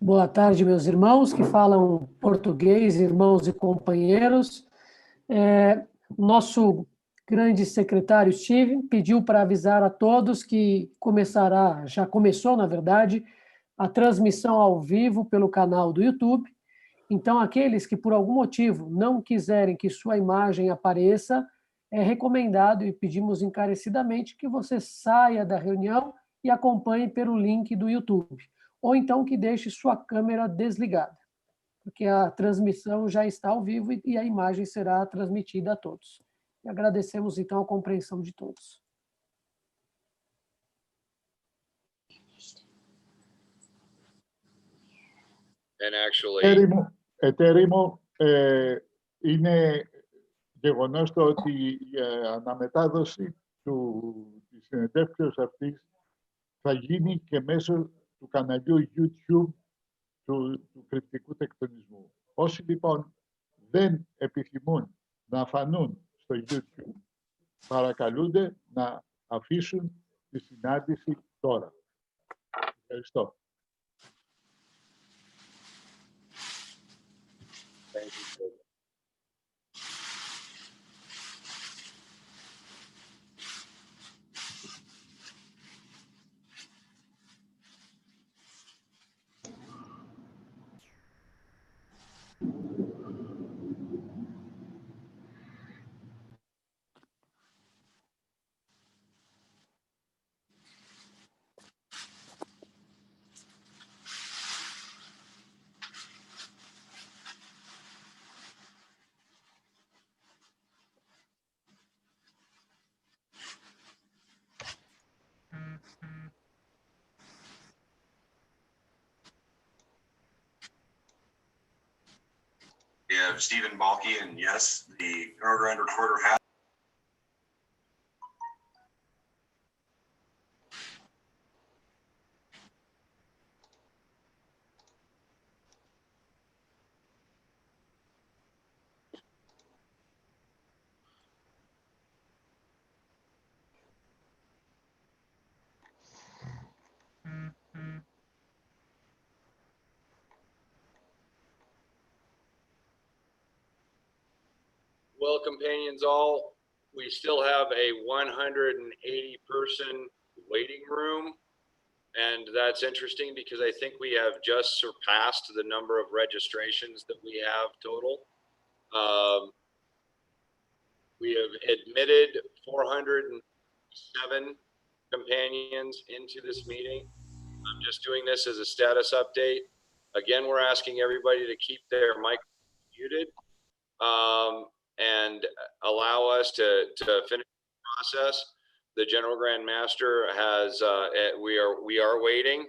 Boa tarde, meus irmãos que falam português, irmãos e companheiros. Nosso grande secretário Steve pediu para avisar a todos que já começou, na verdade, a transmissão ao vivo pelo canal do YouTube. Então, aqueles que por algum motivo não quiserem que sua imagem apareça, é recomendado e pedimos encarecidamente que você saia da reunião e acompanhe pelo link do YouTube. Ou então que deixe sua câmera desligada, porque a transmissão já está ao vivo e a imagem será transmitida a todos. E agradecemos, então, a compreensão de todos. Ετέριμο, είναι γεγονός το ότι η αναμετάδοση της συνεντεύξεως αυτής θα γίνει και μέσω του καναλιού YouTube του κρυπτικού τεκτονισμού. Όσοι λοιπόν δεν επιθυμούν να φανούν στο YouTube, παρακαλούνται να αφήσουν τη συνάντηση τώρα. Ευχαριστώ. We have Stephen Balke, and yes, the Grand Recorder has. Well, companions all, we still have a 180-person waiting room, and that's interesting because I think we have just surpassed the number of registrations that we have total. We have admitted 407 companions into this meeting. I'm just doing this as a status update. Again, we're asking everybody to keep their mic muted. And allow us to finish the process. The General Grand Master has, we are waiting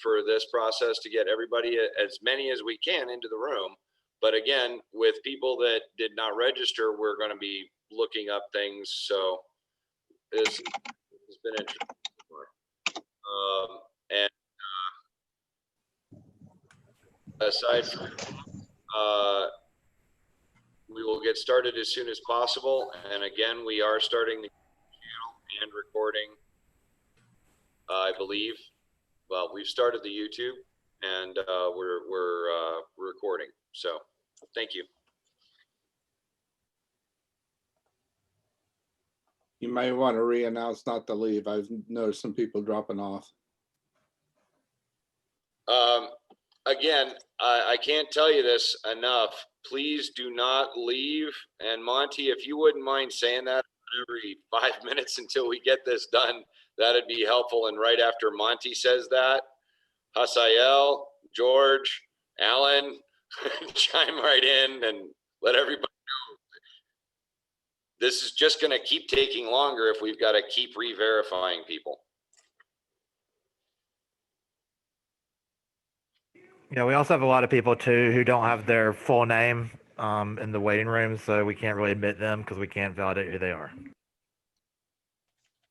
for this process to get everybody, as many as we can, into the room. But again, with people that did not register, we're going to be looking up things. So this has been interesting. And aside from we will get started as soon as possible. And again, we are starting the channel and recording, I believe. Well, we've started the YouTube and we're recording. So thank you. You may want to re-announce not to leave. I've noticed some people dropping off. Again, I can't tell you this enough. Please do not leave. And Monty, if you wouldn't mind saying that every 5 minutes until we get this done, that'd be helpful. And right after Monty says that, Hasael, George, Alan, chime right in and let everybody know. This is just going to keep taking longer if we've got to keep re-verifying people. Yeah, we also have a lot of people too who don't have their full name in the waiting room, so we can't really admit them because we can't validate who they are.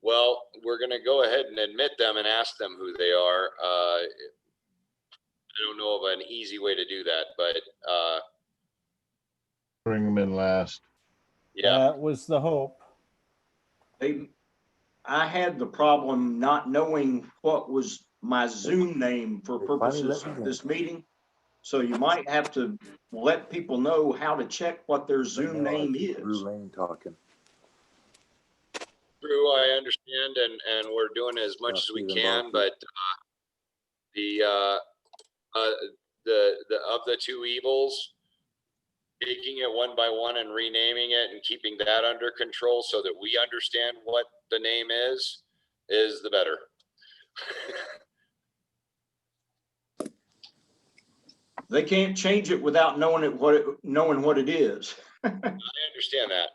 Well, we're going to go ahead and admit them and ask them who they are. I don't know of an easy way to do that, but bring them in last. Yeah, that was the hope. I had the problem not knowing what was my Zoom name for purposes of this meeting. So you might have to let people know how to check what their Zoom name is. True, I understand, and we're doing as much as we can, but the of the two evils, taking it one by one and renaming it and keeping that under control so that we understand what the name is the better. They can't change it without knowing what it is. I understand that.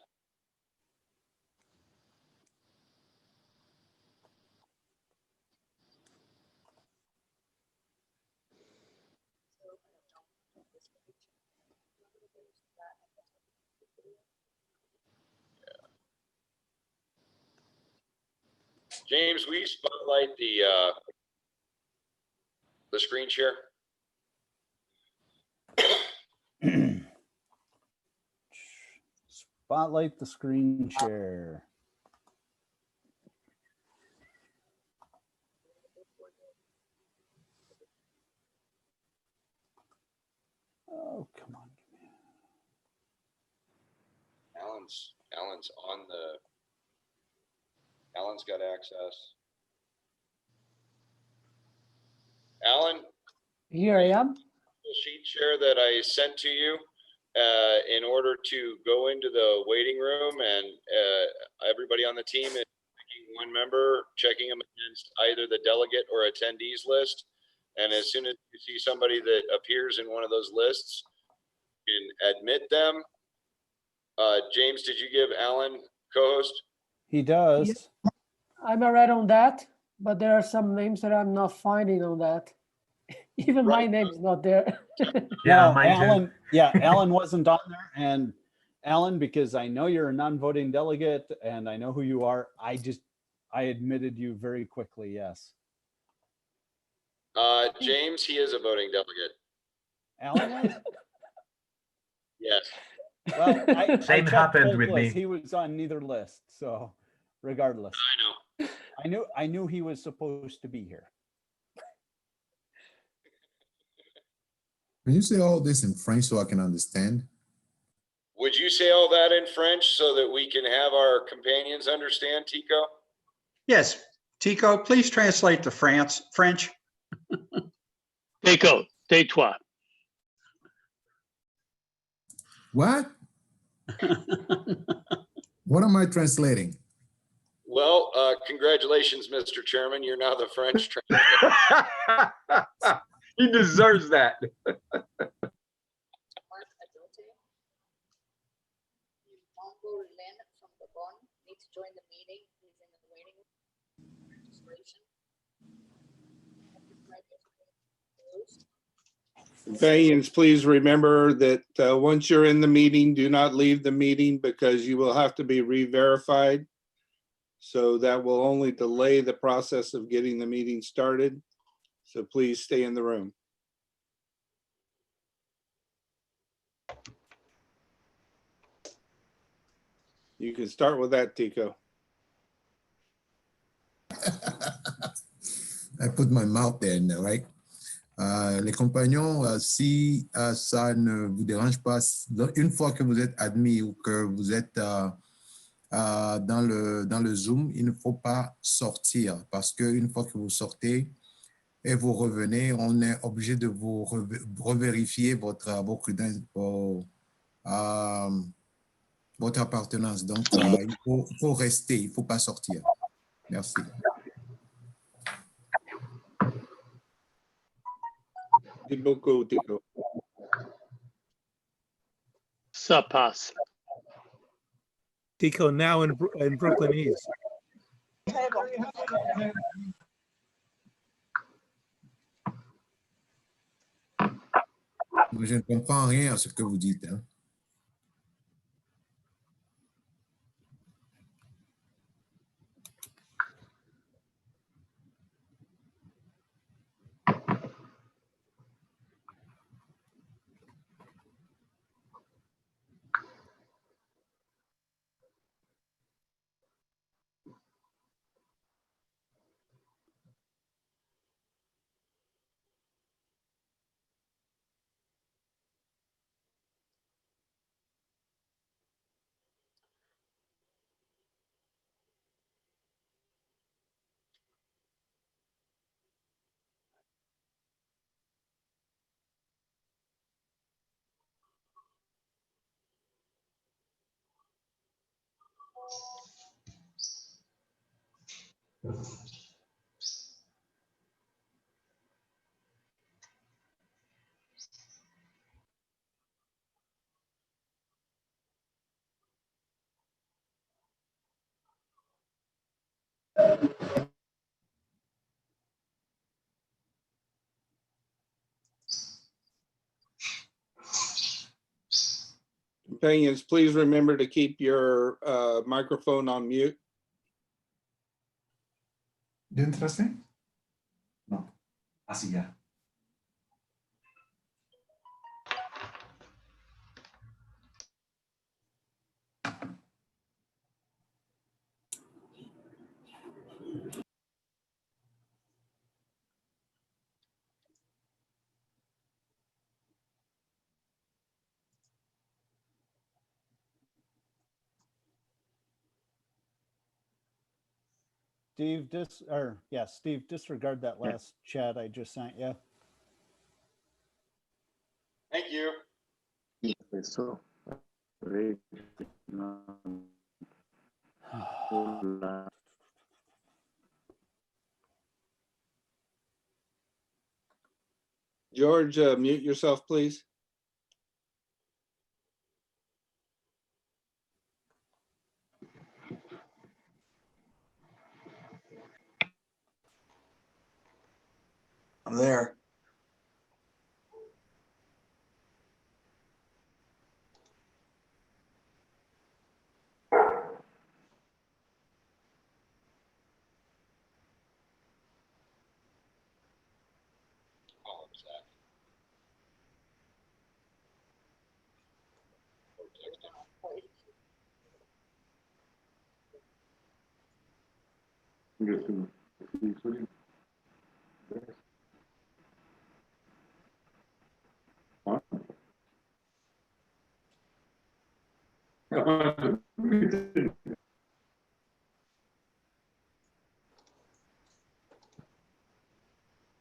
James, will you spotlight the screen share? Spotlight the screen share. Oh, come on. Alan's got access. Alan? Here I am. The sheet share that I sent to you in order to go into the waiting room, and everybody on the team is picking one member, checking them against either the delegate or attendees list. And as soon as you see somebody that appears in one of those lists, you can admit them. James, did you give Alan co-host? He does. I'm already on that, but there are some names that I'm not finding on that. Even my name is not there. Yeah, Alan. Yeah, Alan wasn't on there, and Alan, because I know you're a non-voting delegate, and I know who you are. I admitted you very quickly. Yes. James, he is a voting delegate. Alan was? Yes. Well, I Same checked happened both with lists. me. He was on neither list, so regardless, I know. I knew he was supposed to be here. Can you say all this in French so I can understand? Would you say all that in French so that we can have our companions understand, Tico? Yes, Tico, please translate to French. Tico, tais-toi. What? What am I translating? Well, congratulations, Mr. Chairman. You're now the French translator. He deserves that. Valiants, please remember that once you're in the meeting, do not leave the meeting because you will have to be re-verified. So that will only delay the process of getting the meeting started. So please stay in the room. You can start with that, Tico. I put my mouth there, right? Les compagnons, si ça ne vous dérange pas, une fois que vous êtes admis ou que vous êtes dans le Zoom, il ne faut pas sortir parce qu'une fois que vous sortez et vous revenez, on est obligé de vous revérifier votre appartenance. Donc, il faut rester, il ne faut pas sortir. Merci. Merci beaucoup, Tico. Ça passe. Tico now in Brooklynese. Je ne comprends rien à ce que vous dites. Hein. Companions, please remember to keep your microphone on mute. ¿Ya entraste? No. Así ya. Steve, Steve, disregard that last chat I just sent you. Thank you. Eso. George, mute yourself, please. I'm there. Oh, what's that? Or texting.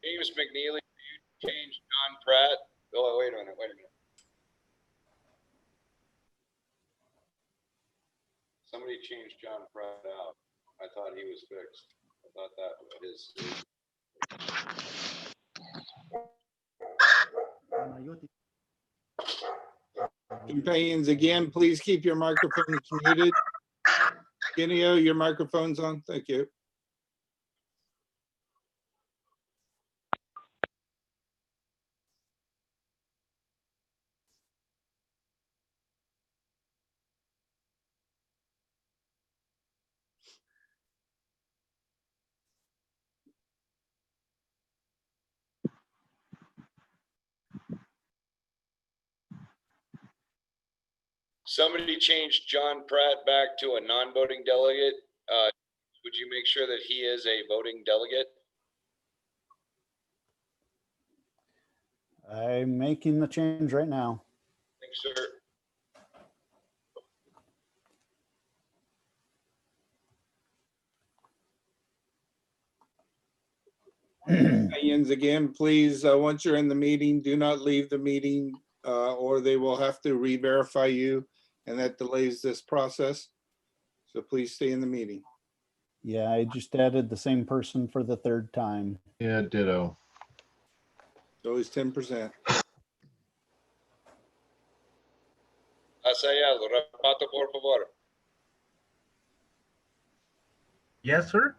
James McNeely, you changed John Pratt. Oh, wait a minute. Somebody changed John Pratt out. I thought he was fixed. I thought that was his. Companions, again, please keep your microphones muted. Genio, your microphone's on. Thank you. Somebody changed John Pratt back to a non-voting delegate. Would you make sure that he is a voting delegate? I'm making the change right now. Thanks, sir. Companions, again, please, once you're in the meeting, do not leave the meeting or they will have to re-verify you, and that delays this process. So please stay in the meeting. Yeah, I just added the same person for the third time. Yeah, ditto. It's always 10%. Asayado, repato por favor. Yes, sir.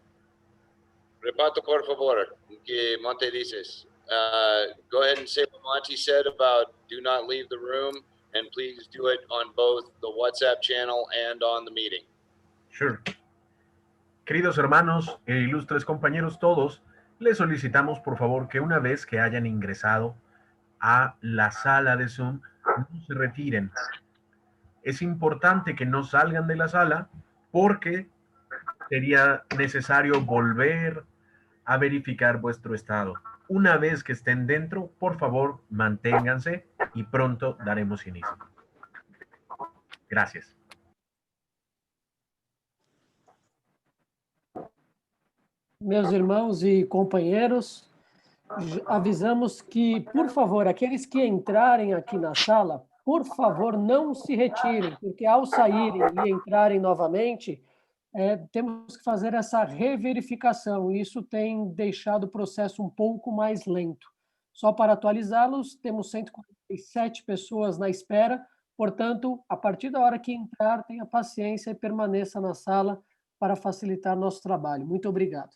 Repato por favor. Que Monte dices. Go ahead and say what Monty said about do not leave the room, and please do it on both the WhatsApp channel and on the meeting. Sure. Queridos hermanos e ilustres compañeros todos, les solicitamos por favor que una vez que hayan ingresado a la sala de Zoom, no se retiren. Es importante que no salgan de la sala porque sería necesario volver a verificar vuestro estado. Una vez que estén dentro, por favor, manténganse y pronto daremos inicio. Gracias. Meus irmãos e companheiros, avisamos que, por favor, aqueles que entrarem aqui na sala, por favor, não se retirem, porque ao saírem e entrarem novamente, temos que fazer essa reverificação, e isso tem deixado o processo um pouco mais lento. Só para atualizá-los, temos 147 pessoas na espera, portanto, a partir da hora que entrar, tenha paciência e permaneça na sala para facilitar nosso trabalho. Muito obrigado.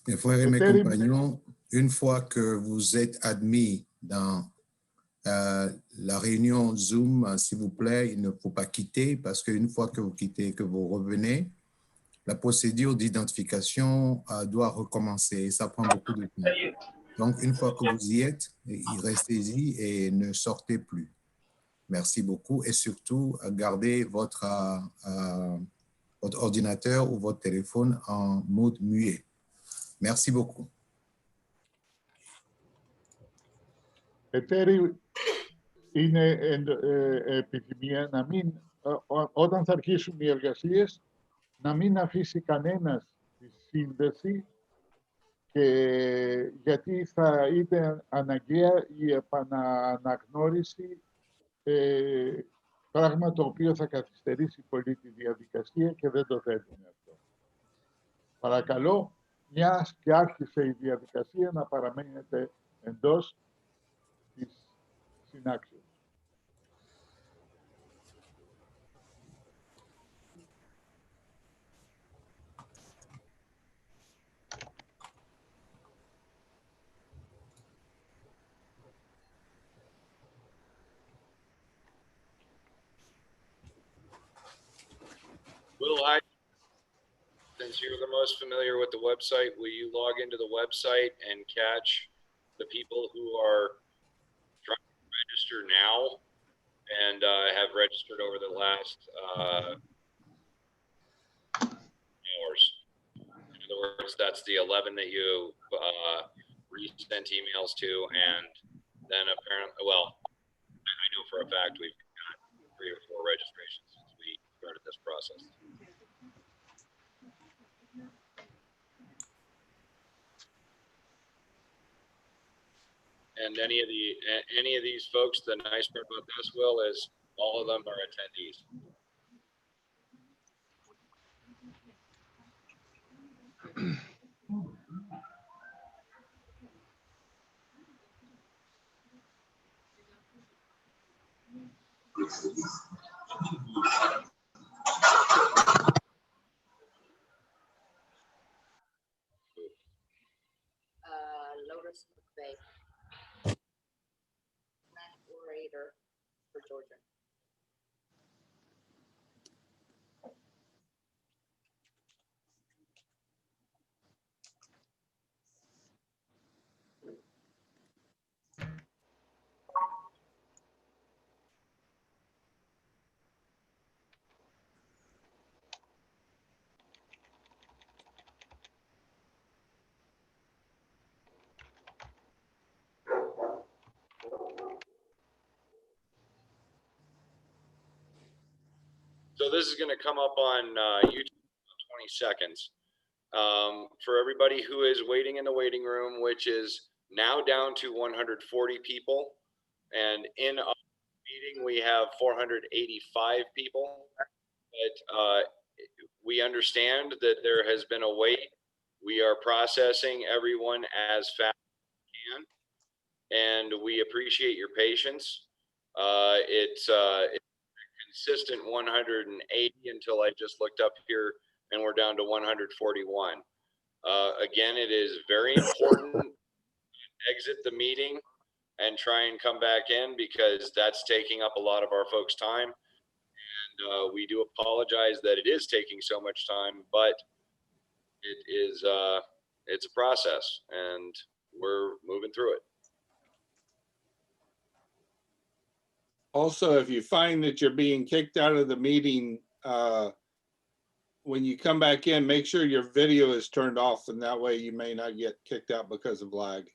Mes frères et mes compagnons, une fois que vous êtes admis dans la réunion Zoom, s'il vous plaît, il ne faut pas quitter parce qu'une fois que vous quittez, que vous revenez, la procédure d'identification doit recommencer et ça prend beaucoup de temps. Donc, une fois que vous y êtes, restez-y et ne sortez plus. Merci beaucoup et surtout, gardez votre ordinateur ou votre téléphone en mode muet. Merci beaucoup. Εταίροι, είναι επιθυμία να μην, όταν θα αρχίσουν οι εργασίες, να μην αφήσει κανένας τη σύνδεση, γιατί θα είναι αναγκαία η επανααναγνώριση, πράγμα το οποίο θα καθυστερήσει πολύ τη διαδικασία και δεν το θέλουμε αυτό. Παρακαλώ, μιας και άρχισε η διαδικασία, να παραμένετε εντός της συνάξεως. Will, since you're the most familiar with the website, will you log into the website and catch the people who are trying to register now and have registered over the last hours? In other words, that's the 11 that you resent emails to, and then apparently, well, I know for a fact we've got 3 or 4 registrations since we started this process. And any of these folks, the nice part about this, Will, is all of them are attendees. Lotus McVeigh, orator for Georgia. So this is going to come up on YouTube in 20 seconds. For everybody who is waiting in the waiting room, which is now down to 140 people. And in our meeting, we have 485 people. But we understand that there has been a wait. We are processing everyone as fast as we can. And we appreciate your patience. It's consistent 180 until I just looked up here and we're down to 141. Again, it is very important to exit the meeting and try and come back in because that's taking up a lot of our folks' time. And we do apologize that it is taking so much time, but it is it's a process and we're moving through it. Also, if you find that you're being kicked out of the meeting, when you come back in, make sure your video is turned off, and that way you may not get kicked out because of lag.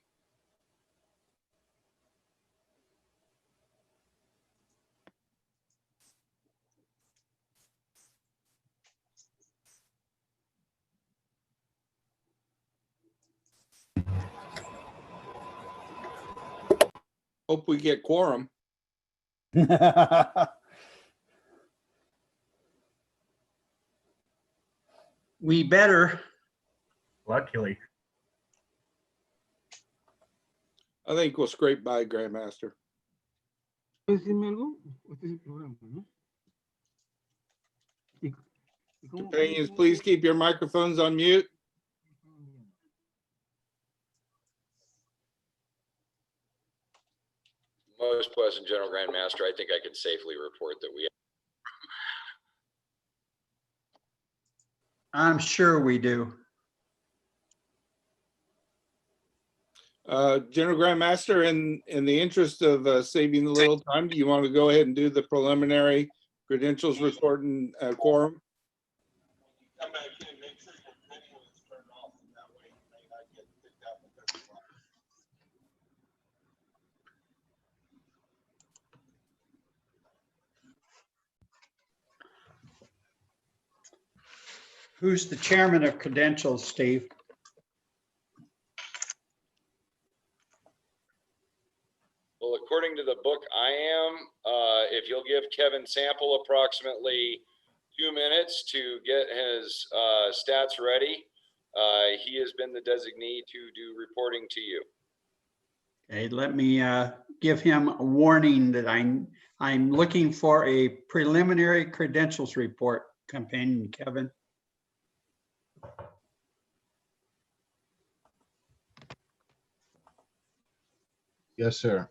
Hope we get quorum. We better. Luckily. I think we'll scrape by, Grandmaster. Decirme algo. Este es el programa, ¿no? ¿Y cómo- Companions, please keep your microphones on mute. Most pleasant General Grandmaster, I think I can safely report that we I'm sure we do. General Grandmaster, in the interest of saving a little time, do you want to go ahead and do the preliminary credentials report and quorum? Who's the chairman of credentials, Steve? Well, according to the book, I am. If you'll give Kevin Sample approximately 2 minutes to get his stats ready, he has been the designee to do reporting to you. Okay, let me give him a warning that I'm looking for a preliminary credentials report, Companion Kevin. Yes, sir.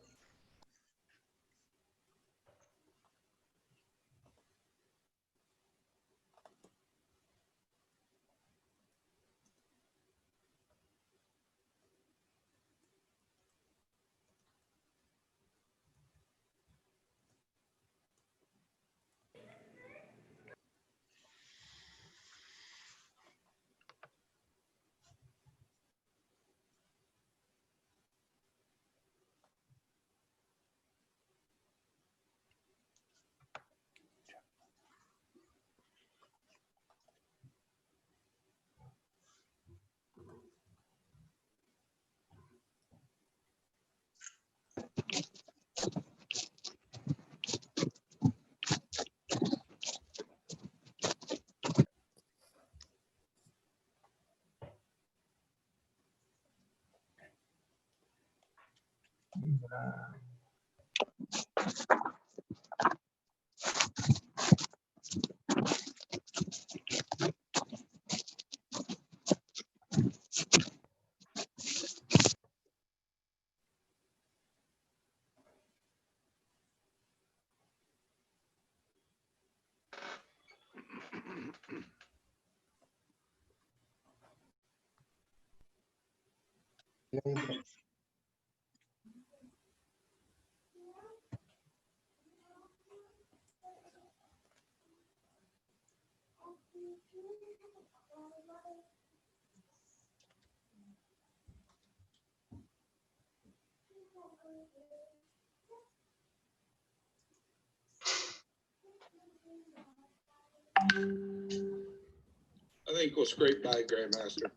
I think we'll scrape by, Grandmaster.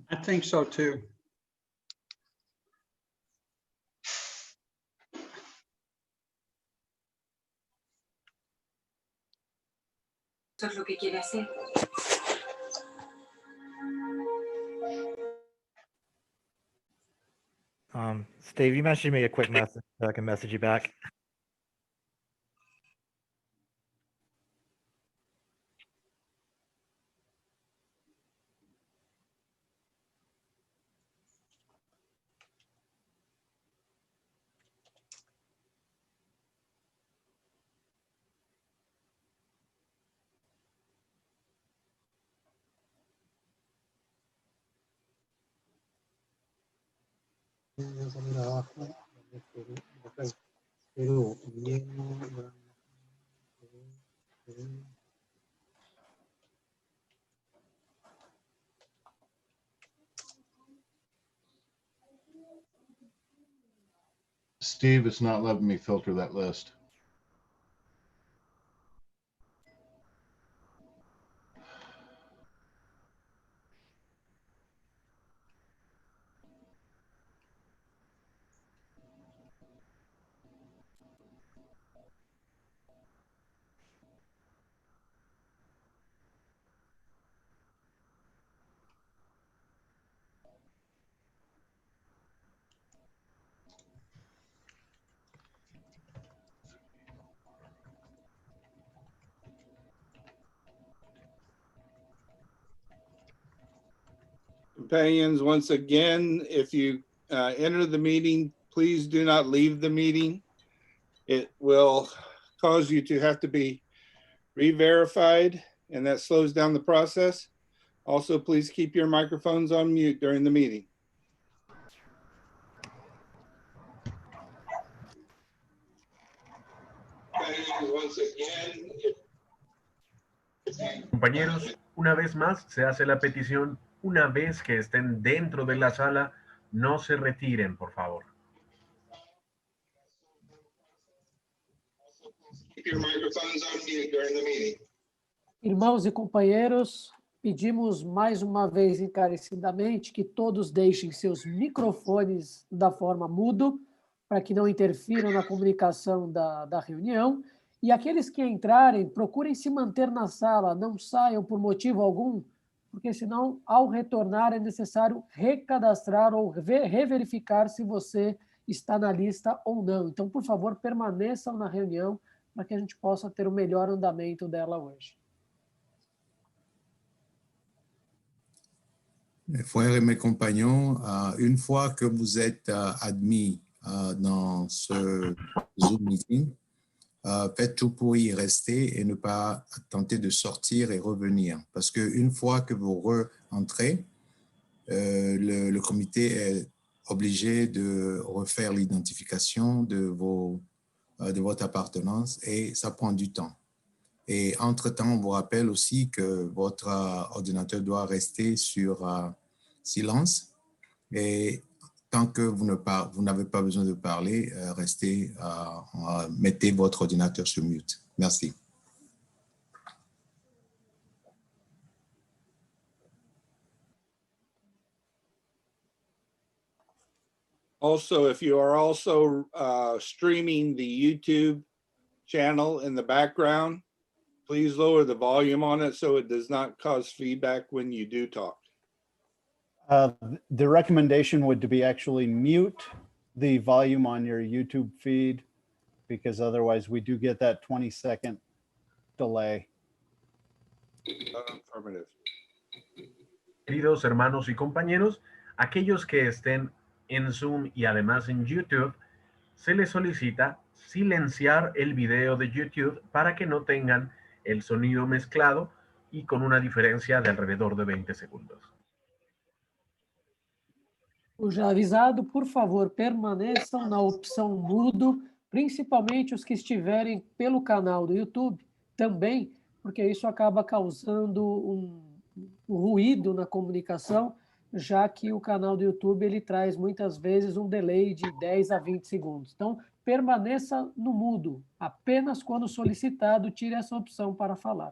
I think so too. Eso es lo que quiere hacer. Steve, you messaged me a quick message so I can message you back. Steve, it's not letting me filter that list. Companions, once again, if you enter the meeting, please do not leave the meeting. It will cause you to have to be re-verified, and that slows down the process. Also, please keep your microphones on mute during the meeting. Once again, Compañeros, una vez más se hace la petición, una vez que estén dentro de la sala, no se retiren, por favor. keep your microphones on mute during the meeting. Irmãos e companheiros, pedimos mais uma vez encarecidamente que todos deixem seus microfones da forma mudo, para que não interfiram na comunicação da reunião. E aqueles que entrarem, procurem se manter na sala, não saiam por motivo algum, porque senão, ao retornar, é necessário recadastrar ou reverificar se você está na lista ou não. Então, por favor, permaneçam na reunião para que a gente possa ter o melhor andamento dela hoje. Mes frères et mes compagnons, une fois que vous êtes admis dans ce Zoom meeting, faites tout pour y rester et ne pas tenter de sortir et revenir. Parce qu'une fois que vous rentrez, le comité est obligé de refaire l'identification de votre appartenance et ça prend du temps. Et entre-temps, on vous rappelle aussi que votre ordinateur doit rester sur silence. Et tant que vous n'avez pas besoin de parler, mettez votre ordinateur sur mute. Merci. Also, if you are also streaming the YouTube channel in the background, please lower the volume on it so it does not cause feedback when you do talk. The recommendation would be actually mute the volume on your YouTube feed, because otherwise we do get that 20-second delay. Affirmative. Queridos hermanos y compañeros, aquellos que estén en Zoom y además en YouTube, se les solicita silenciar el video de YouTube para que no tengan el sonido mezclado y con una diferencia de alrededor de 20 segundos. Já avisado, por favor, permaneçam na opção mudo, principalmente os que estiverem pelo canal do YouTube, também, porque isso acaba causando um ruído na comunicação, já que o canal do YouTube ele traz muitas vezes um delay de 10 a 20 segundos. Então, permaneça no mudo. Apenas quando solicitado, tire essa opção para falar.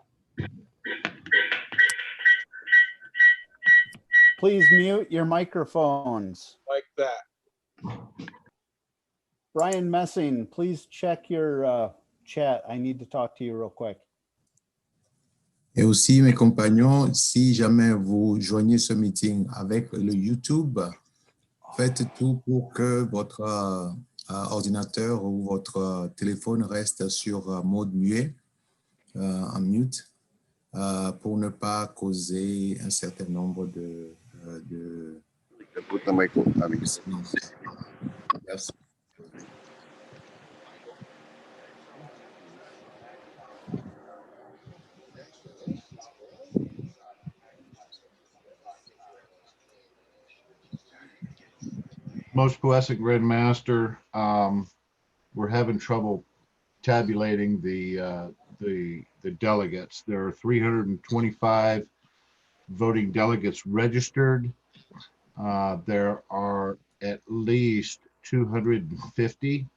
Please mute your microphones. Like that. Brian Messing, please check your chat. I need to talk to you real quick. Et aussi, mes compagnons, si jamais vous joignez ce meeting avec le YouTube, faites tout pour que votre ordinateur ou votre téléphone reste sur mode muet, en mute, pour ne pas causer un certain nombre de Merci. Most Poetic Red Master, we're having trouble tabulating the delegates. There are 325 voting delegates registered. There are at least 250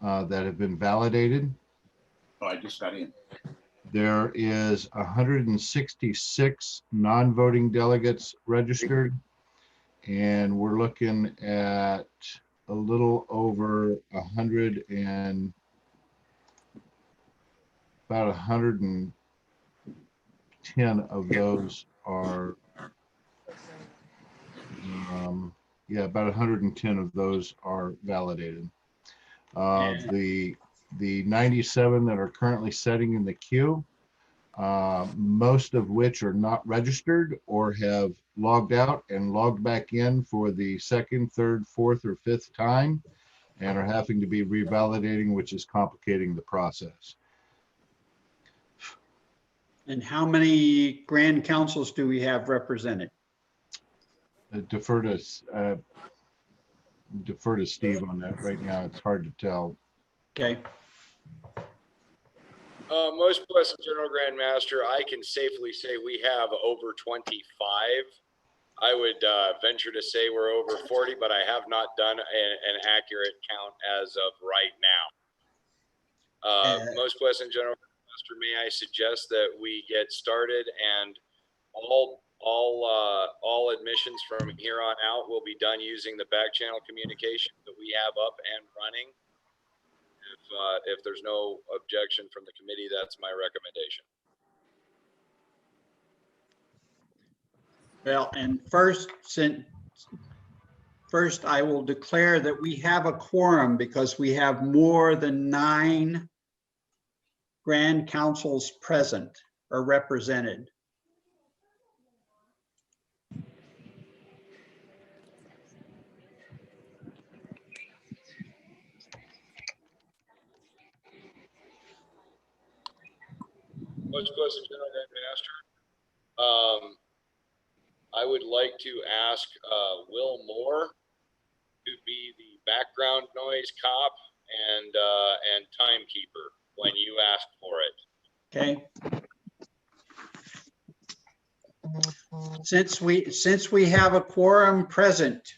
that have been validated. Oh, I just got in. There is 166 non-voting delegates registered. And we're looking at a little over 110 of those are, about 110 of those are validated. The 97 that are currently sitting in the queue, most of which are not registered or have logged out and logged back in for the second, third, fourth, or fifth time and are having to be revalidating, which is complicating the process. And how many grand councils do we have represented? Defer to Steve on that right now. It's hard to tell. Okay. Most blessed General Grand Master, I can safely say we have over 25. I would venture to say we're over 40, but I have not done an accurate count as of right now. Most blessed General Grand Master, may I suggest that we get started, and all admissions from here on out will be done using the back channel communication that we have up and running. If there's no objection from the committee, that's my recommendation. Well, and first I will declare that we have a quorum because we have more than 9 grand councils present or represented. Most blessed General Grand Master, I would like to ask Will Moore to be the background noise cop and timekeeper when you ask for it. Okay. Since we have a quorum present,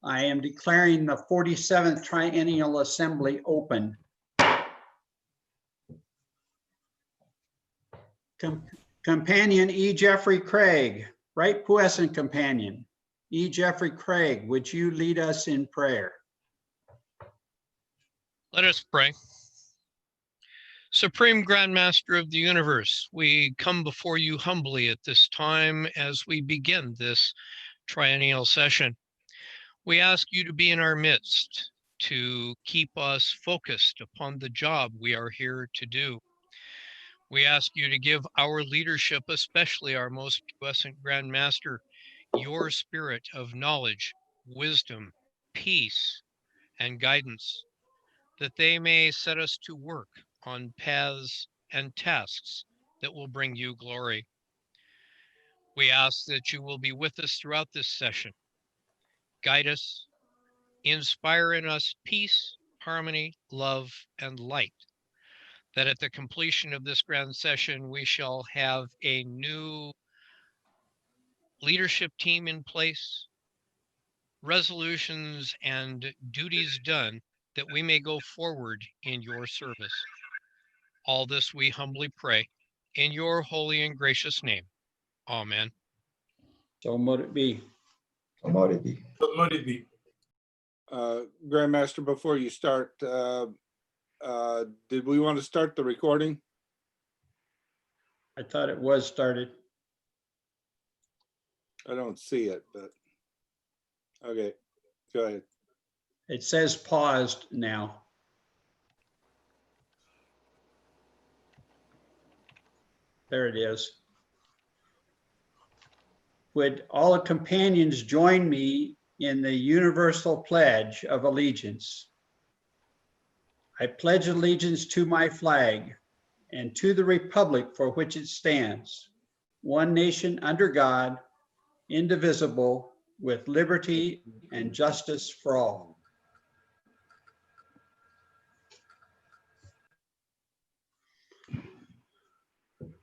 I am declaring the 47th Triennial Assembly open. Companion E. Jeffrey Craig, right puissant companion. E. Jeffrey Craig, would you lead us in prayer? Let us pray. Supreme Grand Master of the universe, we come before you humbly at this time as we begin this triennial session. We ask you to be in our midst, to keep us focused upon the job we are here to do. We ask you to give our leadership, especially our most puissant Grand Master, your spirit of knowledge, wisdom, peace, and guidance, that they may set us to work on paths and tasks that will bring you glory. We ask that you will be with us throughout this session. Guide us, inspire in us peace, harmony, love, and light, that at the completion of this grand session, we shall have a new leadership team in place, resolutions and duties done, that we may go forward in your service. All this we humbly pray in your holy and gracious name. Amen. So mote it be. So mote it be. So mote it be. Grandmaster, before you start, did we want to start the recording? I thought it was started. I don't see it, but okay, go ahead. It says paused now. There it is. Would all the companions join me in the universal pledge of allegiance? I pledge allegiance to my flag and to the republic for which it stands, one nation under God, indivisible, with liberty and justice for all.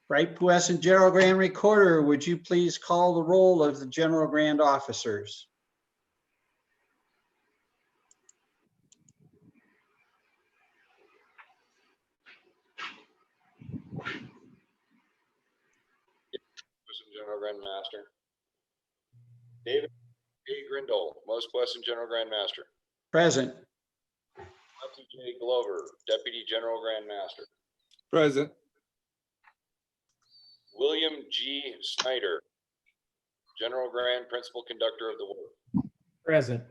Right puissant General Grand Recorder, would you please call the roll of the General Grand Officers? General Grand Master. David A. Grindle, most blessed General Grand Master. Present. Matthew J. Glover, Deputy General Grand Master. Present. William G. Snyder, General Grand Principal Conductor of the Work. Present.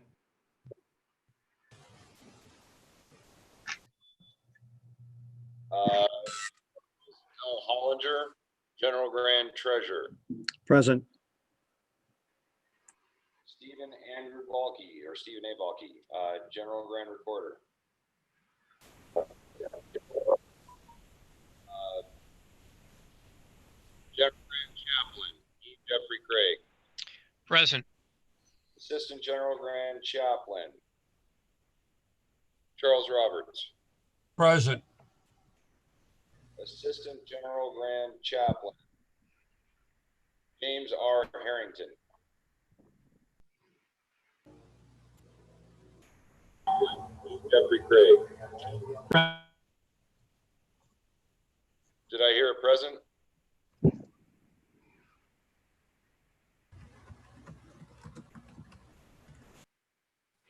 L. Hollinger, General Grand Treasurer. Present. Stephen Andrew Balke, or Stephen A. Balke, General Grand Recorder. General Grand Chaplain, E. Jeffrey Craig. Present. Assistant General Grand Chaplain, Charles Roberts. Present. Assistant General Grand Chaplain, James R. Harrington. Jeffrey Craig. Did I hear a present?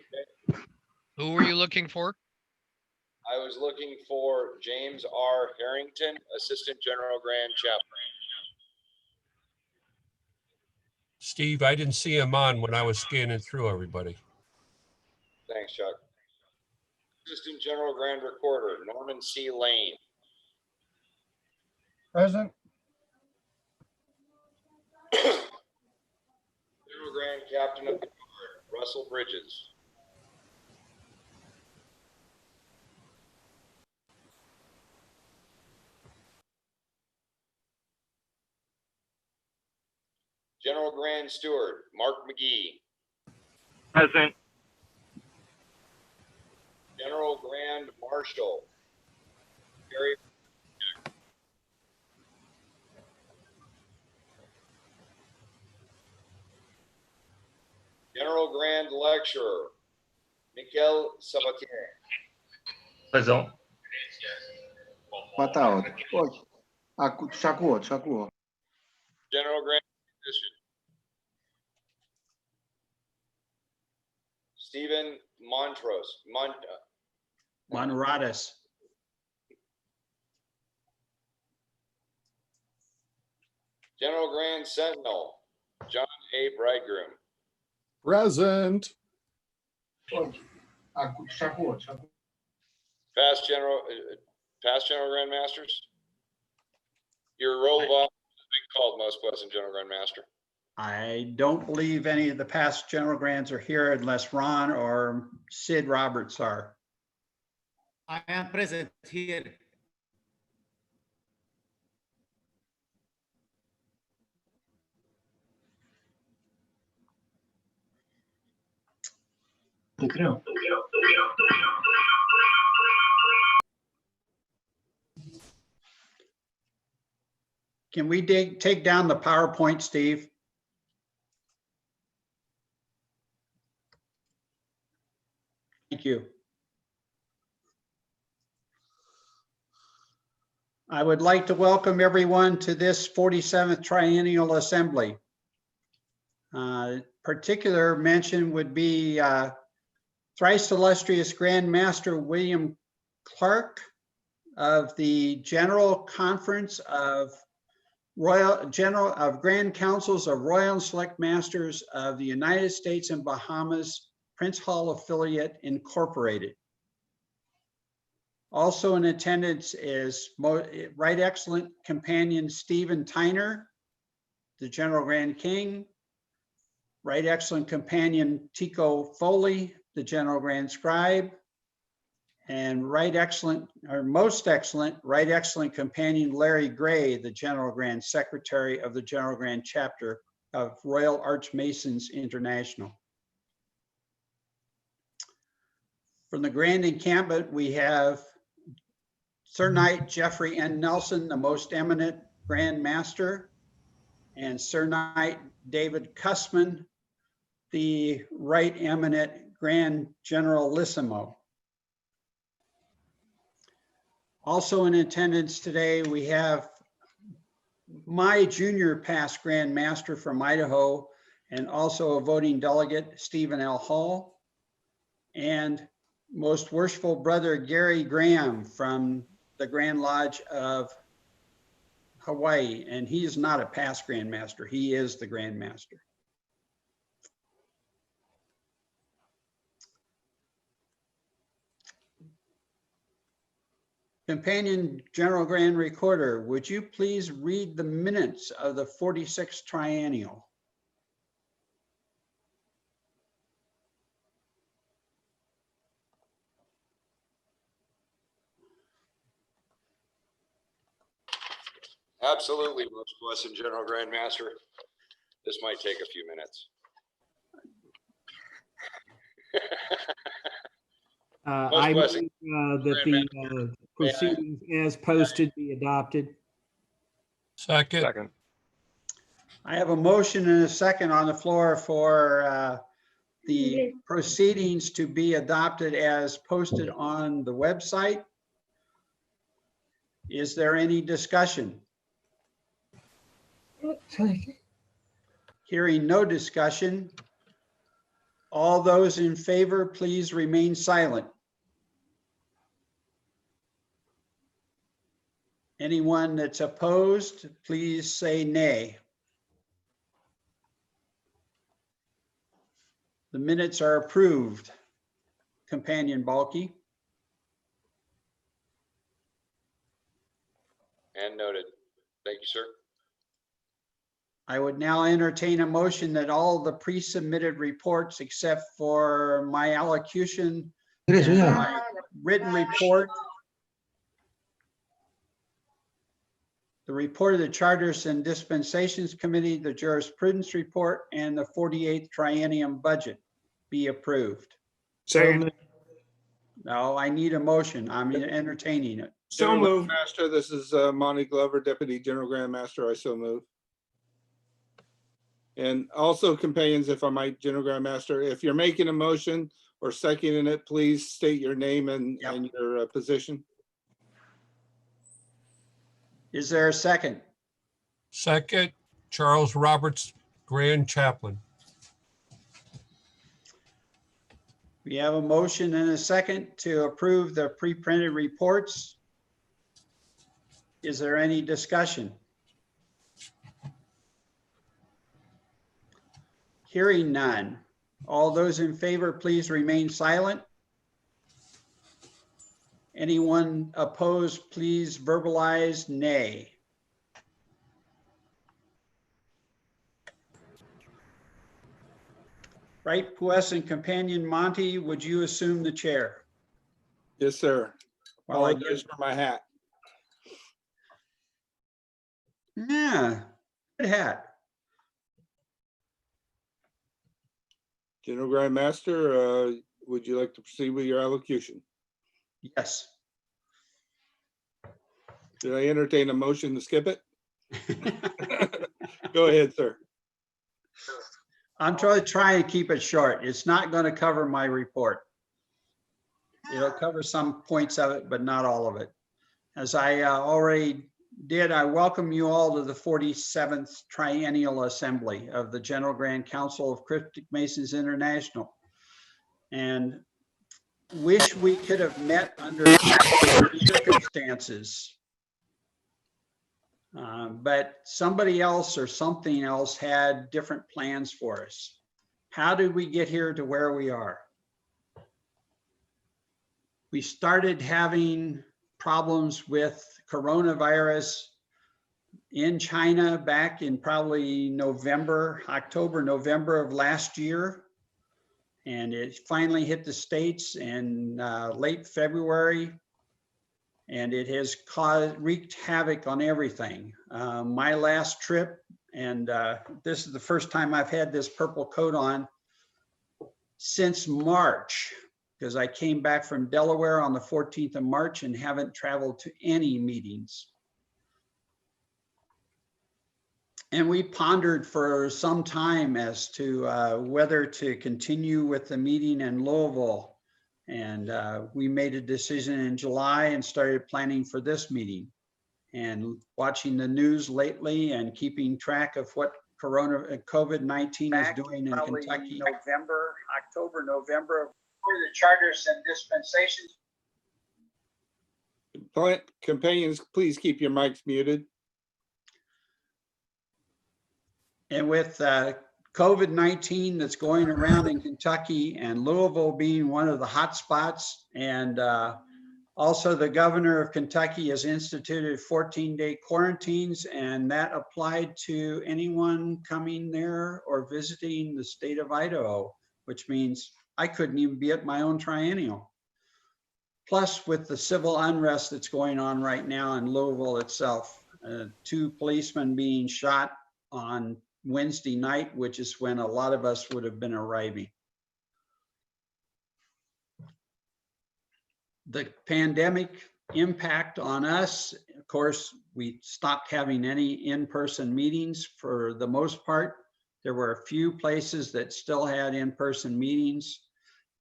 Okay. Who were you looking for? I was looking for James R. Harrington, Assistant General Grand Chaplain. Steve, I didn't see him on when I was scanning through everybody. Thanks, Chuck. Assistant General Grand Recorder, Norman C. Lane. Present. General Grand Captain of the Guard, Russell Bridges. General Grand Steward, Mark McGee. Present. General Grand Marshal, Gary. General Grand Lecturer, Mikel Sabatier. Present. Boa tarde. Pode. Sacou. General Grand Musician, Stephen Montrose. Monradas. General Grand Sentinel, John A. Bridegroom. Present. Sacou. Past General Grand Masters. Your roll of office has been called, most pleasant General Grand Master. I don't believe any of the past general grands are here unless Ron or Sid Roberts are. I am present here. Te creo. Can we take down the PowerPoint, Steve? Thank you. I would like to welcome everyone to this 47th Triennial Assembly. Particular mention would be thrice illustrious Grand Master William Clark of the General Conference of Grand Councils of Royal and Select Masters of the United States and Bahamas, Prince Hall Affiliate Incorporated. Also in attendance is Right Excellent Companion Stephen Tyner, the General Grand King, Right Excellent Companion Tico Foley, the General Grand Scribe, and Right Excellent, or Most Excellent, Right Excellent Companion Larry Gray, the General Grand Secretary of the General Grand Chapter of Royal Archmasons International. From the Grand Encampment, we have Sir Knight Jeffrey N. Nelson, the Most Eminent Grand Master, and Sir Knight David Cussman, the Right Eminent Grand Generalissimo. Also in attendance today, we have my junior past Grand Master from Idaho, and also a voting delegate, Stephen L. Hall, and Most Worshipful Brother Gary Graham from the Grand Lodge of Hawaii, and he is not a past Grand Master, he is the Grand Master. Companion General Grand Recorder, would you please read the minutes of the 46th Triennial? Absolutely, most blessed General Grand Master. This might take a few minutes. I move that the proceedings as posted be adopted. Second. I have a motion and a second on the floor for the proceedings to be adopted as posted on the website. Is there any discussion? Hearing no discussion. All those in favor, please remain silent. Anyone that's opposed, please say nay. The minutes are approved. Companion Balke. And noted. Thank you, sir. I would now entertain a motion that all the pre-submitted reports, except for my allocution and my written report, the report of the Charters and Dispensations Committee, the Jurisprudence report, and the 48th Triennial budget be approved. Second. No, I need a motion. I'm entertaining it. So moved. Master, this is Monty Glover, Deputy General Grand Master. I so move. And also, companions, if I might, General Grand Master, if you're making a motion or seconding it, please state your name and your position. Is there a second? Second, Charles Roberts, Grand Chaplain. We have a motion and a second to approve the pre-printed reports. Is there any discussion? Hearing none. All those in favor, please remain silent. Anyone opposed, please verbalize nay. Right, Puis and Companion Monty, would you assume the chair? Yes, sir. Well, I Apologize for my hat. Yeah, good hat. General Grand Master, would you like to proceed with your allocution? Yes. Did I entertain a motion to skip it? Go ahead, sir. I'm trying to keep it short. It's not going to cover my report. It'll cover some points of it, but not all of it. As I already did, I welcome you all to the 47th Triennial Assembly of the General Grand Council of Cryptic Masons International. And wish we could have met under different circumstances. But somebody else or something else had different plans for us. How did we get here to where we are? We started having problems with coronavirus in China back in probably October, November of last year. And it finally hit the States in late February. And it has wreaked havoc on everything. My last trip, and this is the first time I've had this purple coat on since March, because I came back from Delaware on the 14th of March and haven't traveled to any meetings. And we pondered for some time as to whether to continue with the meeting in Louisville. And we made a decision in July and started planning for this meeting. And watching the news lately and keeping track of what COVID-19 is doing in Kentucky. October, November, for the Charters and Dispensations. Companions, please keep your mics muted. And with COVID-19 that's going around in Kentucky and Louisville being one of the hot spots, and Also, the governor of Kentucky has instituted 14-day quarantines, and that applied to anyone coming there or visiting the state of Idaho, which means I couldn't even be at my own triennial. Plus, with the civil unrest that's going on right now in Louisville itself, 2 policemen being shot on Wednesday night, which is when a lot of us would have been arriving. The pandemic impact on us, of course, we stopped having any in-person meetings for the most part. There were a few places that still had in-person meetings.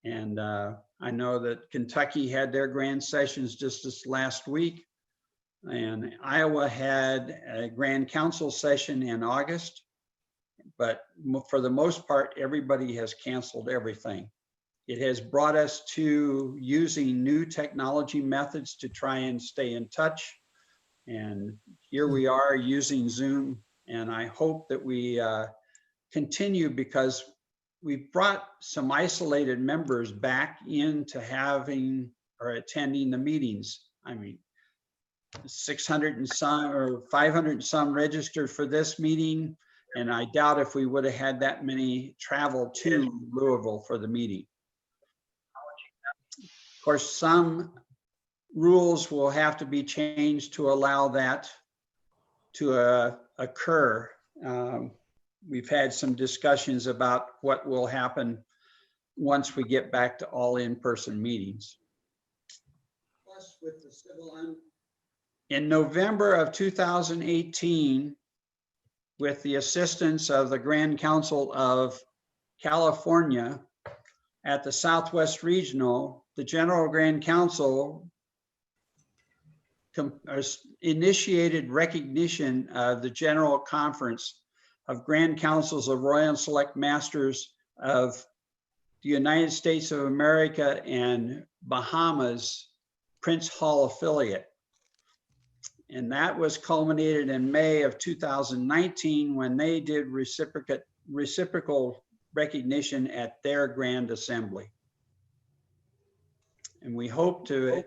And I know that Kentucky had their grand sessions just this last week. And Iowa had a grand council session in August. But for the most part, everybody has canceled everything. It has brought us to using new technology methods to try and stay in touch. And here we are using Zoom. And I hope that we continue, because we've brought some isolated members back into having or attending the meetings. I mean, 600 and some or 500 and some registered for this meeting. And I doubt if we would have had that many travel to Louisville for the meeting. Of course, some rules will have to be changed to allow that to occur. We've had some discussions about what will happen once we get back to all in-person meetings. Plus, with the civil in November of 2018, with the assistance of the Grand Council of California at the Southwest Regional, the General Grand Council initiated recognition of the General Conference of Grand Councils of Royal and Select Masters of the United States of America and Bahamas Prince Hall affiliate. And that was culminated in May of 2019 when they did reciprocal recognition at their Grand Assembly. And we hope to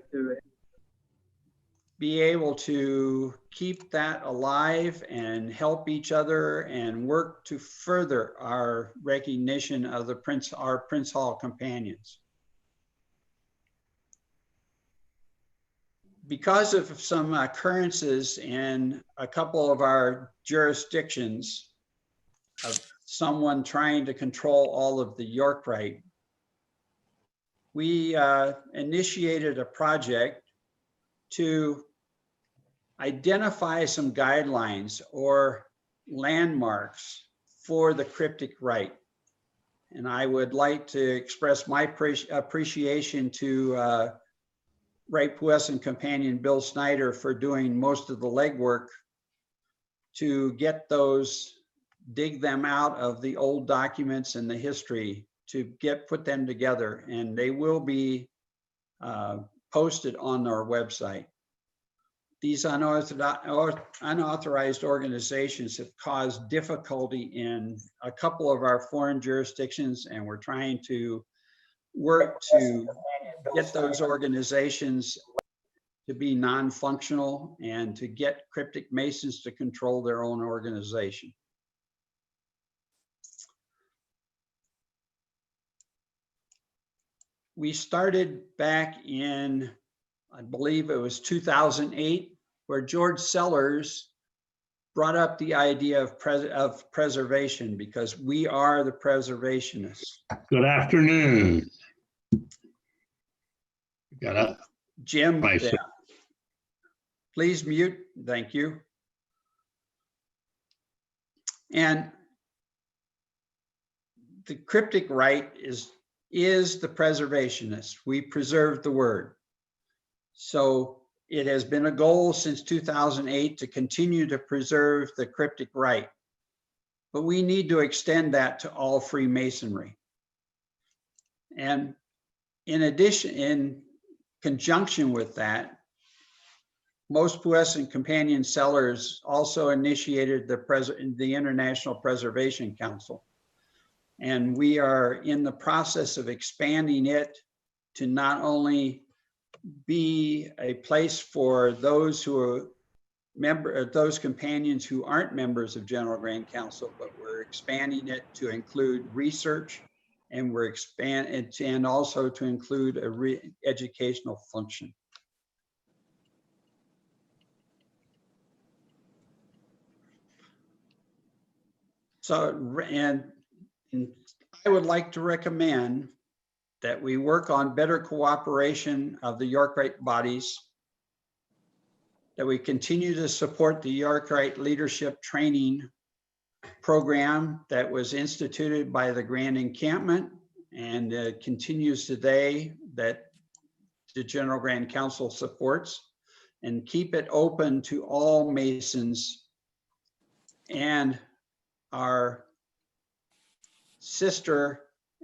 be able to keep that alive and help each other and work to further our recognition of our Prince Hall companions. Because of some occurrences in a couple of our jurisdictions of someone trying to control all of the York right, we initiated a project to identify some guidelines or landmarks for the cryptic right. And I would like to express my appreciation to Right Puesan companion Bill Snyder for doing most of the legwork to get those, dig them out of the old documents and the history to put them together, and they will be posted on our website. These unauthorized organizations have caused difficulty in a couple of our foreign jurisdictions, and we're trying to work to get those organizations to be non-functional and to get Cryptic Masons to control their own organization. We started back in, I believe it was 2008, where George Sellers brought up the idea of preservation, because we are the preservationists. Good afternoon. Got up. Jim, yeah. Please mute. Thank you. And the cryptic right is the preservationist. We preserve the word. So it has been a goal since 2008 to continue to preserve the cryptic right. But we need to extend that to all Freemasonry. And in addition, in conjunction with that, most Puesan companion sellers also initiated the International Preservation Council. And we are in the process of expanding it to not only be a place for those who are those companions who aren't members of General Grand Council, but we're expanding it to include research, and we're expanding and also to include a educational function. So, and I would like to recommend that we work on better cooperation of the York Rite bodies, that we continue to support the York Rite Leadership Training Program that was instituted by the Grand Encampment and continues today, that the General Grand Council supports, and keep it open to all Masons and our sister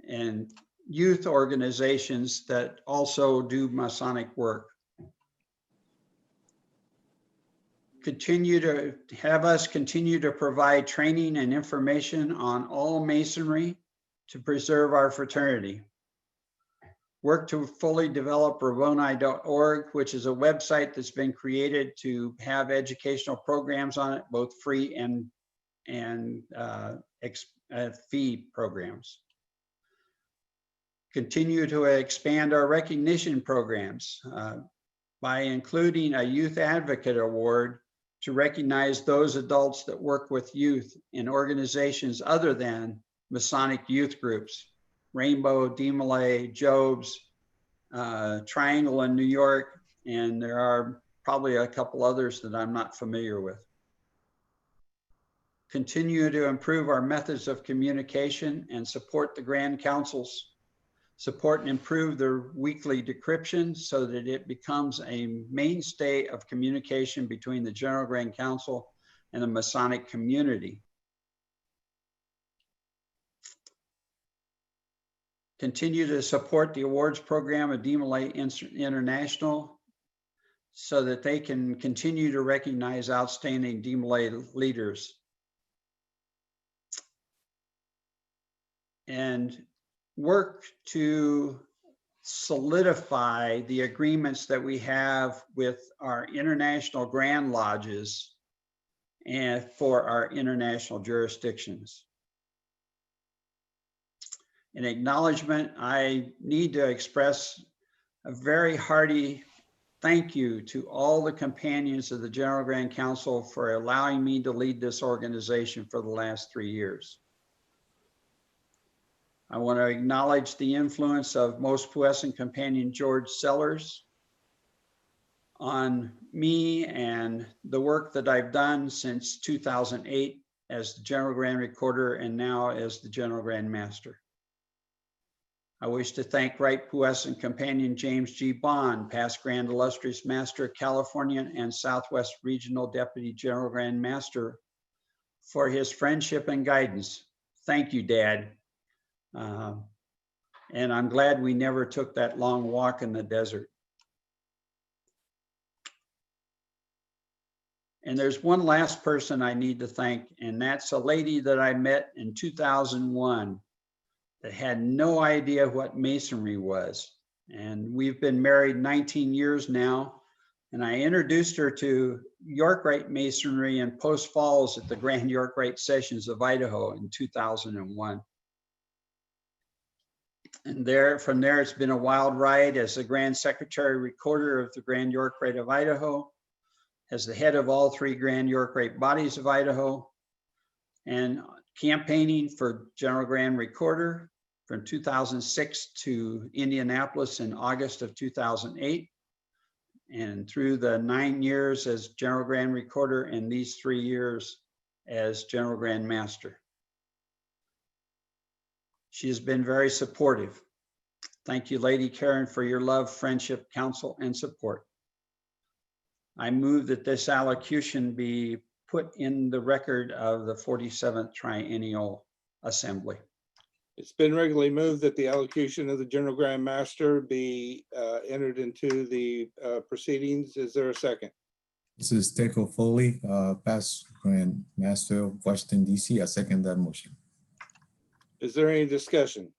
and youth organizations that also do Masonic work. Continue to have us continue to provide training and information on all Masonry to preserve our fraternity. Work to fully develop Rabboni.org, which is a website that's been created to have educational programs on it, both free and fee programs. Continue to expand our recognition programs by including a Youth Advocate Award to recognize those adults that work with youth in organizations other than Masonic youth groups, Rainbow, DeMolay, Jobs, Triennial in New York, and there are probably a couple others that I'm not familiar with. Continue to improve our methods of communication and support the Grand Councils. Support and improve their weekly decryption so that it becomes a mainstay of communication between the General Grand Council and the Masonic community. Continue to support the awards program of DeMolay International so that they can continue to recognize outstanding DeMolay leaders. And work to solidify the agreements that we have with our international Grand Lodges and for our international jurisdictions. In acknowledgement, I need to express a very hearty thank you to all the companions of the General Grand Council for allowing me to lead this organization for the last 3 years. I want to acknowledge the influence of most puissant companion George Sellers on me and the work that I've done since 2008 as the General Grand Recorder and now as the General Grand Master. I wish to thank Right Puissant Companion James G. Bond, past Grand Illustrious Master, California and Southwest Regional Deputy General Grand Master, for his friendship and guidance. Thank you, Dad. And I'm glad we never took that long walk in the desert. And there's one last person I need to thank, and that's a lady that I met in 2001 that had no idea what Masonry was. And we've been married 19 years now. And I introduced her to York Rite Masonry in Post Falls at the Grand York Rite Sessions of Idaho in 2001. And from there, it's been a wild ride as the Grand Secretary Recorder of the Grand York Rite of Idaho, as the head of all 3 Grand York Rite bodies of Idaho, and campaigning for General Grand Recorder from 2006 to Indianapolis in August of 2008, and through the 9 years as General Grand Recorder and these 3 years as General Grand Master. She has been very supportive. Thank you, Lady Karen, for your love, friendship, counsel, and support. I move that this allocution be put in the record of the 47th Triennial Assembly. It's been regularly moved that the allocution of the General Grand Master be entered into the proceedings. Is there a second? This is Teco Foley, past Grand Master, Washington, D.C. I second that motion. Is there any discussion?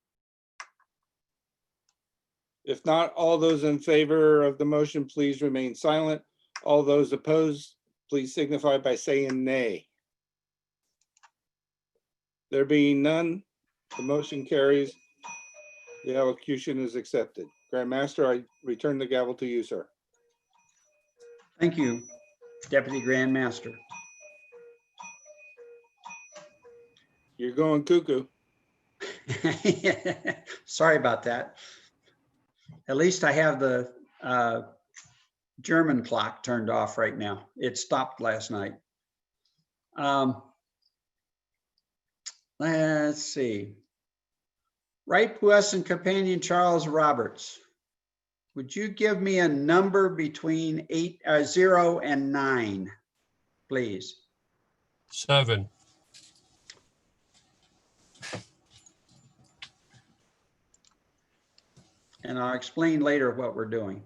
If not, all those in favor of the motion, please remain silent. All those opposed, please signify by saying nay. There being none, the motion carries. The allocution is accepted. Grand Master, I return the gavel to you, sir. Thank you, Deputy Grand Master. You're going cuckoo. Sorry about that. At least I have the German clock turned off right now. It stopped last night. Let's see. Right Puissant Companion Charles Roberts. Would you give me a number between 0 and 9, please? 7. And I'll explain later what we're doing.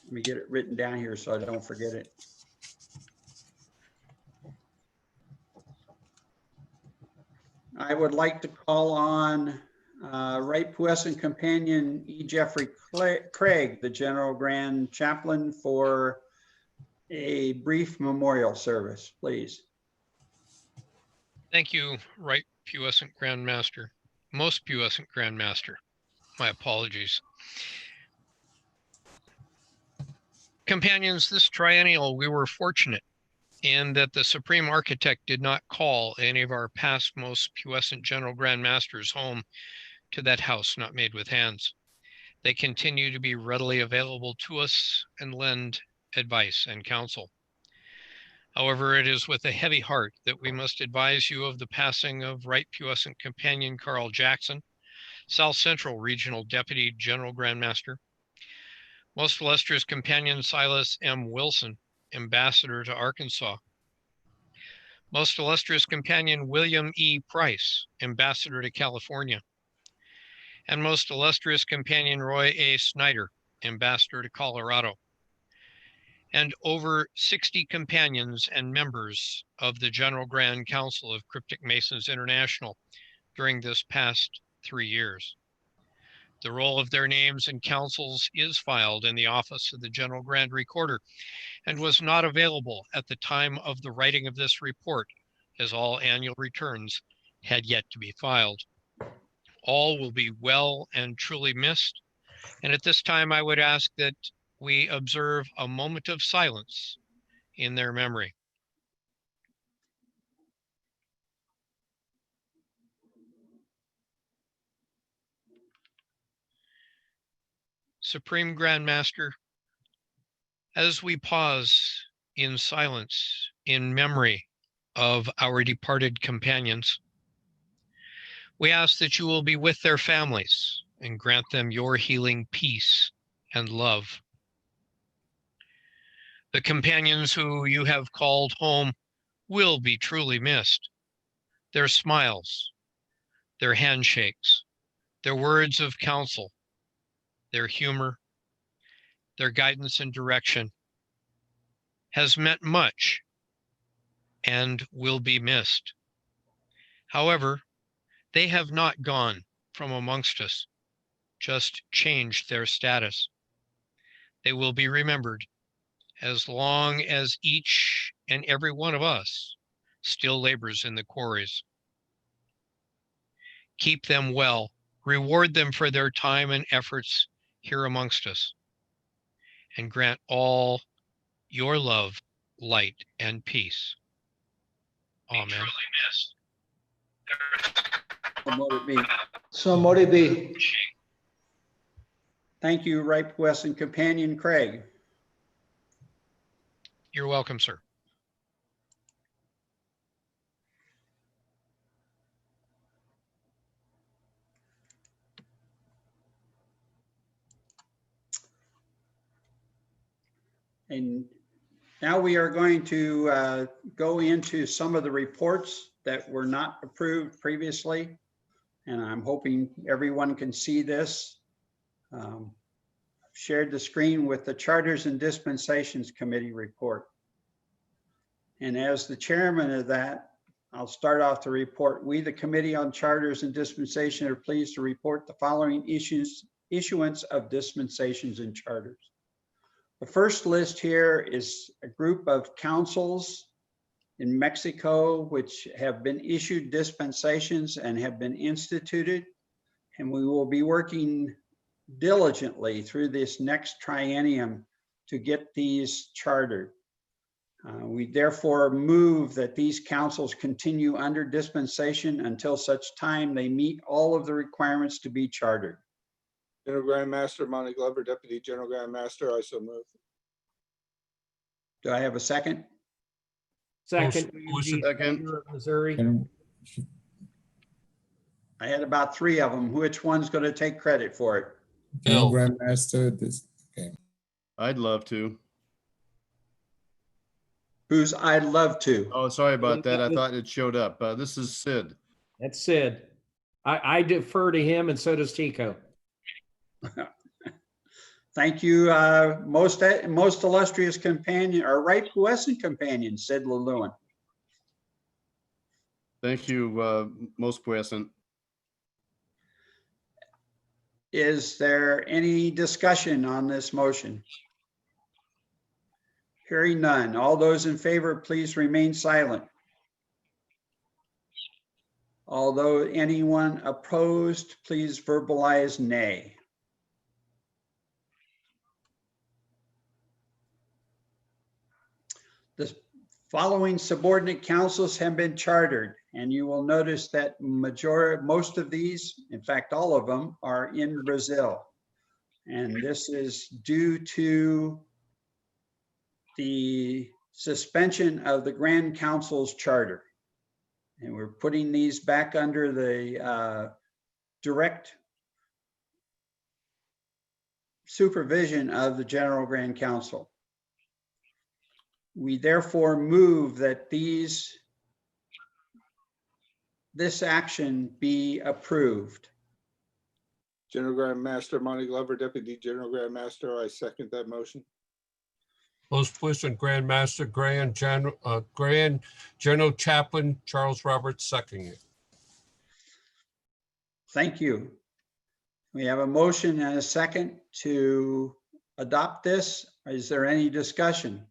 Let me get it written down here so I don't forget it. I would like to call on Right Puissant Companion E. Jeffrey Craig, the General Grand Chaplain, for a brief memorial service, please. Thank you, Right Puissant Grand Master. Most Puissant Grand Master. My apologies. Companions, this triennial, we were fortunate in that the Supreme Architect did not call any of our past most puissant General Grand Masters home to that house not made with hands. They continue to be readily available to us and lend advice and counsel. However, it is with a heavy heart that we must advise you of the passing of Right Puissant Companion Carl Jackson, South Central Regional Deputy General Grand Master, Most Illustrious Companion Silas M. Wilson, Ambassador to Arkansas, Most Illustrious Companion William E. Price, Ambassador to California, and Most Illustrious Companion Roy A. Snyder, Ambassador to Colorado, and over 60 companions and members of the General Grand Council of Cryptic Masons International during this past 3 years. The roll of their names and councils is filed in the office of the General Grand Recorder and was not available at the time of the writing of this report, as all annual returns had yet to be filed. All will be well and truly missed, and at this time I would ask that we observe a moment of silence in their memory. Supreme Grand Master, as we pause in silence in memory of our departed companions, we ask that you will be with their families and grant them your healing peace and love. The companions who you have called home will be truly missed. Their smiles, their handshakes, their words of counsel, their humor, their guidance and direction has meant much and will be missed. However, they have not gone from amongst us, just changed their status. They will be remembered as long as each and every one of us still labors in the quarries. Keep them well, reward them for their time and efforts here amongst us, and grant all your love, light, and peace. Amen. So mote it be. Thank you, Right Puissant Companion Craig. You're welcome, sir. And now we are going to go into some of the reports that were not approved previously. And I'm hoping everyone can see this. Shared the screen with the Charters and Dispensations Committee report. And as the chairman of that, I'll start off the report. We, the Committee on Charters and Dispensation, are pleased to report the following issues issuance of dispensations and charters. The first list here is a group of councils in Mexico which have been issued dispensations and have been instituted. And we will be working diligently through this next triennium to get these chartered. We therefore move that these councils continue under dispensation until such time they meet all of the requirements to be chartered. General Grand Master Monty Glover, Deputy General Grand Master, I so move. Do I have a second? Second, Second. Missouri. I had about 3 of them. Which one's going to take credit for it? General Grand Master, this, okay. I'd love to. Who's I'd love to? Oh, sorry about that. I thought it showed up. This is Sid. That's Sid. I defer to him, and so does Tico. Thank you, most illustrious companion, or right puissant companion, Sid LeLewin. Thank you, most puissant. Is there any discussion on this motion? Hearing none. All those in favor, please remain silent. Although anyone opposed, please verbalize nay. The following subordinate councils have been chartered, and you will notice that most of these, in fact, all of them, are in Brazil. And this is due to the suspension of the Grand Council's charter. And we're putting these back under the direct supervision of the General Grand Council. We therefore move that this action be approved. General Grand Master Monty Glover, Deputy General Grand Master, I second that motion. Most puissant Grand Master, Grand General Chaplain Charles Roberts, seconding it. Thank you. We have a motion and a second to adopt this. Is there any discussion?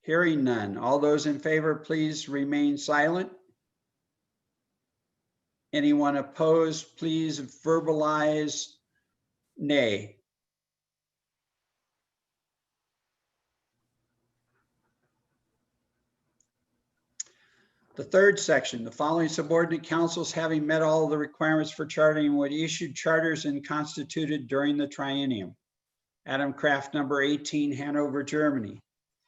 Hearing none. All those in favor, please remain silent. Anyone opposed, please verbalize nay. The third section, the following subordinate councils having met all of the requirements for chartering would issue charters and constituted during the triennium. Adam Kraft, number 18, Hanover, Germany.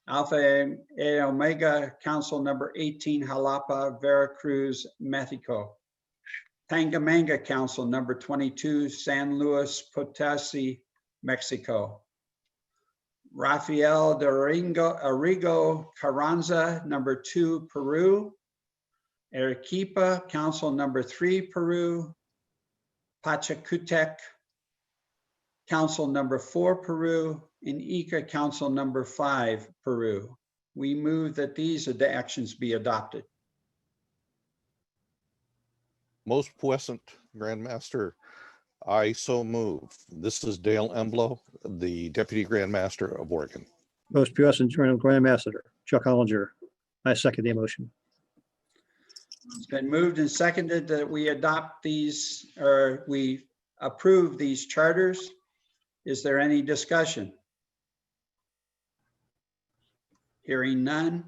Alpha and Omega Council number 18, Jalapa, Veracruz, Mexico. Tangamanga Council number 22, San Luis Potosi, Mexico. Rafael de Arrigo Carranza, number 2, Peru. Arequipa Council number 3, Peru. Pachacutec Council number 4, Peru, and Ica Council number 5, Peru. We move that these actions be adopted. Most puissant Grand Master, I so move. This is Dale Emblo, the Deputy Grand Master of Oregon. Most puissant Grand Master, Chuck Hollinger, I second the motion. It's been moved and seconded that we adopt these, or we approve these charters. Is there any discussion? Hearing none.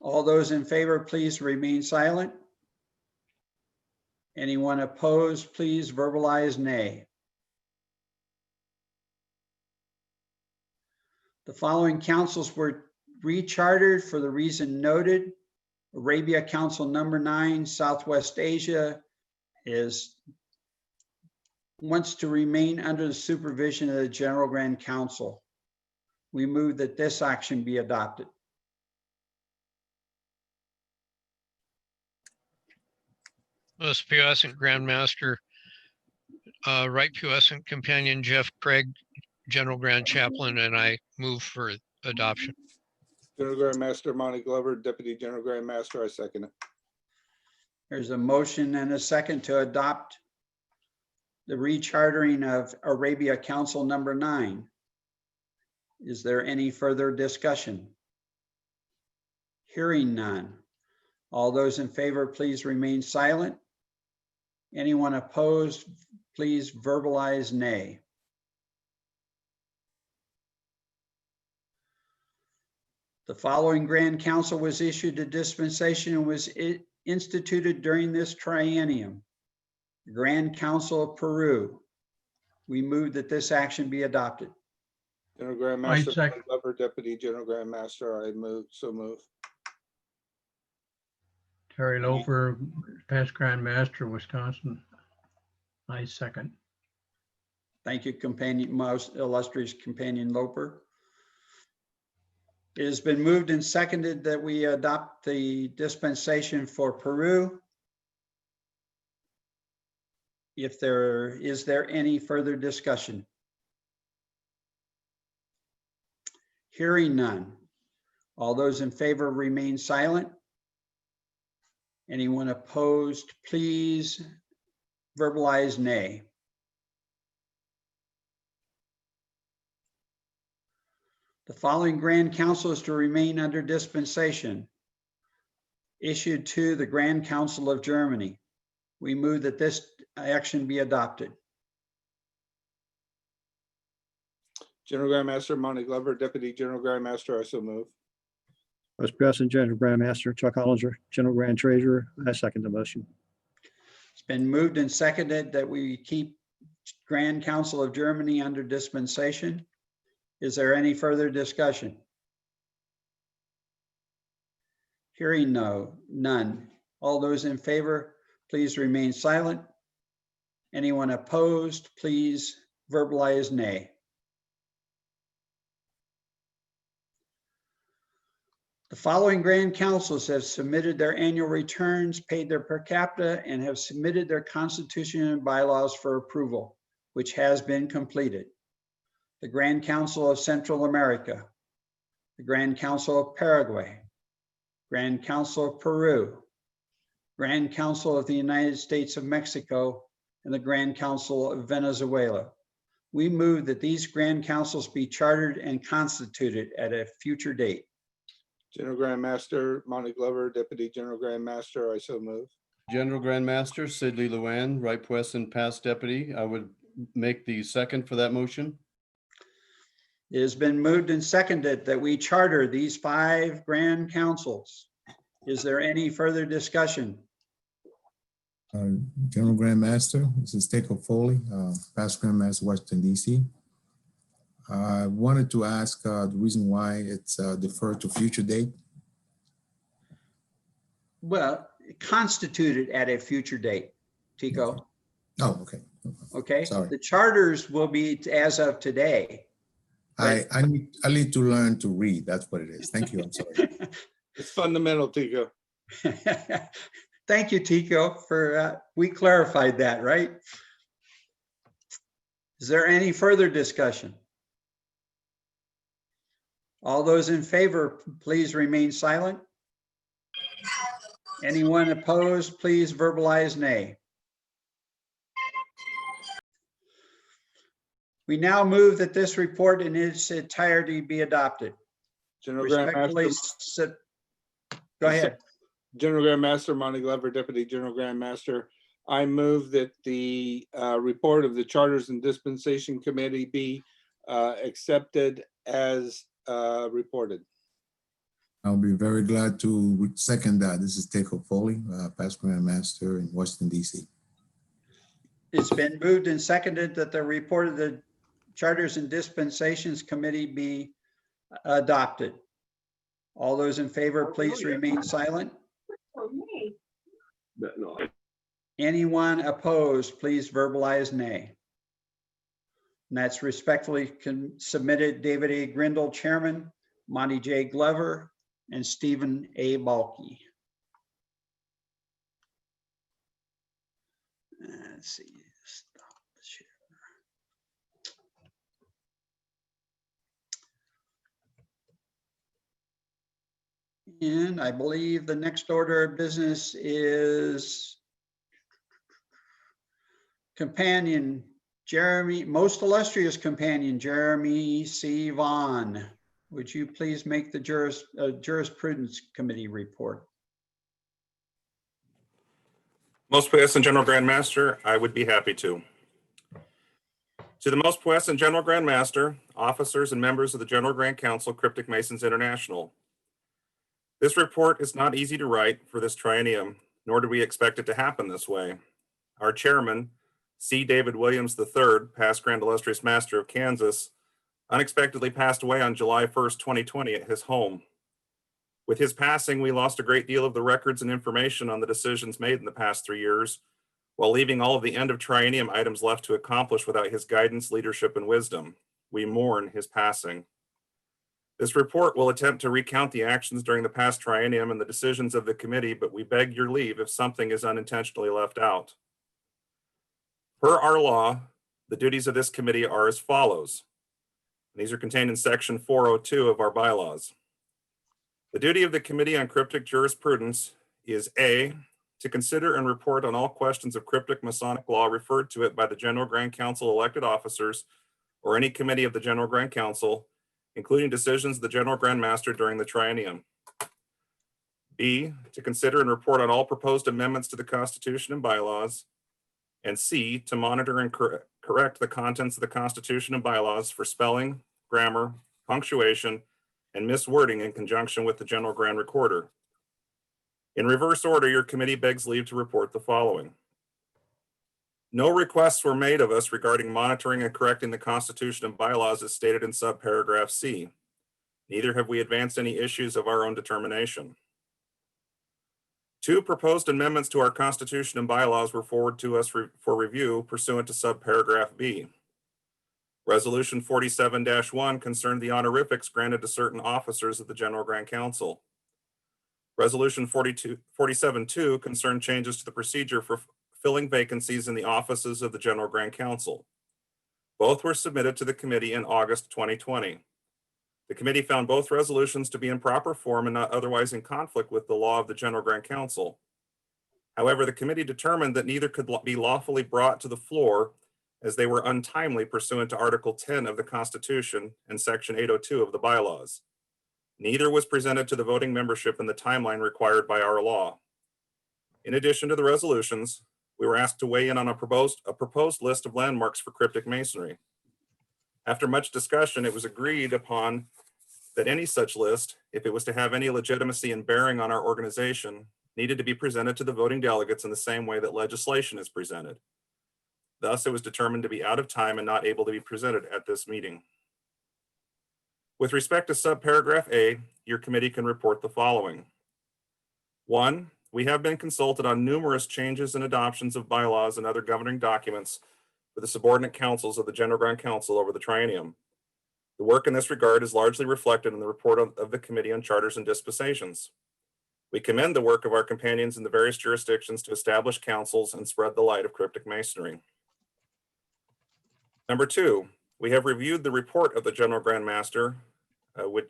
All those in favor, please remain silent. Anyone opposed, please verbalize nay. The following councils were rechartered for the reason noted. Arabia Council number 9, Southwest Asia wants to remain under the supervision of the General Grand Council. We move that this action be adopted. Most puissant Grand Master, Right Puissant Companion Jeff Craig, General Grand Chaplain, and I move for adoption. General Grand Master Monty Glover, Deputy General Grand Master, I second it. There's a motion and a second to adopt the rechartering of Arabia Council number 9. Is there any further discussion? Hearing none. All those in favor, please remain silent. Anyone opposed, please verbalize nay. The following Grand Council was issued a dispensation and was instituted during this triennium. The Grand Council of Peru. We move that this action be adopted. General Grand Master, Glover, Deputy General Grand Master, I so move. Terry Loper, past Grand Master, Wisconsin. I second. Thank you, companion, most illustrious companion Loper. It has been moved and seconded that we adopt the dispensation for Peru. Is there any further discussion? Hearing none. All those in favor remain silent. Anyone opposed, please verbalize nay. The following Grand Council is to remain under dispensation issued to the Grand Council of Germany. We move that this action be adopted. General Grand Master Monty Glover, Deputy General Grand Master, I so move. Vice President, General Grand Master Chuck Hollinger, General Grand Treasurer, I second the motion. It's been moved and seconded that we keep Grand Council of Germany under dispensation. Is there any further discussion? Hearing none. All those in favor, please remain silent. Anyone opposed, please verbalize nay. The following Grand Councils have submitted their annual returns, paid their per capita, and have submitted their constitution and bylaws for approval, which has been completed. The Grand Council of Central America, the Grand Council of Paraguay, Grand Council of Peru, Grand Council of the United States of Mexico, and the Grand Council of Venezuela. We move that these Grand Councils be chartered and constituted at a future date. General Grand Master Monty Glover, Deputy General Grand Master, I so move. General Grand Master Sidley Luan, Right Puesan past deputy. I would make the second for that motion. It has been moved and seconded that we charter these 5 Grand Councils. Is there any further discussion? General Grand Master, this is Teco Foley, past Grand Master, Washington, D.C. I wanted to ask the reason why it's deferred to future date. Well, constituted at a future date, Tico. Okay. Oh, okay. Okay. Sorry. The charters will be as of today. I need to learn to read. That's what it is. Thank you. I'm sorry. It's fundamental, Tico. Thank you, Tico, for we clarified that, right? Is there any further discussion? All those in favor, please remain silent. Anyone opposed, please verbalize nay. We now move that this report in its entirety be adopted. General Grand Master. Go ahead. General Grand Master Monty Glover, Deputy General Grand Master, I move that the report of the Charters and Dispensation Committee be accepted as reported. I'll be very glad to second that. This is Teco Foley, past Grand Master in Washington, D.C. It's been moved and seconded that the report of the Charters and Dispensations Committee be adopted. All those in favor, please remain silent. Anyone opposed, please verbalize nay. And that's respectfully submitted David A. Grindle, Chairman, Monty J. Glover, and Stephen A. Balke. Let's see. Stop the share. And I believe the next order of business is companion, Jeremy, most illustrious companion, Jeremy C. Vaughn. Would you please make the Jurisprudence Committee report? Most puissant General Grand Master, I would be happy to. To the most puissant General Grand Master, officers and members of the General Grand Council, Cryptic Masons International. This report is not easy to write for this triennium, nor did we expect it to happen this way. Our chairman, C. David Williams III, past Grand Illustrious Master of Kansas, unexpectedly passed away on July 1st, 2020 at his home. With his passing, we lost a great deal of the records and information on the decisions made in the past 3 years, while leaving all of the end of triennium items left to accomplish without his guidance, leadership, and wisdom. We mourn his passing. This report will attempt to recount the actions during the past triennium and the decisions of the committee, but we beg your leave if something is unintentionally left out. Per our law, the duties of this committee are as follows. These are contained in section 402 of our bylaws. The duty of the Committee on Cryptic Jurisprudence is A, to consider and report on all questions of cryptic Masonic law referred to it by the General Grand Council elected officers or any committee of the General Grand Council, including decisions of the General Grand Master during the triennium. B, to consider and report on all proposed amendments to the Constitution and bylaws. And C, to monitor and correct the contents of the Constitution and bylaws for spelling, grammar, punctuation, and miswording in conjunction with the General Grand Recorder. In reverse order, your committee begs leave to report the following. No requests were made of us regarding monitoring and correcting the Constitution and bylaws as stated in subparagraph C. Neither have we advanced any issues of our own determination. 2 proposed amendments to our Constitution and bylaws were forwarded to us for review pursuant to subparagraph B. Resolution 47-1 concerned the honorifics granted to certain officers of the General Grand Council. Resolution 47-2 concerned changes to the procedure for filling vacancies in the offices of the General Grand Council. Both were submitted to the committee in August 2020. The committee found both resolutions to be in proper form and not otherwise in conflict with the law of the General Grand Council. However, the committee determined that neither could be lawfully brought to the floor as they were untimely pursuant to Article 10 of the Constitution and Section 802 of the bylaws. Neither was presented to the voting membership in the timeline required by our law. In addition to the resolutions, we were asked to weigh in on a proposed list of landmarks for cryptic masonry. After much discussion, it was agreed upon that any such list, if it was to have any legitimacy and bearing on our organization, needed to be presented to the voting delegates in the same way that legislation is presented. Thus, it was determined to be out of time and not able to be presented at this meeting. With respect to subparagraph A, your committee can report the following. 1, we have been consulted on numerous changes and adoptions of bylaws and other governing documents for the subordinate councils of the General Grand Council over the triennium. The work in this regard is largely reflected in the report of the Committee on Charters and Dispensations. We commend the work of our companions in the various jurisdictions to establish councils and spread the light of cryptic masonry. Number 2, we have reviewed the report of the General Grand Master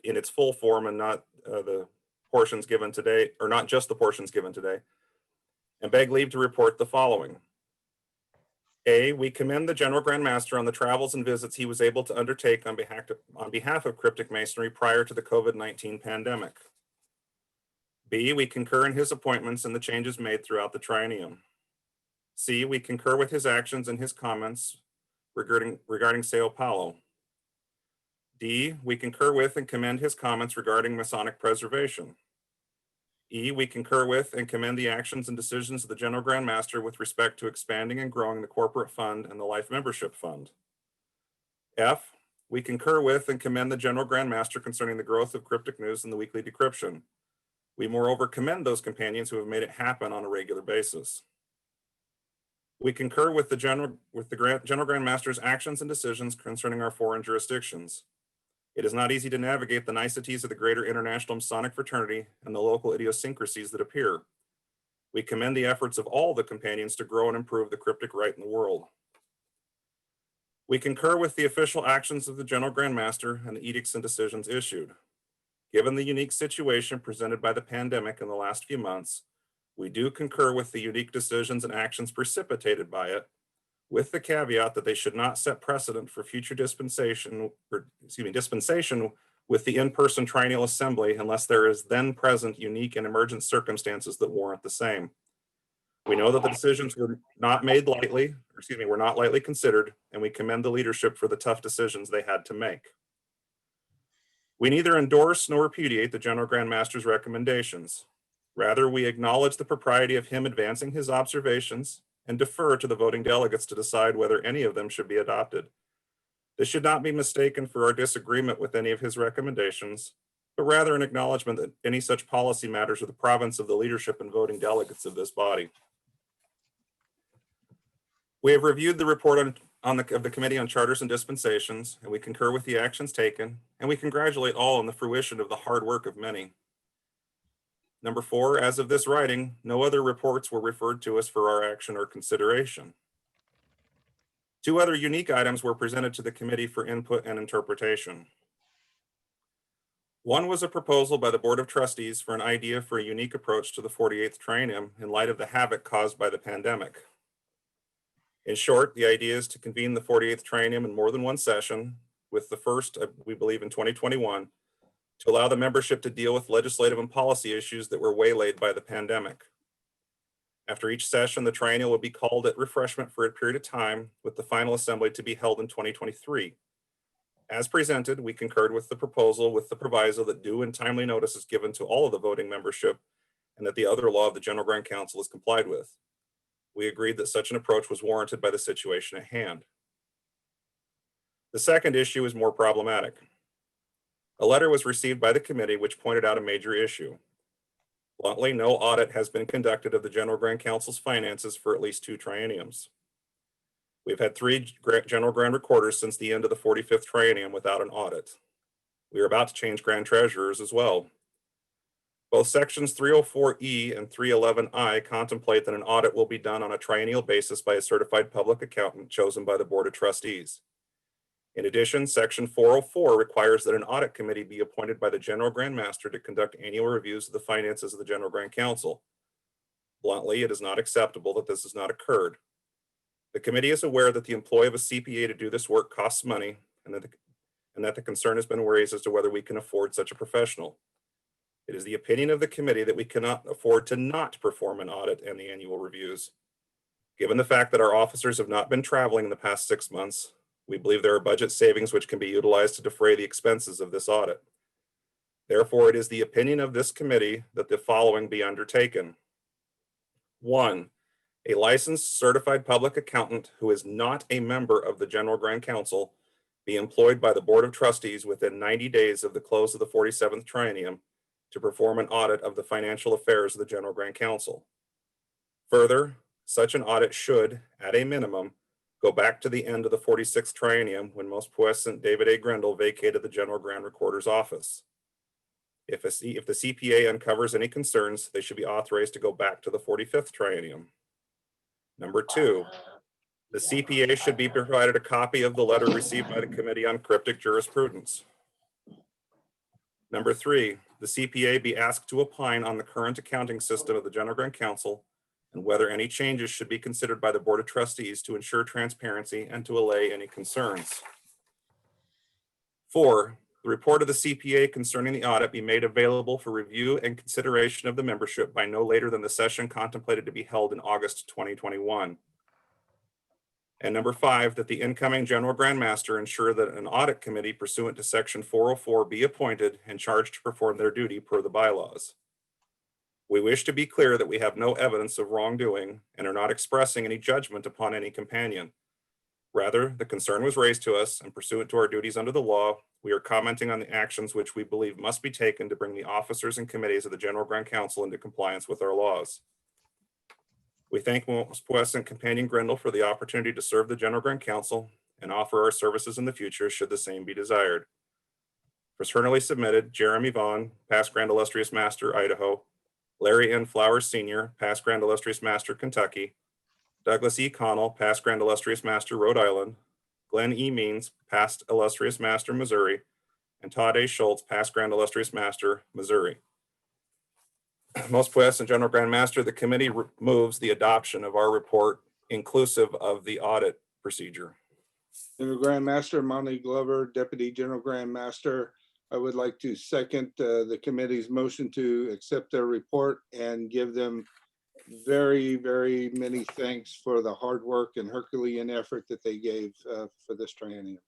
in its full form and not the portions given today, or not just the portions given today, and beg leave to report the following. A, we commend the General Grand Master on the travels and visits he was able to undertake on behalf of cryptic masonry prior to the COVID-19 pandemic. B, we concur in his appointments and the changes made throughout the triennium. C, we concur with his actions and his comments regarding Sao Paulo. D, we concur with and commend his comments regarding Masonic preservation. E, we concur with and commend the actions and decisions of the General Grand Master with respect to expanding and growing the corporate fund and the life membership fund. F, we concur with and commend the General Grand Master concerning the growth of cryptic news and the weekly decryption. We moreover commend those companions who have made it happen on a regular basis. We concur with the General Grand Master's actions and decisions concerning our foreign jurisdictions. It is not easy to navigate the niceties of the greater international Masonic fraternity and the local idiosyncrasies that appear. We commend the efforts of all the companions to grow and improve the cryptic rite in the world. We concur with the official actions of the General Grand Master and the edicts and decisions issued. Given the unique situation presented by the pandemic in the last few months, we do concur with the unique decisions and actions precipitated by it, with the caveat that they should not set precedent for future dispensation with the in-person triennial assembly unless there is then present unique and emergent circumstances that warrant the same. We know that the decisions were not made lightly, were not lightly considered, and we commend the leadership for the tough decisions they had to make. We neither endorse nor repudiate the General Grand Master's recommendations. Rather, we acknowledge the propriety of him advancing his observations and defer to the voting delegates to decide whether any of them should be adopted. This should not be mistaken for our disagreement with any of his recommendations, but rather an acknowledgement that any such policy matters are the province of the leadership and voting delegates of this body. We have reviewed the report of the Committee on Charters and Dispensations, and we concur with the actions taken, and we congratulate all on the fruition of the hard work of many. Number 4, as of this writing, no other reports were referred to us for our action or consideration. 2 other unique items were presented to the committee for input and interpretation. One was a proposal by the Board of Trustees for an idea for a unique approach to the 48th Triennium in light of the havoc caused by the pandemic. In short, the idea is to convene the 48th Triennium in more than one session, with the first, we believe, in 2021, to allow the membership to deal with legislative and policy issues that were waylaid by the pandemic. After each session, the triennial will be called at refreshment for a period of time, with the final assembly to be held in 2023. As presented, we concurred with the proposal with the proviso that due and timely notice is given to all of the voting membership and that the other law of the General Grand Council is complied with. We agreed that such an approach was warranted by the situation at hand. The second issue is more problematic. A letter was received by the committee which pointed out a major issue. Bluntly, no audit has been conducted of the General Grand Council's finances for at least 2 trienniums. We've had 3 General Grand Recorders since the end of the 45th Triennium without an audit. We are about to change Grand Treasurers as well. Both sections 304E and 311I contemplate that an audit will be done on a triennial basis by a certified public accountant chosen by the Board of Trustees. In addition, section 404 requires that an audit committee be appointed by the General Grand Master to conduct annual reviews of the finances of the General Grand Council. Bluntly, it is not acceptable that this has not occurred. The committee is aware that the employ of a CPA to do this work costs money, and that the concern has been raised as to whether we can afford such a professional. It is the opinion of the committee that we cannot afford to not perform an audit and the annual reviews. Given the fact that our officers have not been traveling in the past 6 months, we believe there are budget savings which can be utilized to defray the expenses of this audit. Therefore, it is the opinion of this committee that the following be undertaken. 1, a licensed certified public accountant who is not a member of the General Grand Council be employed by the Board of Trustees within 90 days of the close of the 47th Triennium to perform an audit of the financial affairs of the General Grand Council. Further, such an audit should, at a minimum, go back to the end of the 46th Triennium when most puissant David A. Grindle vacated the General Grand Recorder's office. If the CPA uncovers any concerns, they should be authorized to go back to the 45th Triennium. Number 2, the CPA should be provided a copy of the letter received by the Committee on Cryptic Jurisprudence. Number 3, the CPA be asked to opine on the current accounting system of the General Grand Council and whether any changes should be considered by the Board of Trustees to ensure transparency and to allay any concerns. 4, the report of the CPA concerning the audit be made available for review and consideration of the membership by no later than the session contemplated to be held in August 2021. And number 5, that the incoming General Grand Master ensure that an audit committee pursuant to section 404 be appointed and charged to perform their duty per the bylaws. We wish to be clear that we have no evidence of wrongdoing and are not expressing any judgment upon any companion. Rather, the concern was raised to us, and pursuant to our duties under the law, we are commenting on the actions which we believe must be taken to bring the officers and committees of the General Grand Council into compliance with our laws. We thank most puissant companion Grindle for the opportunity to serve the General Grand Council and offer our services in the future should the same be desired. Fraternally submitted, Jeremy Vaughn, past Grand Illustrious Master, Idaho; Larry N. Flowers Sr., past Grand Illustrious Master, Kentucky; Douglas E. Connell, past Grand Illustrious Master, Rhode Island; Glenn E. Means, past Illustrious Master, Missouri; and Todd A. Schultz, past Grand Illustrious Master, Missouri. Most puissant General Grand Master, the committee moves the adoption of our report inclusive of the audit procedure. General Grand Master Monty Glover, Deputy General Grand Master, I would like to second the committee's motion to accept their report and give them very, very many thanks for the hard work and Herculean effort that they gave for this triennium.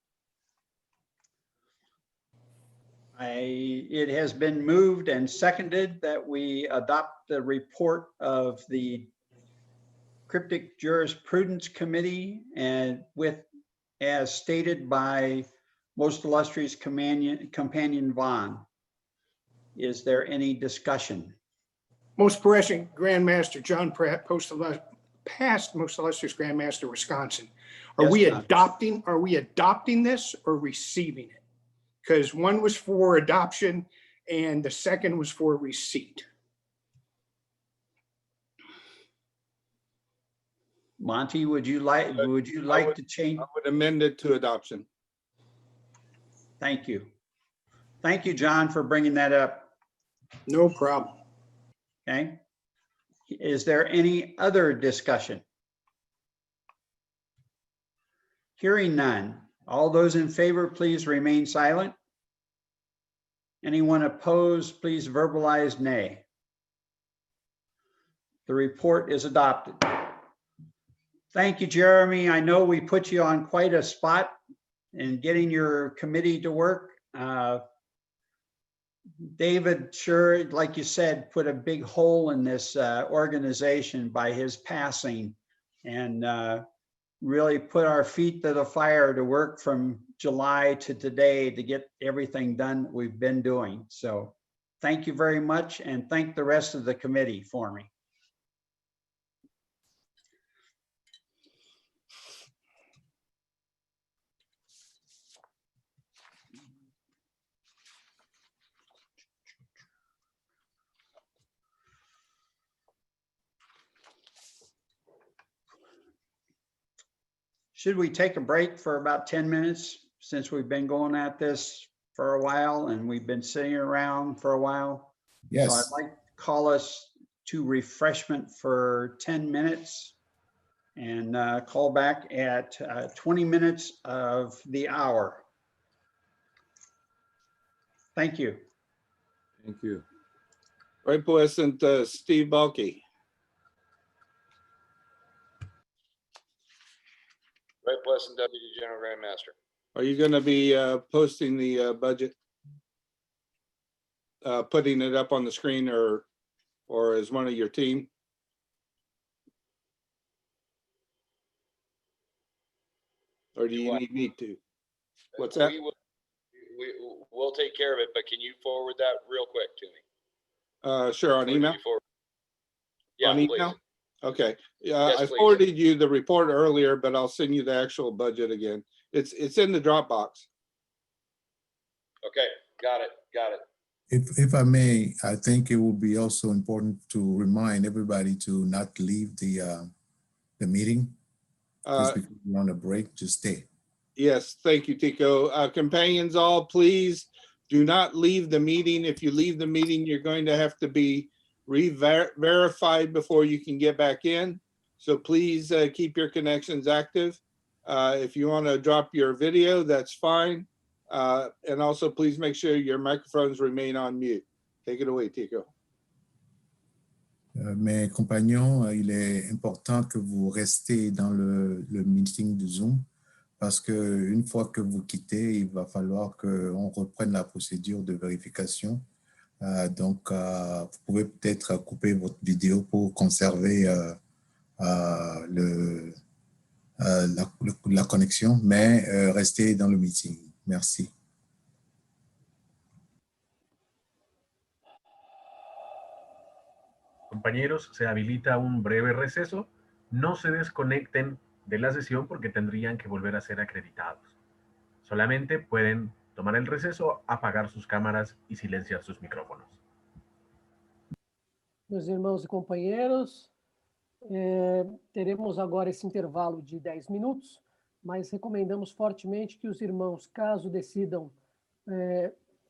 It has been moved and seconded that we adopt the report of the Cryptic Jurisprudence Committee and as stated by Most Illustrious Companion Vaughn. Is there any discussion? Most Present Grand Master John Pratt, past Most Illustrious Grand Master Wisconsin. Are Yes, we John. adopting this or receiving it? Because one was for adoption and the second was for receipt. Monty, would you like to change? I would amend it to adoption. Thank you. Thank you, John, for bringing that up. No problem. Okay. Is there any other discussion? Hearing none. All those in favor, please remain silent. Anyone opposed, please verbalize nay. The report is adopted. Thank you, Jeremy. I know we put you on quite a spot in getting your committee to work. David, sure, like you said, put a big hole in this organization by his passing, and really put our feet to the fire to work from July to today to get everything done that we've been doing. So thank you very much, and thank the rest of the committee for me. Should we take a break for about 10 minutes since we've been going at this for a while and we've been sitting around for a while? Yes. So I'd like to call us to refreshment for 10 minutes and call back at 20 minutes of the hour. Thank you. Thank you. Right, President Steve Balke. Right, Pleasant Deputy General Grand Master. Are you going to be posting the budget? Putting it up on the screen or as one of your team? Or do you need me to? What's that? We'll take care of it, but can you forward that real quick to me? Sure, on email? Yeah, on email? please. Okay. Yes, I please. forwarded you the report earlier, but I'll send you the actual budget again. It's in the Dropbox. Okay, got it. If I may, I think it would be also important to remind everybody to not leave the meeting. Just because we're on a break, just stay. Yes, thank you, Tico. Companions all, please do not leave the meeting. If you leave the meeting, you're going to have to be verified before you can get back in. So please keep your connections active. If you want to drop your video, that's fine. And also please make sure your microphones remain on mute. Take it away, Tico. Mes compagnons, il est important que vous restez dans le meeting de Zoom parce que une fois que vous quittez, il va falloir qu'on reprenne la procédure de vérification. Donc, vous pouvez peut-être couper votre vidéo pour conserver la connexion, mais restez dans le meeting. Merci. Compañeros, se habilita un breve receso. No se desconecten de la sesión porque tendrían que volver a ser acreditados. Solamente pueden tomar el receso, apagar sus cámaras y silenciar sus micrófonos. Meus irmãos e companheiros, teremos agora esse intervalo de 10 minutos, mas recomendamos fortemente que os irmãos, caso decidam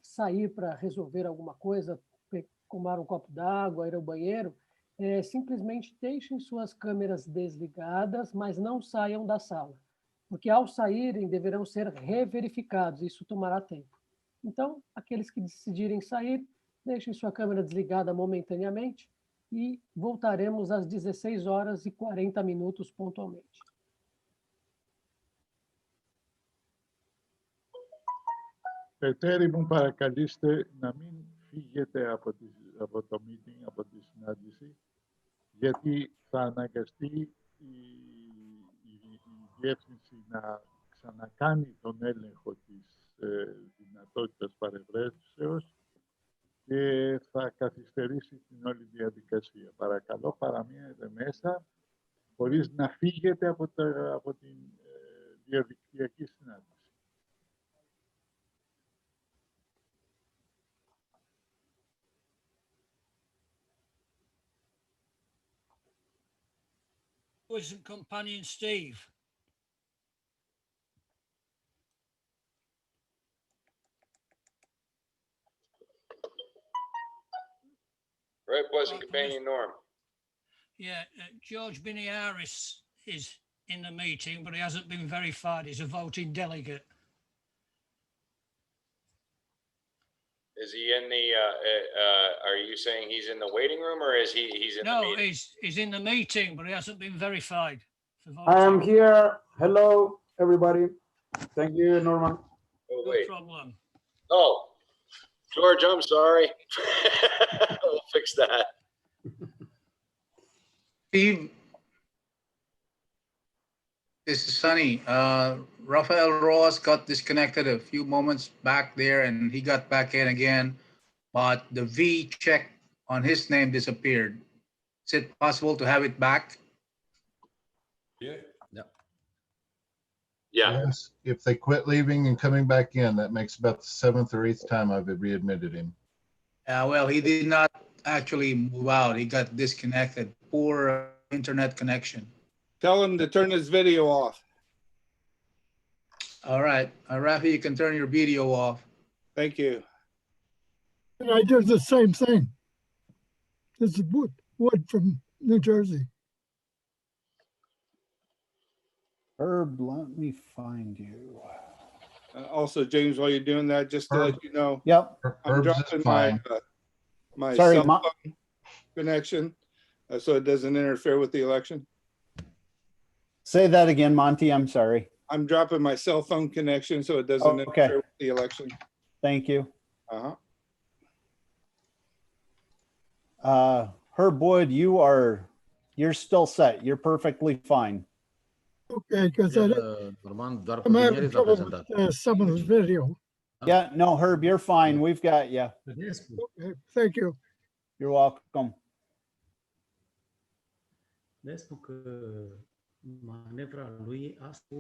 sair para resolver alguma coisa, tomar um copo d'água, ir ao banheiro, simplesmente deixem suas câmeras desligadas, mas não saiam da sala, porque ao saírem deverão ser reverificados, isso tomará tempo. Então, aqueles que decidirem sair, deixem sua câmera desligada momentaneamente e voltaremos às 16h40 pontualmente. Εταίροι μου, παρακαλείστε να μην φύγετε από το meeting, από τη συνάντηση, γιατί θα αναγκαστεί η διεύθυνση να ξανακάνει τον έλεγχο της δυνατότητας παρευρέσεως και θα καθυστερήσει την όλη διαδικασία. Παρακαλώ, παραμείνετε μέσα, χωρίς να φύγετε από την διαδικτυακή συνάντηση. Wasn't companion Steve. Right, Pleasant Companion Norm. Yeah, George Biniaris is in the meeting, but he hasn't been verified. He's a voting delegate. Is he in the, are you saying he's in the waiting room or is he's in the No, meeting? he's in the meeting, but he hasn't been verified. for I am voting. here. Hello, everybody. Thank you, Norman. Oh, No wait. problem. Oh, George, I'm sorry. We'll fix that. Steve, this is Sunny. Rafael Ross got disconnected a few moments back there and he got back in again, but the V check on his name disappeared. Is it possible to have it back? Yeah. Yeah. Yes, if they quit leaving and coming back in, that makes about the 7th or 8th time I've readmitted him. Well, he did not actually move out. He got disconnected. Poor internet connection. Tell him to turn his video off. All right. Rafi, you can turn your video off. Thank you. And I did the same thing. This is Wood from New Jersey. Herb, let me find you. Also, James, while you're doing that, just to let you know, Yep. I'm Herb's is dropping fine. my Sorry, cell phone connection so it doesn't interfere with the election. Say that again, Monty. I'm sorry. I'm dropping my cell phone connection so it doesn't Okay. interfere with the election. Thank you. Uh-huh. Herb Wood, you're still set. You're perfectly fine. Okay, because I'm having trouble with someone's video. Yeah, no, Herb, you're fine. We've got you. Okay, thank you. You're welcome. Le spun că manevra lui asta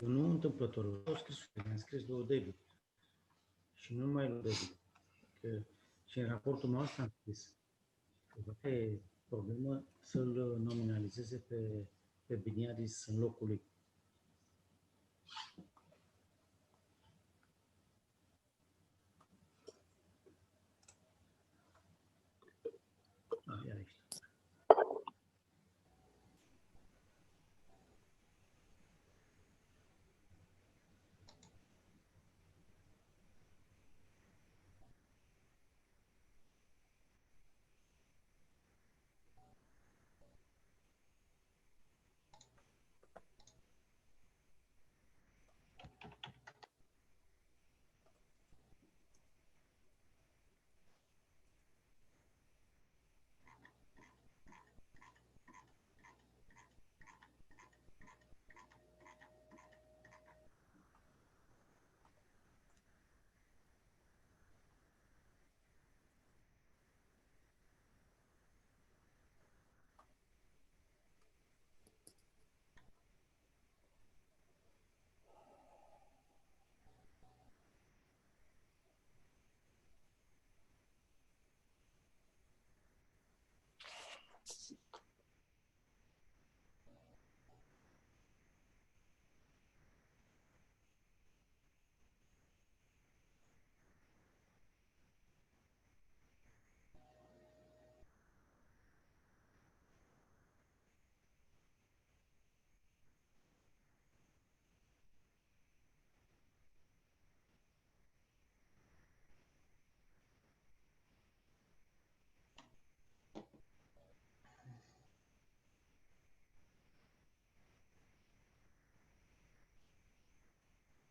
nu întâmplător. Au scris, mi-am scris lui David și nu numai lui David. Că și în raportul meu asta am scris că poate e problemă să-l nominalizeze pe Biniadis în locul lui. Iar aici.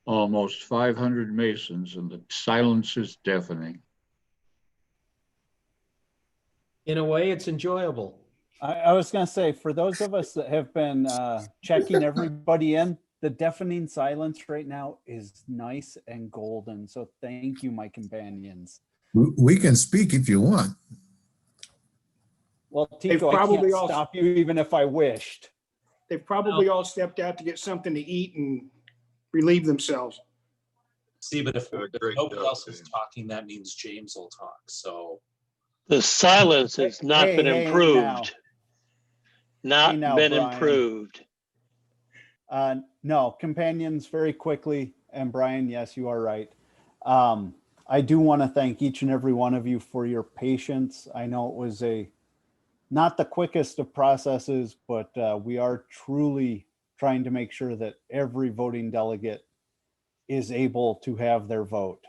almost 500 Masons, and the silence is deafening. In a way, it's enjoyable. I was going to say, for those of us that have been checking everybody in, the deafening silence right now is nice and golden. So thank you, my companions. We can speak if you want. Well, Tico, I can't stop you even if I wished. They've probably all stepped out to get something to eat and relieve themselves. See, but if nobody else is talking, that means James will talk. So the silence has not been improved. Not now, been Brian. improved. No, companions, very quickly, and Brian, yes, you are right. I do want to thank each and every one of you for your patience. I know it was not the quickest of processes, but we are truly trying to make sure that every voting delegate is able to have their vote,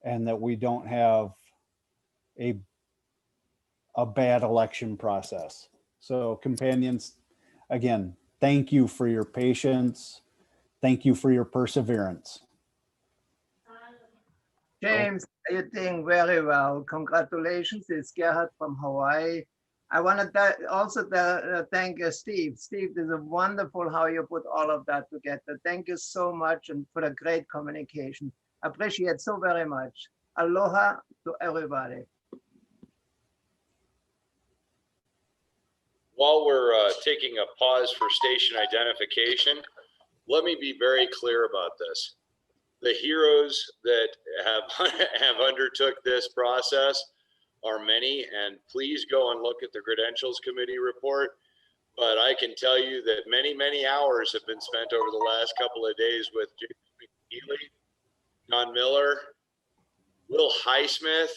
and that we don't have a bad election process. So companions, again, thank you for your patience. Thank you for your perseverance. James, you're doing very well. Congratulations. It's Gerhard from Hawaii. I want to also thank Steve. Steve, this is wonderful how you put all of that together. Thank you so much and for the great communication. Appreciate so very much. Aloha to everybody. While we're taking a pause for station identification, let me be very clear about this. The heroes that have undertook this process are many, and please go and look at the Credentials Committee report. But I can tell you that many, many hours have been spent over the last couple of days with James McNeely, John Miller, Will Highsmith.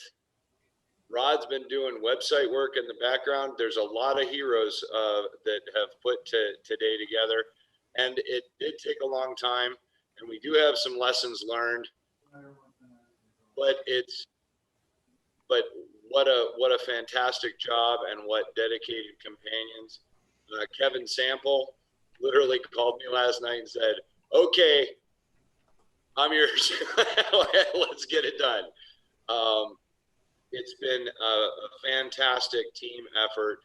Rod's been doing website work in the background. There's a lot of heroes that have put today together, and it did take a long time, and we do have some lessons learned, but what a fantastic job, and what dedicated companions. Kevin Sample literally called me last night and said, okay, I'm yours. Let's get it done. It's been a fantastic team effort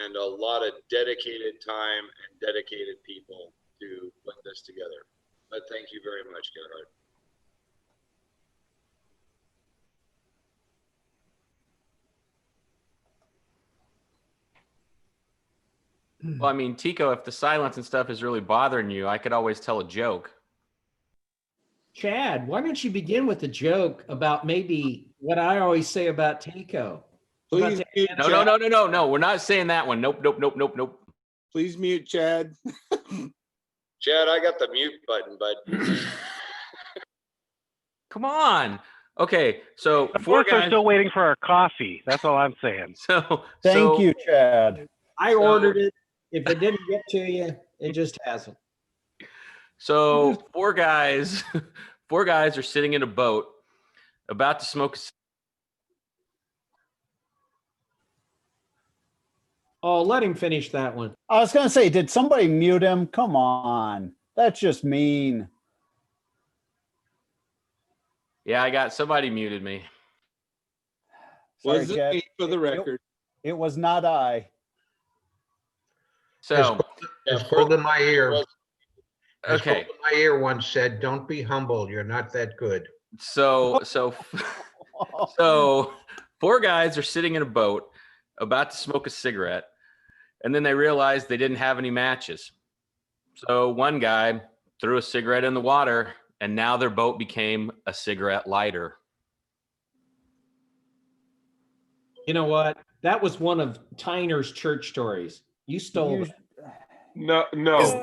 and a lot of dedicated time and dedicated people to put this together. But thank you very much, Gerhard. Well, I mean, Tico, if the silence and stuff is really bothering you, I could always tell a joke. Chad, why don't you begin with a joke about maybe what I always say about Tico? Please mute No, Chad. no. We're not saying that one. Nope. Please mute Chad. Chad, I got the mute button, bud. Come on. Okay, so Of course, we're still waiting for our coffee. That's all I'm saying. Thank you, Chad. I ordered it. If it didn't get to you, it just hasn't. So four guys are sitting in a boat about to smoke a. Oh, let him finish that one. I was going to say, did somebody mute him? Come on. That's just mean. Yeah, I got somebody muted me. Sorry, Was it Chad. me, for the record? It was not I. So as cold in my ear. Okay. My ear once said, "Don't be humble. You're not that good." So four guys are sitting in a boat about to smoke a cigarette, and then they realized they didn't have any matches. So one guy threw a cigarette in the water, and now their boat became a cigarette lighter. You know what? That was one of Tyner's church stories. You stole it. No.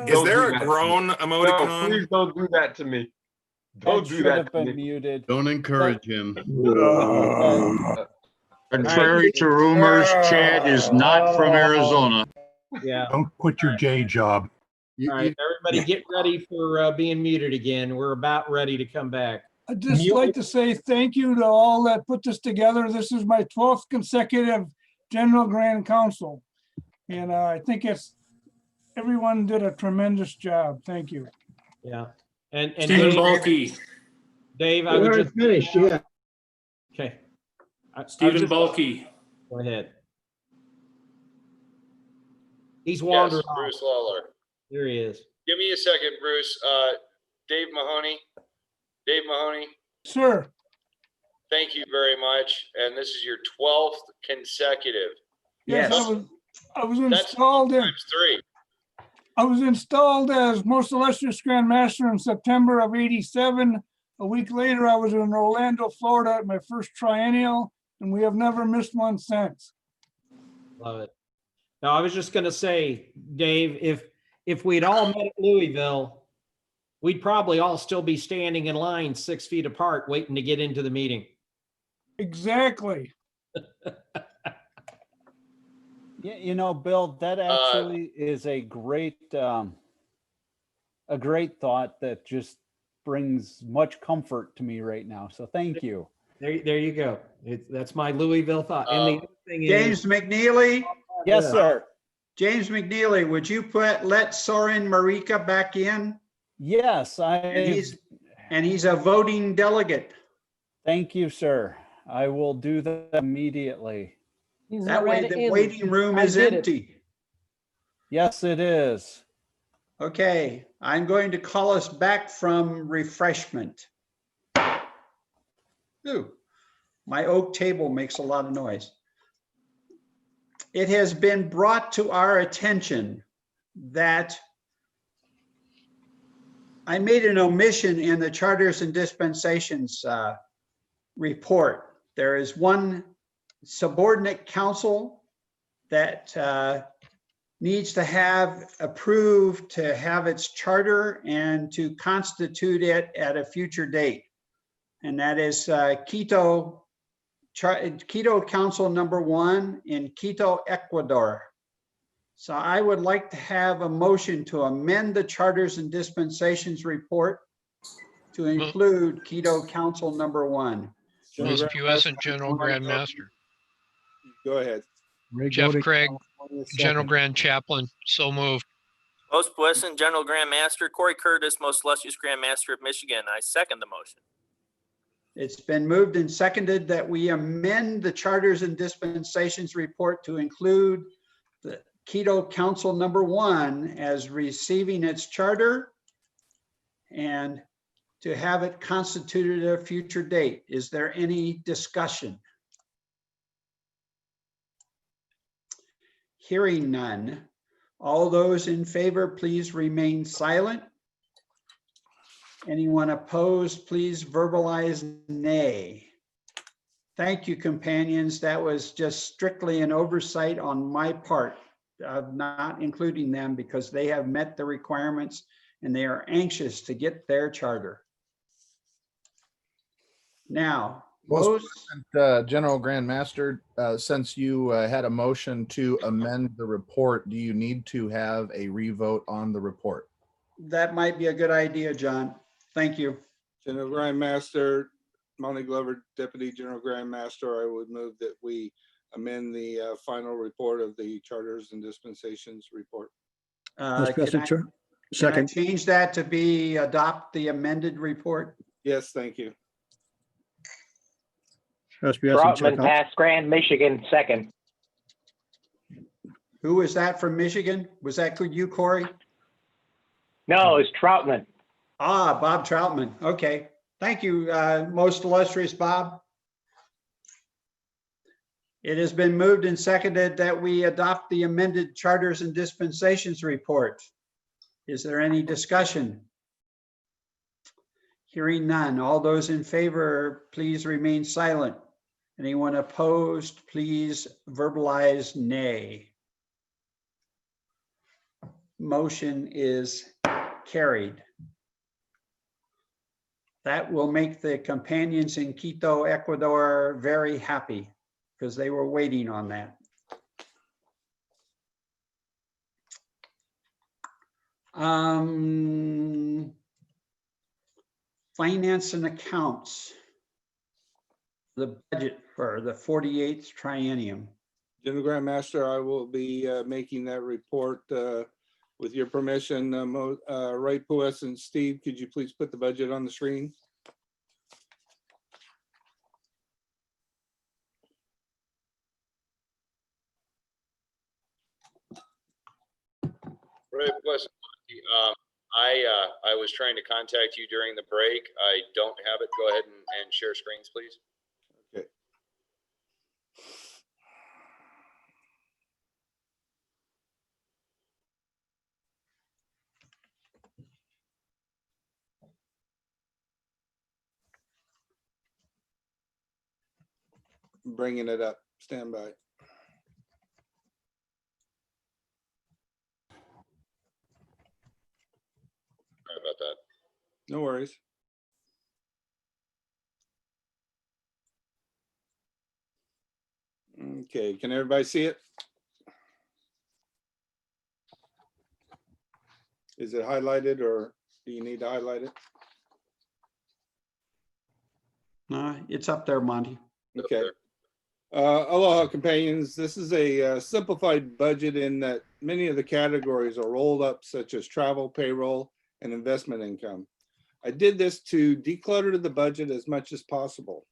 Is there a groan emoticon? No, please don't do that to me. Don't do that to me. Muted. Don't encourage him. Contrary to rumors, Chad is not from Arizona. Yeah. Don't quit your day job. All right, everybody get ready for being muted again. We're about ready to come back. I'd just like to say thank you to all that put this together. This is my 12th consecutive General Grand Council. And I think everyone did a tremendous job. Thank you. Yeah. And Stephen Dave, Balky. Dave, I would just finished, yeah. okay. Stephen Balky. Go ahead. He's Yes, wandering off. Bruce Lawler. Here he is. Give me a second, Bruce. Dave Mahoney. Dave Mahoney, Sir, thank you very much. And this is your 12th consecutive. yes, Yes. I was That's installed in. times 3. I was installed as Most Illustrious Grand Master in September of '87. A week later, I was in Orlando, Florida at my first triennial, and we have never missed one since. Love it. Now, I was just going to say, Dave, if we'd all met at Louisville, we'd probably all still be standing in line 6 feet apart waiting to get into the meeting. Exactly. Yeah, you know, Bill, that actually is a great thought that just brings much comfort to me right now. So thank you. There you go. That's my Louisville thought. And the other thing James is, McNeely. Yes, sir. James McNeely, would you let Soren Marika back in? Yes, And he's a voting delegate. Thank you, sir. I will do that immediately. That way the waiting room is empty. Yes, it is. Okay, I'm going to call us back from refreshment. Ooh, my oak table makes a lot of noise. It has been brought to our attention that I made an omission in the Charters and Dispensations report. There is one subordinate council that needs to have approved to have its charter and to constitute it at a future date. And that is Quito Council number 1 in Quito, Ecuador. So I would like to have a motion to amend the Charters and Dispensations report to include Quito Council number 1. Most puissant General Grand Master. Go ahead. Jeff Craig, General Grand Chaplain, so moved. Most puissant General Grand Master Corey Curtis, Most Illustrious Grand Master of Michigan. I second the motion. It's been moved and seconded that we amend the Charters and Dispensations report to include the Quito Council number 1 as receiving its charter and to have it constituted at a future date. Is there any discussion? Hearing none. All those in favor, please remain silent. Anyone opposed, please verbalize nay. Thank you, companions. That was just strictly an oversight on my part of not including them because they have met the requirements and they are anxious to get their charter. Now, General Grand Master, since you had a motion to amend the report, do you need to have a revote on the report? that might be a good idea, John. Thank you. General Grand Master, Monty Glover, Deputy General Grand Master, I would move that we amend the final report of the Charters and Dispensations report. Can I change that to be adopt the amended report? Yes, thank you. Troutman Pass, Grand, Michigan, second. Who was that from Michigan? Was that you, Corey? No, it's Troutman. Ah, Bob Troutman. Okay. Thank you, most illustrious Bob. It has been moved and seconded that we adopt the amended Charters and Dispensations report. Is there any discussion? Hearing none. All those in favor, please remain silent. Anyone opposed, please verbalize nay. Motion is carried. That will make the companions in Quito, Ecuador very happy because they were waiting on that. Finance and accounts. The budget for the 48th triennium. General Grand Master, I will be making that report With your permission, Ray Puess and Steve, could you please put the budget on the screen? Right, Wes, I was trying to contact you during the break. I don't have it. Go ahead and share screens, please. Okay. Bringing it up. Stand by. Sorry about that. No worries. Okay, can everybody see it? Is it highlighted or do you need to highlight it? It's up there, Monty. Okay. Aloha companions, this is a simplified budget in that many of the categories are rolled up, such as travel, payroll, and investment income. I did this to declutter the budget as much as possible.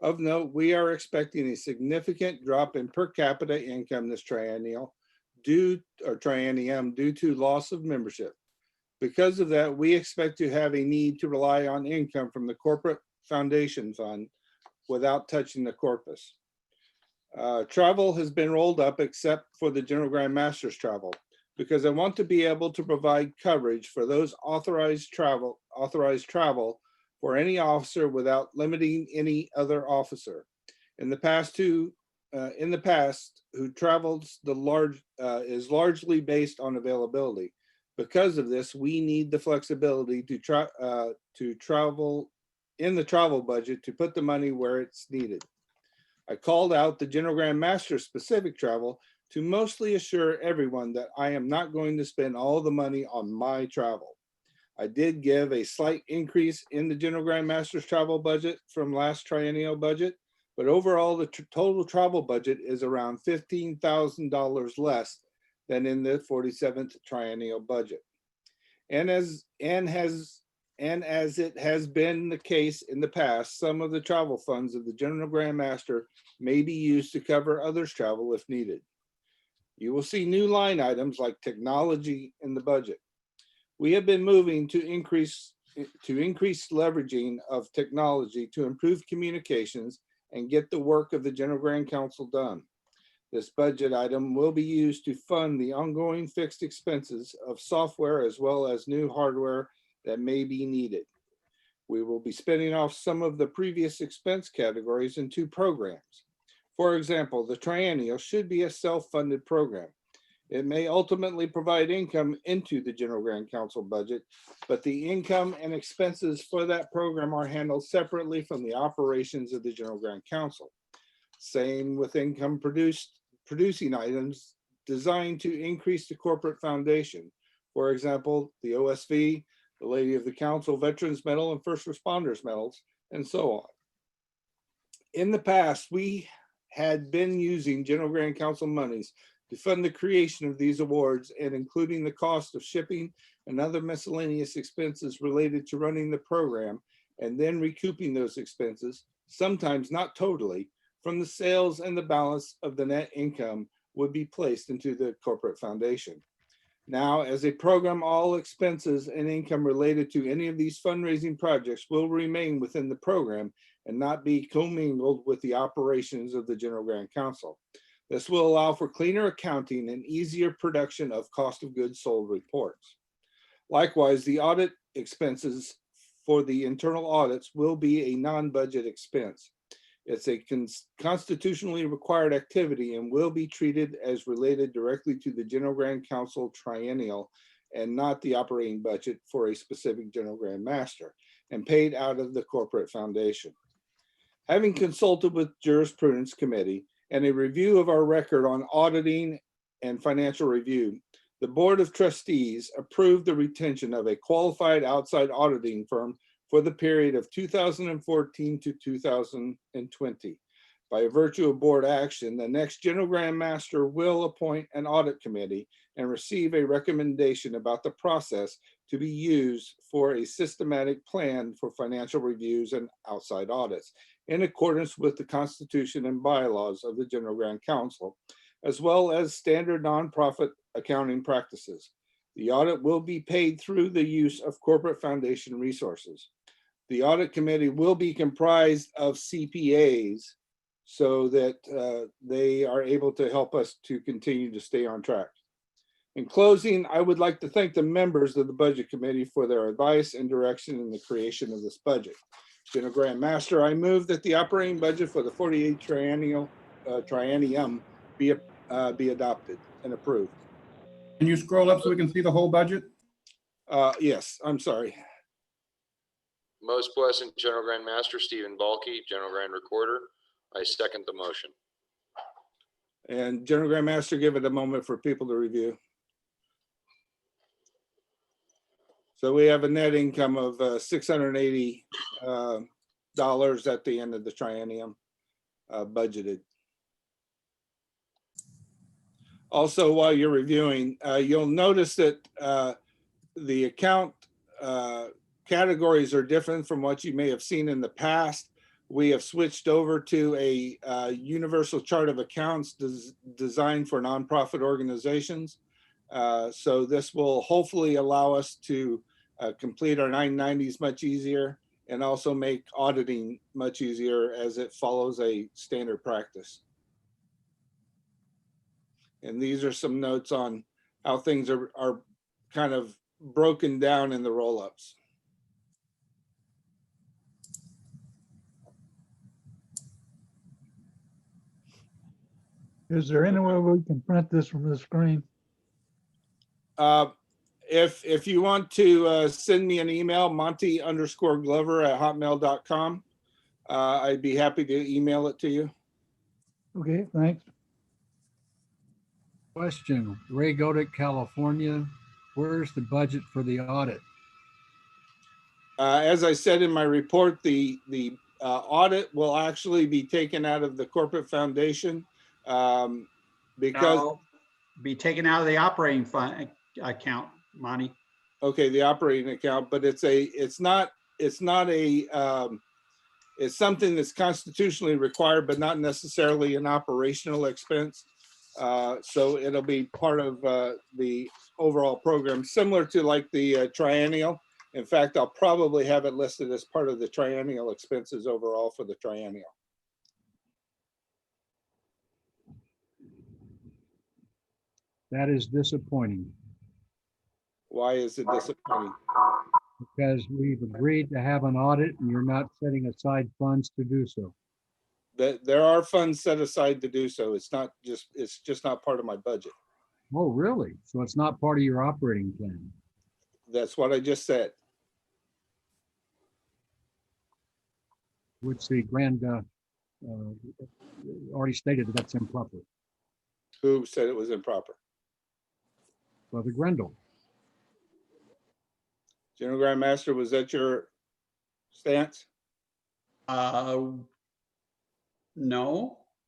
Of note, we are expecting a significant drop in per capita income this triennium due to loss of membership. Because of that, we expect to have a need to rely on income from the corporate foundation fund without touching the corpus. Travel has been rolled up except for the General Grand Master's travel, because I want to be able to provide coverage for those authorized travel for any officer without limiting any other officer. In the past, who travels is largely based on availability. Because of this, we need the flexibility to travel in the travel budget to put the money where it's needed. I called out the General Grand Master specific travel to mostly assure everyone that I am not going to spend all the money on my travel. I did give a slight increase in the General Grand Master's travel budget from last triennial budget, but overall the total travel budget is around $15,000 less than in the 47th triennial budget. And as it has been the case in the past, some of the travel funds of the General Grand Master may be used to cover others' travel if needed. You will see new line items like technology in the budget. We have been moving to increase leveraging of technology to improve communications and get the work of the General Grand Council done. This budget item will be used to fund the ongoing fixed expenses of software as well as new hardware that may be needed. We will be spinning off some of the previous expense categories in two programs. For example, the Triennial should be a self-funded program. It may ultimately provide income into the General Grand Council budget, but the income and expenses for that program are handled separately from the operations of the General Grand Council. Same with income producing items designed to increase the corporate foundation. For example, the OSV, the Lady of the Council Veterans Medal and First Responders Medals, and so on. In the past, we had been using General Grand Council monies to fund the creation of these awards and including the cost of shipping and other miscellaneous expenses related to running the program, and then recouping those expenses, sometimes not totally, from the sales, and the balance of the net income would be placed into the corporate foundation. Now, as a program, all expenses and income related to any of these fundraising projects will remain within the program and not be commingled with the operations of the General Grand Council. This will allow for cleaner accounting and easier production of cost of goods sold reports. Likewise, the audit expenses for the internal audits will be a non-budget expense. It's a constitutionally required activity and will be treated as related directly to the General Grand Council Triennial and not the operating budget for a specific General Grand Master, and paid out of the corporate foundation. Having consulted with Jurisprudence Committee and a review of our record on auditing and financial review, the Board of Trustees approved the retention of a qualified outside auditing firm for the period of 2014 to 2020. By virtue of board action, the next general grand master will appoint an audit committee and receive a recommendation about the process to be used for a systematic plan for financial reviews and outside audits in accordance with the Constitution and bylaws of the General Grand Council, as well as standard nonprofit accounting practices. The audit will be paid through the use of corporate foundation resources. The audit committee will be comprised of CPAs so that they are able to help us to continue to stay on track. In closing, I would like to thank the members of the Budget Committee for their advice and direction in the creation of this budget. General Grand Master, I move that the operating budget for the 48 triennium be adopted and approved. Can you scroll up so we can see the whole budget? Yes, I'm sorry. Most Pleasant General Grand Master Stephen Balke, General Grand Recorder. I second the motion. And General Grand Master, give it a moment for people to review. So we have a net income of $680 at the end of the triennium budgeted. Also, while you're reviewing, you'll notice that the account categories are different from what you may have seen in the past. We have switched over to a universal chart of accounts designed for nonprofit organizations. So this will hopefully allow us to complete our 990s much easier and also make auditing much easier as it follows a standard practice. And these are some notes on how things are kind of broken down in the roll-ups. Is there anywhere we can print this from the screen? If you want to send me an email, monty_glover@hotmail.com, I'd be happy to email it to you. Okay, thanks. Question, Ray Godick, California. Where's the budget for the audit? As I said in my report, the audit will actually be taken out of the corporate foundation because No, be taken out of the operating fund account, Monty. Okay, the operating account, but it's something that's constitutionally required, but not necessarily an operational expense. So it'll be part of the overall program, similar to like the triennial. In fact, I'll probably have it listed as part of the triennial expenses overall for the triennial. That is disappointing. Why is it disappointing? Because we've agreed to have an audit and you're not setting aside funds to do so. There are funds set aside to do so. It's just not part of my budget. Oh, really? So it's not part of your operating plan? That's what I just said. Which the grand already stated that that's improper. Who said it was improper? Brother Grendel. General Grand Master, was that your stance? No.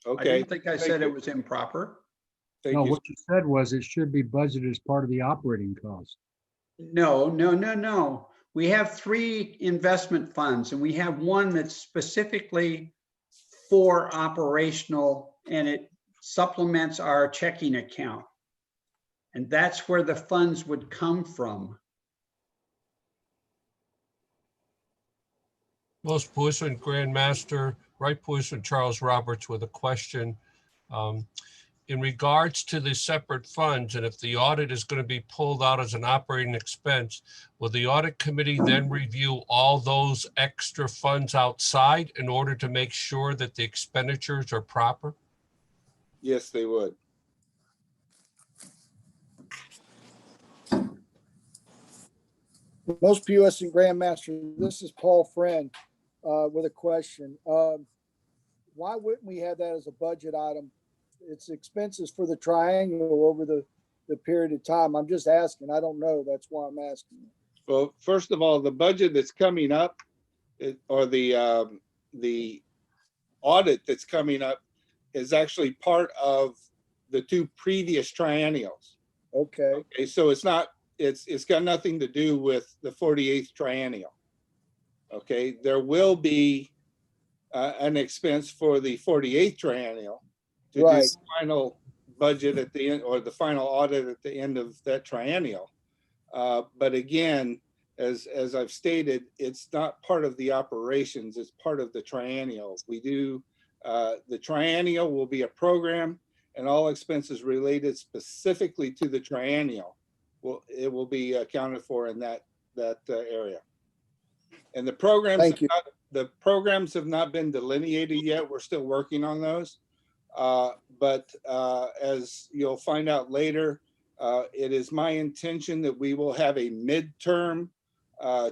Okay. I didn't think I said it was improper. No, what you said was it should be budgeted as part of the operating cost. No. We have 3 investment funds and we have one that's specifically for operational and it supplements our checking account. And that's where the funds would come from. Most Puissant Grand Master, Right Puissant Charles Roberts with a question. In regards to the separate funds, and if the audit is going to be pulled out as an operating expense, will the audit committee then review all those extra funds outside in order to make sure that the expenditures are proper? Yes, they would. Most Puissant Grandmaster, this is Paul Friend with a question. Why wouldn't we have that as a budget item? It's expenses for the triangle over the period of time. I'm just asking. I don't know. That's why I'm asking. Well, first of all, the budget that's coming up, or the audit that's coming up is actually part of the 2 previous triennials. Okay, Okay, so it's got nothing to do with the 48th triennial. Okay, there will be an expense for the 48th triennial to do right. the final budget at the end, or the final audit at the end of that triennial. But again, as I've stated, it's not part of the operations, it's part of the triennial. We do, the triennial will be a program, and all expenses related specifically to the triennial, it will be accounted for in that area. And the programs have not been delineated yet. We're still working on those. But as you'll find out later, it is my intention that we will have a midterm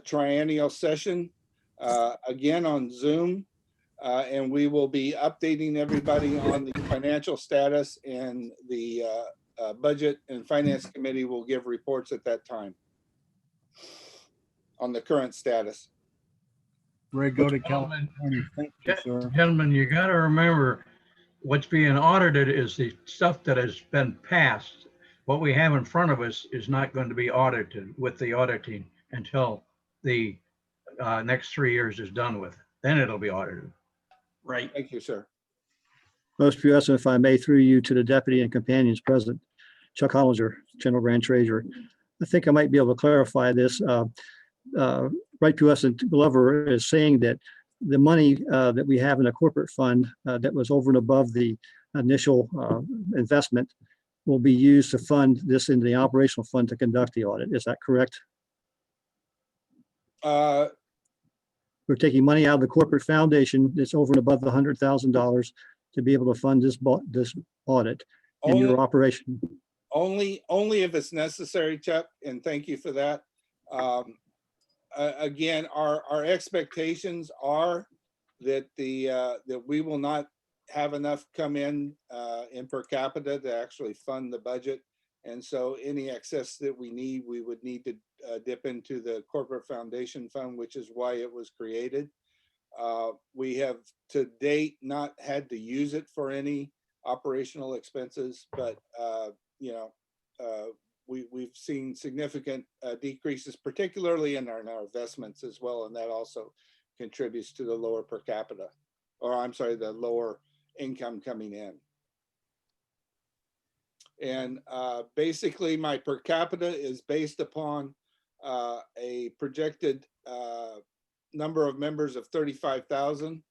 triennial session again on Zoom. And we will be updating everybody on the financial status, and the Budget and Finance Committee will give reports at that time on the current status. Ray, go to California. Thank you, sir. Gentlemen, you got to remember what's being audited is the stuff that has been passed. What we have in front of us is not going to be audited with the auditing until the next 3 years is done with. Then it'll be audited. Right. Thank you, sir. Most US, if I may, through you to the Deputy and Companions President, Chuck Hollinger, General Grand Treasurer. I think I might be able to clarify this. Right to us and Glover is saying that the money that we have in a corporate fund that was over and above the initial investment will be used to fund this into the operational fund to conduct the audit. Is that correct? We're taking money out of the corporate foundation that's over and above the $100,000 to be able to fund this audit in your operation. Only if it's necessary, Chuck, and thank you for that. Again, our expectations are that that we will not have enough come in per capita to actually fund the budget, and so any excess that we need, we would need to dip into the corporate foundation fund, which is why it was created. We have to date not had to use it for any operational expenses, but you know, we've seen significant decreases, particularly in our investments as well, and that also contributes to the lower per capita, or I'm sorry, the lower income coming in. And basically, my per capita is based upon a projected number of members of 35,000.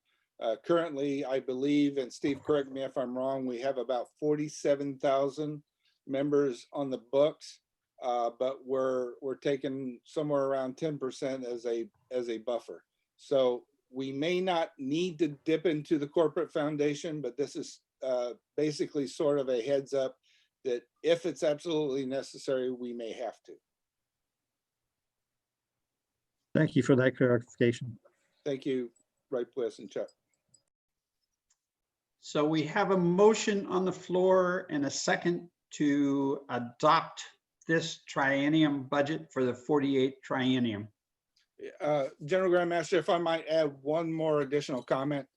Currently, I believe, and Steve, correct me if I'm wrong, we have about 47,000 members on the books, but we're taking somewhere around 10% as a buffer. So we may not need to dip into the corporate foundation, but this is basically sort of a heads up that if it's absolutely necessary, we may have to. Thank you for that clarification. Thank you, Right Bliss and Chuck. So we have a motion on the floor and a second to adopt this triennium budget for the 48th triennium. General Grandmaster, if I might add one more additional comment.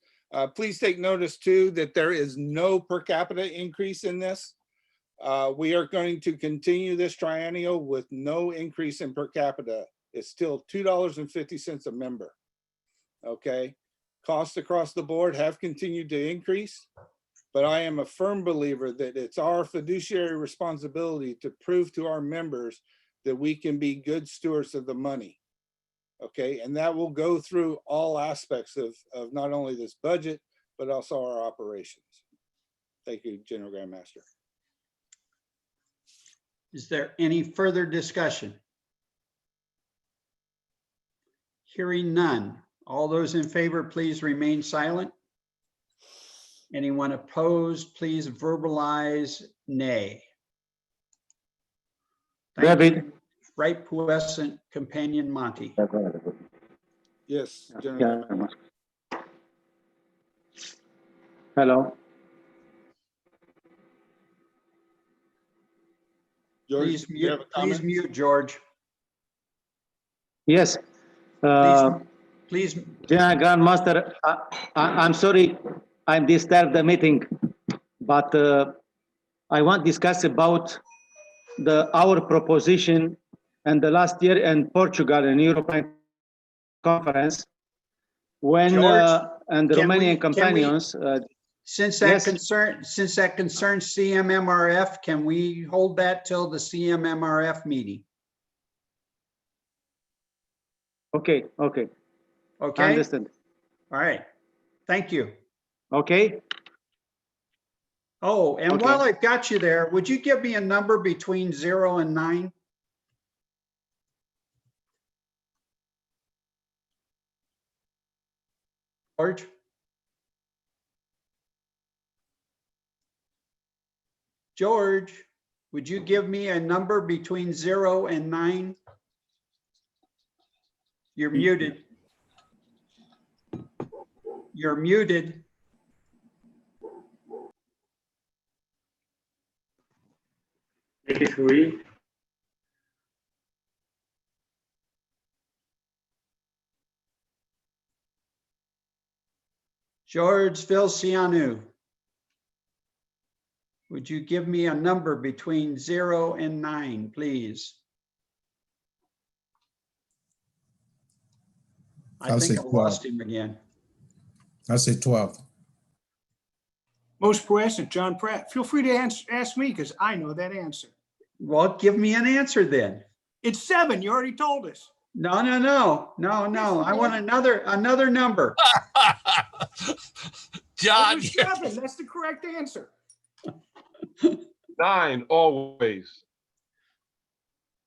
Please take notice too that there is no per capita increase in this. We are going to continue this triennial with no increase in per capita. It's still $2.50 a member. Okay. Costs across the board have continued to increase, but I am a firm believer that it's our fiduciary responsibility to prove to our members that we can be good stewards of the money. Okay. And that will go through all aspects of not only this budget, but also our operations. Thank you, General Grandmaster. Is there any further discussion? Hearing none. All those in favor, please remain silent. Anyone opposed, please verbalize nay. Thank you. Right Puissant Companion Monty. Yes, General. Hello. George, please mute, George. Yes. Please. Grandmaster, I'm sorry. I'm disturbed the meeting, but I want to discuss about our proposition and the last year in Portugal in European conference when George, and the can we- Romanian companions. Since that Yes. concerns CMMRF, can we hold that till the CMMRF meeting? Okay. Okay? Understand. All right. Thank you. Okay. Oh, and Okay. while I've got you there, would you give me a number between 0 and 9? George? George, would you give me a number between 0 and 9? You're muted. You're muted. George Vilcianu. Would you give me a number between 0 and 9, please? I I'll think say I lost him again. I say 12. Most present, John Pratt. Feel free to ask me because I know that answer. Well, give me an answer then. It's 7. You already told us. No. I want another number. John, It was 7. That's the correct answer. 9, always.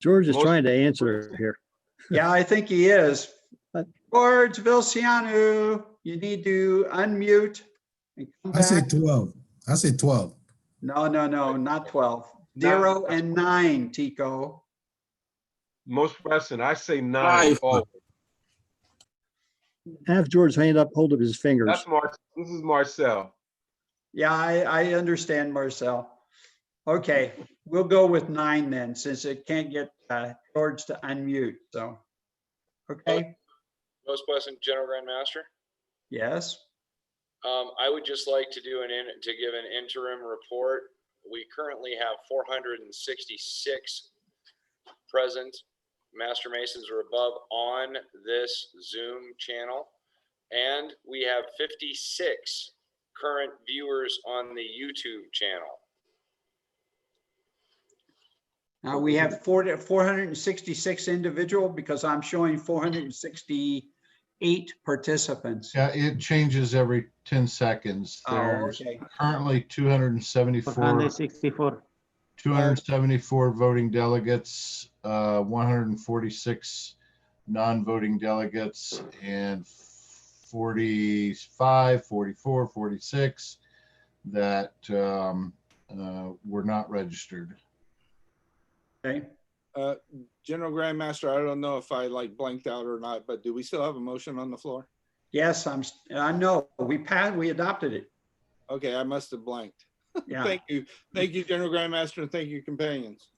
George is Most- trying to answer here. Yeah, I think he is. George Vilcianu, you need to unmute and come I say back. 12. I say 12. No, not 12. 0 and 9, Tico. Most present, I say 9, always. Have George hold up his fingers. That's this is Marcel. Yeah, I understand, Marcel. Okay, we'll go with 9 then, since it can't get George to unmute, so. Okay, Most pleasant General Grand Master. yes. I would just like to give an interim report. We currently have 466 present Master Masons or above on this Zoom channel. And we have 56 current viewers on the YouTube channel. Now we have 466 individual because I'm showing 468 participants. Yeah, it changes every 10 seconds. Oh, There's okay. currently 274 voting delegates, 146 non-voting delegates, and 45, 44, 46 that were not registered. Okay. General Grandmaster, I don't know if I blanked out or not, but do we still have a motion on the floor? Yes, I know. We adopted it. Okay, I must have blanked. Yeah. Thank you, General Grandmaster, and thank you, companions.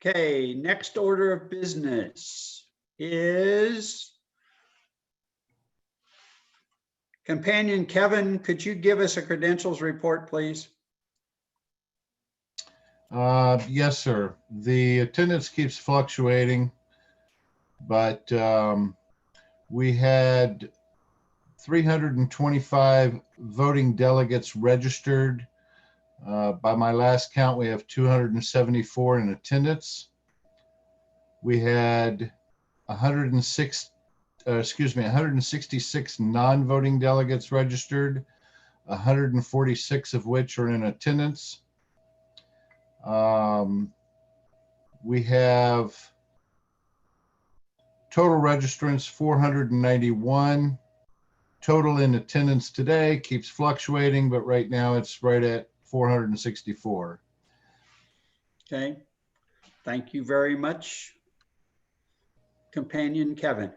Okay, next order of business is Companion Kevin, could you give us a credentials report, please? Yes, sir. The attendance keeps fluctuating, but we had 325 voting delegates registered. By my last count, we have 274 in attendance. We had 166 non-voting delegates registered, 146 of which are in attendance. We have total registrants 491. Total in attendance today keeps fluctuating, but right now it's right at 464. Okay, thank you very much, Companion Kevin.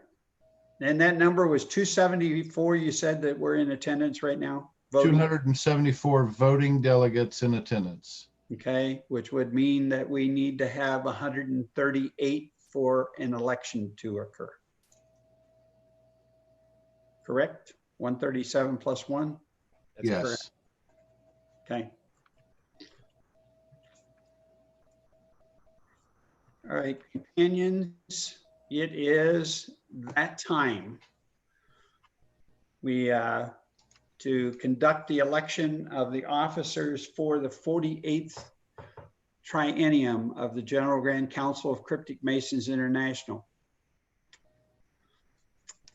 And that number was 274, you said that we're in attendance right now? Voting. 274 voting delegates in attendance. Okay, which would mean that we need to have 138 for an election to occur. Correct? 137 plus 1? That's correct. Yes. Okay. All right, companions, it is that time. We to conduct the election of the officers for the 48th triennium of the General Grand Council of Cryptic Masons International.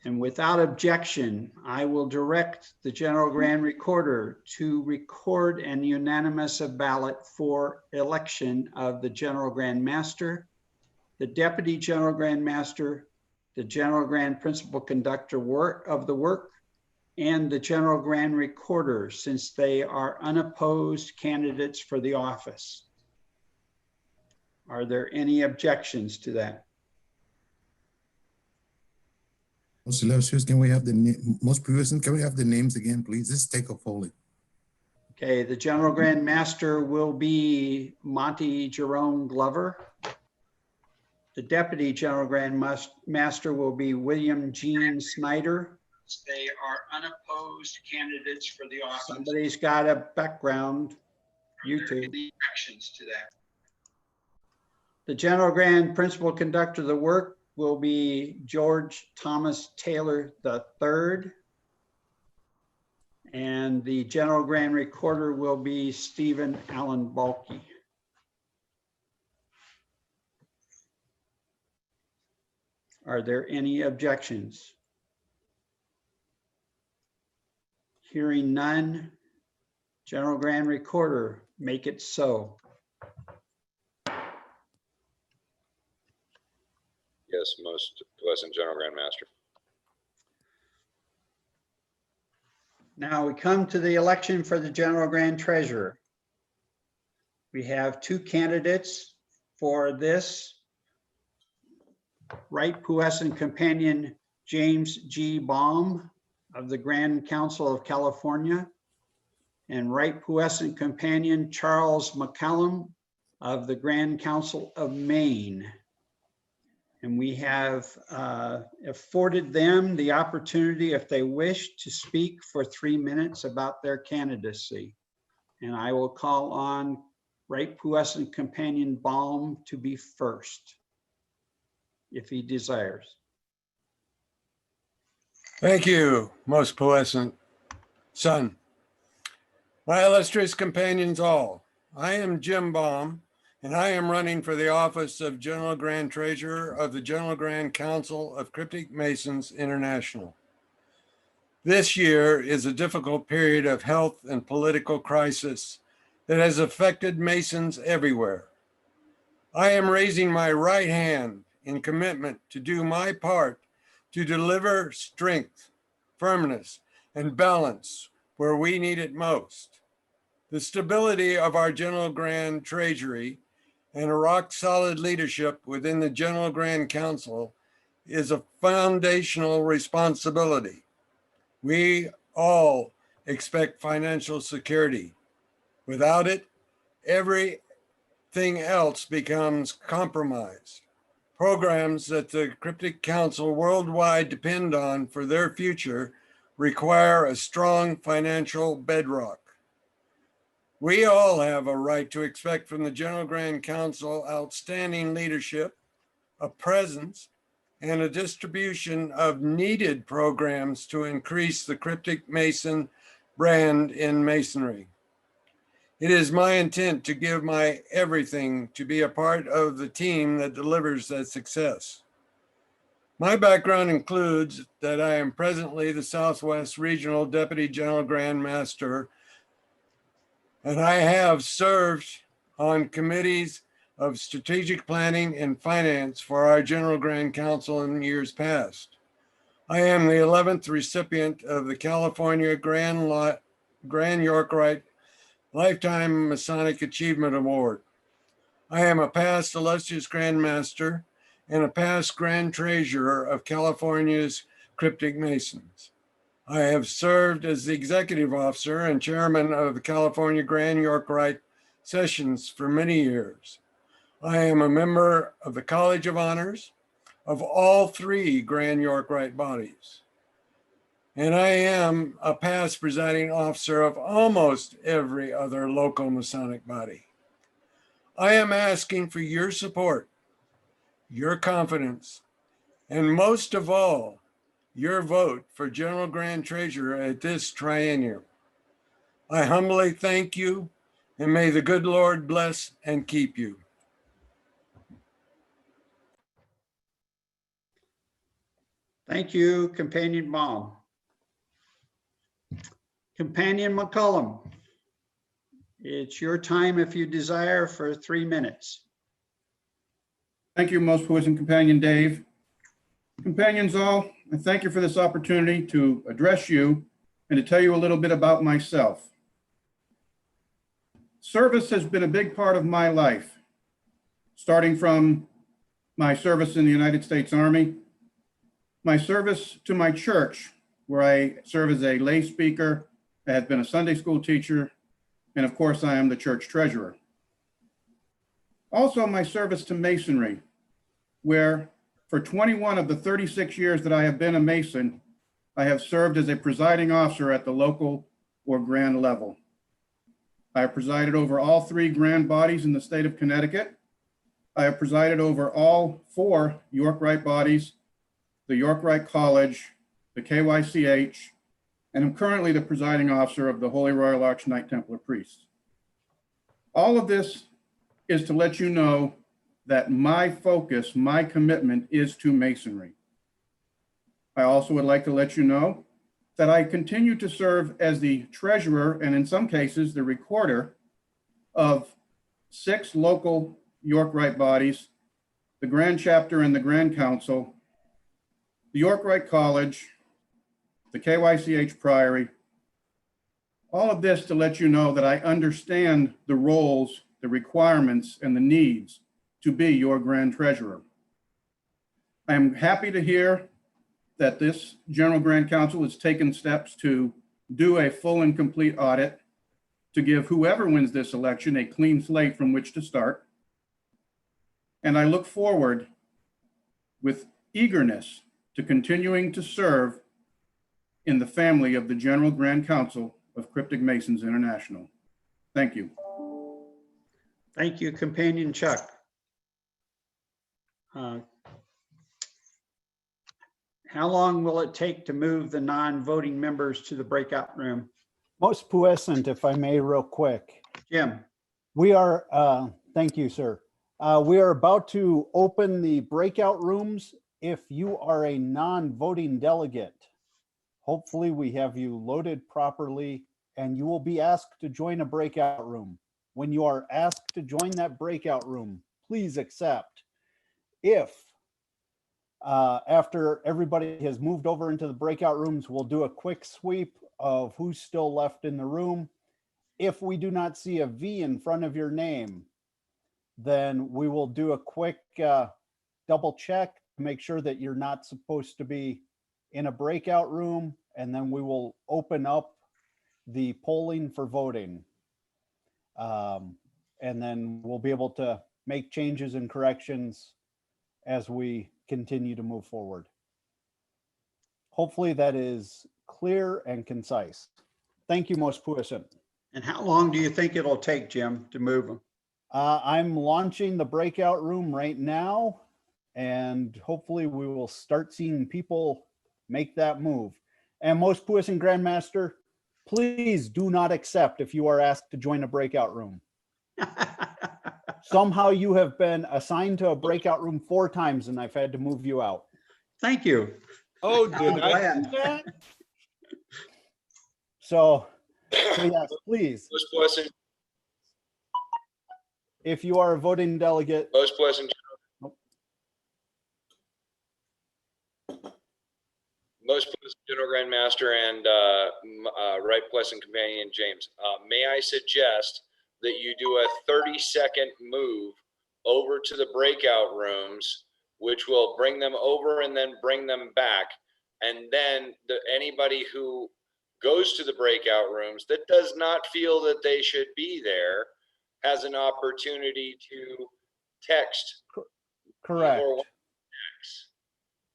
And without objection, I will direct the General Grand Recorder to record an unanimous ballot for election of the General Grand Master, the Deputy General Grand Master, the General Grand Principal Conductor of the work, and the General Grand Recorder, since they are unopposed candidates for the office. Are there any objections to that? Most illustrious, can we have most previous, can we have the names again, please? This is take a polling. Okay, the General Grand Master will be Monty Jerome Glover. The Deputy General Grand Master will be William Gene Snyder. They are unopposed candidates for the office. Somebody's got a background, YouTube. Objections to that. The General Grand Principal Conductor of the work will be George Thomas Taylor III. And the General Grand Recorder will be Stephen Allen Balke. Are there any objections? Hearing none, General Grand Recorder, make it so. Yes, most pleasant General Grand Master. Now we come to the election for the General Grand Treasurer. We have two candidates for this. Right Puissant Companion James G. Baum of the Grand Council of California, and Right Puissant Companion Charles McCallum of the Grand Council of Maine. And we have afforded them the opportunity, if they wish, to speak for 3 minutes about their candidacy. And I will call on Right Puissant Companion Baum to be first, if he desires. Thank you, most puissant son. My illustrious companions all, I am Jim Baum, and I am running for the office of General Grand Treasurer of the General Grand Council of Cryptic Masons International. This year is a difficult period of health and political crisis that has affected Masons everywhere. I am raising my right hand in commitment to do my part to deliver strength, firmness, and balance where we need it most. The stability of our General Grand Treasury and a rock-solid leadership within the General Grand Council is a foundational responsibility. We all expect financial security. Without it, everything else becomes compromised. Programs that the Cryptic Council worldwide depend on for their future require a strong financial bedrock. We all have a right to expect from the General Grand Council outstanding leadership, a presence, and a distribution of needed programs to increase the Cryptic Mason brand in Masonry. It is my intent to give my everything to be a part of the team that delivers that success. My background includes that I am presently the Southwest Regional Deputy General Grand Master, and I have served on committees of strategic planning and finance for our General Grand Council in years past. I am the 11th recipient of the California Grand York Lifetime Masonic Achievement Award. I am a past illustrious Grand Master and a past Grand Treasurer of California's Cryptic Masons. I have served as the Executive Officer and Chairman of the California Grand York Rite sessions for many years. I am a member of the College of Honors of all three Grand York Rite bodies. And I am a past presiding officer of almost every other local Masonic body. I am asking for your support, your confidence, and most of all, your vote for General Grand Treasurer at this triennial. I humbly thank you, and may the good Lord bless and keep you. Thank you, Companion Baum. Companion McCullum, it's your time if you desire for 3 minutes. Thank you, most puissant Companion Dave. Companions all, I thank you for this opportunity to address you and to tell you a little bit about myself. Service has been a big part of my life, starting from my service in the United States Army, my service to my church, where I serve as a lay speaker, I have been a Sunday school teacher, and of course I am the church treasurer. Also my service to Masonry, where for 21 of the 36 years that I have been a Mason, I have served as a presiding officer at the local or grand level. I have presided over all three grand bodies in the state of Connecticut. I have presided over all four York Rite bodies, the York Rite College, the KYCH, and I'm currently the presiding officer of the Holy Royal Arch Knight Templar Priests. All of this is to let you know that my focus, my commitment is to Masonry. I also would like to let you know that I continue to serve as the treasurer and in some cases the recorder of 6 local York Rite bodies, the Grand Chapter and the Grand Council, the York Rite College, the KYCH Priory. All of this to let you know that I understand the roles, the requirements, and the needs to be your Grand Treasurer. I am happy to hear that this General Grand Council has taken steps to do a full and complete audit to give whoever wins this election a clean slate from which to start. And I look forward with eagerness to continuing to serve in the family of the General Grand Council of Cryptic Masons International. Thank you. Thank you, Companion Chuck. How long will it take to move the non-voting members to the breakout room? Most puissant, if I may, real quick. Jim. We are, thank you, sir. We are about to open the breakout rooms. If you are a non-voting delegate, hopefully we have you loaded properly and you will be asked to join a breakout room. When you are asked to join that breakout room, please accept. If after everybody has moved over into the breakout rooms, we'll do a quick sweep of who's still left in the room. If we do not see a V in front of your name, then we will do a quick double check to make sure that you're not supposed to be in a breakout room, and then we will open up the polling for voting. And then we'll be able to make changes and corrections as we continue to move forward. Hopefully that is clear and concise. Thank you, most puissant. And how long do you think it'll take, Jim, to move them? I'm launching the breakout room right now, and hopefully we will start seeing people make that move. And most puissant Grandmaster, please do not accept if you are asked to join a breakout room. Somehow you have been assigned to a breakout room 4 times and I've had to move you out. Thank you. Oh, did I do that? So yes, please. Most puissant. If you are a voting delegate. Most puissant. Most puissant General Grand Master and Right Pleasant Companion James, may I suggest that you do a 30-second move over to the breakout rooms, which will bring them over and then bring them back. And then anybody who goes to the breakout rooms that does not feel that they should be there, has an opportunity to text Correct. or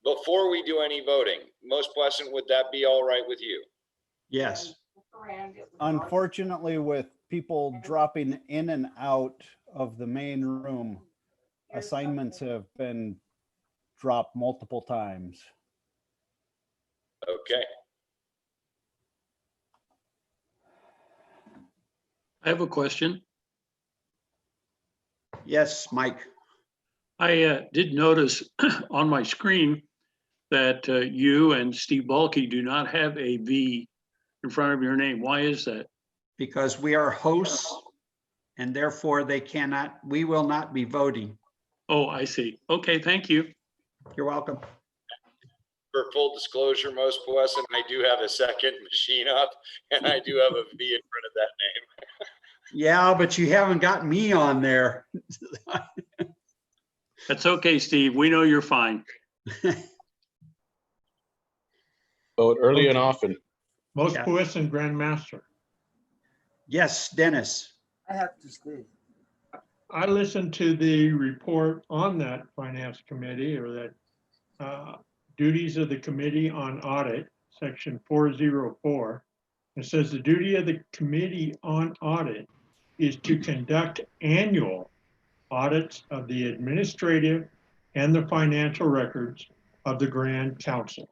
before we do any voting. Most Pleasant, would that be all right with you? Yes. Unfortunately, with people dropping in and out of the main room, assignments have been dropped multiple times. Okay. I have a question. Yes, Mike. I did notice on my screen that you and Steve Balke do not have a V in front of your name. Why is that? Because we are hosts and therefore we will not be voting. Oh, I see. Okay, thank you. You're welcome. For full disclosure, Most Pleasant, I do have a second machine up and I do have a V in front of that name. Yeah, but you haven't got me on there. That's okay, Steve. We know you're fine. Vote early and often. Most Yeah. puissant Grand Master. Yes, Dennis. I have to stay. I listened to the report on that finance committee, or that duties of the committee on audit, section 404. It says the duty of the committee on audit is to conduct annual audits of the administrative and the financial records of the Grand Council.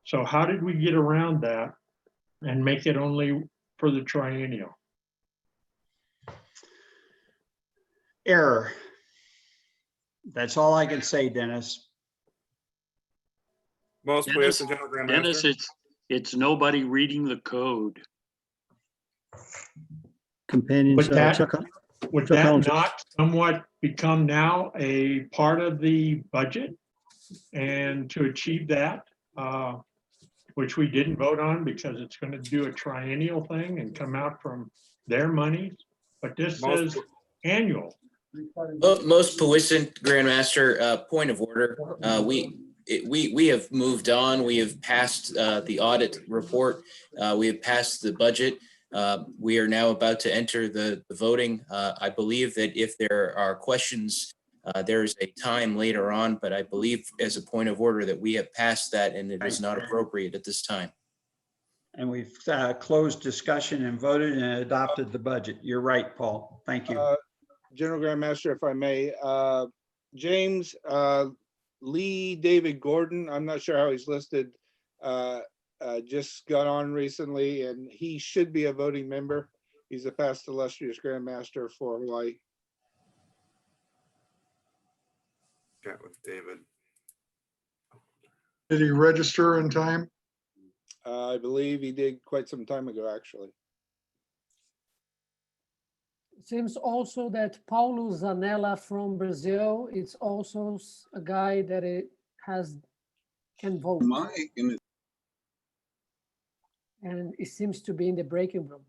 So how did we get around that and make it only for the triennial? Error. That's all I can say, Dennis. Most puissant General Grand Dennis, Master. it's nobody reading the code. Companions, Would that, Chuck would not somewhat become now a part of the budget? And to achieve that, which we didn't vote on because it's going to do a triennial thing and come out from their money, but this says annual. Most puissant Grandmaster, point of order. We have moved on. We have passed the audit report. We have passed the budget. We are now about to enter the voting. I believe that if there are questions, there is a time later on, but I believe as a point of order that we have passed that and it is not appropriate at this time. And we've closed discussion and voted and adopted the budget. You're right, Paul. Thank you. General Grandmaster, if I may, James Lee David Gordon, I'm not sure how he's listed, just got on recently and he should be a voting member. He's a past illustrious Grandmaster for Hawaii. Chat with David. Did he register in time? I believe he did quite some time ago, actually. It seems also that Paulo Zanella from Brazil, it's also a guy that can vote. And it seems to be in the breaking room.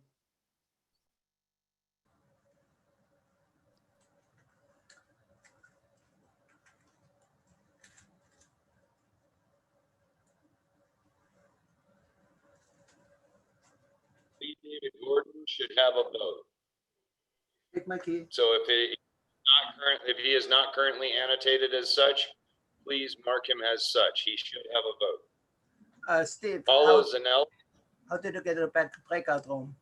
Lee David Gordon should have a vote. Take my key. So if he is not currently annotated as such, please mark him as such. He should have a vote. Steve, Paulo Zanella. how did you get a breakout room?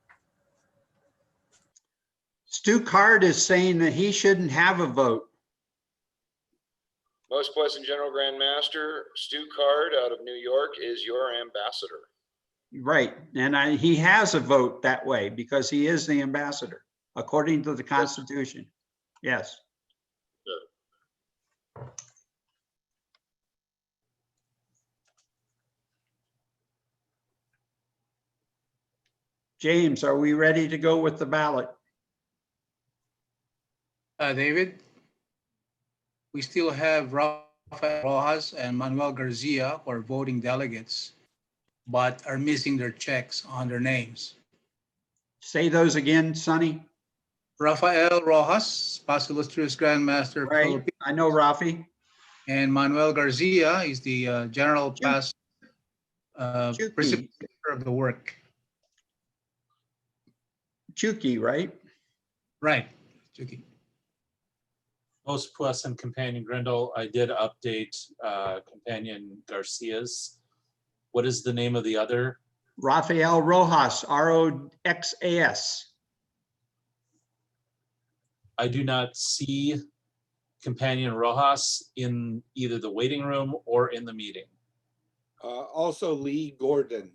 Stu Card is saying that he shouldn't have a vote. Most Pleasant General Grand Master, Stu Card out of New York is your ambassador. Right. And he has a vote that way because he is the ambassador, according to the Constitution. Yes. Good. James, are we ready to go with the ballot? David, we still have Rafael Rojas and Manuel Garcia who are voting delegates, but are missing their checks on their names. Say those again, Sonny. Rafael Rojas, past illustrious Grandmaster. Right, I know Rafi. And Manuel Garcia is the general past principal of the work. Chucky, right? Right. Chucky. Most Plus and Companion Grindle, I did update Companion Garcia's. What is the name of the other? Rafael Rojas, Roxas. I do not see Companion Rojas in either the waiting room or in the meeting. Also Lee Gordon.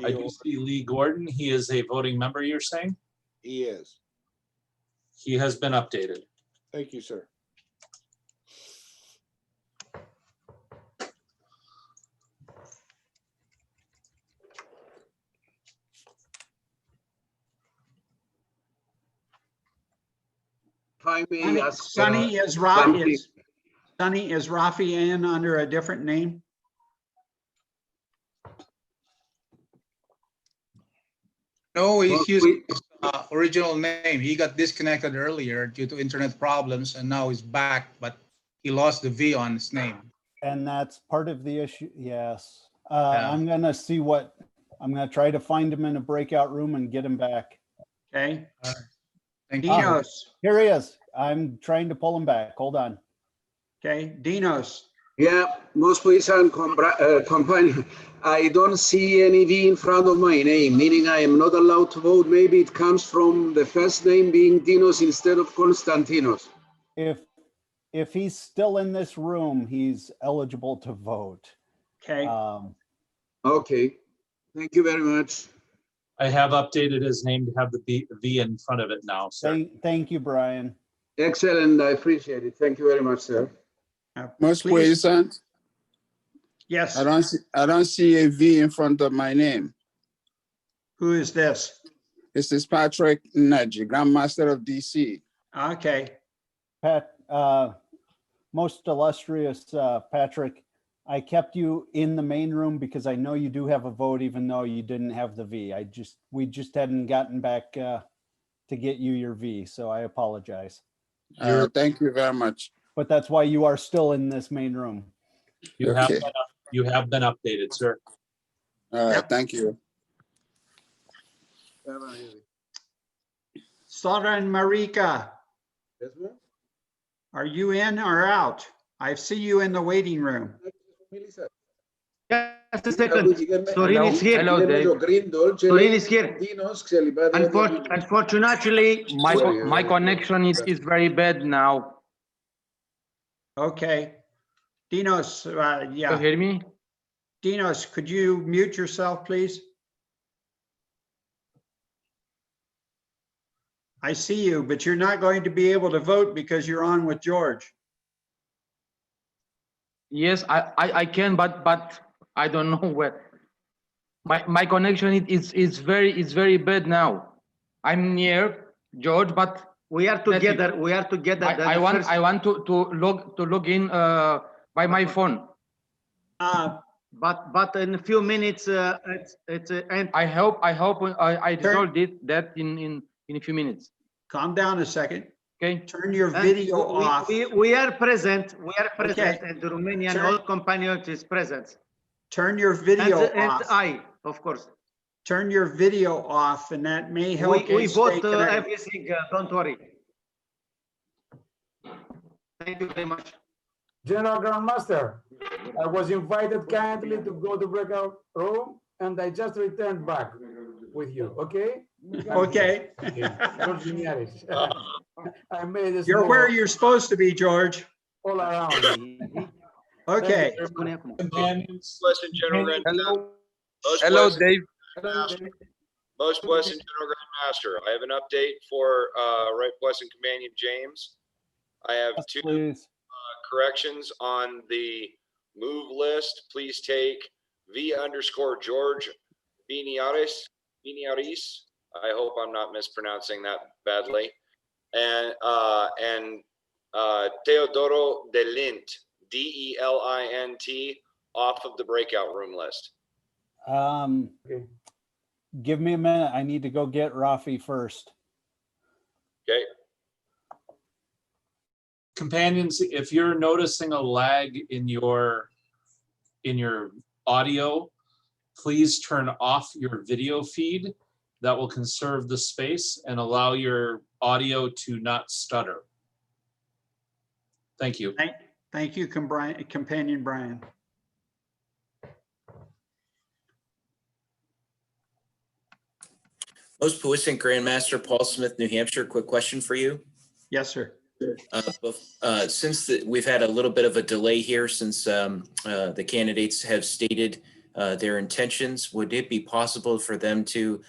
I do see Lee Gordon. He is a voting member, you're saying? He is. He has been updated. Thank you, sir. If I may ask, Sonny, is Rafi in under a different name? No, it's his original name. He got disconnected earlier due to internet problems, and now he's back, but he lost the V on his name. And that's part of the issue. Yes. Yeah. I'm going to try to find him in a breakout room and get him back. Okay. Thank Dinos. Here he is. I'm trying to pull him back. Hold on. Okay, Dinos. yeah, most please and companion. I don't see any V in front of my name, meaning I am not allowed to vote. Maybe it comes from the first name being Dinos instead of Konstantinos. If he's still in this room, he's eligible to vote. Okay. Okay. Thank you very much. I have updated his name to have the V in front of it now, sir. Thank you, Brian. Excellent. I appreciate it. Thank you very much, sir. Most President. Yes. I don't see a V in front of my name. Who is this? This is Patrick Nudge, Grandmaster of DC. Okay. Pat, most illustrious Patrick, I kept you in the main room because I know you do have a vote, even though you didn't have the V. We just hadn't gotten back to get you your V, so I apologize. Thank you very much. But that's why you are still in this main room. You have been updated, sir. All right, thank you. Southern Marika. Are you in or out? I see you in the waiting room. Just a second. Sorin is here. Hello, Dave. Sorin is here. Unfortunately, my connection is very bad now. Okay. Dinos, yeah. You hear me? Dinos, could you mute yourself, please? I see you, but you're not going to be able to vote because you're on with George. Yes, I can, but I don't know where. My connection is very bad now. I'm near George, but we are together. We are together. I want to log in by my phone. But in a few minutes, it's and I hope I resolved that in a few minutes. Calm down a second. Okay. Turn your video off. We are present. We are present, Okay. and the Romanian whole companion is present. Turn your video off. And I, of course. Turn your video off, and that may help. We vote stay connected. everything. Don't worry. Thank you very much. General Grandmaster, I was invited kindly to go to breakout room, and I just returned back with you. Okay. Okay. I made this. You're where you're supposed to be, George. All around. Okay. Companions. Blessed General Grandmaster. Hello, Dave. Most Blessed General Grandmaster. I have an update for Right Blessed Companion James. I have two corrections on the move list. Please take V_George Viniaris. I hope I'm not mispronouncing that badly. And Teodoro Delint, DELINT, off of the breakout room list. Give me a minute. I need to go get Rafi first. Okay. Companions, if you're noticing a lag in your audio, please turn off your video feed. that will conserve the space and allow your audio to not stutter. Thank you. Thank you, Companion Brian. Most puissant Grandmaster Paul Smith, New Hampshire, quick question for you. Yes, sir. Since we've had a little bit of a delay here since the candidates have stated their intentions, would it be possible for them to,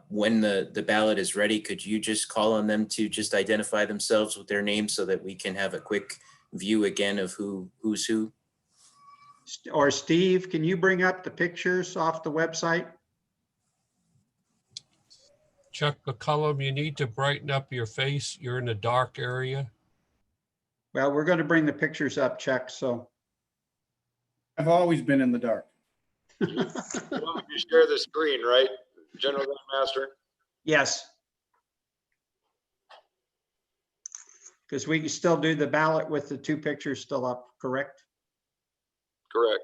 when the ballot is ready, could you just call on them to just identify themselves with their names so that we can have a quick view again of who's who? Or Steve, can you bring up the pictures off the website? Chuck McCullum, you need to brighten up your face. You're in the dark area. Well, we're going to bring the pictures up, Chuck, so. I've always been in the dark. You want me to share the screen, right, General Grandmaster? Yes. Because we can still do the ballot with the two pictures still up, correct? Correct.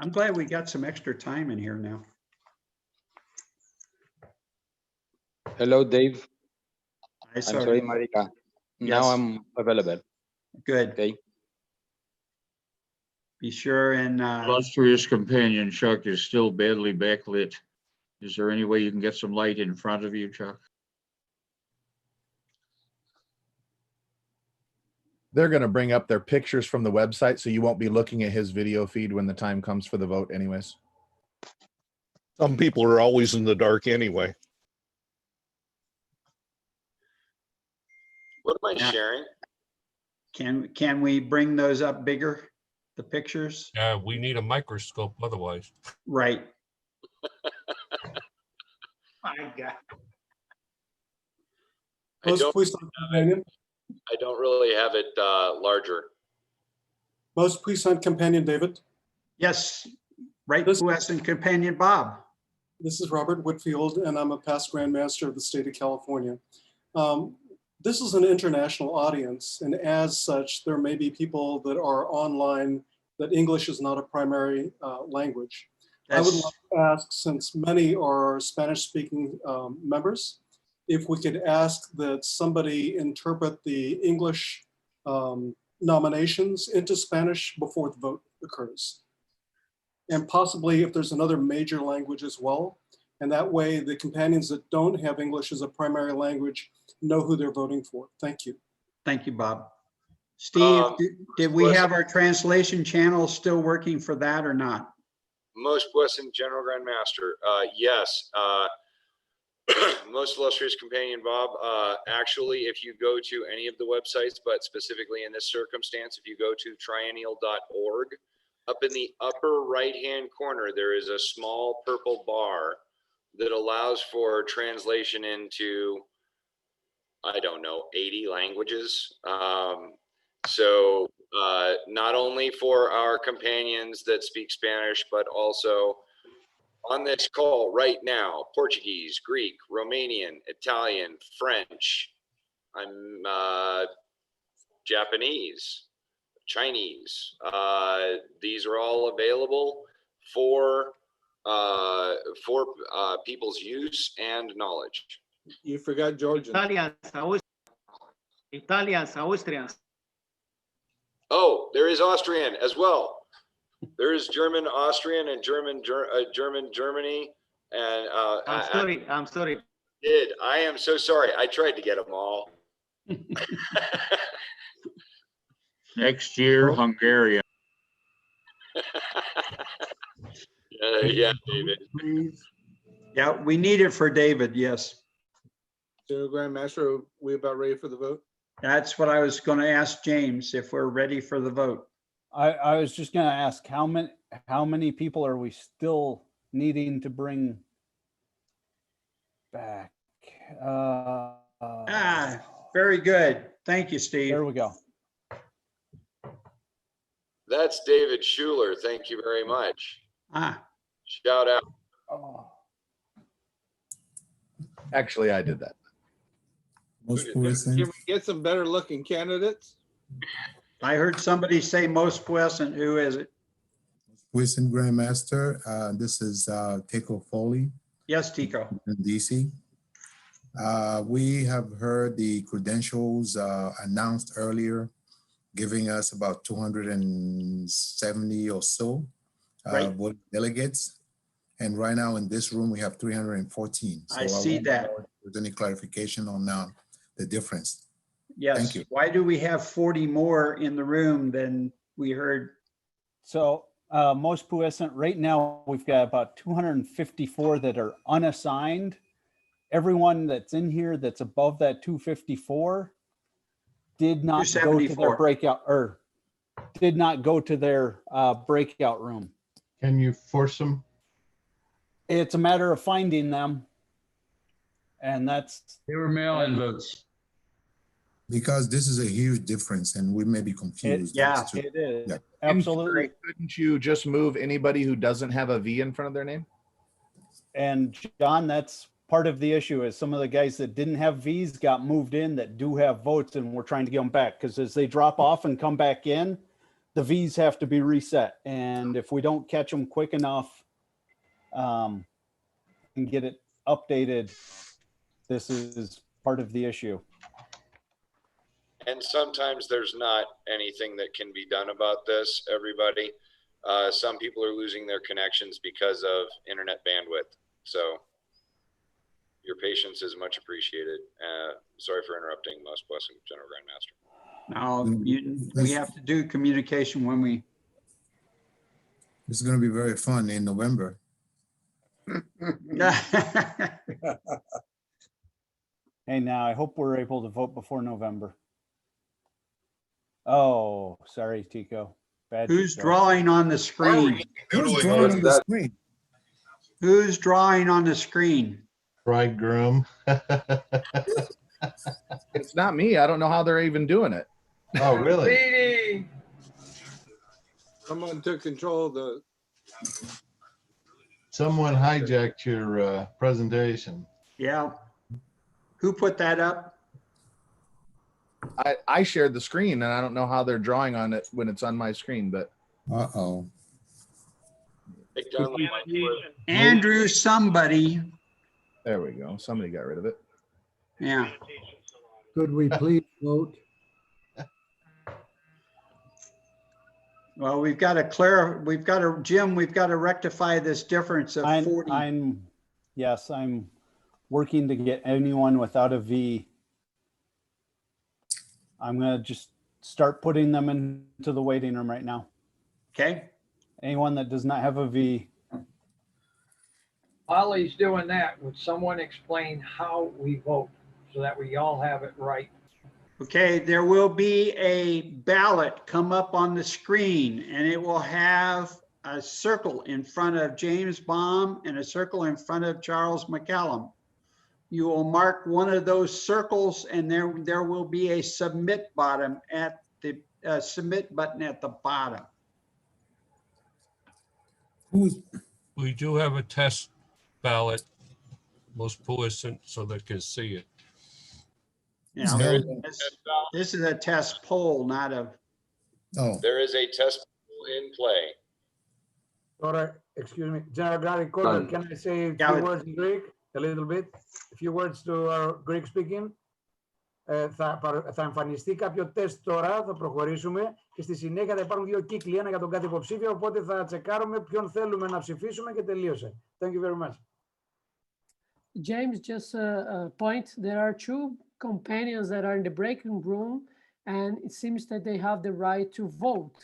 I'm glad we got some extra time in here now. Hello, Dave. Hi, I'm sorry. sorry, Marika. Yes. Now I'm available. Good. Okay. Be sure and Illustrious companion Chuck is still badly backlit. Is there any way you can get some light in front of you, Chuck? They're going to bring up their pictures from the website, so you won't be looking at his video feed when the time comes for the vote anyways. Some people are always in the dark anyway. What am I sharing? can we bring those up bigger, the pictures? Yeah, we need a microscope otherwise. Right. My God. I don't really have it larger. Most puissant companion David. Yes, right, puissant companion Bob. This is Robert Whitfield, and I'm a past Grand Master of the state of California. This is an international audience, and as such, there may be people that are online that English is not a primary language. I would like to ask, since many are Spanish-speaking members, if we could ask that somebody interpret the English nominations into Spanish before the vote occurs. And possibly if there's another major language as well. And that way the companions that don't have English as a primary language know who they're voting for. Thank you. Thank you, Bob. Steve, did we have our translation channel still working for that or not? Most puissant General Grandmaster, yes. Most illustrious companion Bob, actually, if you go to any of the websites, but specifically in this circumstance, if you go to triennial.org, up in the upper right-hand corner, there is a small purple bar that allows for translation into, I don't know, 80 languages. So not only for our companions that speak Spanish, but also on this call right now, Portuguese, Greek, Romanian, Italian, French, I'm Japanese, Chinese. These are all available for people's use and knowledge. You forgot Georgian. Italians, Austrians. Oh, there is Austrian as well. There is German, Austrian, and German, Germany, and I'm sorry. I am so sorry. I tried to get them all. Next year, Hungarian. Yeah, David. Yeah, we need it for David, yes. General Grandmaster, are we about ready for the vote? That's what I was going to ask James, if we're ready for the vote. I was just going to ask, how many people are we still needing to bring back? Very good. Thank you, Steve. There we go. That's David Schuler. Thank you very much. Shout out. Actually, I did that. Can we get some better looking candidates? I heard somebody say most puissant. Who is it? Puissant Grandmaster. This is Teco Foley Yes, Tico. in DC. We have heard the credentials announced earlier, giving us about 270 or so Right. voting delegates. And right now in this room, we have 314. So I see wonder that. if there's any clarification on the difference. Yes. Thank you. Why do we have 40 more in the room than we heard? So most puissant, right now, we've got about 254 that are unassigned. Everyone that's in here that's above that 254 did not go to their 274. breakout or did not go to their breakout room. Can you force them? It's a matter of finding them. And that's. They were mail-in votes. Because this is a huge difference and we may be confused. Yeah, as to- it is. Yeah. Absolutely. Couldn't you just move anybody who doesn't have a V in front of their name? And John, that's part of the issue is some of the guys that didn't have Vs got moved in that do have votes and we're trying to get them back because as they drop off and come back in, the Vs have to be reset. And if we don't catch them quick enough and get it updated, this is part of the issue. And sometimes there's not anything that can be done about this, everybody. Some people are losing their connections because of internet bandwidth. So your patience is much appreciated. Sorry for interrupting, Most Blessed General Grandmaster. No, we have to do communication when we. It's going to be very fun in November. Hey, now I hope we're able to vote before November. Oh, sorry, Tico. Bad Who's Tico. drawing on the screen? Who's drawing on the screen? Who's drawing on the screen? Bridegroom. It's not me. I don't know how they're even doing it. Oh, really? Speedy. Someone took control of the. Someone hijacked your presentation. Yeah. Who put that up? I shared the screen and I don't know how they're drawing on it when it's on my screen, but. Uh-oh. Andrew somebody. There we go. Somebody got rid of it. Yeah. Could we please vote? Well, Jim, we've got to rectify this difference of 40. I'm working to get anyone without a V. I'm going to just start putting them into the waiting room right now. Okay. Anyone that does not have a V. While he's doing that, would someone explain how we vote so that we all have it right? Okay, there will be a ballot come up on the screen and it will have a circle in front of James Baum and a circle in front of Charles McCallum. You will mark one of those circles and there will be a submit button at the bottom. We do have a test ballot, Most Puissant, so they can see it. Yeah, this is a test poll, not a. Oh. There is a test in play. All right, excuse me. General Gary Corder, can I say a few words in Greek? A little bit. A few words to our Greek speaking. Θα εμφανιστεί κάποιο τεστ τώρα, θα προχωρήσουμε και στη συνέχεια θα υπάρχουν δύο κύκλοι, ένα για τον κάθε υποψήφιο, οπότε θα τσεκάρουμε ποιον θέλουμε να ψηφίσουμε και τελείωσε. Thank you very much. James, just a point. There are two companions that are in the breaking room, and it seems that they have the right to vote.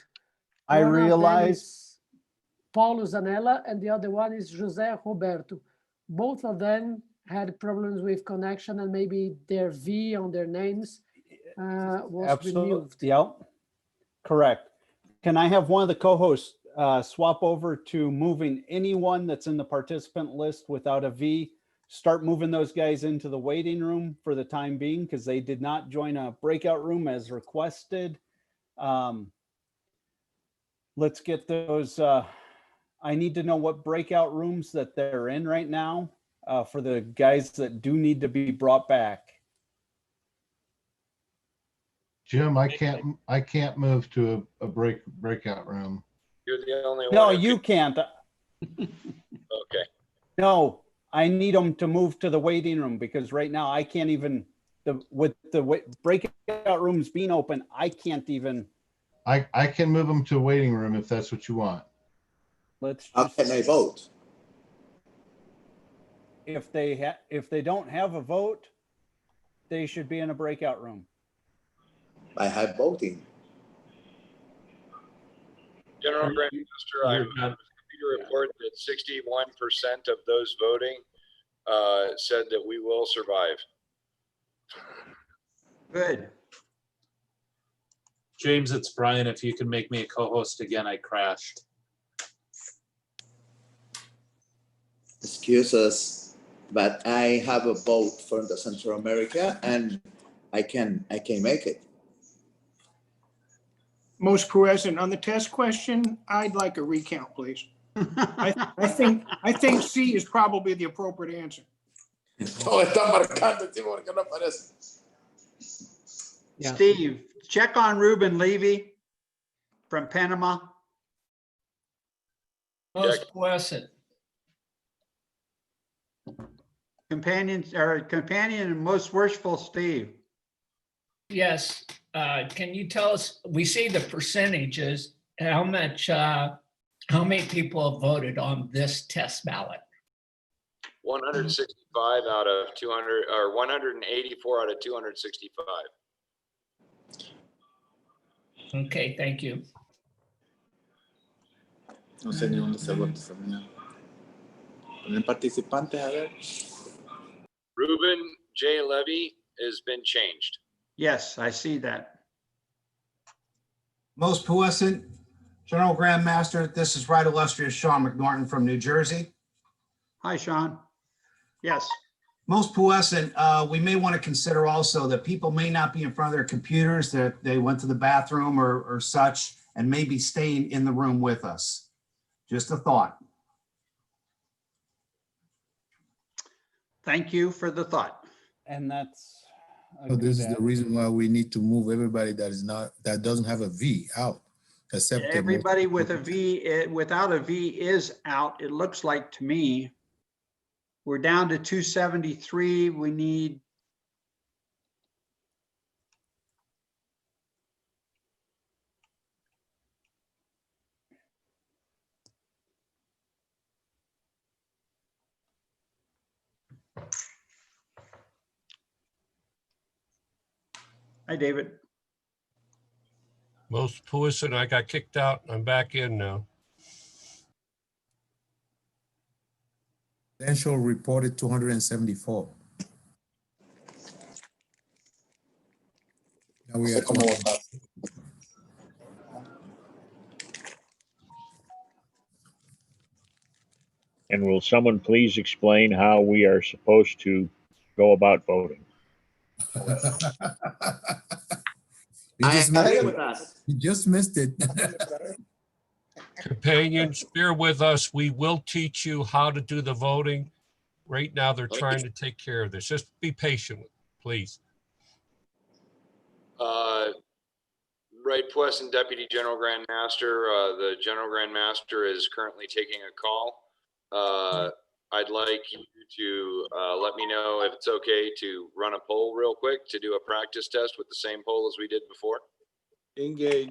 I One of them realize. is Paulo Zanella, and the other one is José Roberto. Both of them had problems with connection, and maybe their V on their names was removed. Yep. Correct. Can I have one of the co-hosts swap over to moving anyone that's in the participant list without a V? Start moving those guys into the waiting room for the time being because they did not join a breakout room as requested. Let's get those. I need to know what breakout rooms that they're in right now for the guys that do need to be brought back. Jim, I can't move to a breakout room. You're the only one. No, who you can't. can- Okay. No, I need them to move to the waiting room because right now I can't even, with the breakout rooms being open, I can't even, I can move them to a waiting room if that's what you want. let's How just, can I vote? if they don't have a vote, they should be in a breakout room. I have voting. General Grandmaster, I'm happy to report that 61% of those voting said that we will survive. Good. James, it's Brian. If you can make me a co-host again, I crashed. Excuse us, but I have a vote from the Central America and I can make it. Most present on the test question, I'd like a recount, please. I think C is probably the appropriate answer. No, está marcando, Timor, que no aparece. Steve, check on Ruben Levy from Panama. Most present. Companion and most worshipful Steve. Yes. Can you tell us, we see the percentages, how many people have voted on this test ballot? 165 out of 200, or 184 out of 265. Okay, thank you. No sé ni dónde se vota esa mañana. Ponen participantes, a ver. Ruben J. Levy has been changed. Yes, I see that. Most puissant General Grandmaster, this is Right Illustrious Sean McNorton from New Jersey. Hi, Sean. Yes. Most puissant, we may want to consider also that people may not be in front of their computers, that they went to the bathroom or such, and may be staying in the room with us. Just a thought. Thank you for the thought. And that's. So this is the reason why we need to move everybody that doesn't have a V out. Except everybody with a V, without a V is out, it looks like to me. We're down to 273. We need Hi, David. Most puissant, I got kicked out. I'm back in now. Potential reported 274. Now we are And will someone please explain how we are supposed to go about voting? You just missed it. Companions, bear with us. We will teach you how to do the voting. Right now, they're trying to take care of this. Just be patient, please. Right, Puissant Deputy General Grand Master. The General Grand Master is currently taking a call. I'd like you to let me know if it's okay to run a poll real quick to do a practice test with the same poll as we did before. Engage.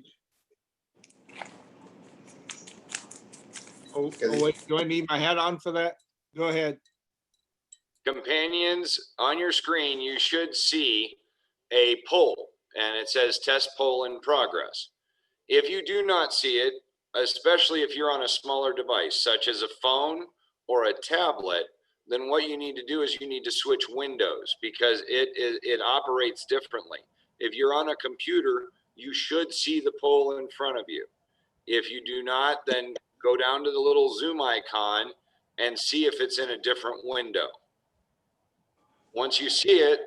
Oh, wait, do I need my hat on for that? Go ahead. Companions, on your screen, you should see a poll and it says test poll in progress. If you do not see it, especially if you're on a smaller device, such as a phone or a tablet, then what you need to do is you need to switch windows because it operates differently. If you're on a computer, you should see the poll in front of you. If you do not, then go down to the little Zoom icon and see if it's in a different window. Once you see it,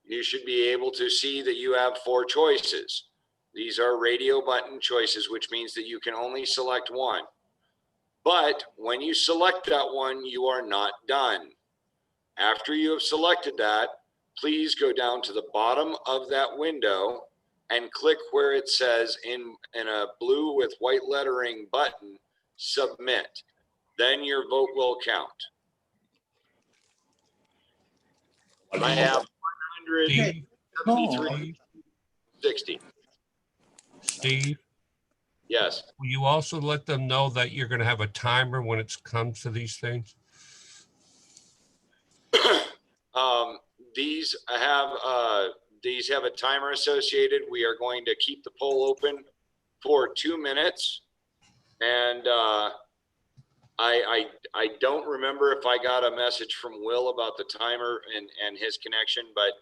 you should be able to see that you have 4 choices. These are radio button choices, which means that you can only select one. But when you select that one, you are not done. After you have selected that, please go down to the bottom of that window and click where it says in a blue with white lettering button, submit. Then your vote will count. I have 173.60. Steve, Yes. will you also let them know that you're going to have a timer when it comes to these things? These have a timer associated. We are going to keep the poll open for 2 minutes. And I don't remember if I got a message from Will about the timer and his connection, but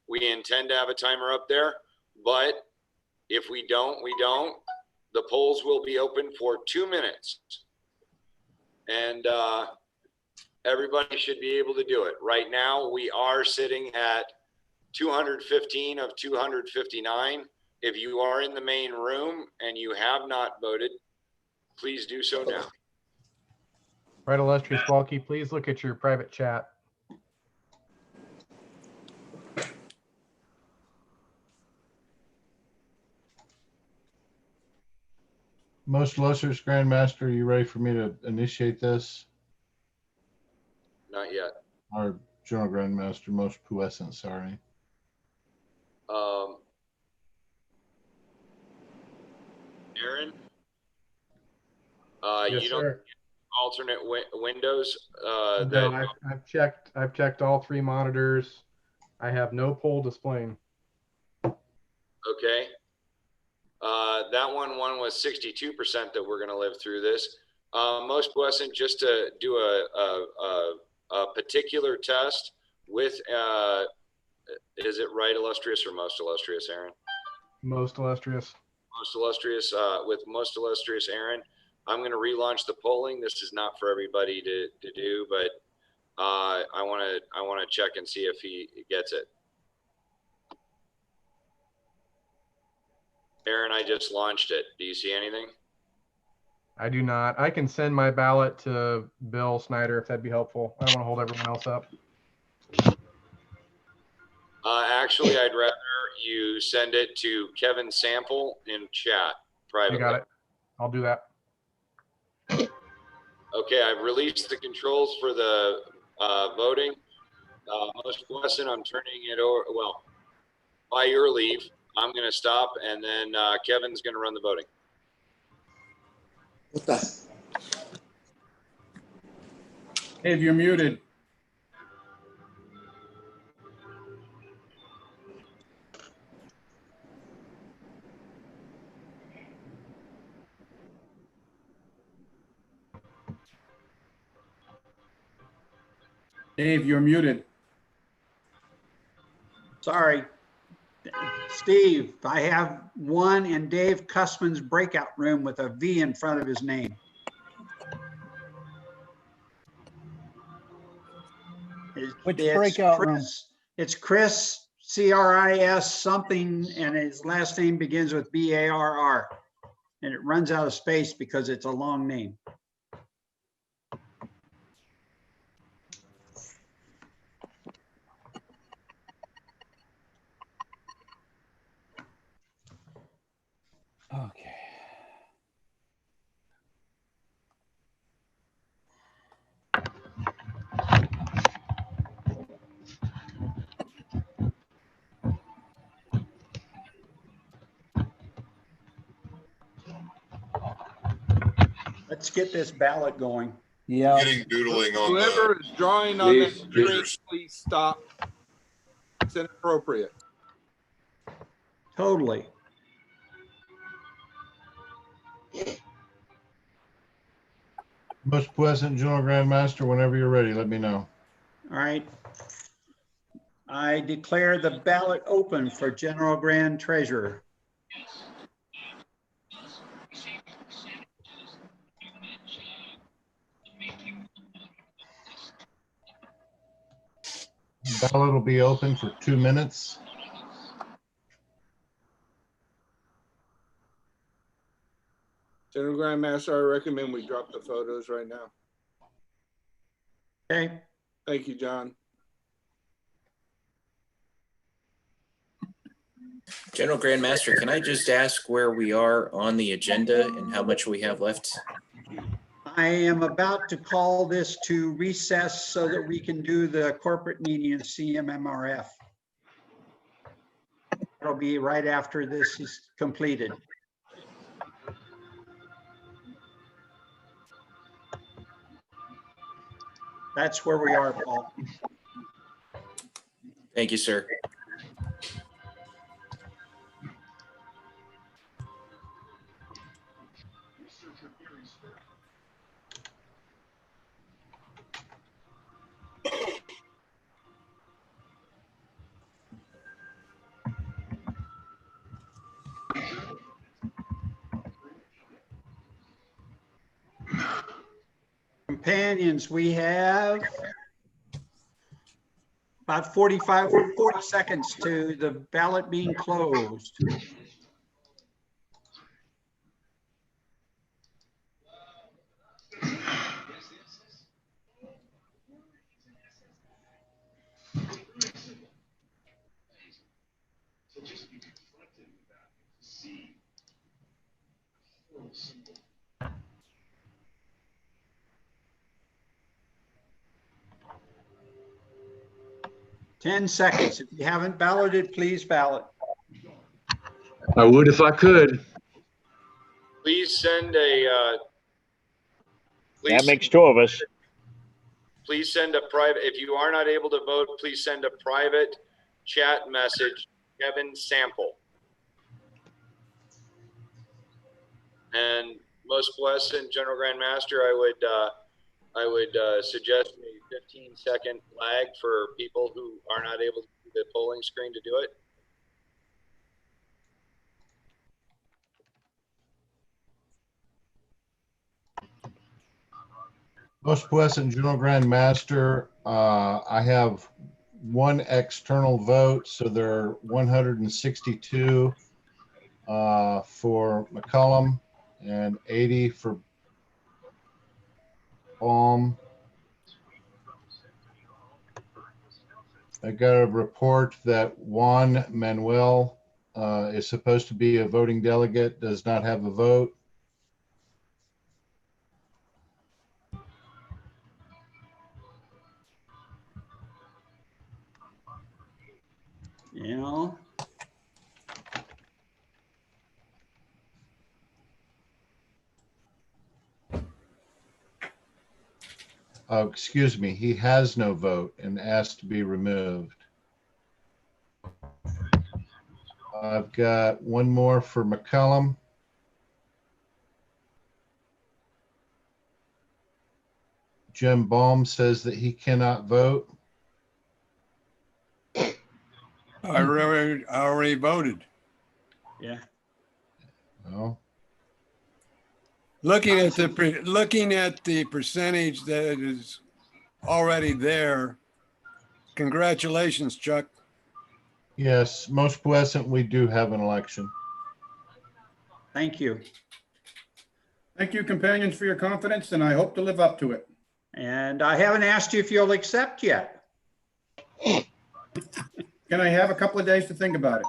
we intend to have a timer up there. But if we don't, we don't. The polls will be open for 2 minutes. And everybody should be able to do it. Right now, we are sitting at 215 of 259. If you are in the main room and you have not voted, please do so now. Right, illustrious Walkie, please look at your private chat. Most illustrious Grand Master, are you ready for me to initiate this? Not yet. Our General Grand Master, most puissant, sorry. Aaron? Yes, you don't sir. alternate windows? No, I've checked all 3 monitors. I have no poll displaying. Okay. That one was 62% that we're going to live through this. Most puissant, just to do a particular test with, is it right illustrious or most illustrious, Aaron? Most illustrious. Most illustrious, with most illustrious Aaron, I'm going to relaunch the polling. This is not for everybody to do, but I want to check and see if he gets it. Aaron, I just launched it. Do you see anything? I do not. I can send my ballot to Bill Snyder if that'd be helpful. I don't want to hold everyone else up. Actually, I'd rather you send it to Kevin Sample in chat privately. I got it. I'll do that. Okay, I've released the controls for the voting. Most puissant, I'm turning it over. Well, by your leave, I'm going to stop, and then Kevin's going to run the voting. Dave, you're muted. Dave, you're muted. Sorry. Steve, I have one in Dave Cussman's breakout room with a V in front of his name. Which breakout room? It's Chris, C-R-I-S something, and his last name begins with B-A-R-R. And it runs out of space because it's a long name. Okay. Let's get this ballot going. Yeah. Getting doodling on Whoever is drawing on that screen, please stop. It's inappropriate. Totally. Most puissant General Grand Master, whenever you're ready, let me know. All right. I declare the ballot open for General Grand Treasurer. Ballot will be open for 2 minutes. General Grand Master, I recommend we drop the photos right now. Okay. Thank you, John. General Grandmaster, can I just ask where we are on the agenda and how much we have left? I am about to call this to recess so that we can do the corporate meeting in CMMRF. It'll be right after this is completed. That's where we are, Paul. Thank you, sir. Companions, we have about 40 seconds to the ballot being closed. Ten seconds. If you haven't balloted, please ballot. I would if I could. Please send a, That makes two of us. please send a private, if you are not able to vote, please send a private chat message, Kevin Sample. And most blessed and General Grandmaster, I would suggest a 15-second lag for people who are not able to see the polling screen to do it. Most blessed General Grand Master, I have one external vote, so there are 162 for McCollum and 80 for Baum. I got a report that Juan Manuel is supposed to be a voting delegate, does not have a vote. Yeah. Oh, excuse me, he has no vote and asked to be removed. I've got one more for McCollum. Jim Baum says that he cannot vote. I already voted. Yeah. Oh, Looking at the percentage that is already there. Congratulations, Chuck. yes, most blessed, we do have an election. Thank you. Thank you, companions, for your confidence, and I hope to live up to it. And I haven't asked you if you'll accept yet. Can I have a couple of days to think about it?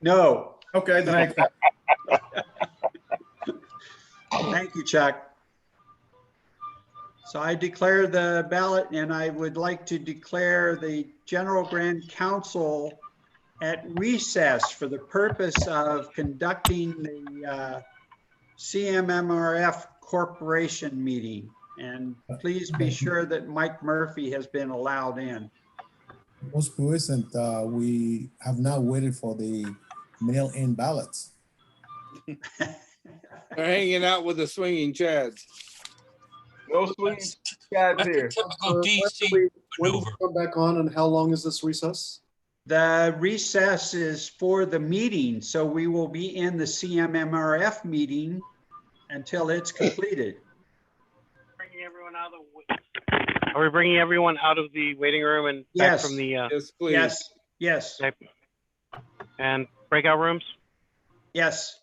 No. Okay, then I accept. Thank you, Chuck. So I declare the ballot, and I would like to declare the General Grand Council at recess for the purpose of conducting the CMMRF Corporation meeting. And please be sure that Mike Murphy has been allowed in. Most recent, we have now waited for the mail-in ballots. They're hanging out with the swinging chads. No swinging chads here. Typical DC When do maneuver. we come back on, and how long is this recess? The recess is for the meeting, so we will be in the CMMRF meeting until it's completed. Bringing everyone out of the, are we bringing everyone out of the waiting room and back Yes. from the Yes, please. Yes, yes, and breakout rooms? yes.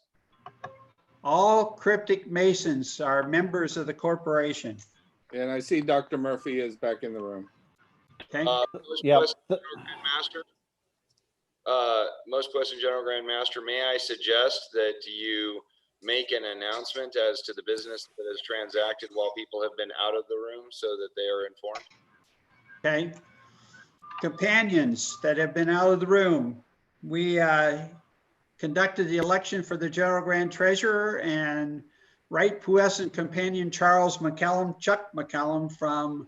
All Cryptic Masons are members of the corporation. And I see Dr. Murphy is back in the room. Okay. Yeah. Master. Most Questions General Grand Master, may I suggest that you make an announcement as to the business that is transacted while people have been out of the room so that they are informed? Okay. Companions that have been out of the room, we conducted the election for the General Grand Treasurer, and Right Puissant Companion Charles McCallum, Chuck McCallum,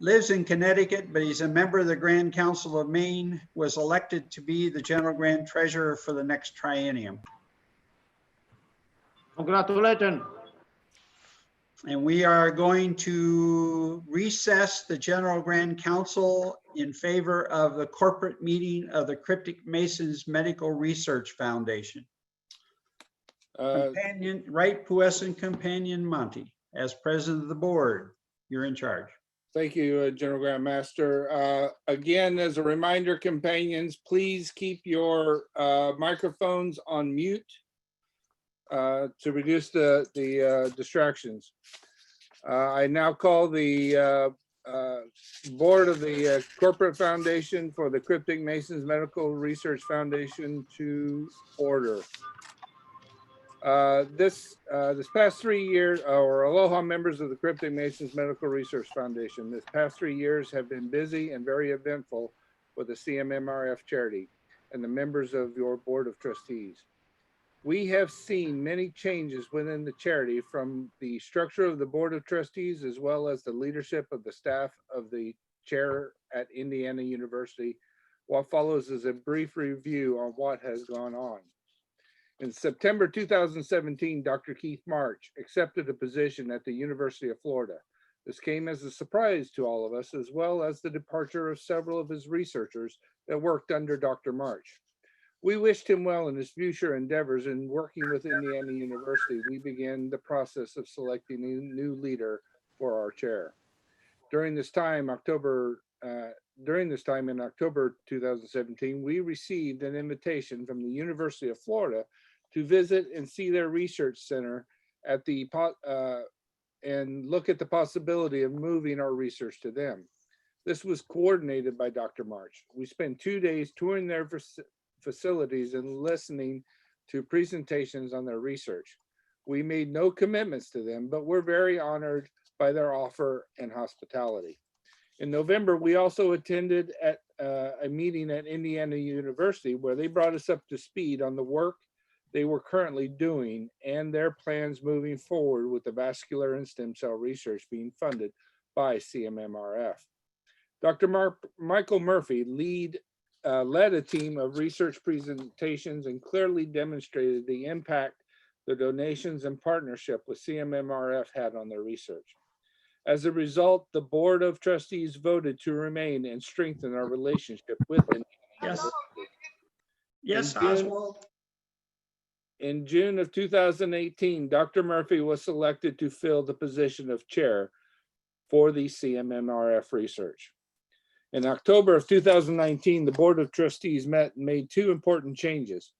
lives in Connecticut, but he's a member of the Grand Council of Maine, was elected to be the General Grand Treasurer for the next triennium. Congratulations. And we are going to recess the General Grand Council in favor of the corporate meeting of the Cryptic Masons Medical Research Foundation. Companion, Right Puissant Companion Monty, as president of the board, you're in charge. Thank you, General Grand Master. Again, as a reminder, companions, please keep your microphones on mute to reduce the distractions. I now call the board of the Corporate Foundation for the Cryptic Masons Medical Research Foundation to order. This past 3 years, or aloha members of the Cryptic Masons Medical Research Foundation, this past 3 years have been busy and very eventful for the CMMRF charity and the members of your board of trustees. We have seen many changes within the charity, from the structure of the board of trustees, as well as the leadership of the staff of the chair at Indiana University. What follows is a brief review on what has gone on. In September 2017, Dr. Keith March accepted a position at the University of Florida. This came as a surprise to all of us, as well as the departure of several of his researchers that worked under Dr. March. We wished him well in his future endeavors. In working with Indiana University, we began the process of selecting a new leader for our chair. During this time in October 2017, we received an invitation from the University of Florida to visit and see their research center at the and look at the possibility of moving our research to them. This was coordinated by Dr. March. We spent 2 days touring their facilities and listening to presentations on their research. We made no commitments to them, but we're very honored by their offer and hospitality. In November, we also attended at a meeting at Indiana University where they brought us up to speed on the work they were currently doing and their plans moving forward with the vascular and stem cell research being funded by CMMRF. Dr. Michael Murphy led a team of research presentations and clearly demonstrated the impact the donations and partnership with CMMRF had on their research. As a result, the Board of Trustees voted to remain and strengthen our relationship with Indiana University. Yes, Oswald. In June of 2018, Dr. Murphy was selected to fill the position of chair for the CMMRF research. In October of 2019, the Board of Trustees met and made 2 important changes.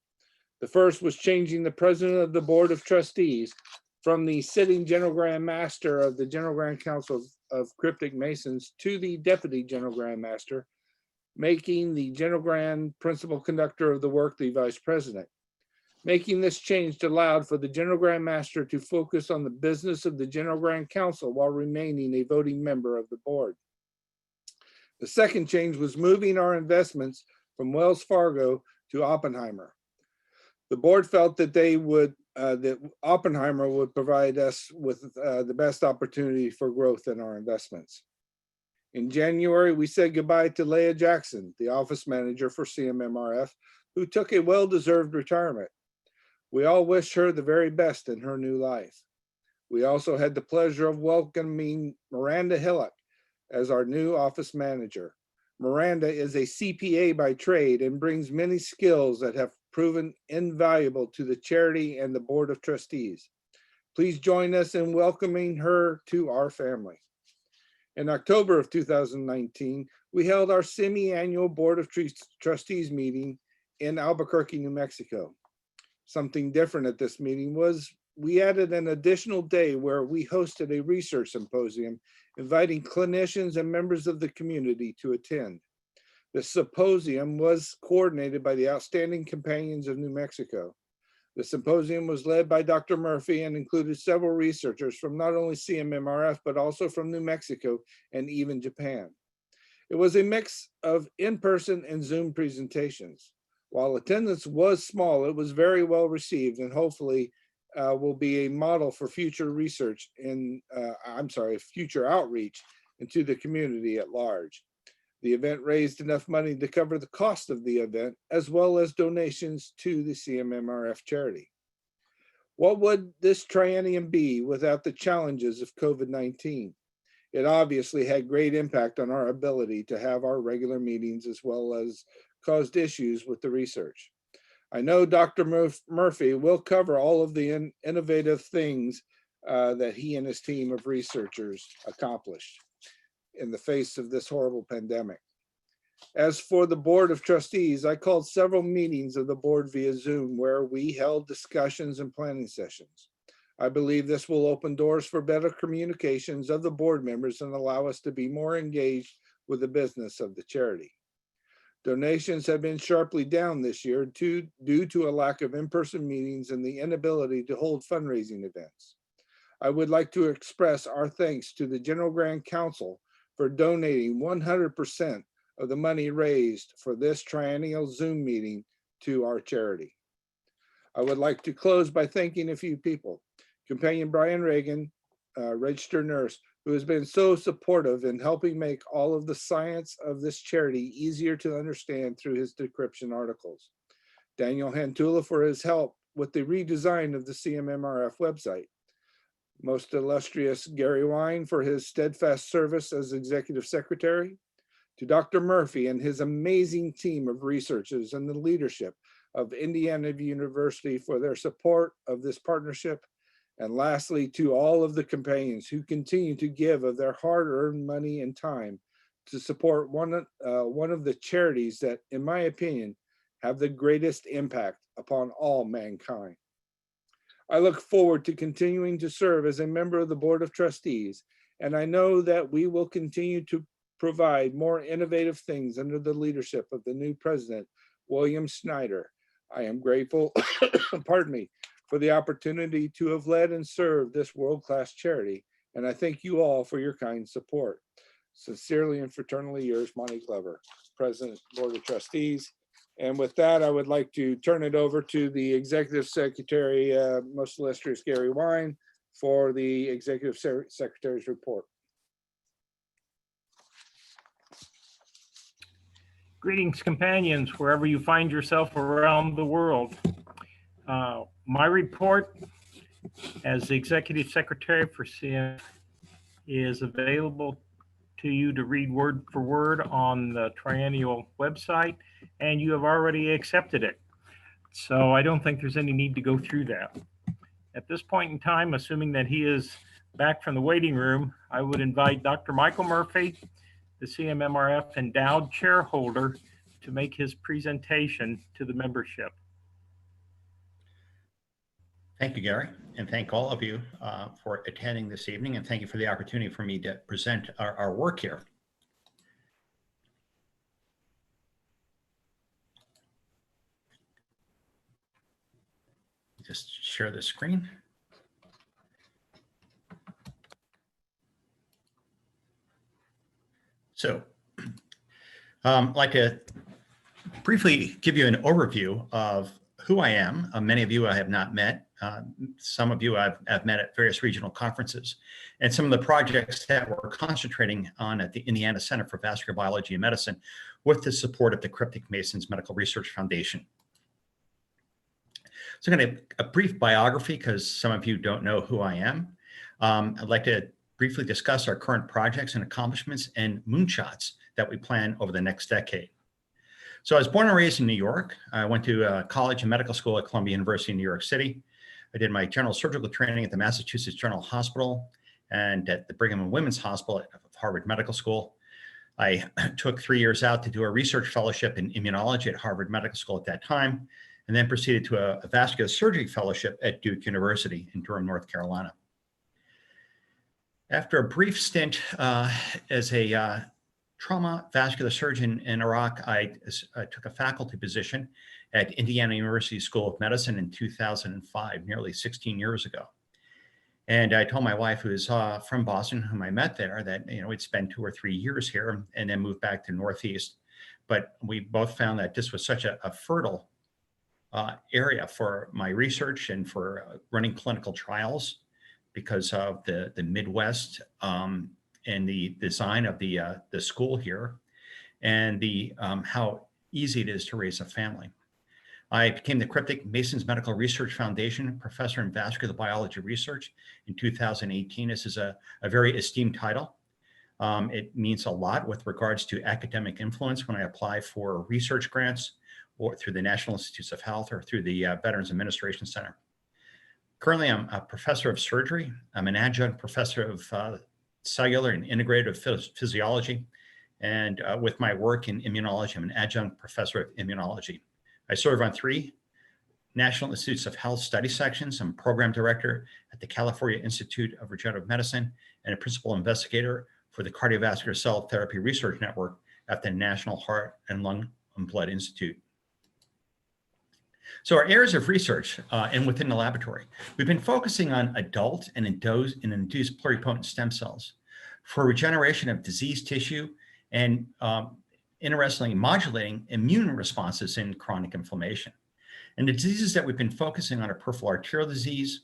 The first was changing the president of the Board of Trustees from the sitting General Grand Master of the General Grand Council of Cryptic Masons to the Deputy General Grand Master, making the General Grand Principal Conductor of the work the Vice President. Making this change allowed for the General Grand Master to focus on the business of the General Grand Council while remaining a voting member of the board. The second change was moving our investments from Wells Fargo to Oppenheimer. The board felt that that Oppenheimer would provide us with the best opportunity for growth in our investments. In January, we said goodbye to Leah Jackson, the office manager for CMMRF, who took a well-deserved retirement. We all wish her the very best in her new life. We also had the pleasure of welcoming Miranda Hillock as our new office manager. Miranda is a CPA by trade and brings many skills that have proven invaluable to the charity and the Board of Trustees. Please join us in welcoming her to our family. In October of 2019, we held our semi-annual Board of Trustees meeting in Albuquerque, New Mexico. Something different at this meeting was we added an additional day where we hosted a research symposium, inviting clinicians and members of the community to attend. The symposium was coordinated by the Outstanding Companions of New Mexico. The symposium was led by Dr. Murphy and included several researchers from not only CMMRF, but also from New Mexico and even Japan. It was a mix of in-person and Zoom presentations. While attendance was small, it was very well received and hopefully will be a model for future research and, future outreach into the community at large. The event raised enough money to cover the cost of the event, as well as donations to the CMMRF charity. What would this triennium be without the challenges of COVID-19? It obviously had great impact on our ability to have our regular meetings, as well as caused issues with the research. I know Dr. Murphy will cover all of the innovative things that he and his team of researchers accomplished in the face of this horrible pandemic. As for the Board of Trustees, I called several meetings of the board via Zoom where we held discussions and planning sessions. I believe this will open doors for better communications of the board members and allow us to be more engaged with the business of the charity. Donations have been sharply down this year due to a lack of in-person meetings and the inability to hold fundraising events. I would like to express our thanks to the General Grand Council for donating 100% of the money raised for this triennial Zoom meeting to our charity. I would like to close by thanking a few people. Companion Brian Reagan, registered nurse, who has been so supportive in helping make all of the science of this charity easier to understand through his decryption articles. Daniel Hantula for his help with the redesign of the CMMRF website. Most illustrious Gary Wine for his steadfast service as executive secretary. To Dr. Murphy and his amazing team of researchers and the leadership of Indiana University for their support of this partnership. And lastly, to all of the companions who continue to give of their hard-earned money and time to support one of the charities that, in my opinion, have the greatest impact upon all mankind. I look forward to continuing to serve as a member of the Board of Trustees, and I know that we will continue to provide more innovative things under the leadership of the new president, William Snyder. I am grateful, pardon me, for the opportunity to have led and served this world-class charity, and I thank you all for your kind support. Sincerely and fraternally yours, Monty Glover, President, Board of Trustees. And with that, I would like to turn it over to the Executive Secretary, most illustrious Gary Wine, for the Executive Secretary's report. Greetings, companions, wherever you find yourself around the world. My report as the Executive Secretary for CM is available to you to read word for word on the Triennial website, and you have already accepted it. So I don't think there's any need to go through that. At this point in time, assuming that he is back from the waiting room, I would invite Dr. Michael Murphy, the CMMRF endowed chairholder, to make his presentation to the membership. Thank you, Gary, and thank all of you for attending this evening, and thank you for the opportunity for me to present our work here. Just share the screen. So I'd like to briefly give you an overview of who I am. Many of you I have not met. Some of you I've met at various regional conferences, and some of the projects that we're concentrating on at the Indiana Center for Vascular Biology and Medicine with the support of the Cryptic Masons Medical Research Foundation. So I'm going to a brief biography because some of you don't know who I am. I'd like to briefly discuss our current projects and accomplishments and moonshots that we plan over the next decade. So I was born and raised in New York. I went to college and medical school at Columbia University in New York City. I did my general surgical training at the Massachusetts General Hospital and at the Brigham and Women's Hospital at Harvard Medical School. I took 3 years out to do a research fellowship in immunology at Harvard Medical School at that time, and then proceeded to a vascular surgery fellowship at Duke University in Durham, North Carolina. After a brief stint as a trauma vascular surgeon in Iraq, I took a faculty position at Indiana University School of Medicine in 2005, nearly 16 years ago. And I told my wife, who is from Boston, whom I met there, that we'd spend 2 or 3 years here and then move back to Northeast. But we both found that this was such a fertile area for my research and for running clinical trials because of the Midwest and the design of the school here, and the how easy it is to raise a family. I became the Cryptic Masons Medical Research Foundation Professor in Vascular Biology Research in 2018. This is a very esteemed title. It means a lot with regards to academic influence when I apply for research grants or through the National Institutes of Health or through the Veterans Administration Center. Currently, I'm a professor of surgery. I'm an adjunct professor of cellular and integrative physiology. And with my work in immunology, I'm an adjunct professor of immunology. I serve on 3 National Institutes of Health study sections. I'm program director at the California Institute of Regenerative Medicine and a principal investigator for the Cardiovascular Cell Therapy Research Network at the National Heart and Lung and Blood Institute. So our areas of research and within the laboratory, we've been focusing on adult and induced pluripotent stem cells for regeneration of diseased tissue and interestingly, modulating immune responses in chronic inflammation. And the diseases that we've been focusing on are peripheral arterial disease,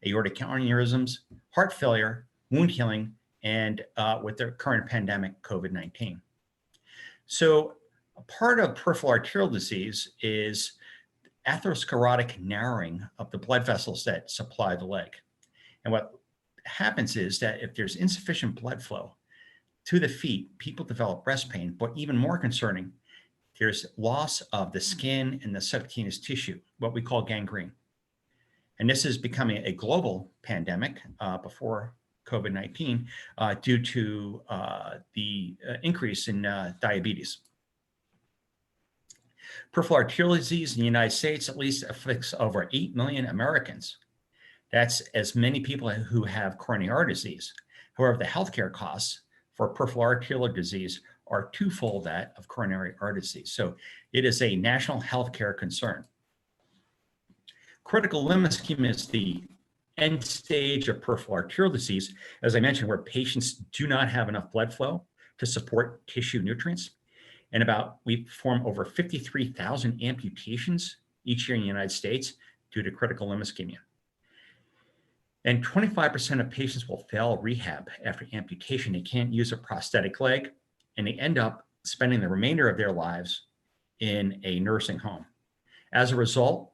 aortic aneurysms, heart failure, wound healing, and with the current pandemic, COVID-19. So a part of peripheral arterial disease is atherosclerotic narrowing of the blood vessels that supply the leg. And what happens is that if there's insufficient blood flow to the feet, people develop breast pain, but even more concerning, there's loss of the skin and the subcutaneous tissue, what we call gangrene. And this is becoming a global pandemic before COVID-19 due to the increase in diabetes. Peripheral arterial disease in the United States at least afflicts over 8 million Americans. That's as many people who have coronary artery disease. However, the healthcare costs for peripheral arterial disease are twofold that of coronary artery disease. So it is a national healthcare concern. Critical limb ischemia is the end stage of peripheral arterial disease, as I mentioned, where patients do not have enough blood flow to support tissue nutrients. And we perform over 53,000 amputations each year in the United States due to critical limb ischemia. And 25% of patients will fail rehab after amputation. They can't use a prosthetic leg, and they end up spending the remainder of their lives in a nursing home. As a result,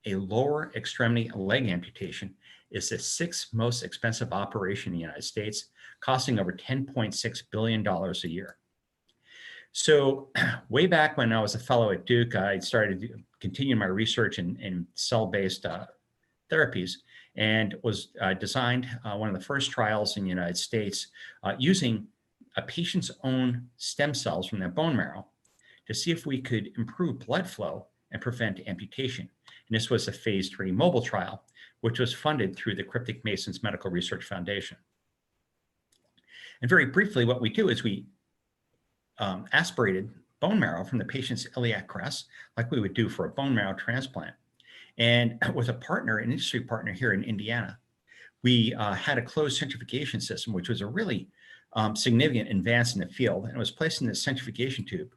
a lower extremity leg amputation is the 6th most expensive operation in the United States, costing over $10.6 billion a year. So way back when I was a fellow at Duke, I started continuing my research in cell-based therapies, and was designed one of the first trials in the United States using a patient's own stem cells from their bone marrow to see if we could improve blood flow and prevent amputation. And this was a phase 3 mobile trial, which was funded through the Cryptic Masons Medical Research Foundation. And very briefly, what we do is we aspirated bone marrow from the patient's iliac crest, like we would do for a bone marrow transplant. And with a partner, an industry partner here in Indiana, we had a closed centrifugation system, which was a really significant advance in the field. And it was placed in the centrifugation tube,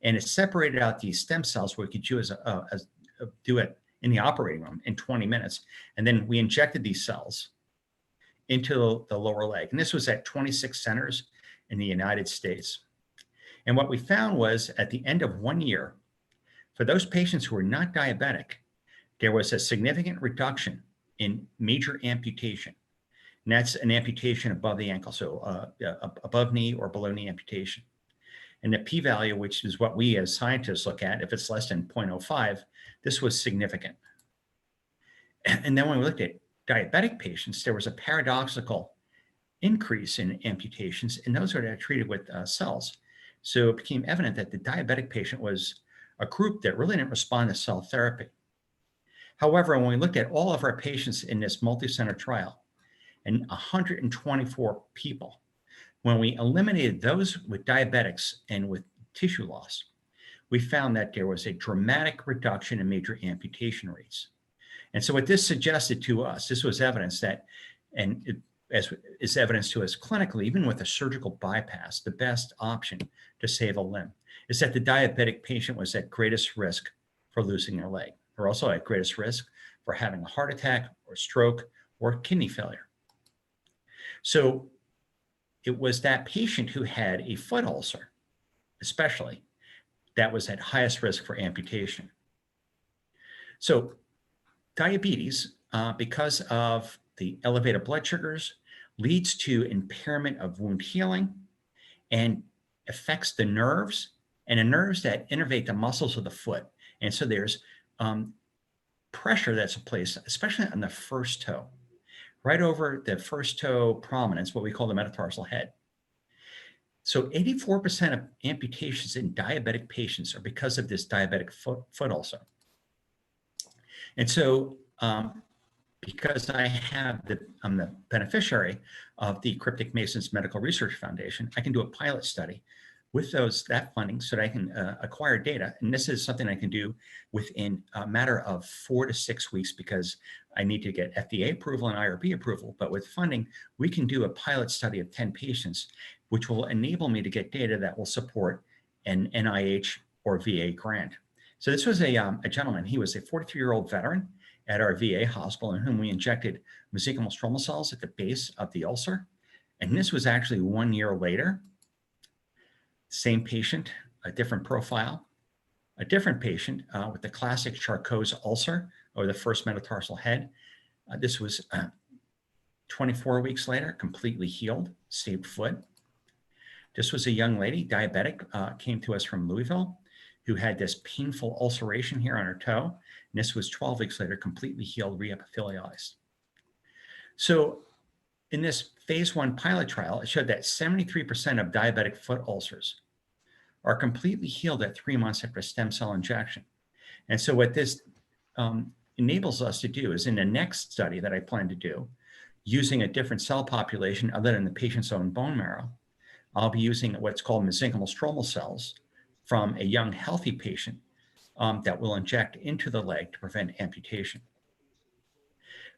and it separated out these stem cells where we could do it in the operating room in 20 minutes. And then we injected these cells into the lower leg. And this was at 26 centers in the United States. And what we found was at the end of 1 year, for those patients who were not diabetic, there was a significant reduction in major amputation. And that's an amputation above the ankle, so above knee or below knee amputation. And the p-value, which is what we as scientists look at, if it's less than 0.05, this was significant. And then when we looked at diabetic patients, there was a paradoxical increase in amputations in those who are treated with cells. So it became evident that the diabetic patient was a group that really didn't respond to cell therapy. However, when we looked at all of our patients in this multi-center trial, and 124 people, When we eliminated those with diabetics and with tissue loss, we found that there was a dramatic reduction in major amputation rates. And so what this suggested to us, this was evidence that, and as is evidence to us clinically, even with a surgical bypass, the best option to save a limb is that the diabetic patient was at greatest risk for losing their leg. They're also at greatest risk for having a heart attack or stroke or kidney failure. So it was that patient who had a foot ulcer, especially, that was at highest risk for amputation. So diabetes, because of the elevated blood sugars, leads to impairment of wound healing and affects the nerves, and the nerves that innervate the muscles of the foot. And so there's pressure that's placed, especially on the first toe, right over the first toe prominence, what we call the metatarsal head. So 84% of amputations in diabetic patients are because of this diabetic foot ulcer. And so because I'm the beneficiary of the Cryptic Masons Medical Research Foundation, I can do a pilot study with that funding so that I can acquire data. And this is something I can do within a matter of 4 to 6 weeks because I need to get FDA approval and IRB approval. But with funding, we can do a pilot study of 10 patients, which will enable me to get data that will support an NIH or VA grant. So this was a gentleman. He was a 43-year-old veteran at our VA hospital in whom we injected mesenchymal stromal cells at the base of the ulcer. And this was actually 1 year later. Same patient, a different profile, a different patient with the classic Charcot's ulcer over the first metatarsal head. This was 24 weeks later, completely healed, saved foot. This was a young lady, diabetic, came to us from Louisville, who had this painful ulceration here on her toe. And this was 12 weeks later, completely healed, reepithelialized. So in this phase 1 pilot trial, it showed that 73% of diabetic foot ulcers are completely healed at 3 months after stem cell injection. And so what this enables us to do is in the next study that I plan to do, using a different cell population other than the patient's own bone marrow, I'll be using what's called mesenchymal stromal cells from a young healthy patient that will inject into the leg to prevent amputation.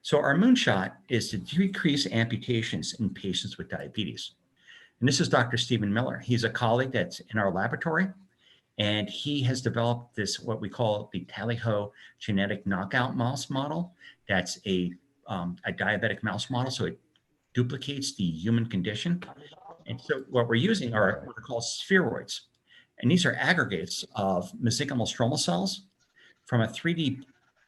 So our moonshot is to decrease amputations in patients with diabetes. And this is Dr. Stephen Miller. He's a colleague that's in our laboratory, and he has developed this, what we call the Tally-Ho genetic knockout mouse model. That's a diabetic mouse model, so it duplicates the human condition. And so what we're using are what are called spheroids. And these are aggregates of mesenchymal stromal cells from a 3D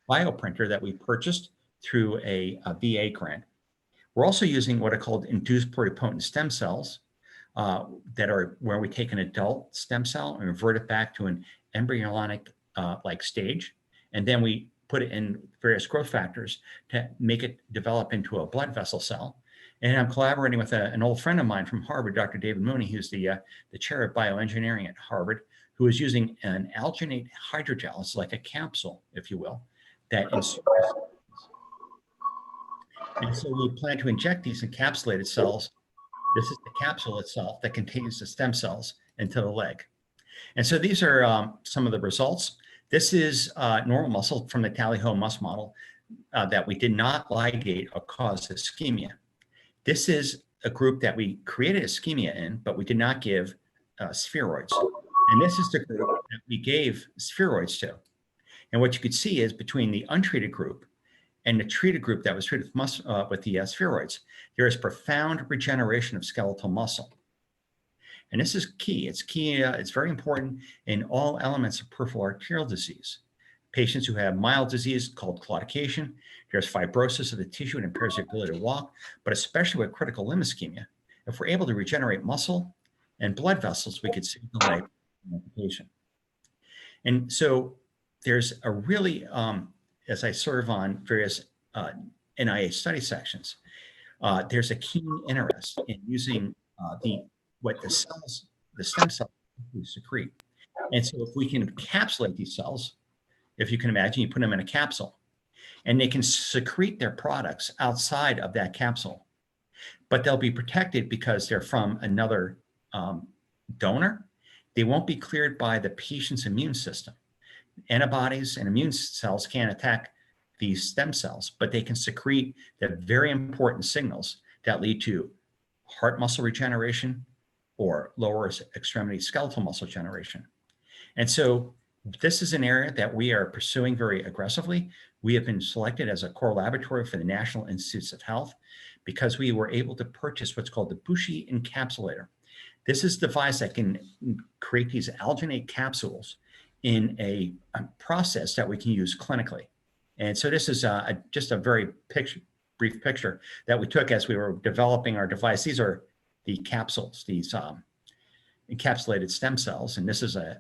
bioprinter that we purchased through a VA grant. We're also using what are called induced pluripotent stem cells that are where we take an adult stem cell and revert it back to an embryonic like stage. And then we put it in various growth factors to make it develop into a blood vessel cell. And I'm collaborating with an old friend of mine from Harvard, Dr. David Mooney, who's the chair of bioengineering at Harvard, who is using an alginate hydrogel. It's like a capsule, if you will, that and so we plan to inject these encapsulated cells. This is the capsule itself that contains the stem cells into the leg. And so these are some of the results. This is normal muscle from the Tally-Ho mouse model that we did not ligate or cause ischemia. This is a group that we created ischemia in, but we did not give spheroids. And this is the group that we gave spheroids to. And what you could see is between the untreated group and the treated group that was treated with the spheroids, there is profound regeneration of skeletal muscle. And this is key. It's key. It's very important in all elements of peripheral arterial disease. Patients who have mild disease called claudication, there's fibrosis of the tissue and impairs the ability to walk, but especially with critical limb ischemia, if we're able to regenerate muscle and blood vessels, we could save the life of the patient. And so there's a really, as I serve on various NIH study sections, there's a keen interest in using what the stem cells secrete. And so if we can encapsulate these cells, if you can imagine, you put them in a capsule, and they can secrete their products outside of that capsule. but they'll be protected because they're from another donor. They won't be cleared by the patient's immune system. Antibodies and immune cells can't attack these stem cells, but they can secrete the very important signals that lead to heart muscle regeneration or lower extremity skeletal muscle generation. And so this is an area that we are pursuing very aggressively. We have been selected as a core laboratory for the National Institutes of Health because we were able to purchase what's called the Bushi encapsulator. This is a device that can create these alginate capsules in a process that we can use clinically. And so this is just a very brief picture that we took as we were developing our device. These are the capsules, these encapsulated stem cells, and this is a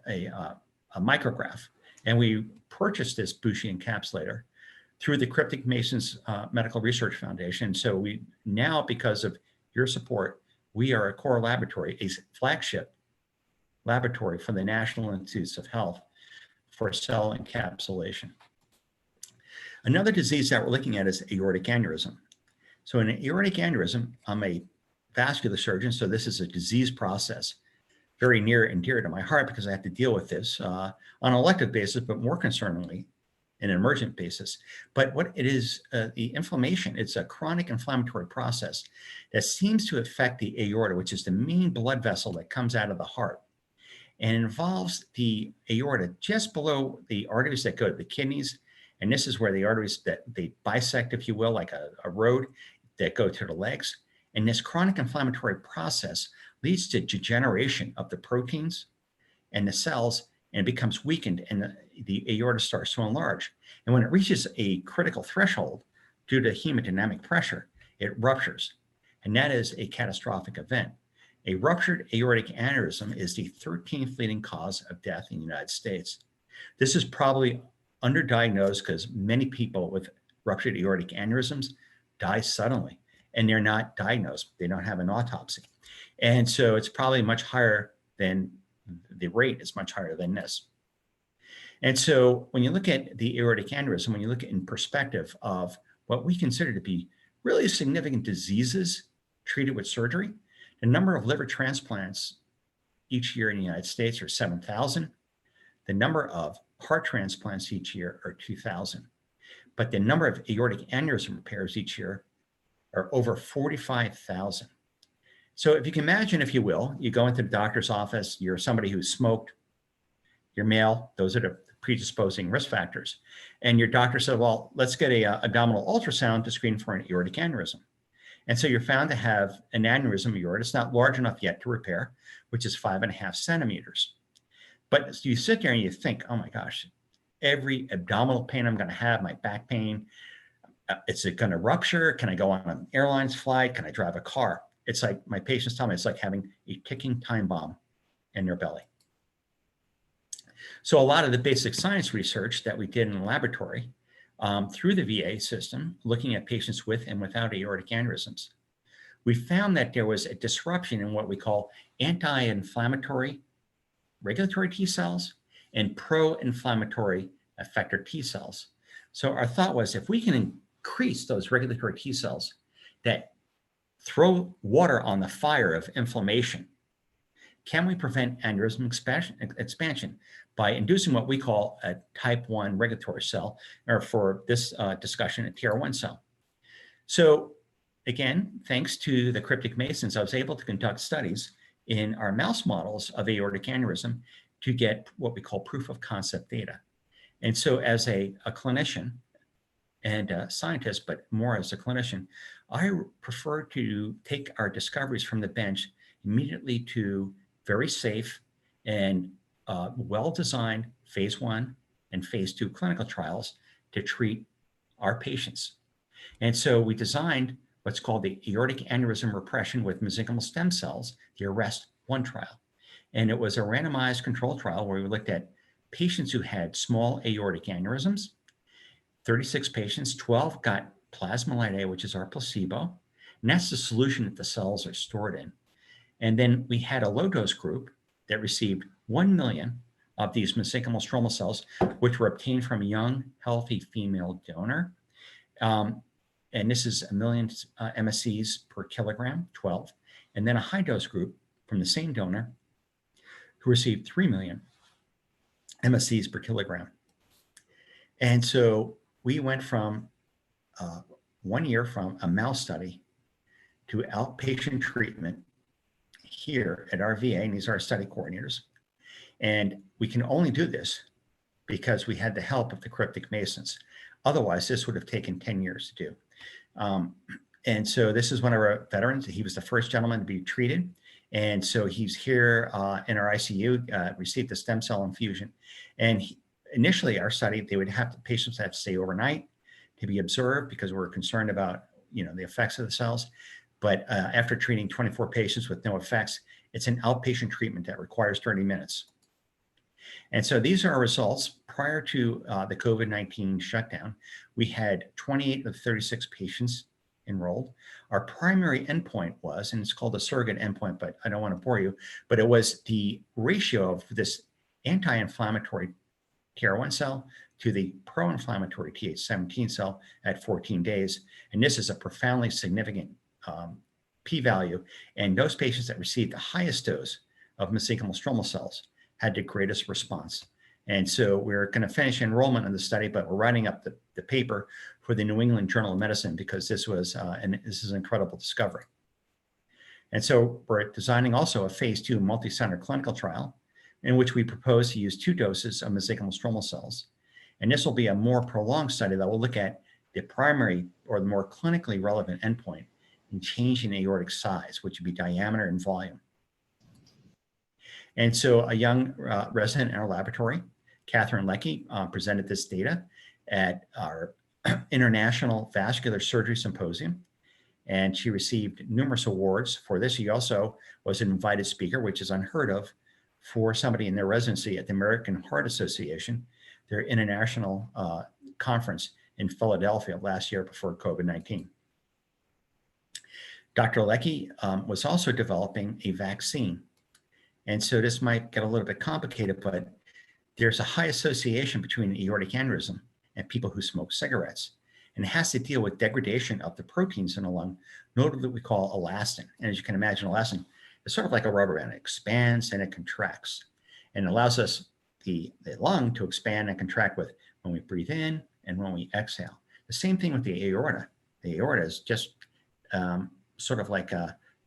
micrograph. And we purchased this Bushi encapsulator through the Cryptic Masons Medical Research Foundation. So we now, because of your support, we are a core laboratory, a flagship laboratory for the National Institutes of Health for cell encapsulation. Another disease that we're looking at is aortic aneurysm. So in an aortic aneurysm, I'm a vascular surgeon, so this is a disease process very near and dear to my heart because I have to deal with this on an elective basis, but more concerningly, an emergent basis. But what it is, the inflammation, it's a chronic inflammatory process that seems to affect the aorta, which is the main blood vessel that comes out of the heart. And involves the aorta just below the arteries that go to the kidneys. And this is where the arteries that they bisect, if you will, like a road that go to the legs. And this chronic inflammatory process leads to degeneration of the proteins and the cells, and it becomes weakened, and the aorta starts to enlarge. And when it reaches a critical threshold due to hemodynamic pressure, it ruptures. And that is a catastrophic event. A ruptured aortic aneurysm is the 13th leading cause of death in the United States. This is probably underdiagnosed because many people with ruptured aortic aneurysms die suddenly, and they're not diagnosed. They don't have an autopsy. And so it's probably much higher than, the rate is much higher than this. And so when you look at the aortic aneurysm, when you look at in perspective of what we consider to be really significant diseases treated with surgery, the number of liver transplants each year in the United States are 7,000. The number of heart transplants each year are 2,000. But the number of aortic aneurysm repairs each year are over 45,000. So if you can imagine, if you will, you go into the doctor's office, you're somebody who's smoked, you're male, those are the predisposing risk factors. And your doctor said, well, let's get a abdominal ultrasound to screen for an aortic aneurysm. And so you're found to have an aneurysm aorta. It's not large enough yet to repair, which is 5.5 centimeters. But you sit there and you think, oh my gosh, every abdominal pain I'm going to have, my back pain, is it going to rupture? Can I go on an airlines flight? Can I drive a car? It's like my patients tell me it's like having a ticking time bomb in their belly. So a lot of the basic science research that we did in the laboratory through the VA system, looking at patients with and without aortic aneurysms, we found that there was a disruption in what we call anti-inflammatory regulatory T cells and pro-inflammatory effector T cells. So our thought was, if we can increase those regulatory T cells that throw water on the fire of inflammation, can we prevent aneurysm expansion by inducing what we call a type 1 regulatory cell, or for this discussion, a TR1 cell? So again, thanks to the Cryptic Masons, I was able to conduct studies in our mouse models of aortic aneurysm to get what we call proof of concept data. And so as a clinician and a scientist, but more as a clinician, I prefer to take our discoveries from the bench immediately to very safe and well-designed phase 1 and phase 2 clinical trials to treat our patients. And so we designed what's called the aortic aneurysm repression with mesenchymal stem cells, the ARREST-1 trial. And it was a randomized control trial where we looked at patients who had small aortic aneurysms. 36 patients, 12 got plasma light A, which is our placebo. And that's the solution that the cells are stored in. And then we had a low dose group that received 1 million of these mesenchymal stromal cells, which were obtained from a young, healthy female donor. and this is 1 million MSCs per kilogram, 12. And then a high dose group from the same donor who received 3 million MSCs per kilogram. And so we went from 1 year from a mouse study to outpatient treatment here at our VA, and these are our study coordinators. And we can only do this because we had the help of the Cryptic Masons. Otherwise, this would have taken 10 years to do. And so this is one of our veterans. He was the first gentleman to be treated. And so he's here in our ICU, received the stem cell infusion. And initially our study, they would have patients have to stay overnight to be observed because we're concerned about, you know, the effects of the cells. But after treating 24 patients with no effects, it's an outpatient treatment that requires 30 minutes. And so these are our results. Prior to the COVID-19 shutdown, we had 28 of 36 patients enrolled. Our primary endpoint was, and it's called a surrogate endpoint, but I don't want to bore you, but it was the ratio of this anti-inflammatory TR1 cell to the pro-inflammatory Th17 cell at 14 days. And this is a profoundly significant p-value. And those patients that received the highest dose of mesenchymal stromal cells had the greatest response. And so we're going to finish enrollment in the study, but we're writing up the paper for the New England Journal of Medicine because this was, and this is an incredible discovery. And so we're designing also a phase 2 multi-center clinical trial in which we propose to use 2 doses of mesenchymal stromal cells. And this will be a more prolonged study that will look at the primary or the more clinically relevant endpoint in changing aortic size, which would be diameter and volume. And so a young resident in our laboratory, Catherine Leckie, presented this data at our International Vascular Surgery Symposium, and she received numerous awards for this. She also was an invited speaker, which is unheard of for somebody in their residency at the American Heart Association, their international conference in Philadelphia last year before COVID-19. Dr. Leckie was also developing a vaccine. And so this might get a little bit complicated, but there's a high association between aortic aneurysm and people who smoke cigarettes. And it has to deal with degradation of the proteins in the lung, notably what we call elastin. And as you can imagine, elastin is sort of like a rubber band. It expands and it contracts. And it allows us, the lung, to expand and contract with when we breathe in and when we exhale. The same thing with the aorta. The aorta is just sort of like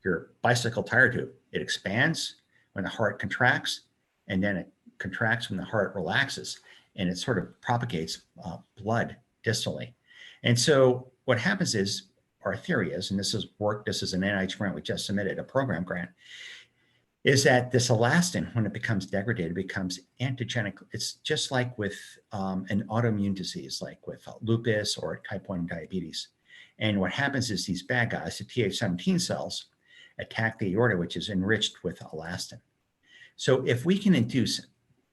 your bicycle tire tube. It expands when the heart contracts, and then it contracts when the heart relaxes, and it sort of propagates blood distally. And so what happens is, our theory is, and this is work, this is an NIH grant we just submitted, a program grant, is that this elastin, when it becomes degraded, it becomes antigenic. It's just like with an autoimmune disease, like with lupus or type 1 diabetes. And what happens is these bad guys, the Th17 cells, attack the aorta, which is enriched with elastin. So if we can induce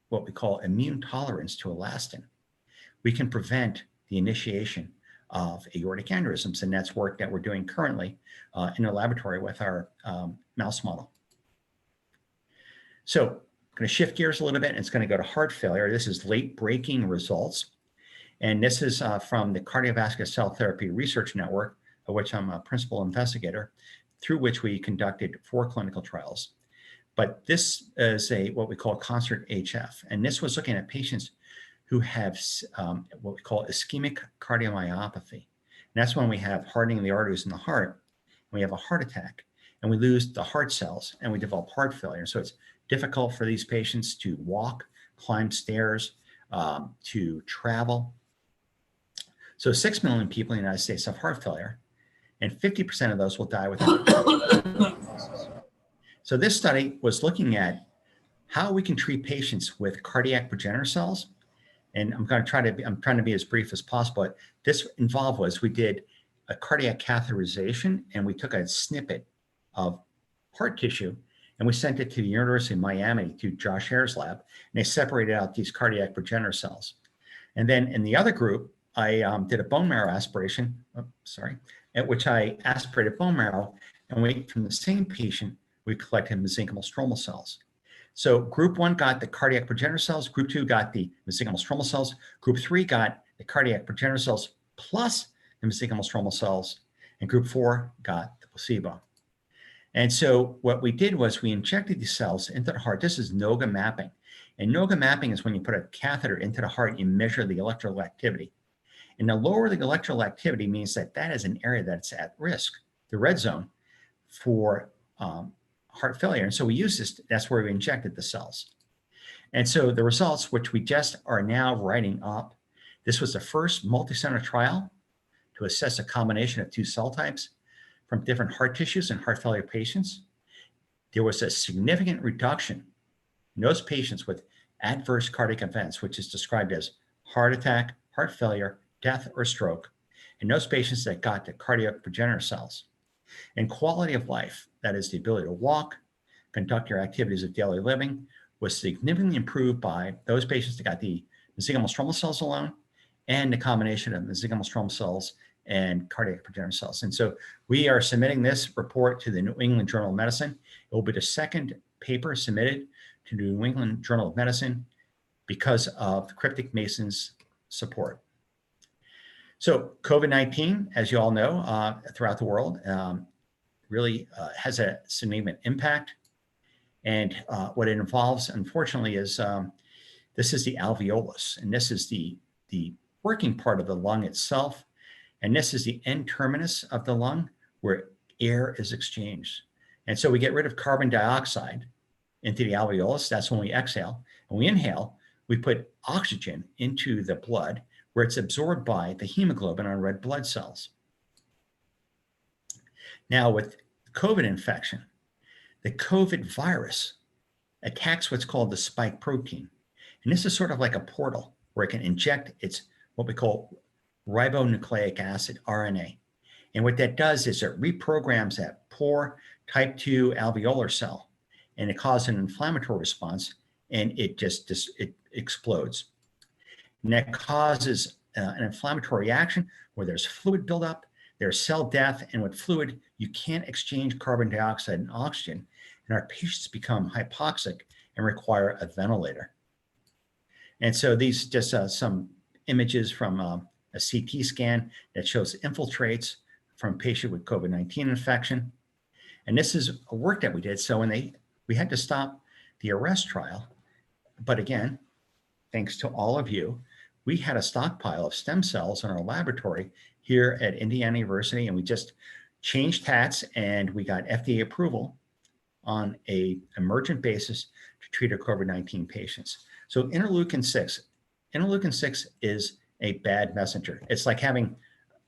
what we call immune tolerance to elastin, we can prevent the initiation of aortic aneurysms. And that's work that we're doing currently in a laboratory with our mouse model. So I'm going to shift gears a little bit, and it's going to go to heart failure. This is late breaking results. And this is from the Cardiovascular Cell Therapy Research Network, of which I'm a principal investigator, through which we conducted 4 clinical trials. But this is what we call concert HF. And this was looking at patients who have what we call ischemic cardiomyopathy. And that's when we have hardening of the arteries in the heart, and we have a heart attack, and we lose the heart cells, and we develop heart failure. So it's difficult for these patients to walk, climb stairs, to travel. So 6 million people in the United States have heart failure, and 50% of those will die within. So this study was looking at how we can treat patients with cardiac progenitor cells. And I'm trying to be as brief as possible. But this involved was we did a cardiac catheterization, and we took a snippet of heart tissue and we sent it to the University of Miami, to Josh Hare's lab, and they separated out these cardiac progenitor cells. And then in the other group, I did a bone marrow aspiration, at which I aspirated bone marrow, and from the same patient, we collected mesenchymal stromal cells. So group 1 got the cardiac progenitor cells, group 2 got the mesenchymal stromal cells, group 3 got the cardiac progenitor cells plus the mesenchymal stromal cells, and group 4 got the placebo. And so what we did was we injected these cells into the heart. This is NOGA mapping. And NOGA mapping is when you put a catheter into the heart, you measure the electrical activity. And the lower the electrical activity means that that is an area that's at risk, the red zone, for heart failure. And so we use this, that's where we injected the cells. And so the results, which we just are now writing up, this was the first multi-center trial to assess a combination of 2 cell types from different heart tissues in heart failure patients. There was a significant reduction in those patients with adverse cardiac events, which is described as heart attack, heart failure, death, or stroke, in those patients that got the cardiac progenitor cells. And quality of life, that is the ability to walk, conduct your activities of daily living, was significantly improved by those patients that got the mesenchymal stromal cells alone and the combination of mesenchymal stromal cells and cardiac progenitor cells. And so we are submitting this report to the New England Journal of Medicine. It will be the second paper submitted to the New England Journal of Medicine because of Cryptic Mason's support. So COVID-19, as you all know, throughout the world, really has a significant impact. And what it involves, unfortunately, is this is the alveolus, and this is the working part of the lung itself. And this is the N-terminus of the lung where air is exchanged. And so we get rid of carbon dioxide into the alveolus. That's when we exhale. And we inhale, we put oxygen into the blood where it's absorbed by the hemoglobin on red blood cells. Now with COVID infection, the COVID virus attacks what's called the spike protein. And this is sort of like a portal where it can inject its what we call ribonucleic acid, RNA. And what that does is it reprograms that poor type 2 alveolar cell, and it causes an inflammatory response, and it it explodes. And that causes an inflammatory reaction where there's fluid buildup, there's cell death, and with fluid, you can't exchange carbon dioxide and oxygen, and our patients become hypoxic and require a ventilator. And so these just some images from a CT scan that shows infiltrates from a patient with COVID-19 infection. And this is a work that we did. So when we had to stop the arrest trial, but again, thanks to all of you, we had a stockpile of stem cells in our laboratory here at Indiana University, and we just changed hats and we got FDA approval on an emergent basis to treat our COVID-19 patients. So interleukin 6 is a bad messenger. It's like having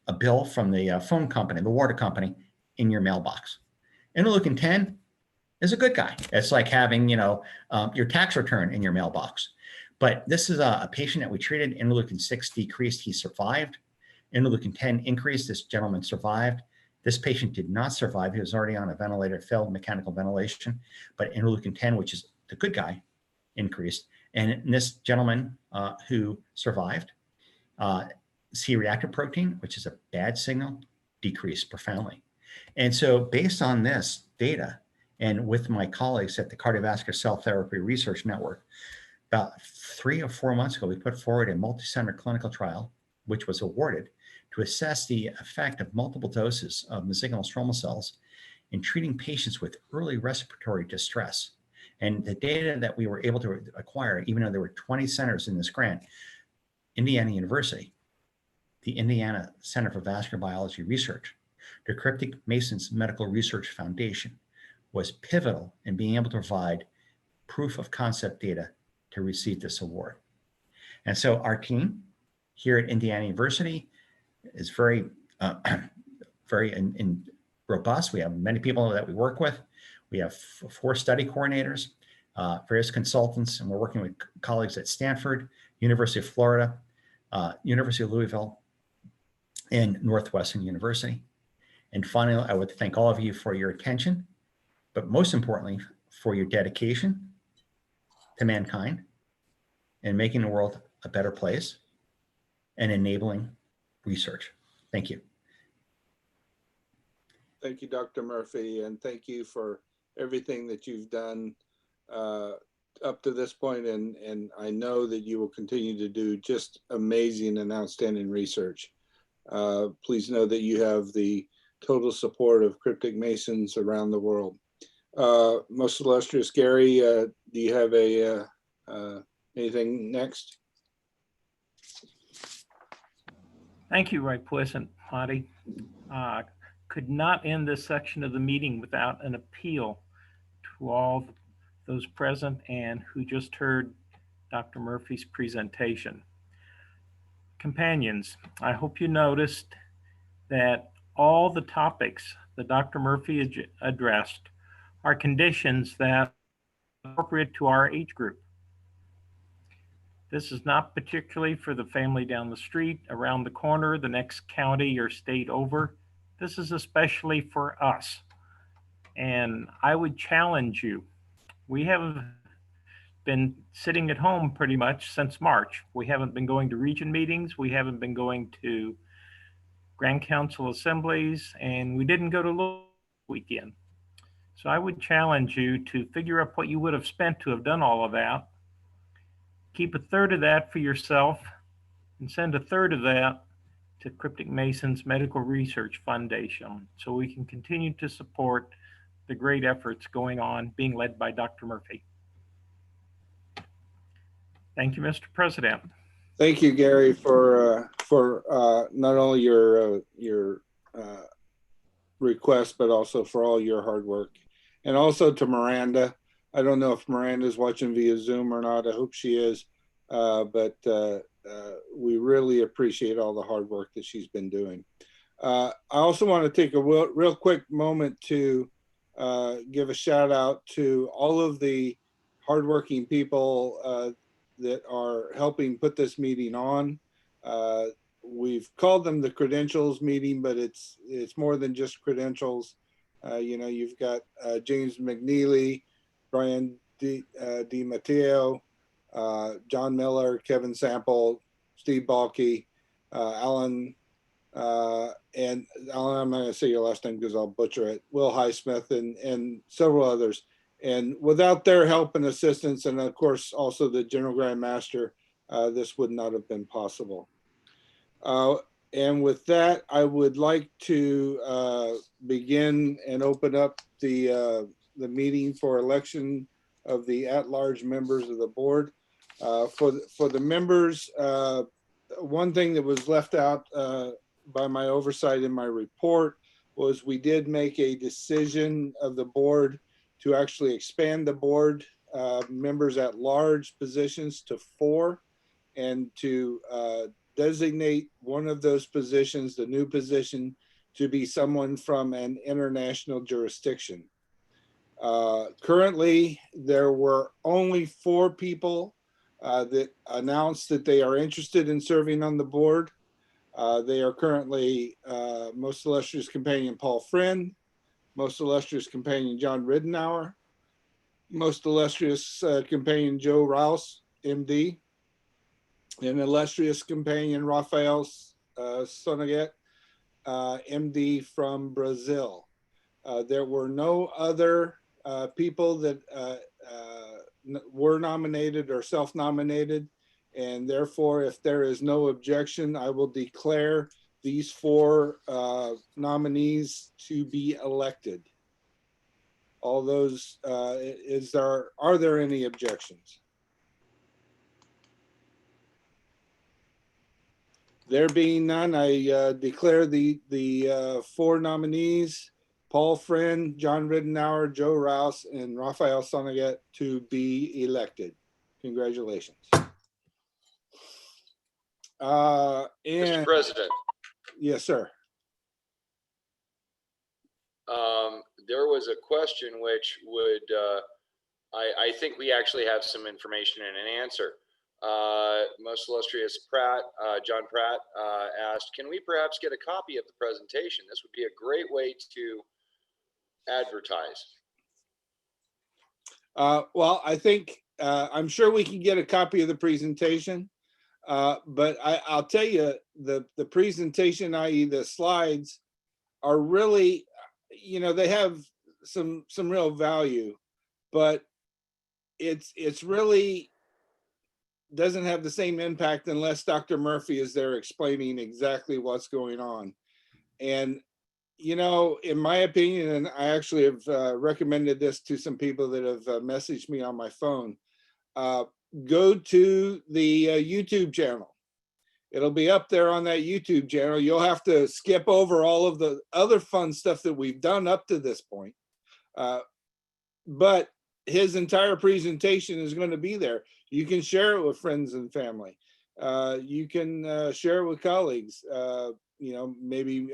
a bill from the phone company, the water company, in your mailbox. Interleukin 10 is a good guy. It's like having, your tax return in your mailbox. But this is a patient that we treated. Interleukin 6 decreased, he survived. Interleukin 10 increased, this gentleman survived. This patient did not survive. He was already on a ventilator, failed mechanical ventilation. But interleukin 10, which is the good guy, increased. And this gentleman who survived, C-reactive protein, which is a bad signal, decreased profoundly. And so based on this data, and with my colleagues at the Cardiovascular Cell Therapy Research Network, about 3 or 4 months ago, we put forward a multi-center clinical trial, which was awarded to assess the effect of multiple doses of mesenchymal stromal cells in treating patients with early respiratory distress. And the data that we were able to acquire, even though there were 20 centers in this grant, Indiana University, the Indiana Center for Vascular Biology Research, the Cryptic Mason's Medical Research Foundation, was pivotal in being able to provide proof of concept data to receive this award. And so our team here at Indiana University is very, very robust. We have many people that we work with. We have 4 study coordinators, various consultants, and we're working with colleagues at Stanford, University of Florida, University of Louisville, and Northwestern University. And finally, I would thank all of you for your attention, but most importantly, for your dedication to mankind and making the world a better place and enabling research. Thank you. Thank you, Dr. Murphy, and thank you for everything that you've done up to this point, and I know that you will continue to do just amazing and outstanding research. please know that you have the total support of Cryptic Masons around the world. Most illustrious Gary, do you have anything next? Thank you, Right Puissant, Monty. Could not end this section of the meeting without an appeal to all those present and who just heard Dr. Murphy's presentation. Companions, I hope you noticed that all the topics that Dr. Murphy addressed are conditions that are appropriate to our age group. This is not particularly for the family down the street, around the corner, the next county or state over. This is especially for us. And I would challenge you. We have been sitting at home pretty much since March. We haven't been going to region meetings. We haven't been going to Grand Council assemblies, and we didn't go to weekend. So I would challenge you to figure out what you would have spent to have done all of that. Keep a third of that for yourself and send a third of that to Cryptic Masons Medical Research Foundation so we can continue to support the great efforts going on being led by Dr. Murphy. Thank you, Mr. President. Thank you, Gary, for not only your request, but also for all your hard work. And also to Miranda. I don't know if Miranda's watching via Zoom or not. I hope she is. But we really appreciate all the hard work that she's been doing. I also want to take a real quick moment to give a shout out to all of the hardworking people that are helping put this meeting on. We've called them the credentials meeting, but it's more than just credentials. You know, you've got James McNeely, Brian DiMatteo, John Miller, Kevin Sample, Steve Balke, Alan, and Alan, I'm not going to say your last name because I'll butcher it, Will Highsmith, and several others. And without their help and assistance, and of course also the General Grand Master, this would not have been possible. And with that, I would like to begin and open up the meeting for election of the at-large members of the board. For the members, one thing that was left out by my oversight in my report was we did make a decision of the board to actually expand the board members at large positions to 4 and to designate one of those positions, the new position, to be someone from an international jurisdiction. Currently, there were only 4 people that announced that they are interested in serving on the board. They are currently Most Illustrious Companion Paul Friend, Most Illustrious Companion John Ridenour, Most Illustrious Companion Joe Rouse, MD, and Illustrious Companion Rafael Sonaget, MD from Brazil. There were no other people that were nominated or self-nominated, and therefore, if there is no objection, I will declare these 4 nominees to be elected. All those, are there any objections? There being none, I declare the 4 nominees, Paul Friend, John Ridenour, Joe Rouse, and Rafael Sonaget, to be elected. Congratulations. Mr. President. Yes, sir. There was a question which would, I think we actually have some information and an answer. Most Illustrious Pratt, John Pratt, asked, can we perhaps get a copy of the presentation? This would be a great way to advertise. Well, I think, I'm sure we can get a copy of the presentation, but I'll tell you, the presentation, i.e. the slides, are really, you know, they have some real value, but it's really doesn't have the same impact unless Dr. Murphy is there explaining exactly what's going on. And, you know, in my opinion, and I actually have recommended this to some people that have messaged me on my phone, go to the YouTube channel. It'll be up there on that YouTube channel. You'll have to skip over all of the other fun stuff that we've done up to this point. But his entire presentation is going to be there. You can share it with friends and family. You can share it with colleagues. You know, maybe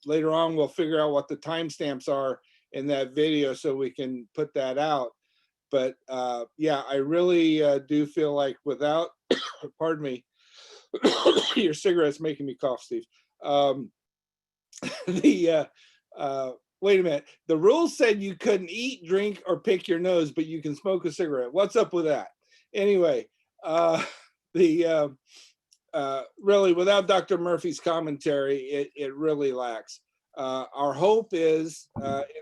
later on we'll figure out what the timestamps are in that video so we can put that out. But yeah, I really do feel like without, pardon me, your cigarette's making me cough, Steve. Wait a minute. The rules said you couldn't eat, drink, or pick your nose, but you can smoke a cigarette. What's up with that? Anyway, really, without Dr. Murphy's commentary, it really lacks. Our hope is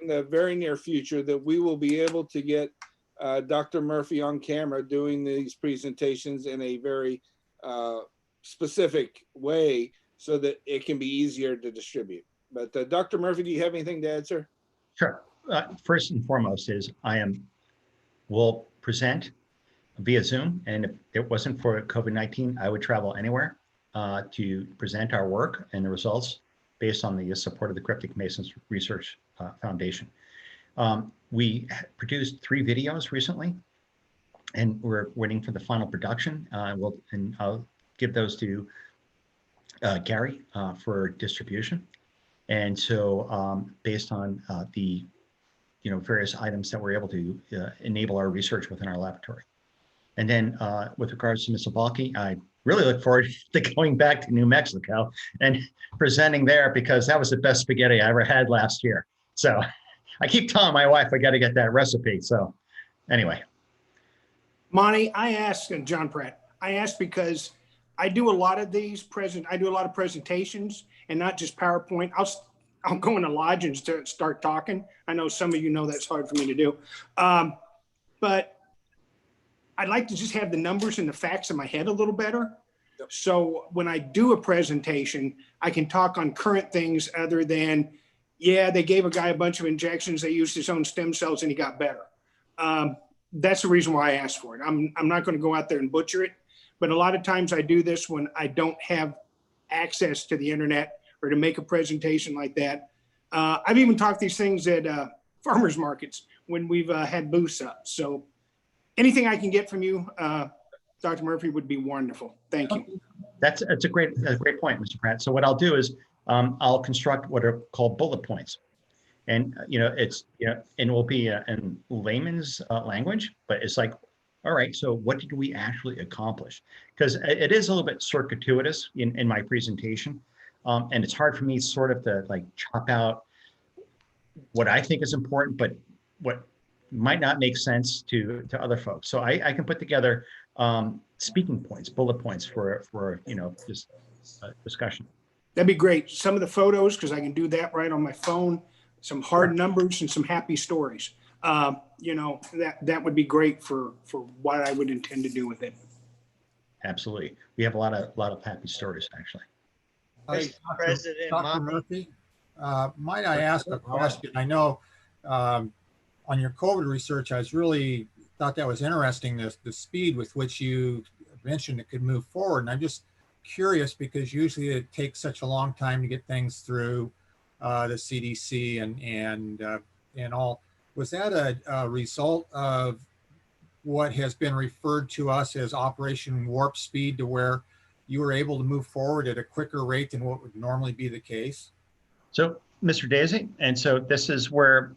in the very near future that we will be able to get Dr. Murphy on camera doing these presentations in a very specific way so that it can be easier to distribute. But Dr. Murphy, do you have anything to add, sir? Sure. First and foremost is will present via Zoom. And if it wasn't for COVID-19, I would travel anywhere to present our work and the results based on the support of the Cryptic Masons Research Foundation. We produced 3 videos recently, and we're waiting for the final production. I'll give those to Gary for distribution. And so based on the various items that we're able to enable our research within our laboratory. And then with regards to Mr. Balke, I really look forward to going back to New Mexico and presenting there, because that was the best spaghetti I ever had last year. So I keep telling my wife I got to get that recipe. So anyway. Monty, I asked, and John Pratt, I asked because I do a lot of these I do a lot of presentations and not just PowerPoint. I'll go in a lodge and start talking. I know some of you know that's hard for me to do. But I'd like to just have the numbers and the facts in my head a little better. Yep. So when I do a presentation, I can talk on current things other than, yeah, they gave a guy a bunch of injections, they used his own stem cells and he got better. That's the reason why I asked for it. I'm not going to go out there and butcher it, but a lot of times I do this when I don't have access to the internet or to make a presentation like that. I've even talked these things at farmers markets when we've had booths up. So anything I can get from you, Dr. Murphy, would be wonderful. Thank you. That's a great point, Mr. Pratt. So what I'll do is I'll construct what are called bullet points. And, and it will be in layman's language, but it's like, all right, so what did we actually accomplish? Because it is a little bit circuitous in my presentation. And it's hard for me sort of to like chop out what I think is important, but what might not make sense to other folks. So I can put together speaking points, bullet points for just discussion. That'd be great. Some of the photos, because I can do that right on my phone, some hard numbers and some happy stories. That would be great for what I would intend to do with it. Absolutely. We have a lot of happy stories, actually. Hey, Dr. Murphy, might I ask a question? I know on your COVID research, I really thought that was interesting, the speed with which you mentioned it could move forward. And I'm just curious because usually it takes such a long time to get things through the CDC and all. Was that a result of what has been referred to us as Operation Warp Speed, to where you were able to move forward at a quicker rate than what would normally be the case? So, Mr. Daisy, and so this is where,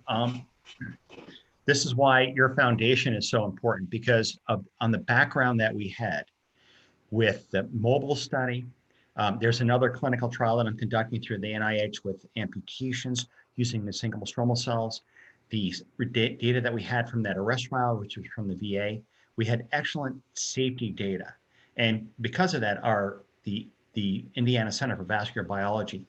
this is why your foundation is so important, because on the background that we had with the mobile study, there's another clinical trial that I'm conducting through the NIH with amputations using the single stromal cells. The data that we had from that arrest trial, which was from the VA, we had excellent safety data. And because of that, the Indiana Center for Vascular Biology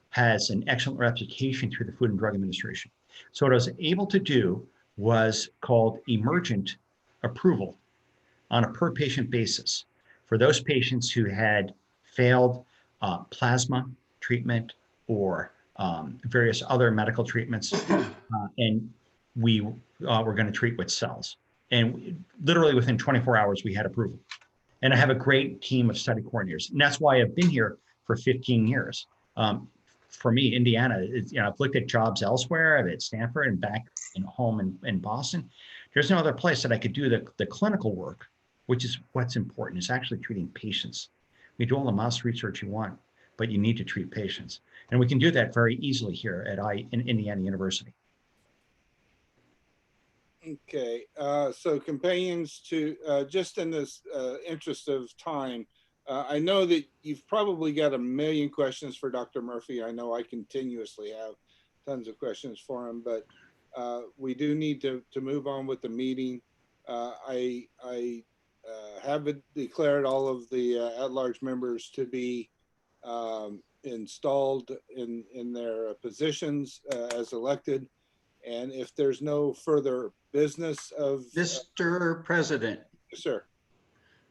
has an excellent reputation through the Food and Drug Administration. So what I was able to do was called emergent approval on a per patient basis. for those patients who had failed plasma treatment or various other medical treatments, and we were going to treat with cells. And literally within 24 hours, we had approval. And I have a great team of study coordinators. And that's why I've been here for 15 years. For me, Indiana, I've looked at jobs elsewhere, at Stanford and back in home in Boston. There's no other place that I could do the clinical work, which is what's important, is actually treating patients. We do all the mouse research you want, but you need to treat patients. And we can do that very easily here at Indiana University. Okay, so companions, to just in this interest of time, I know that you've probably got a million questions for Dr. Murphy. I know I continuously have tons of questions for him, but we do need to move on with the meeting. I have declared all of the at-large members to be installed in their positions as elected. And if there's no further business of... Mr. President. Yes, sir.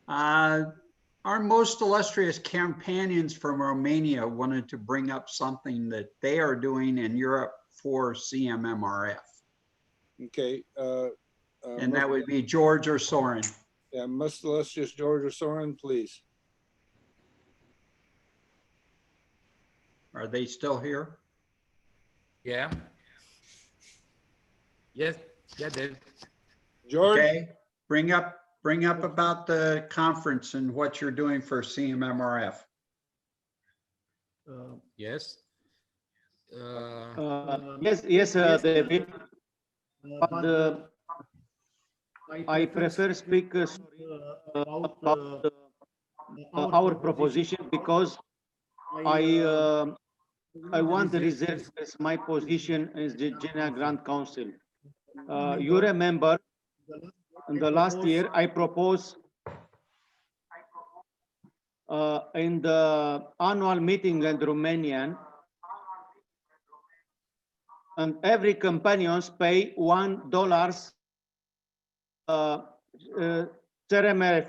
Our most illustrious companions from Romania wanted to bring up something that they are doing in Europe for CMMRF. Okay. And that would be George or Soren. Yeah, most illustrious George or Soren, please. Are they still here? Yeah. Yes, yeah, Dave. George? Okay, bring up about the conference and what you're doing for CMMRF. Yes. Yes, David. But I prefer speak about our proposition because I want to reserve my position as the General Grant Council. You remember in the last year I proposed in the annual meeting in Romanian, and every companions pay $1 CRMF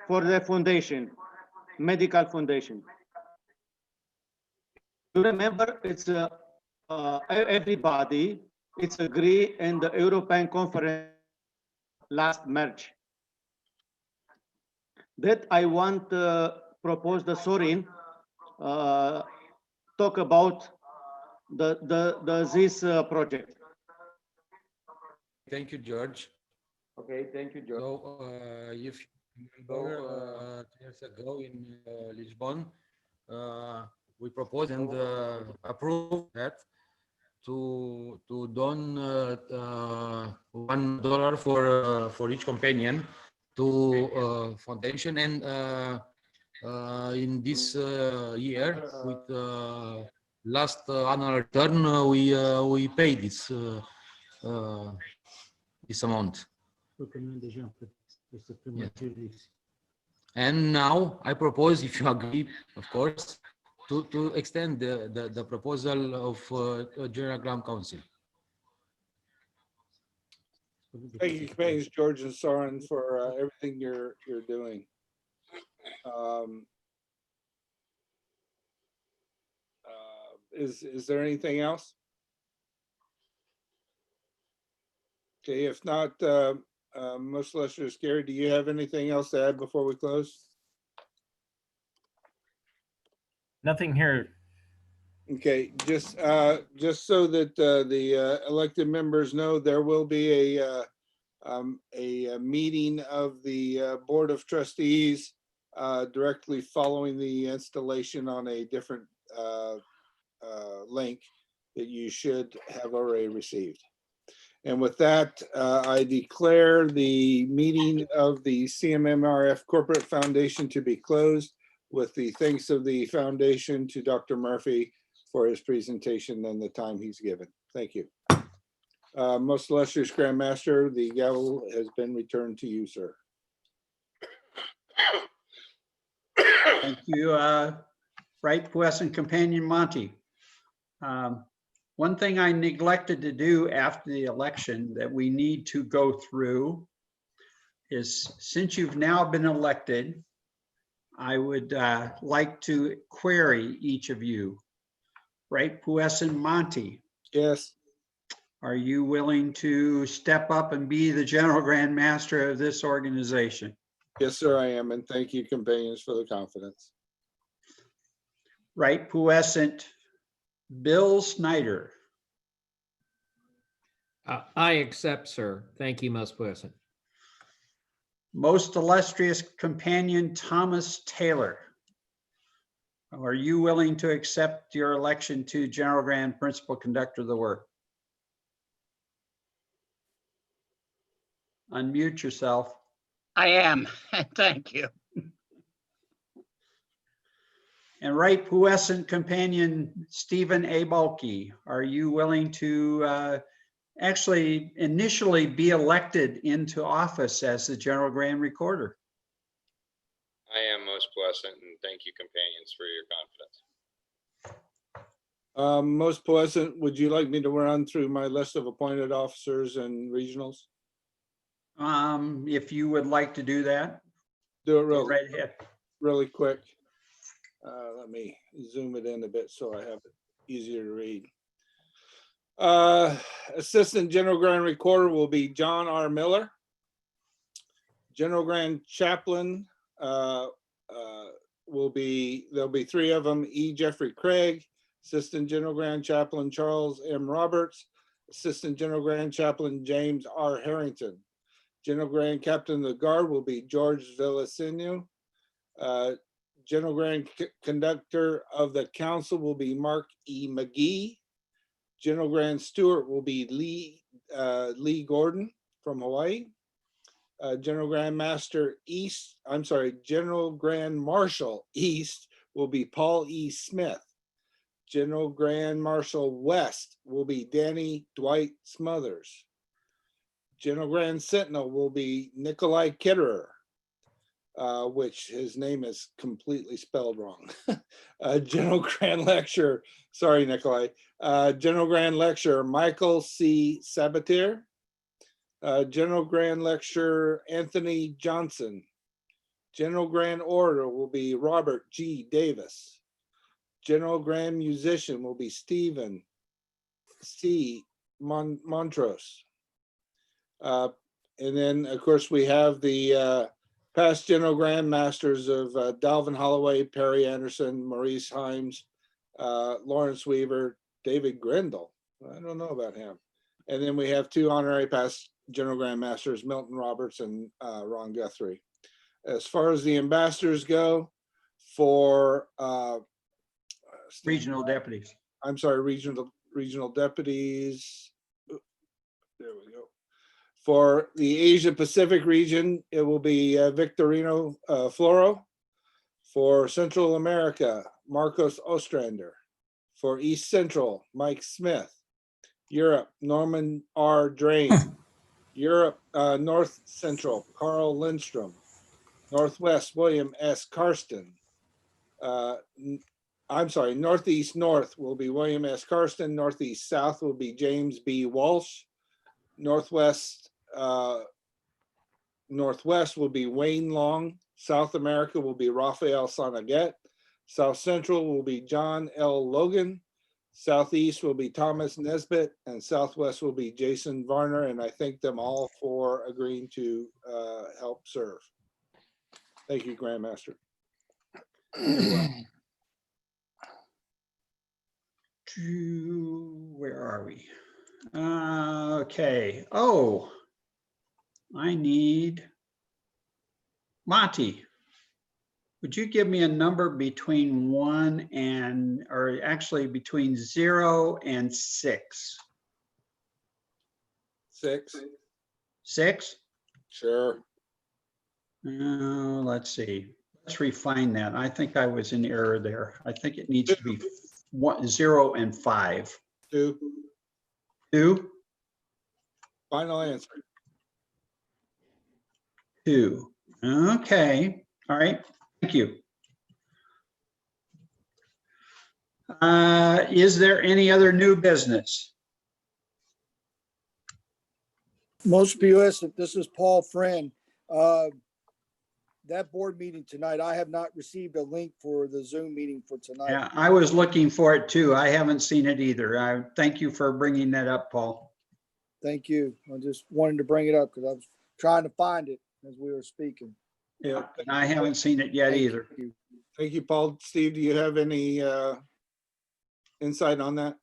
for the foundation, medical foundation. You remember, it's everybody, it's agreed in the European conference last March. That I want to propose the Sorin talk about this project. Thank you, George. Okay, thank you, George. So, if you remember, 2 years ago in Lisbon, we proposed and approved that to don $1 for each companion to foundation, and in this year with last annual return we pay this amount. Yeah. And now I propose, if you agree, of course, to extend the proposal of General Grant Council. Thank you, companions George and Soren, for everything you're doing. Is there anything else? Okay, if not, most illustrious Gary, do you have anything else to add before we close? Nothing here. Okay, just so that the elected members know, there will be a meeting of the Board of Trustees directly following the installation on a different link that you should have already received. And with that, I declare the meeting of the CMMRF Corporate Foundation to be closed, with the thanks of the foundation to Dr. Murphy for his presentation and the time he's given. Thank you. Most illustrious Grand Master, the gavel has been returned to you, sir. Thank you, Right Puissant Companion Monty. One thing I neglected to do after the election that we need to go through is, since you've now been elected, I would like to query each of you. Right, Pueson Monty, Yes. are you willing to step up and be the general grand master of this organization? Yes, sir, I am. And thank you, companions, for the confidence. Right, Puescent Bill Snyder. I accept, sir. Thank you, most pleasant. Most illustrious companion Thomas Taylor. Are you willing to accept your election to general grand principal conductor of the work? Unmute yourself. I am. Thank you. And right, Puescent companion Stephen A. Bulkey, are you willing to actually initially be elected into office as the general grand recorder? I am, most pleasant, and thank you, companions, for your confidence. Most pleasant, would you like me to run through my list of appointed officers and regionals? If you would like to do that. Do it Go right ahead. really quick. Let me zoom it in a bit so I have it easier to read. Assistant General Grand Recorder will be John R. Miller. General Grand Chaplain there'll be 3 of them, E. Jeffrey Craig, Assistant General Grand Chaplain Charles M. Roberts, Assistant General Grand Chaplain James R. Harrington. General Grand Captain of the Guard will be George Villasenio. General Grand Conductor of the Council will be Mark E. McGee. General Grand Steward will be Lee Gordon from Hawaii. General Grand Marshal East will be Paul E. Smith. General Grand Marshal West will be Danny Dwight Smothers. General Grand Sentinel will be Nikolai Kitterer, which his name is completely spelled wrong. General Grand Lecturer, sorry, Nikolai. General Grand Lecturer Michael C. Sabatier. General Grand Lecturer Anthony Johnson. General Grand Orator will be Robert G. Davis. General Grand Musician will be Stephen C. Montrose. And then, of course, we have the past General Grand Masters of Dalvin Holloway, Perry Anderson, Maurice Himes, Lawrence Weaver, David Grindle. I don't know about him. And then we have 2 honorary past General Grand Masters, Milton Roberts and Ron Guthrie. As far as the ambassadors go, for regional deputies. I'm sorry, regional deputies. There we go. For the Asia Pacific region, it will be Victorino Floro. For Central America, Marcos Ostrander. For East Central, Mike Smith. Europe, Norman R. Drain. Europe, North Central, Carl Lindstrom. Northwest, William S. Karsten. I'm sorry, Northeast North will be William S. Karsten. Northeast South will be James B. Walsh. Northwest will be Wayne Long. South America will be Rafael Sanaget. South Central will be John L. Logan. Southeast will be Thomas Nesbitt, and Southwest will be Jason Varner, and I thank them all for agreeing to help serve. Thank you, Grandmaster. Where are we? Okay. Oh, I need Monty. Would you give me a number between 1 and, or actually between 0 and 6? 6. 6? Sure. Let's see. Let's refine that. I think I was in error there. I think it needs to be 0 and 5. 2. 2? Final answer. 2. Okay. All right. Thank you. Is there any other new business? Most POS, this is Paul Fran. that board meeting tonight, I have not received a link for the Zoom meeting for tonight. Yeah, I was looking for it too. I haven't seen it either. I thank you for bringing that up, Paul. Thank you. I just wanted to bring it up because I was trying to find it as we were speaking. Yeah, and I haven't seen it yet either. Thank you, Paul. Steve, do you have any insight on that?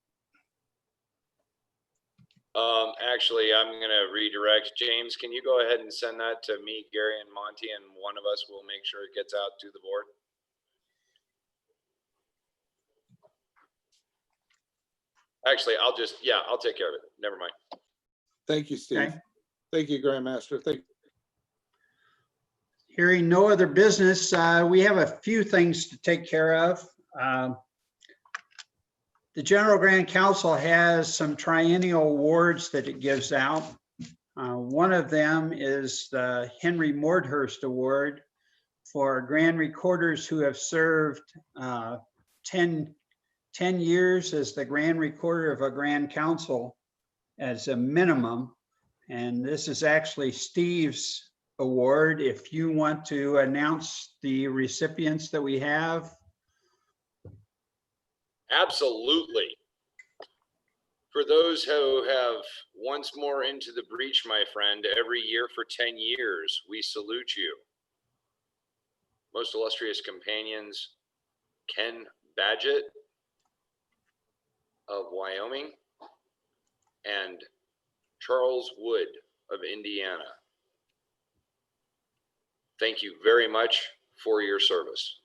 Actually, I'm gonna redirect. James, can you go ahead and send that to me, Gary, and Monty, and one of us will make sure it gets out to the board? Actually, I'll take care of it. Never mind. Thank you, Steve. Okay. Thank you, Grandmaster. Thank you. Hearing no other business, we have a few things to take care of. The General Grand Council has some triennial awards that it gives out. One of them is the Henry Mordhurst Award for Grand Recorders who have served 10 years as the Grand Recorder of a Grand Council as a minimum. And this is actually Steve's award. If you want to announce the recipients that we have. Absolutely. For those who have once more into the breach, my friend, every year for 10 years, we salute you. Most illustrious companions, Ken Badgett of Wyoming and Charles Wood of Indiana. Thank you very much for your service.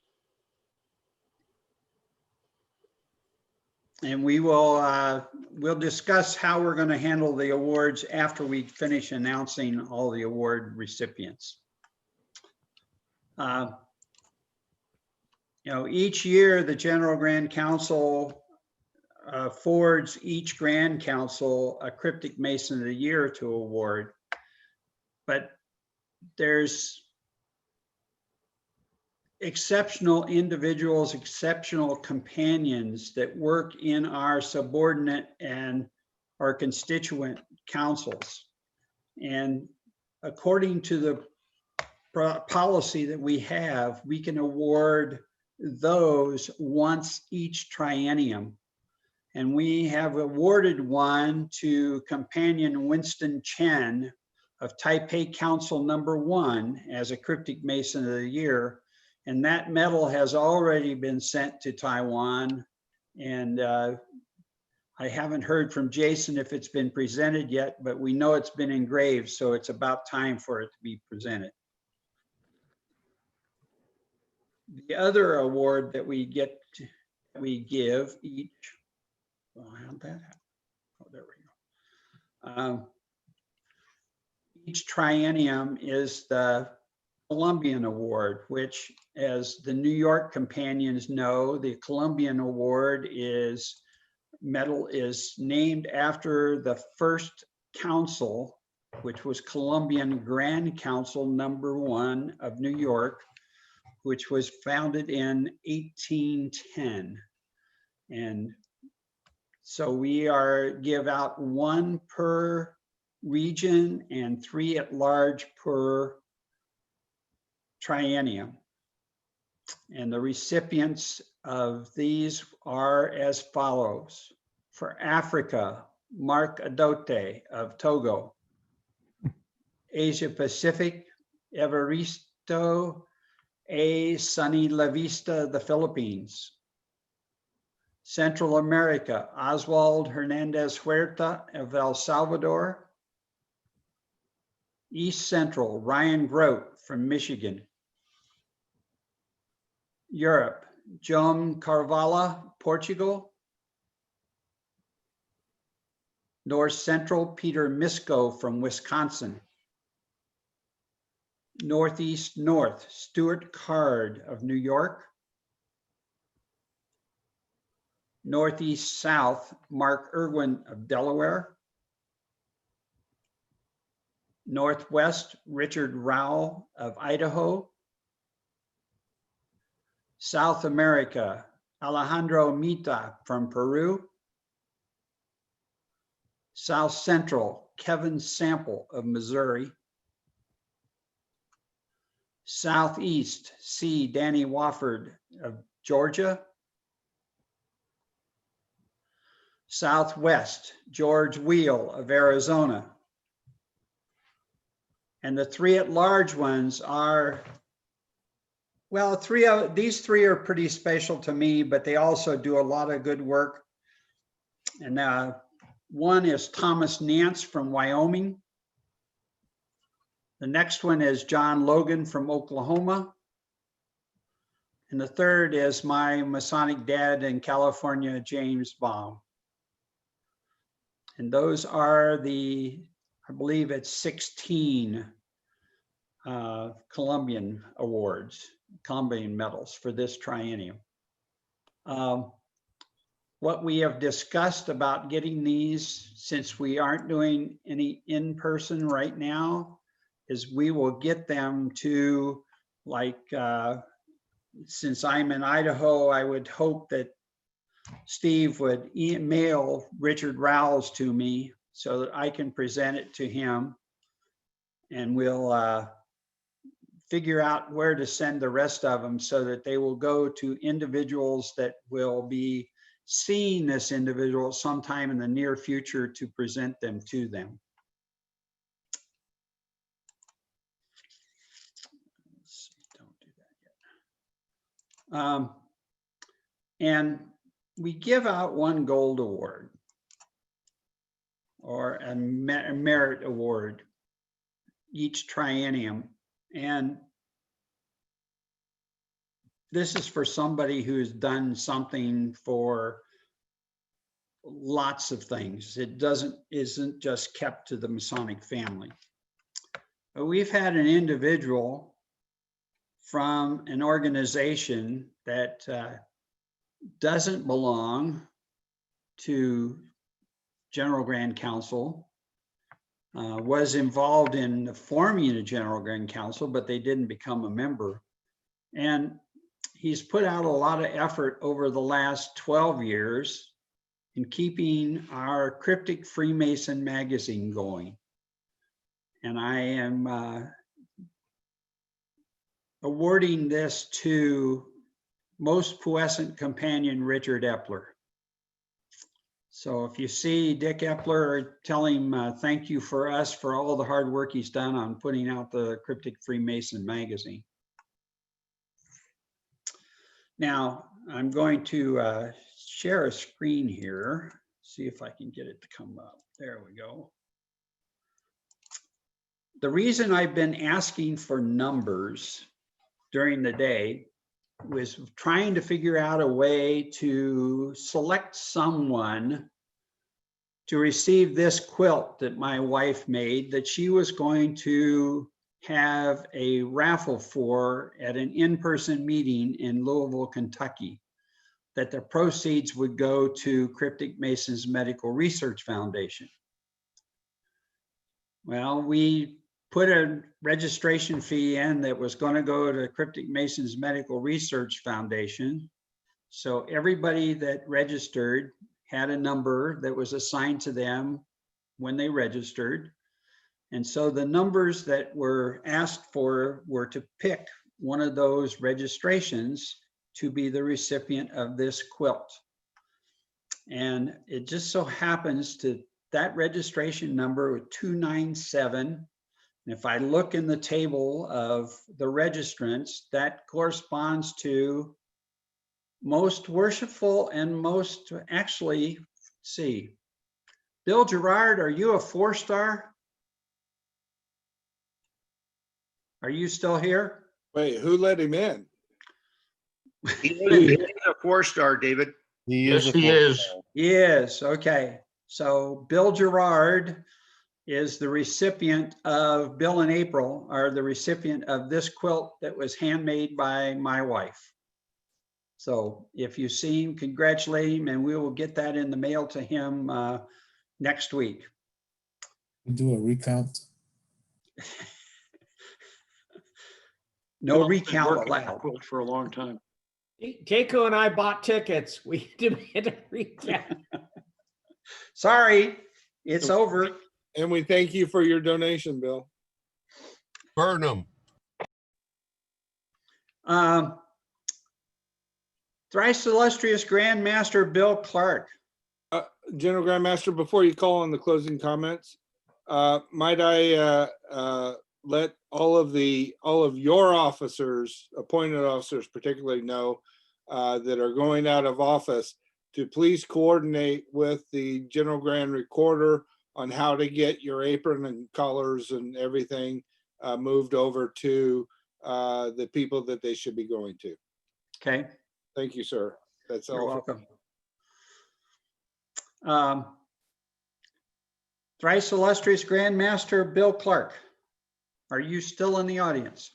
And we will we'll discuss how we're going to handle the awards after we finish announcing all the award recipients. Each year the General Grand Council affords each Grand Council a Cryptic Mason of the Year to award, but there's exceptional individuals, exceptional companions that work in our subordinate and our constituent councils. And according to the policy that we have, we can award those once each triennium. And we have awarded one to Companion Winston Chen of Taipei Council number 1 as a Cryptic Mason of the Year. And that medal has already been sent to Taiwan. And I haven't heard from Jason if it's been presented yet, but we know it's been engraved, so it's about time for it to be presented. The other award that we give each, well, how'd that happen? Oh, there we go. Each triennium is the Columbian Award, which, as the New York companions know, the Columbian Award medal is named after the first council, which was Columbian Grand Council number 1 of New York, which was founded in 1810. And so we give out 1 per region and 3 at large per triennium. And the recipients of these are as follows. For Africa, Mark Adote of Togo. Asia Pacific, Evaristo A. Sunny La Vista, the Philippines. Central America, Oswald Hernandez Huerta of El Salvador. East Central, Ryan Grote from Michigan. Europe, Joan Carvalho, Portugal. North Central, Peter Misko from Wisconsin. Northeast North, Stuart Card of New York. Northeast South, Mark Irwin of Delaware. Northwest, Richard Rowell of Idaho. South America, Alejandro Mita from Peru. South Central, Kevin Sample of Missouri. Southeast, C. Danny Wofford of Georgia. Southwest, George Wheel of Arizona. And the three at-large ones are, well, these three are pretty special to me, but they also do a lot of good work. And one is Thomas Nance from Wyoming. The next one is John Logan from Oklahoma. And the third is my Masonic dad in California, James Baum. And those are I believe it's 16 Columbian awards, Columbian medals for this triennium. What we have discussed about getting these, since we aren't doing any in-person right now, is we will get them to, like, since I'm in Idaho, I would hope that Steve would email Richard Rowles to me so that I can present it to him, and we'll figure out where to send the rest of them so that they will go to individuals that will be seeing this individual sometime in the near future to present them to them. Don't do that yet. And we give out one gold award or a merit award each triennium. And this is for somebody who's done something for lots of things. It isn't just kept to the Masonic family. But we've had an individual from an organization that doesn't belong to General Grand Council, was involved in forming a General Grand Council, but they didn't become a member. And he's put out a lot of effort over the last 12 years in keeping our Cryptic Freemason magazine going. And I am awarding this to Most Puissant Companion Richard Epler. So if you see Dick Epler, tell him thank you for us for all the hard work he's done on putting out the Cryptic Freemason magazine. Now, I'm going to share a screen here, see if I can get it to come up. There we go. The reason I've been asking for numbers during the day was trying to figure out a way to select someone to receive this quilt that my wife made that she was going to have a raffle for at an in-person meeting in Louisville, Kentucky, that the proceeds would go to Cryptic Masons Medical Research Foundation. Well, we put a registration fee in that was going to go to Cryptic Masons Medical Research Foundation. So everybody that registered had a number that was assigned to them when they registered. And so the numbers that were asked for were to pick one of those registrations to be the recipient of this quilt. And it just so happens to that registration number 297. And if I look in the table of the registrants, that corresponds to most worshipful and most, actually, see, Bill Gerard, are you a 4-star? Are you still here? Wait, who let him in? He's a 4-star, David. Yes, he is. Yes, okay. So Bill Gerard is the recipient of, Bill and April are the recipient of this quilt that was handmade by my wife. So if you see him, congratulate him, and we will get that in the mail to him next week. Do a recount. No recount allowed. Quilt for a long time. Keiko and I bought tickets. We did a recount. Sorry, it's over. And we thank you for your donation, Bill. Burn them. Thrice illustrious Grand Master Bill Clark. General Grandmaster, before you call on the closing comments, might I let all of your officers, appointed officers particularly, know that are going out of office to please coordinate with the General Grand Recorder on how to get your apron and colors and everything moved over to the people that they should be going to. Okay. Thank you, sir. That's all. You're welcome. Thrice illustrious Grand Master Bill Clark, are you still in the audience?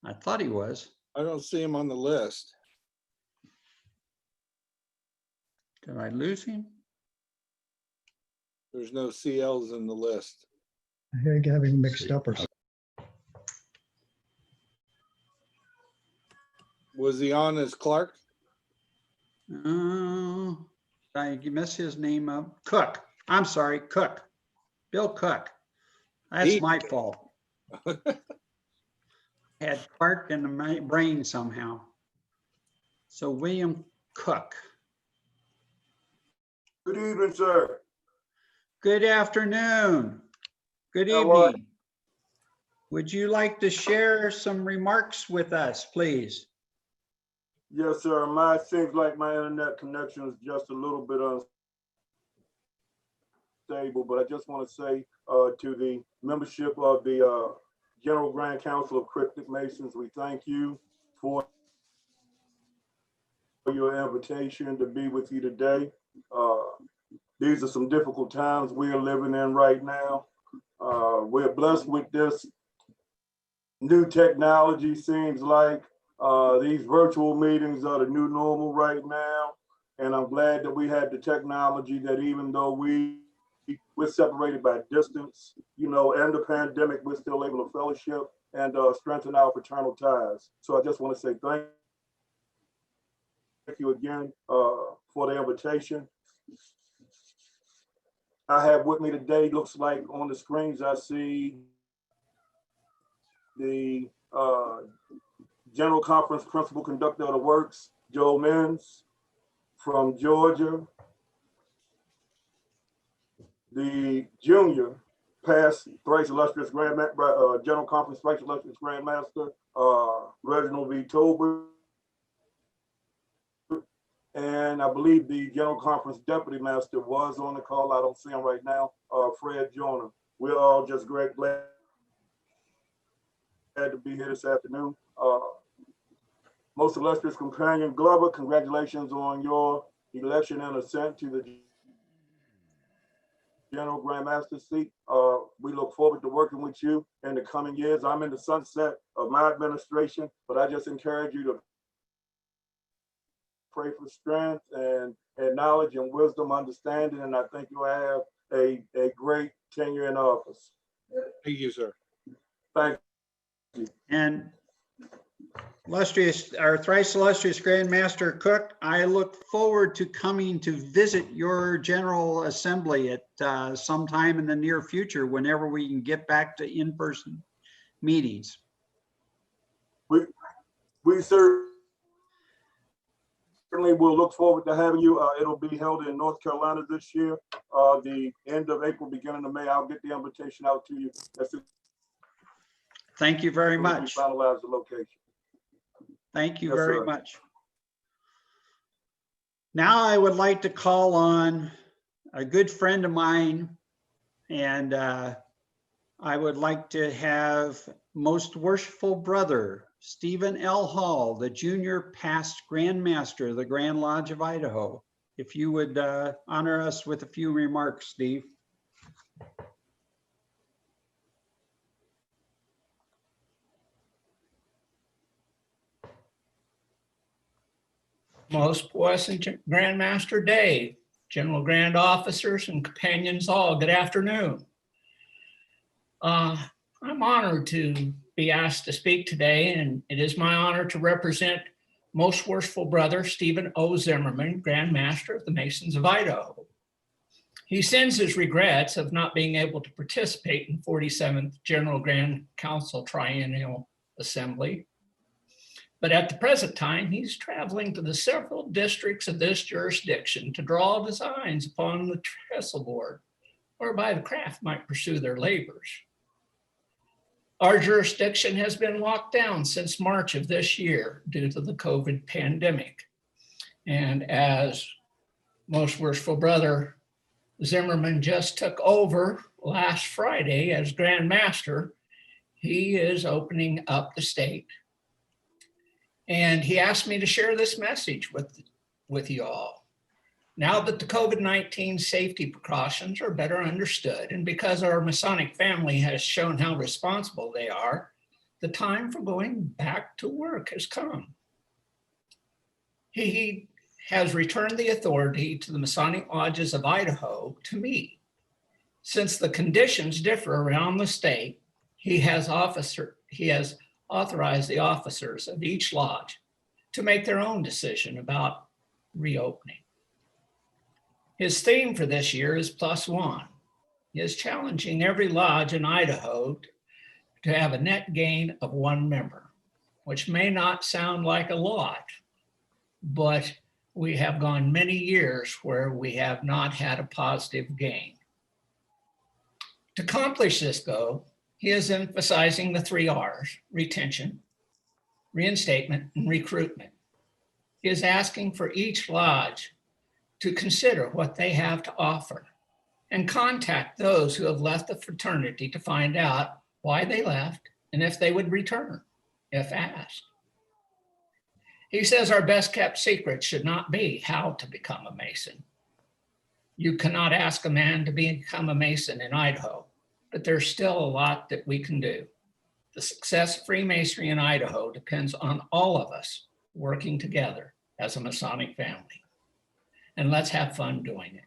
I thought he was. I don't see him on the list. Did I lose him? There's no CLs in the list. I think having mixed up or something. Was he on as Clark? I mess his name up. Cook. I'm sorry, Cook. Bill Cook. That's my fault. Had Clark in my brain somehow. So William Cook. Good evening, sir. Good afternoon. Good How are evening. Would you like to share some remarks with us, please? Yes, sir. Mine seems like my internet connection is just a little bit unstable, but I just want to say to the membership of the General Grand Council of Cryptic Masons, we thank you for your invitation to be with you today. These are some difficult times we are living in right now. We're blessed with this new technology, seems like. These virtual meetings are the new normal right now. And I'm glad that we had the technology that even though we're separated by distance, you know, and the pandemic, we're still able to fellowship and strengthen our fraternal ties. So I just want to say thank you again for the invitation. I have with me today, looks like on the screens, I see the General Conference Principal Conductor of the Works, Joe Menz from Georgia. The junior past thrice illustrious General Conference thrice illustrious Grandmaster, Reginald V. Tolbert. And I believe the General Conference Deputy Master was on the call. I don't see him right now, Fred Joyner. We're all just glad to be here this afternoon. Most illustrious companion Glover, congratulations on your election and ascent to the General Grandmaster seat. We look forward to working with you in the coming years. I'm in the sunset of my administration, but I just encourage you to pray for strength and knowledge and wisdom, understanding, and I think you'll have a great tenure in office. Thank you, sir. Thank you. And our thrice illustrious Grandmaster Cook, I look forward to coming to visit your General Assembly at some time in the near future, whenever we can get back to in-person meetings. We certainly will look forward to having you. It'll be held in North Carolina this year, the end of April, beginning of May. I'll get the invitation out to you. Thank you very much. Finalize the location. Thank you Yes, very sir. much. Now I would like to call on a good friend of mine, and I would like to have Most Worshipful Brother Stephen L. Hall, the Junior Past Grand Master of the Grand Lodge of Idaho. If you would honor us with a few remarks, Steve. Most blessed Grandmaster Dave, General Grand Officers and companions all, good afternoon. I'm honored to be asked to speak today, and it is my honor to represent Most Worshipful Brother Stephen O. Zimmerman, Grand Master of the Masons of Idaho. He sends his regrets of not being able to participate in 47th General Grand Council Triennial Assembly. But at the present time, he's traveling to the several districts of this jurisdiction to draw designs upon the trestle board, whereby the craft might pursue their labors. Our jurisdiction has been locked down since March of this year due to the COVID pandemic. And as most worshipful brother Zimmerman just took over last Friday as Grand Master, he is opening up the state. And he asked me to share this message with you all. Now that the COVID-19 safety precautions are better understood, and because our Masonic family has shown how responsible they are, the time for going back to work has come. He has returned the authority to the Masonic Lodges of Idaho to me. Since the conditions differ around the state, he has authorized the officers of each lodge to make their own decision about reopening. His theme for this year is +1. He is challenging every lodge in Idaho to have a net gain of 1 member, which may not sound like a lot, but we have gone many years where we have not had a positive gain. To accomplish this goal, he is emphasizing the 3 R's: retention, reinstatement, and recruitment. He is asking for each lodge to consider what they have to offer and contact those who have left the fraternity to find out why they left and if they would return, if asked. He says our best kept secret should not be how to become a Mason. You cannot ask a man to become a Mason in Idaho, but there's still a lot that we can do. The success of Freemasonry in Idaho depends on all of us working together as a Masonic family. And let's have fun doing it.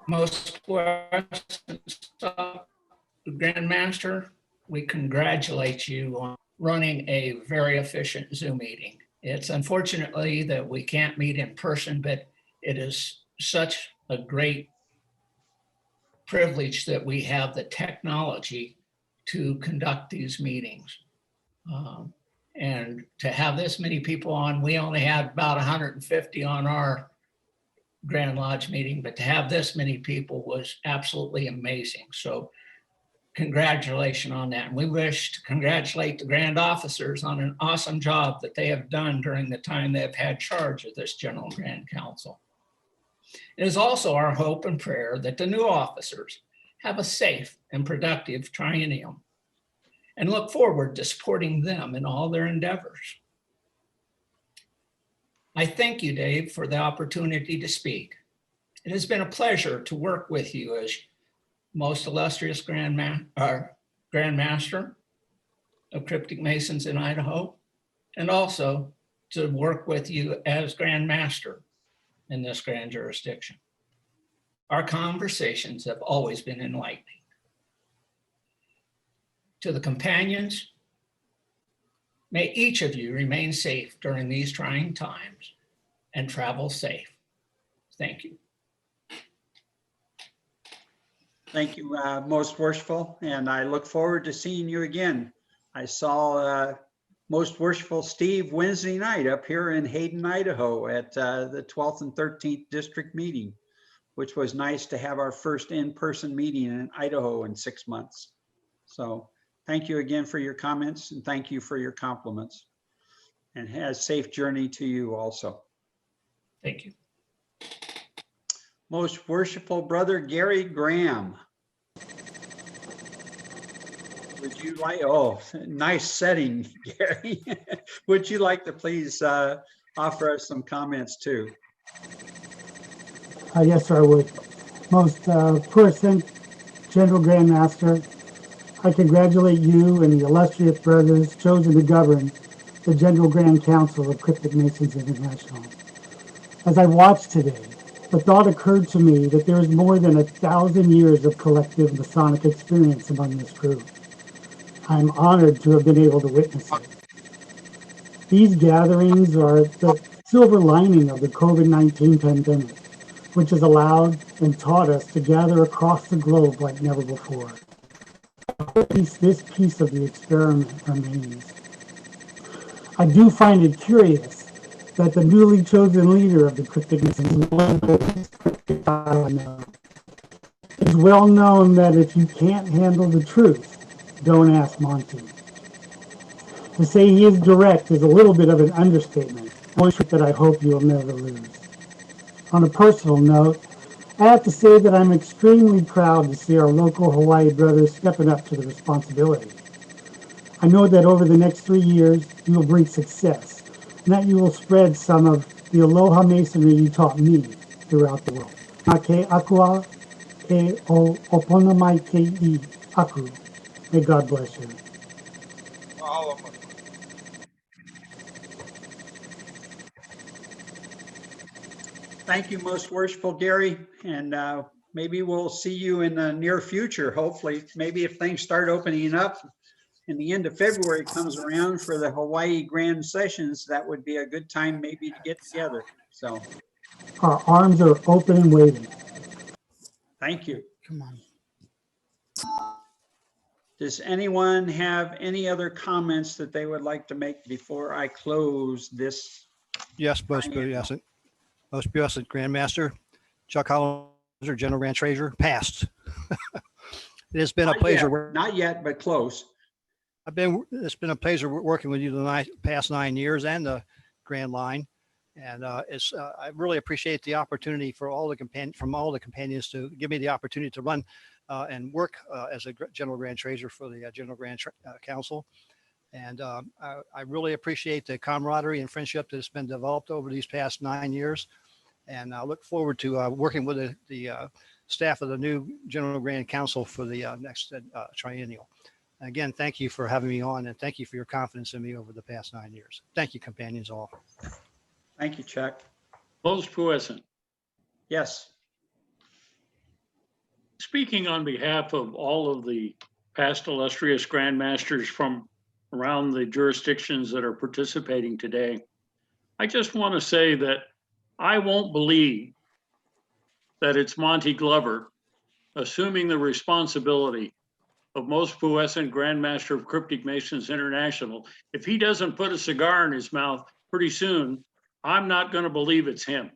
Most questions, Grand Master, we congratulate you on running a very efficient Zoom meeting. It's unfortunately that we can't meet in person, but it is such a great privilege that we have the technology to conduct these meetings. And to have this many people on, we only had about 150 on our Grand Lodge meeting, but to have this many people was absolutely amazing. So congratulations on that. And we wish to congratulate the Grand Officers on an awesome job that they have done during the time they have had charge of this General Grand Council. It is also our hope and prayer that the new officers have a safe and productive triennium and look forward to supporting them in all their endeavors. I thank you, Dave, for the opportunity to speak. It has been a pleasure to work with you as most illustrious Grand Master of Cryptic Masons in Idaho, and also to work with you as Grand Master in this grand jurisdiction. Our conversations have always been enlightening. To the companions, may each of you remain safe during these trying times and travel safe. Thank you. Thank you, Most Worshipful, and I look forward to seeing you again. I saw Most Worshipful Steve Wednesday night up here in Hayden, Idaho at the 12th and 13th district meeting, which was nice to have our first in-person meeting in Idaho in 6 months. So thank you again for your comments and thank you for your compliments, and have a safe journey to you also. Thank you. Most Worshipful Brother Gary Graham. Would you like, oh, nice setting, Gary. Would you like to please offer us some comments too? Yes, sir, I would. Most puissant General Grand Master, I congratulate you and the illustrious brothers chosen to govern the General Grand Council of Cryptic Masons International. As I watched today, the thought occurred to me that there is more than 1,000 years of collective Masonic experience among this group. I'm honored to have been able to witness it. These gatherings are the silver lining of the COVID-19 pandemic, which has allowed and taught us to gather across the globe like never before. This piece of the experiment remains. I do find it curious that the newly chosen leader of the Cryptic it's well known that if you can't handle the truth, don't ask Monty. To say he is direct is a little bit of an understatement, one trick that I hope you'll never lose. On a personal note, I have to say that I'm extremely proud to see our local Hawaii brothers stepping up to the responsibility. I know that over the next 3 years, you will bring success, and that you will spread some of the aloha masonry you taught me throughout the world. Make akua e o opona mai ke I aku. May God bless you. Thank you, most worshipful Gary, and maybe we'll see you in the near future, hopefully. Maybe if things start opening up and the end of February comes around for the Hawaii Grand Sessions, that would be a good time maybe to get together. So Our arms are open and waiting. thank you. Come on. Does anyone have any other comments that they would like to make before I close this? Yes, most puissant Grandmaster Chuck Hollinger, General Ranch Treasurer, passed. It has been a pleasure. Not yet, but close. It's been a pleasure working with you the past 9 years and the Grand Line, and I really appreciate the opportunity for all the companions to give me the opportunity to run and work as a General Grand Treasurer for the General Grand Council. And I really appreciate the camaraderie and friendship that has been developed over these past 9 years. And I look forward to working with the staff of the new General Grand Council for the next triennial. Again, thank you for having me on, and thank you for your confidence in me over the past 9 years. Thank you, companions all. Thank you, Chuck. Most puissant. Yes. Speaking on behalf of all of the past illustrious grandmasters from around the jurisdictions that are participating today, I just want to say that I won't believe that it's Monty Glover assuming the responsibility of most puissant Grandmaster of Cryptic Masons International. If he doesn't put a cigar in his mouth pretty soon, I'm not going to believe it's him.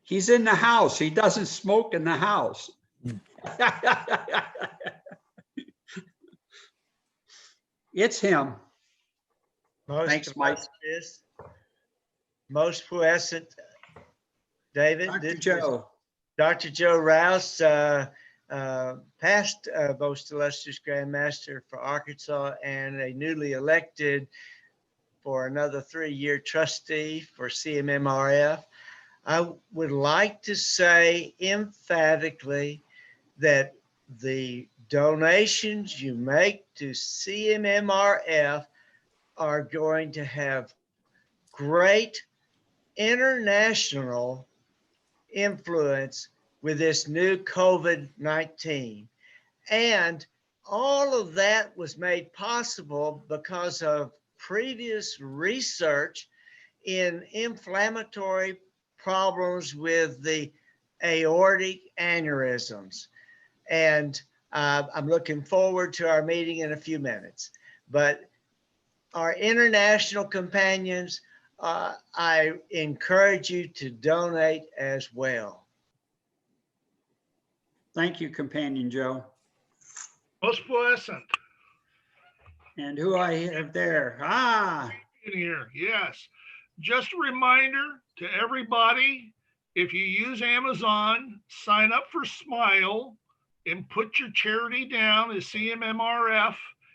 He's in the house. He doesn't smoke in the house. It's him. Thanks, Mike. Most puissant, David. Dr. Joe. Dr. Joe Rouse, past most illustrious Grandmaster for Arkansas and a newly elected for another 3-year trustee for CMMRF. I would like to say emphatically that the donations you make to CMMRF are going to have great international influence with this new COVID-19. And all of that was made possible because of previous research in inflammatory problems with the aortic aneurysms. And I'm looking forward to our meeting in a few minutes. But our international companions, I encourage you to donate as well. Thank you, Companion Joe. Most puissant. And who I have there? In here, yes. Just a reminder to everybody, if you use Amazon, sign up for Smile and put your charity down as CMMRF.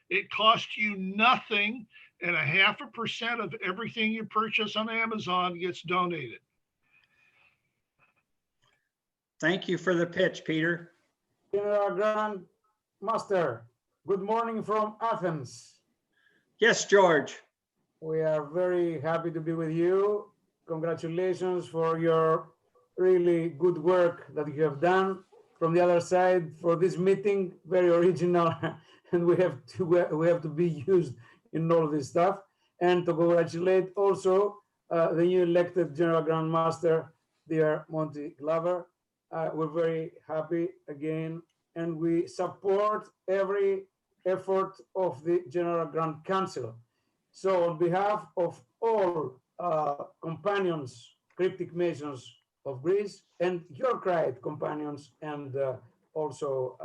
It costs you nothing, and 0.5% of everything you purchase on Amazon gets donated. Thank you for the pitch, Peter. General Grand Master, good morning from Athens. Yes, George. We are very happy to be with you. Congratulations for your really good work that you have done. From the other side, for this meeting, very original, and we have to be used in all this stuff. And to congratulate also the new elected General Grand Master, dear Monty Glover. We're very happy again, and we support every effort of the General Grand Council. So on behalf of all companions, Cryptic Masons of Greece, and your Crite companions, and also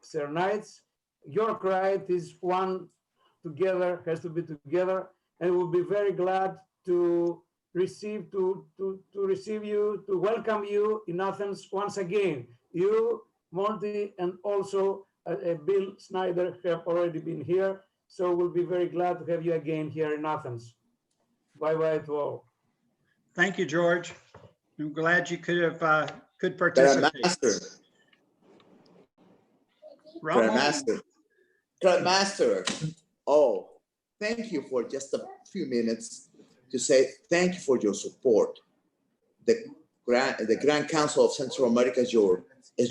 Sir Knights, your Crite is one together, has to be together, and we'll be very glad to receive you, to welcome you in Athens once again. You, Monty, and also Bill Snyder have already been here, so we'll be very glad to have you again here in Athens. Bye-bye to all. Thank you, George. I'm glad you could participate. Grandmaster, oh, thank you for just a few minutes to say thank you for your support. The Grand Council of Central America is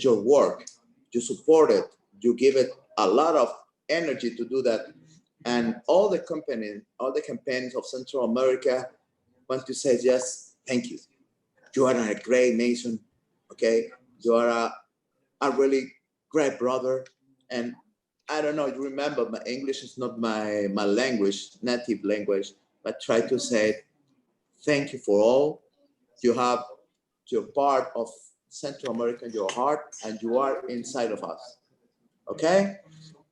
your work. You support it. You give it a lot of energy to do that. And all the campaigns of Central America want to say just thank you. You are a great Mason, okay? You are a really great brother. And I don't know, you remember, my English is not my language, native language, but try to say thank you for all. You have your part of Central America in your heart, and you are inside of us, okay?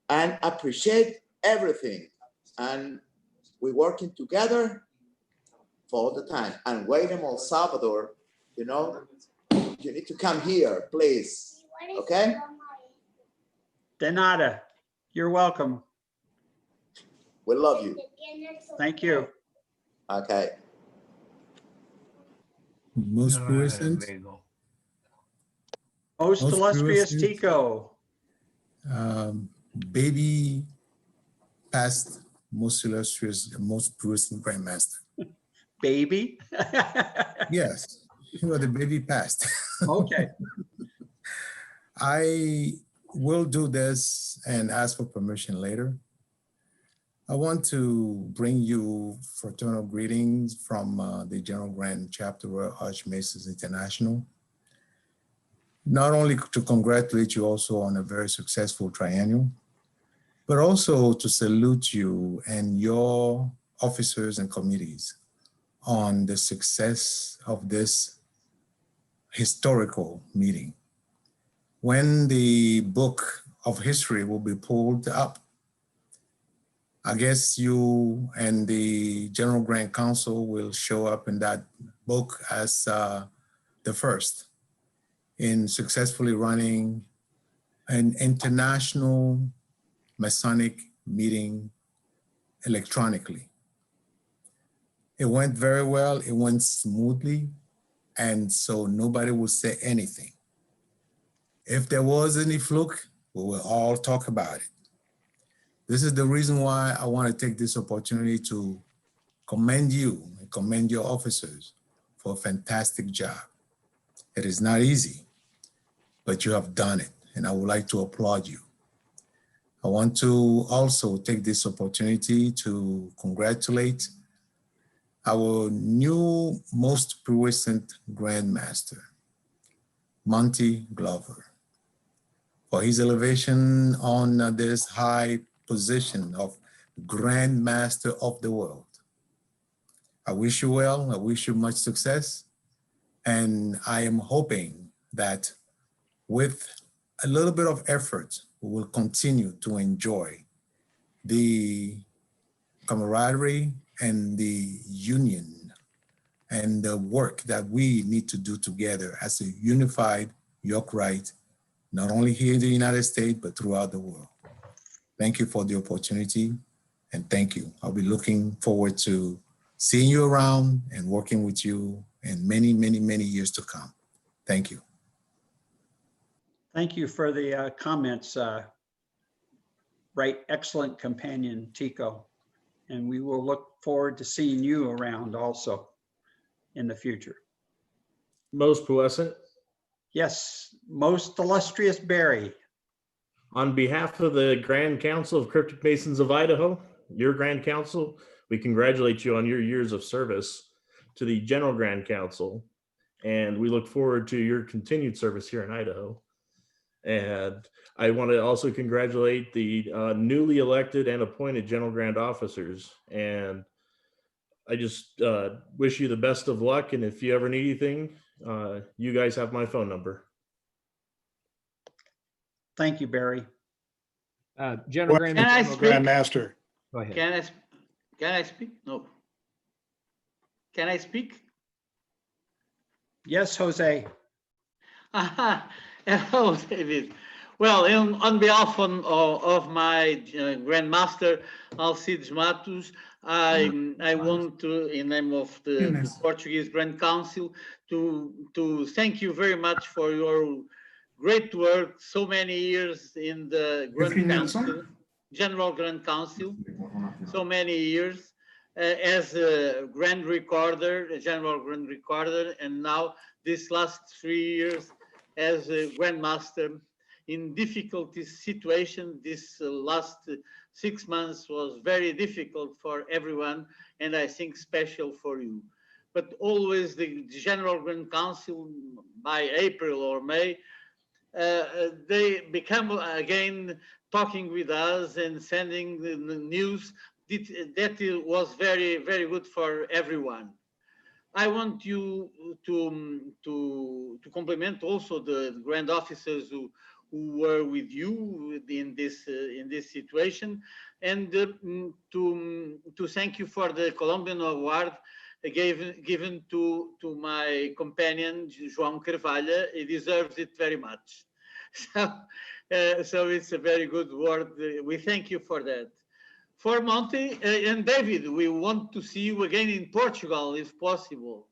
And appreciate everything. And we're working together for all the time. And Guatemala, El Salvador, you know, you need to come here, please, okay? De nada. You're welcome. We love you. Thank you. Okay. Most present. Most illustrious Tico. Baby past most illustrious, most present Grandmaster. Baby? Yes, you are the baby past. Okay. I will do this and ask for permission later. I want to bring you fraternal greetings from the General Grand Chapter Royal Archmasons International. Not only to congratulate you also on a very successful triennial, but also to salute you and your officers and committees on the success of this historical meeting. When the book of history will be pulled up, I guess you and the General Grand Council will show up in that book as the first in successfully running an international Masonic meeting electronically. It went very well, it went smoothly, and so nobody will say anything. If there was any fluke, we will all talk about it. This is the reason why I want to take this opportunity to commend you and commend your officers for a fantastic job. It is not easy, but you have done it, and I would like to applaud you. I want to also take this opportunity to congratulate our new most puissant Grandmaster, Monty Glover, for his elevation on this high position of Grandmaster of the world. I wish you well, I wish you much success, and I am hoping that with a little bit of effort, we will continue to enjoy the camaraderie and the union and the work that we need to do together as a unified York Rite, not only here in the United States, but throughout the world. Thank you for the opportunity, and thank you. I'll be looking forward to seeing you around and working with you in many, many, many years to come. Thank you. Thank you for the comments, right, excellent companion, Tico. And we will look forward to seeing you around also in the future. Most puissant. Yes, most illustrious Barry. On behalf of the Grand Council of Cryptic Masons of Idaho, your Grand Council, we congratulate you on your years of service to the General Grand Council, and we look forward to your continued service here in Idaho. And I want to also congratulate the newly elected and appointed General Grand officers. And I just wish you the best of luck. And if you ever need anything, you guys have my phone number. Thank you, Barry. General Grand, Can I General speak? Grandmaster. go ahead. Can I speak? No. Can I speak? Yes, Jose. Hello, David. Well, on behalf of my Grandmaster, Alcides Matos, I want to, in name of the Portuguese Grand Council, to thank you very much for your great work, so many years in the Grand Council, General Grand Council, so many years as a Grand Recorder, a General Grand Recorder, and now this last 3 years as a Grandmaster in difficult situation. This last 6 months was very difficult for everyone, and I think special for you. But always the General Grand Council, by April or May, they become again talking with us and sending the news. That was very, very good for everyone. I want you to compliment also the grand officers who were with you in this situation, and to thank you for the Colombian award given to my companion João Carvalho. He deserves it very much. So it's a very good word. We thank you for that. For Monty and David, we want to see you again in Portugal if possible.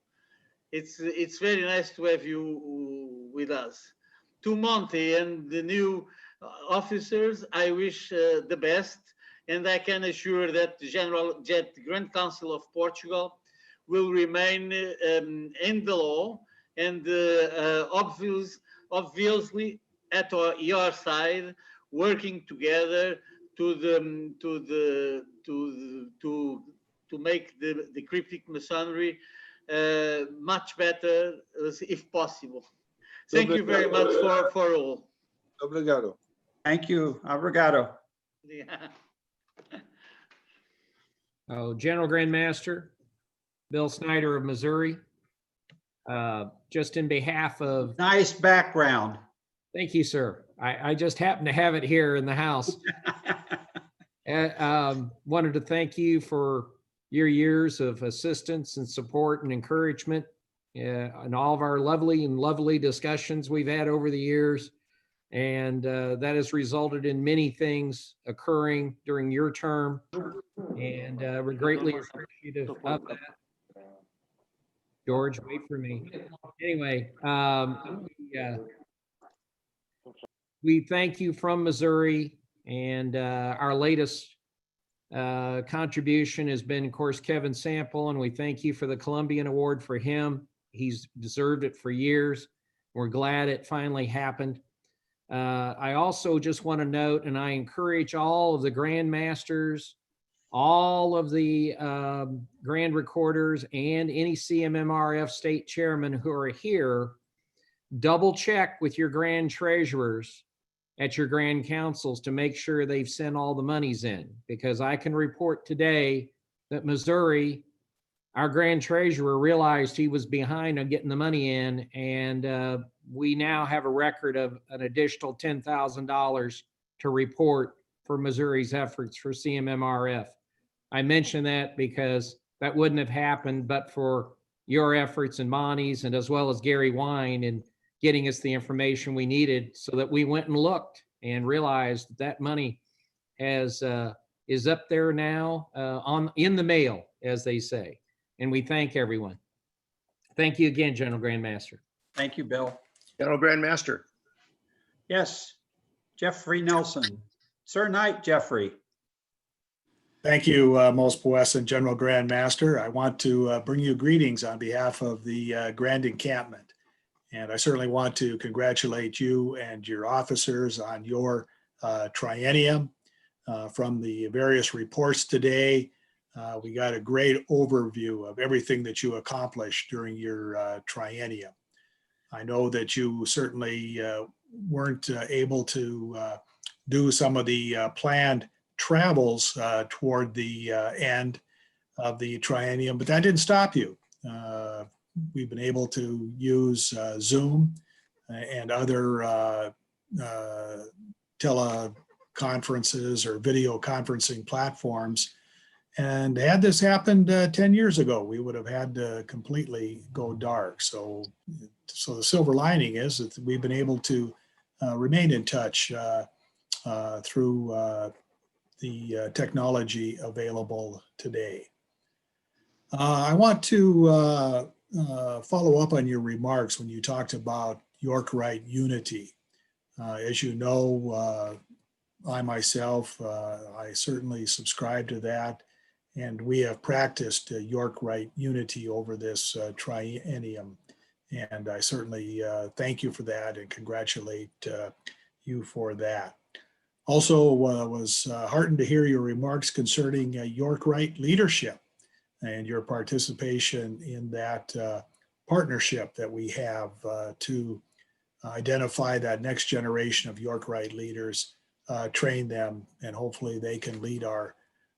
It's very nice to have you with us. To Monty and the new officers, I wish the best, and I can assure that the Grand Council of Portugal will remain in the law and obviously at your side, working together to make the cryptic masonry much better if possible. Thank you very much for all. Obrigado. Thank you. Obrigado. Oh, General Grandmaster Bill Snyder of Missouri. Just in behalf of... Nice background. Thank you, sir. I just happen to have it here in the house. Wanted to thank you for your years of assistance and support and encouragement and all of our lovely discussions we've had over the years. And that has resulted in many things occurring during your term. And we're greatly appreciative of that. George, wait for me. Anyway, we thank you from Missouri, and our latest contribution has been, of course, Kevin Sample, and we thank you for the Columbian Award for him. He's deserved it for years. We're glad it finally happened. I also just want to note, and I encourage all of the Grandmasters, all of the Grand Recorders, and any CMMRF state chairman who are here, double check with your Grand Treasurers at your Grand Councils to make sure they've sent all the monies in, because I can report today that Missouri, our Grand Treasurer realized he was behind on getting the money in, and we now have a record of an additional $10,000 to report for Missouri's efforts for CMMRF. I mention that because that wouldn't have happened but for your efforts and Monty's, and as well as Gary Wine in getting us the information we needed, so that we went and looked and realized that money is up there now in the mail, as they say. And we thank everyone. Thank you again, General Grandmaster. Thank you, Bill. General Grandmaster. Yes, Jeffrey Nelson. Sir Knight, Jeffrey. Thank you, most puissant General Grandmaster. I want to bring you greetings on behalf of the Grand Encampment. And I certainly want to congratulate you and your officers on your triennium. From the various reports today, We got a great overview of everything that you accomplished during your triennium. I know that you certainly weren't able to do some of the planned travels toward the end of the triennium, but that didn't stop you. We've been able to use Zoom and other teleconferences or video conferencing platforms. And had this happened 10 years ago, we would have had to completely go dark. So the silver lining is that we've been able to remain in touch through the technology available today. I want to follow up on your remarks when you talked about York-Rite unity. As you know, I myself, I certainly subscribe to that, and we have practiced York-Rite unity over this triennium. And I certainly thank you for that and congratulate you for that. Also was heartened to hear your remarks concerning York-Rite leadership and your participation in that partnership that we have to identify that next generation of York-Rite leaders, train them, and hopefully they can lead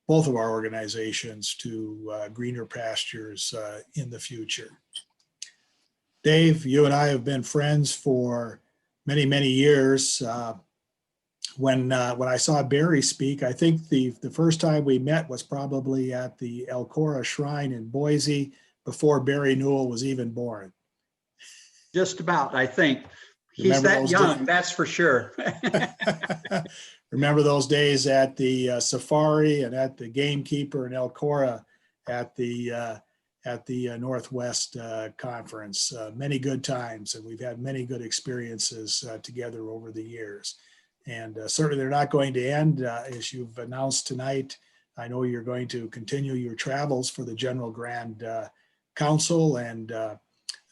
both of our organizations to greener pastures in the future. Dave, you and I have been friends for many, many years. When I saw Barry speak, I think the first time we met was probably at the El Cora Shrine in Boise before Barry Newell was even born. Just about, I think. He's that young, that's for sure. Remember those days at the safari and at the gamekeeper in El Cora at the Northwest Conference. Many good times, and we've had many good experiences together over the years. And certainly they're not going to end. As you've announced tonight, I know you're going to continue your travels for the General Grand Council and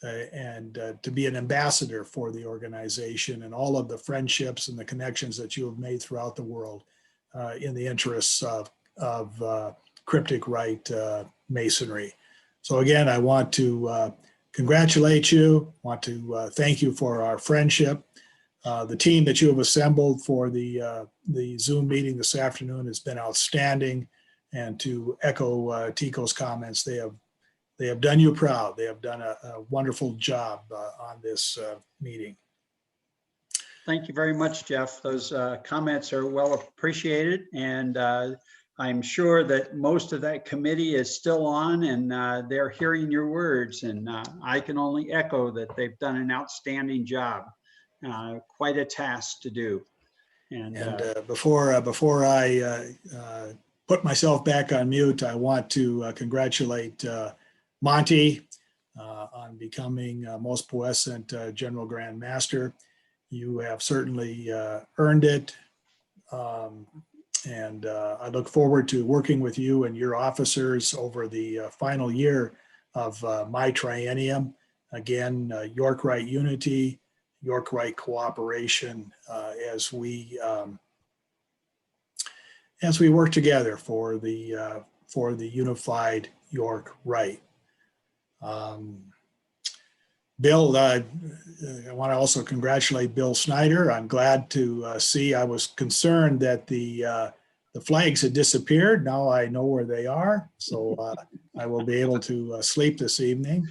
to be an ambassador for the organization and all of the friendships and the connections that you have made throughout the world in the interests of Cryptic Rite Masonry. So again, I want to congratulate you, want to thank you for our friendship. The team that you have assembled for the Zoom meeting this afternoon has been outstanding. And to echo Tico's comments, they have done you proud. They have done a wonderful job on this meeting. Thank you very much, Jeff. Those comments are well appreciated. And I'm sure that most of that committee is still on and they're hearing your words. And I can only echo that they've done an outstanding job. Quite a task to do. And before I put myself back on mute, I want to congratulate Monty on becoming most puissant General Grand Master. You have certainly earned it. And I look forward to working with you and your officers over the final year of my triennium. Again, York-Rite unity, York-Rite cooperation as we work together for the unified York-Rite. Bill, I want to also congratulate Bill Snyder. I'm glad to see. I was concerned that the flags had disappeared. Now I know where they are, so I will be able to sleep this evening.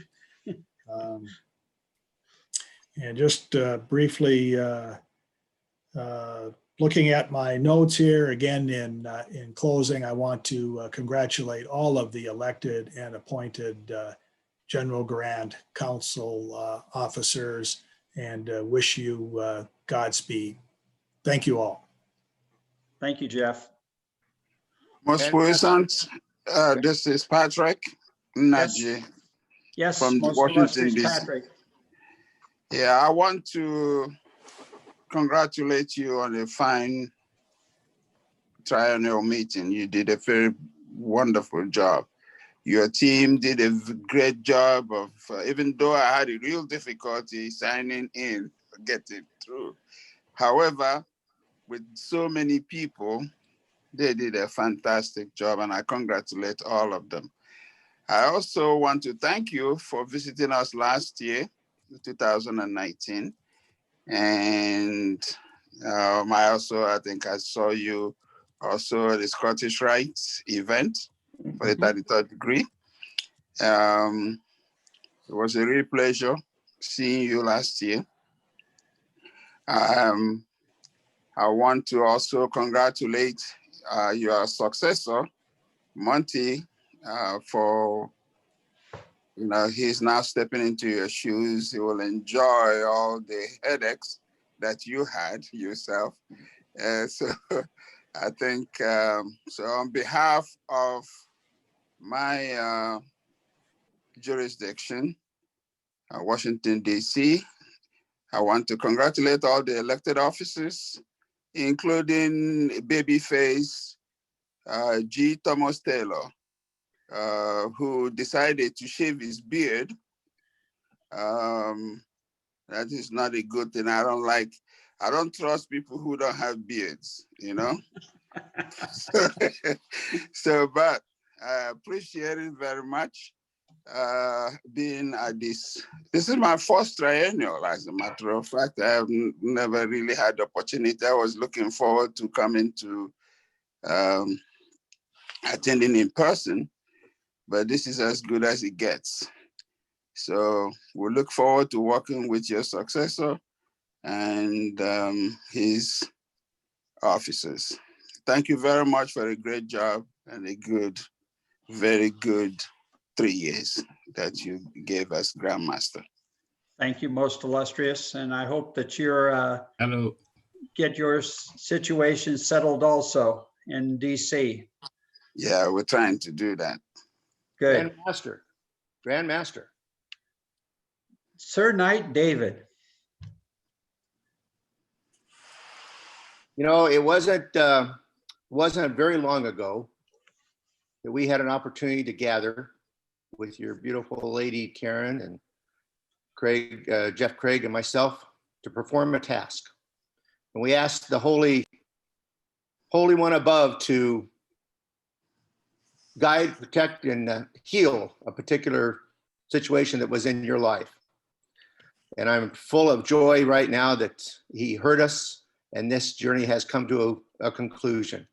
And just briefly looking at my notes here, again, in closing, I want to congratulate all of the elected and appointed General Grand Council officers and wish you Godspeed. Thank you all. Thank you, Jeff. Most puissant, this is Patrick Naji. Yes, from most Washington, D.C. Patrick. Yeah, I want to congratulate you on a fine triennial meeting. You did a very wonderful job. Your team did a great job of, even though I had a real difficulty signing in, getting through. However, with so many people, They did a fantastic job, and I congratulate all of them. I also want to thank you for visiting us last year, 2019. And I think I saw you also at the Scottish Rites event for the 33rd degree. It was a real pleasure seeing you last year. I want to also congratulate your successor, Monty, for, he's now stepping into your shoes. He will enjoy all the headaches that you had yourself. So I think, so on behalf of my jurisdiction, Washington, D.C., I want to congratulate all the elected officers, including babyface G. Thomas Taylor, who decided to shave his beard. That is not a good thing. I don't trust people who don't have beards, but I appreciate it very much. Being at this is my first triennial, as a matter of fact. I have never really had the opportunity. I was looking forward to coming to attending in person, but this is as good as it gets. So we look forward to working with your successor and his officers. Thank you very much for a great job and a good, very good 3 years that you gave us, Grandmaster. Thank you, most illustrious, and I hope that you're get your situation settled also in DC. Yeah, we're trying to do that. Good. Grandmaster. Sir Knight David. It wasn't very long ago that we had an opportunity to gather with your beautiful lady, Karen, and Craig, Jeff Craig, and myself to perform a task. And we asked the Holy One above to guide, protect, and heal a particular situation that was in your life. And I'm full of joy right now that he heard us and this journey has come to a conclusion.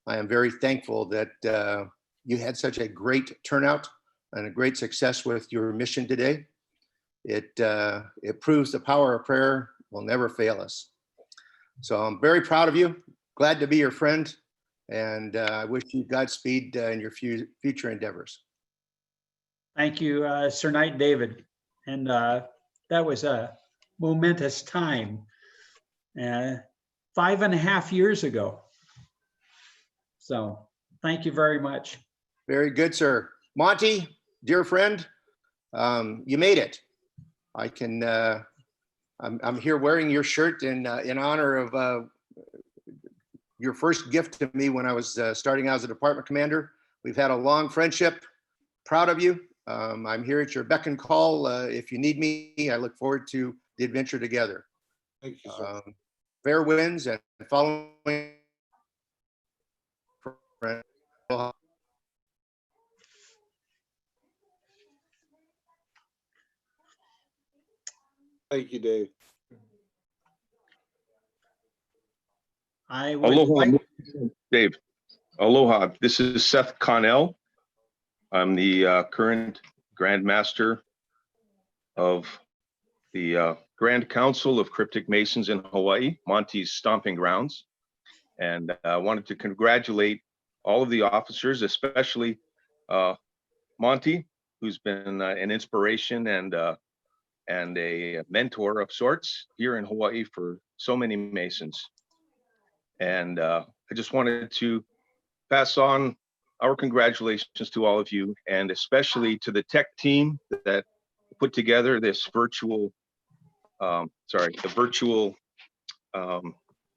I am very thankful that you had such a great turnout and a great success with your mission today. It proves the power of prayer will never fail us. So I'm very proud of you, glad to be your friend, and I wish you Godspeed in your future endeavors. Thank you, Sir Knight David. And that was a momentous time, 5.5 years ago. So thank you very much. Very good, sir. Monty, dear friend, you made it. I can, I'm here wearing your shirt in honor of your first gift to me when I was starting out as a department commander. We've had a long friendship. Proud of you. I'm here at your beck and call. If you need me, I look forward to the adventure together. Thank you, sir. Fair winds and following. Thank you, Dave. I would Aloha, like... Dave. Aloha. This is Seth Connell. I'm the current Grand Master of the Grand Council of Cryptic Masons in Hawaii, Monty's stomping grounds. And I wanted to congratulate all of the officers, especially Monty, who's been an inspiration and a mentor of sorts here in Hawaii for so many Masons. And I just wanted to pass on our congratulations to all of you, and especially to the tech team that put together this virtual,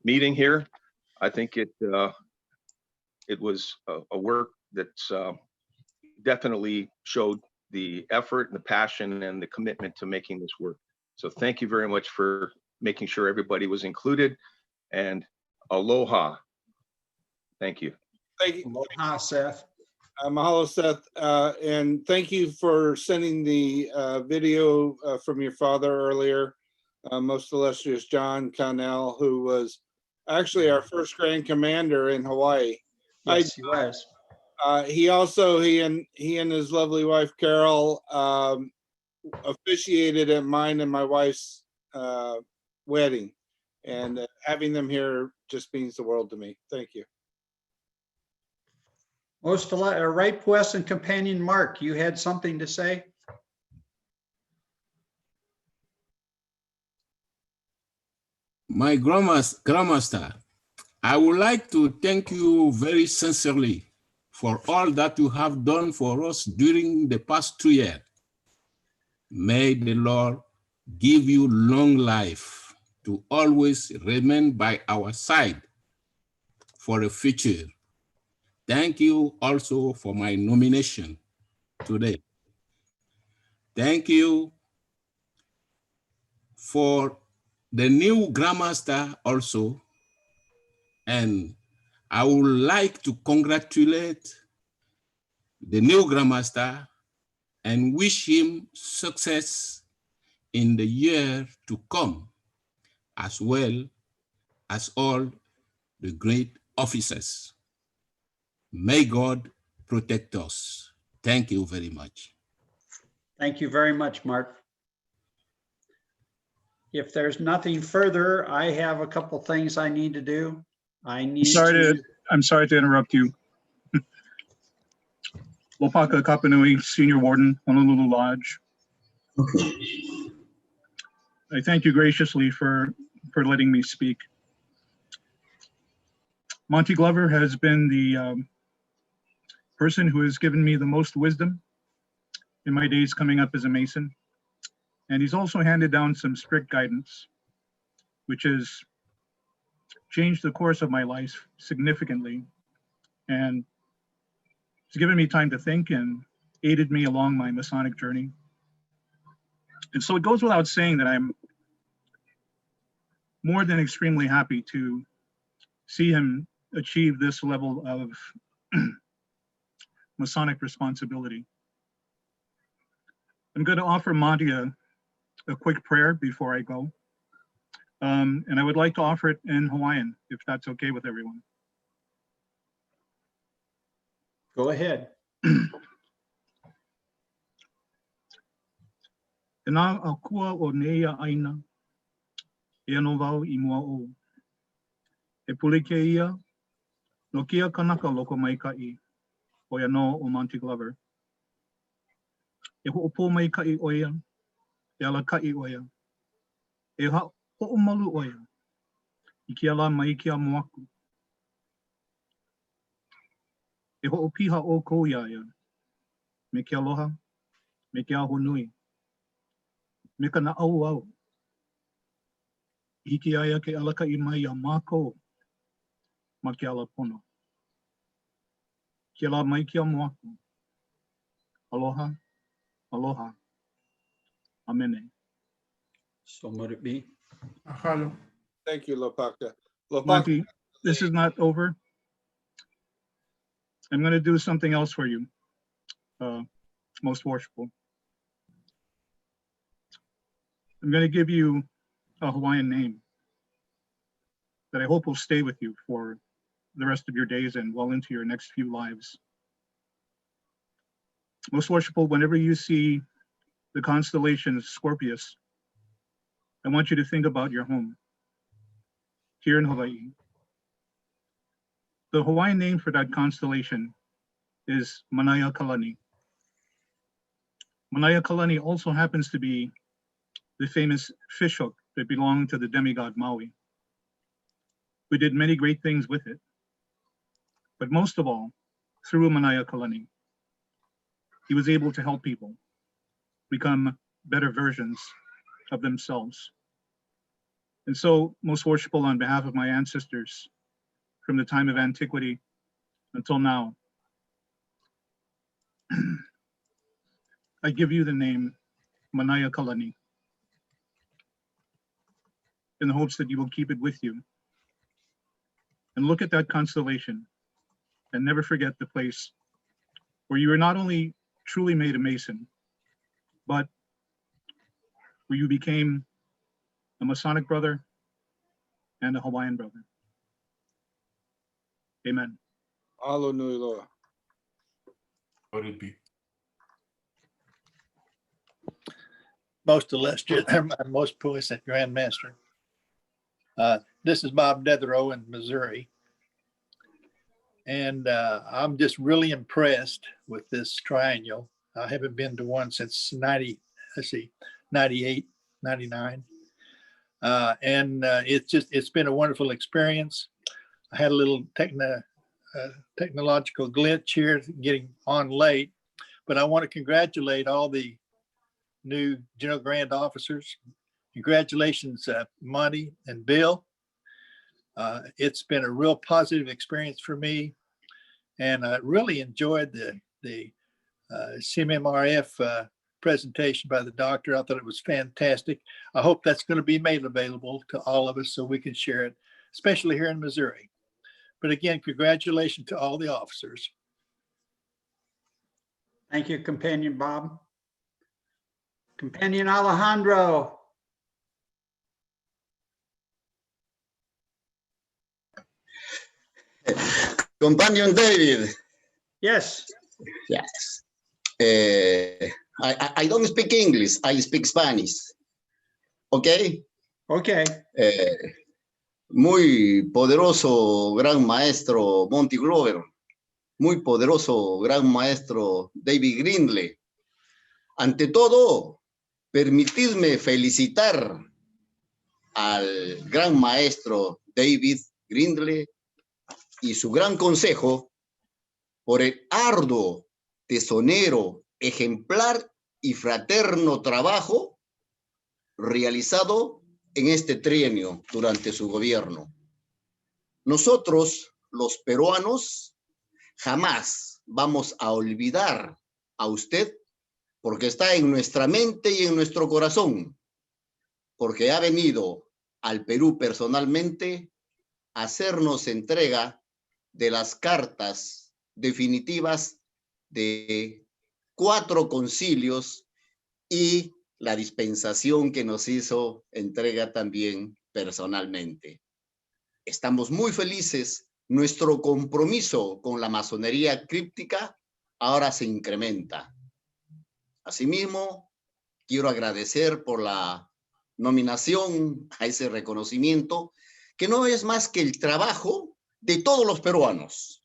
meeting here. I think it was a work that's definitely showed the effort and the passion and the commitment to making this work. So thank you very much for making sure everybody was included, and aloha. Thank you. Thank you. Aloha, Seth. Mahalo, Seth. And thank you for sending the video from your father earlier, most illustrious John Connell, who was actually our first Grand Commander in Hawaii. Yes, he was. He and his lovely wife Carol officiated at mine and my wife's wedding, and having them here just means the world to me. Thank you. Most right, Puesan Companion Mark, you had something to say? My grandmaster, I would like to thank you very sincerely for all that you have done for us during the past 2 years. May the Lord give you long life to always remain by our side for the future. Thank you also for my nomination today. Thank you for the new Grandmaster also. And I would like to congratulate the new Grandmaster and wish him success in the year to come, as well as all the great officers. May God protect us. Thank you very much. Thank you very much, Mark. If there's nothing further, I have a couple things I need to do. I'm sorry to interrupt you. Lopaka Kapanui, Senior Warden, Honolulu Lodge. Okay. I thank you graciously for letting me speak. Monty Glover has been the person who has given me the most wisdom in my days coming up as a Mason. And he's also handed down some strict guidance, which has changed the course of my life significantly. And it's given me time to think and aided me along my Masonic journey. And so it goes without saying that I'm more than extremely happy to see him achieve this level of Masonic responsibility. I'm going to offer Monty a quick prayer before I go. And I would like to offer it in Hawaiian, if that's okay with everyone. Go ahead. Tēnā akua o neia aina, e ano wau I mua o. E pule ke ia, no kia kanaka loko maikai, o ia no o Monty Glover. E ho'opo maikai o ia, e alakai o ia, e ho'omalu o ia, I kia la mai kia moaku. E ho'opiha o kou ia ia, me ke aloha, me ke aho nui, me ka na au au. Hiki aia ke alaka I mai a mākou, ma ke ala pono. Ke la mai kia moaku. Aloha, aloha, amene. So would it be? Thank you, Lopaka. Monty, this is not over. I'm going to do something else for you, most worshipful. I'm going to give you a Hawaiian name that I hope will stay with you for the rest of your days and well into your next few lives. Most worshipful, whenever you see the constellation Scorpius, I want you to think about your home here in Hawaii. The Hawaiian name for that constellation is Manaya Kalani. Manaya Kalani also happens to be the famous fishhook that belonged to the demigod Maui, who did many great things with it. But most of all, through Manaya Kalani, he was able to help people become better versions of themselves. And so, most worshipful, on behalf of my ancestors from the time of antiquity until now, I give you the name Manaya Kalani in the hopes that you will keep it with you and look at that constellation and never forget the place where you were not only truly made a Mason, but where you became a Masonic brother and a Hawaiian brother. Amen. Hallelujah. Most illustrious, most puissant Grand Master. This is Bob Detherow in Missouri. And I'm just really impressed with this triennial. I haven't been to one since 98, 99. It's been a wonderful experience. I had a little technological glitch here getting on late, but I want to congratulate all the new General Grand officers. Congratulations, Monty and Bill. It's been a real positive experience for me, and I really enjoyed the CMMRF presentation by the doctor. I thought it was fantastic. I hope that's going to be made available to all of us so we can share it, especially here in Missouri. But again, congratulations to all the officers. Thank you, Companion Bob. Companion Alejandro. Companion David. Yes. Yes. I don't speak English. I speak Spanish. Okay. Okay. Muy poderoso gran maestro Monty Glover. Muy poderoso gran maestro David Grindley. Ante todo, permitidme felicitar al gran maestro David Grindley y su gran consejo por el arduo, tesonero, ejemplar y fraterno trabajo realizado en este trienio durante su gobierno. Nosotros, los peruanos, jamás vamos a olvidar a usted porque está en nuestra mente y en nuestro corazón, porque ha venido al Perú personalmente a hacernos entrega de las cartas definitivas de 4 concilios y la dispensación que nos hizo entrega también personalmente. Estamos muy felices. Nuestro compromiso con la masonería críptica ahora se incrementa. Asimismo, quiero agradecer por la nominación a ese reconocimiento, que no es más que el trabajo de todos los peruanos.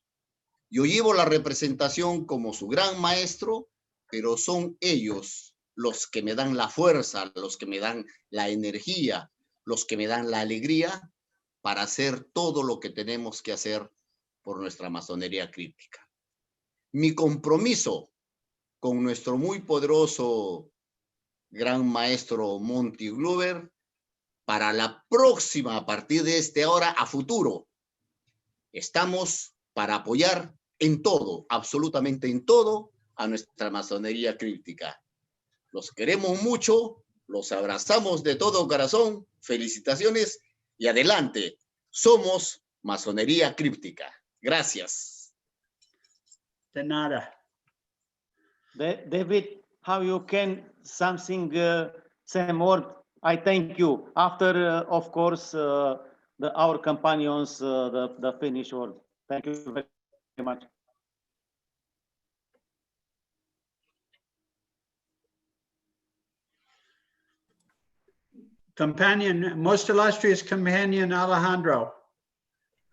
Yo llevo la representación como su gran maestro, pero son ellos los que me dan la fuerza, los que me dan la energía, los que me dan la alegría para hacer todo lo que tenemos que hacer por nuestra masonería críptica. Mi compromiso con nuestro muy poderoso gran maestro Monty Glover para la próxima, a partir de este ahora a futuro, estamos para apoyar en todo, absolutamente en todo, a nuestra masonería críptica. Los queremos mucho, los abrazamos de todo corazón, felicitaciones y adelante. Somos masonería críptica. Gracias. De nada. David, how you can something say more? I thank you. After, of course, our companions, the finish word. Thank you very much. Companion, most illustrious Companion Alejandro.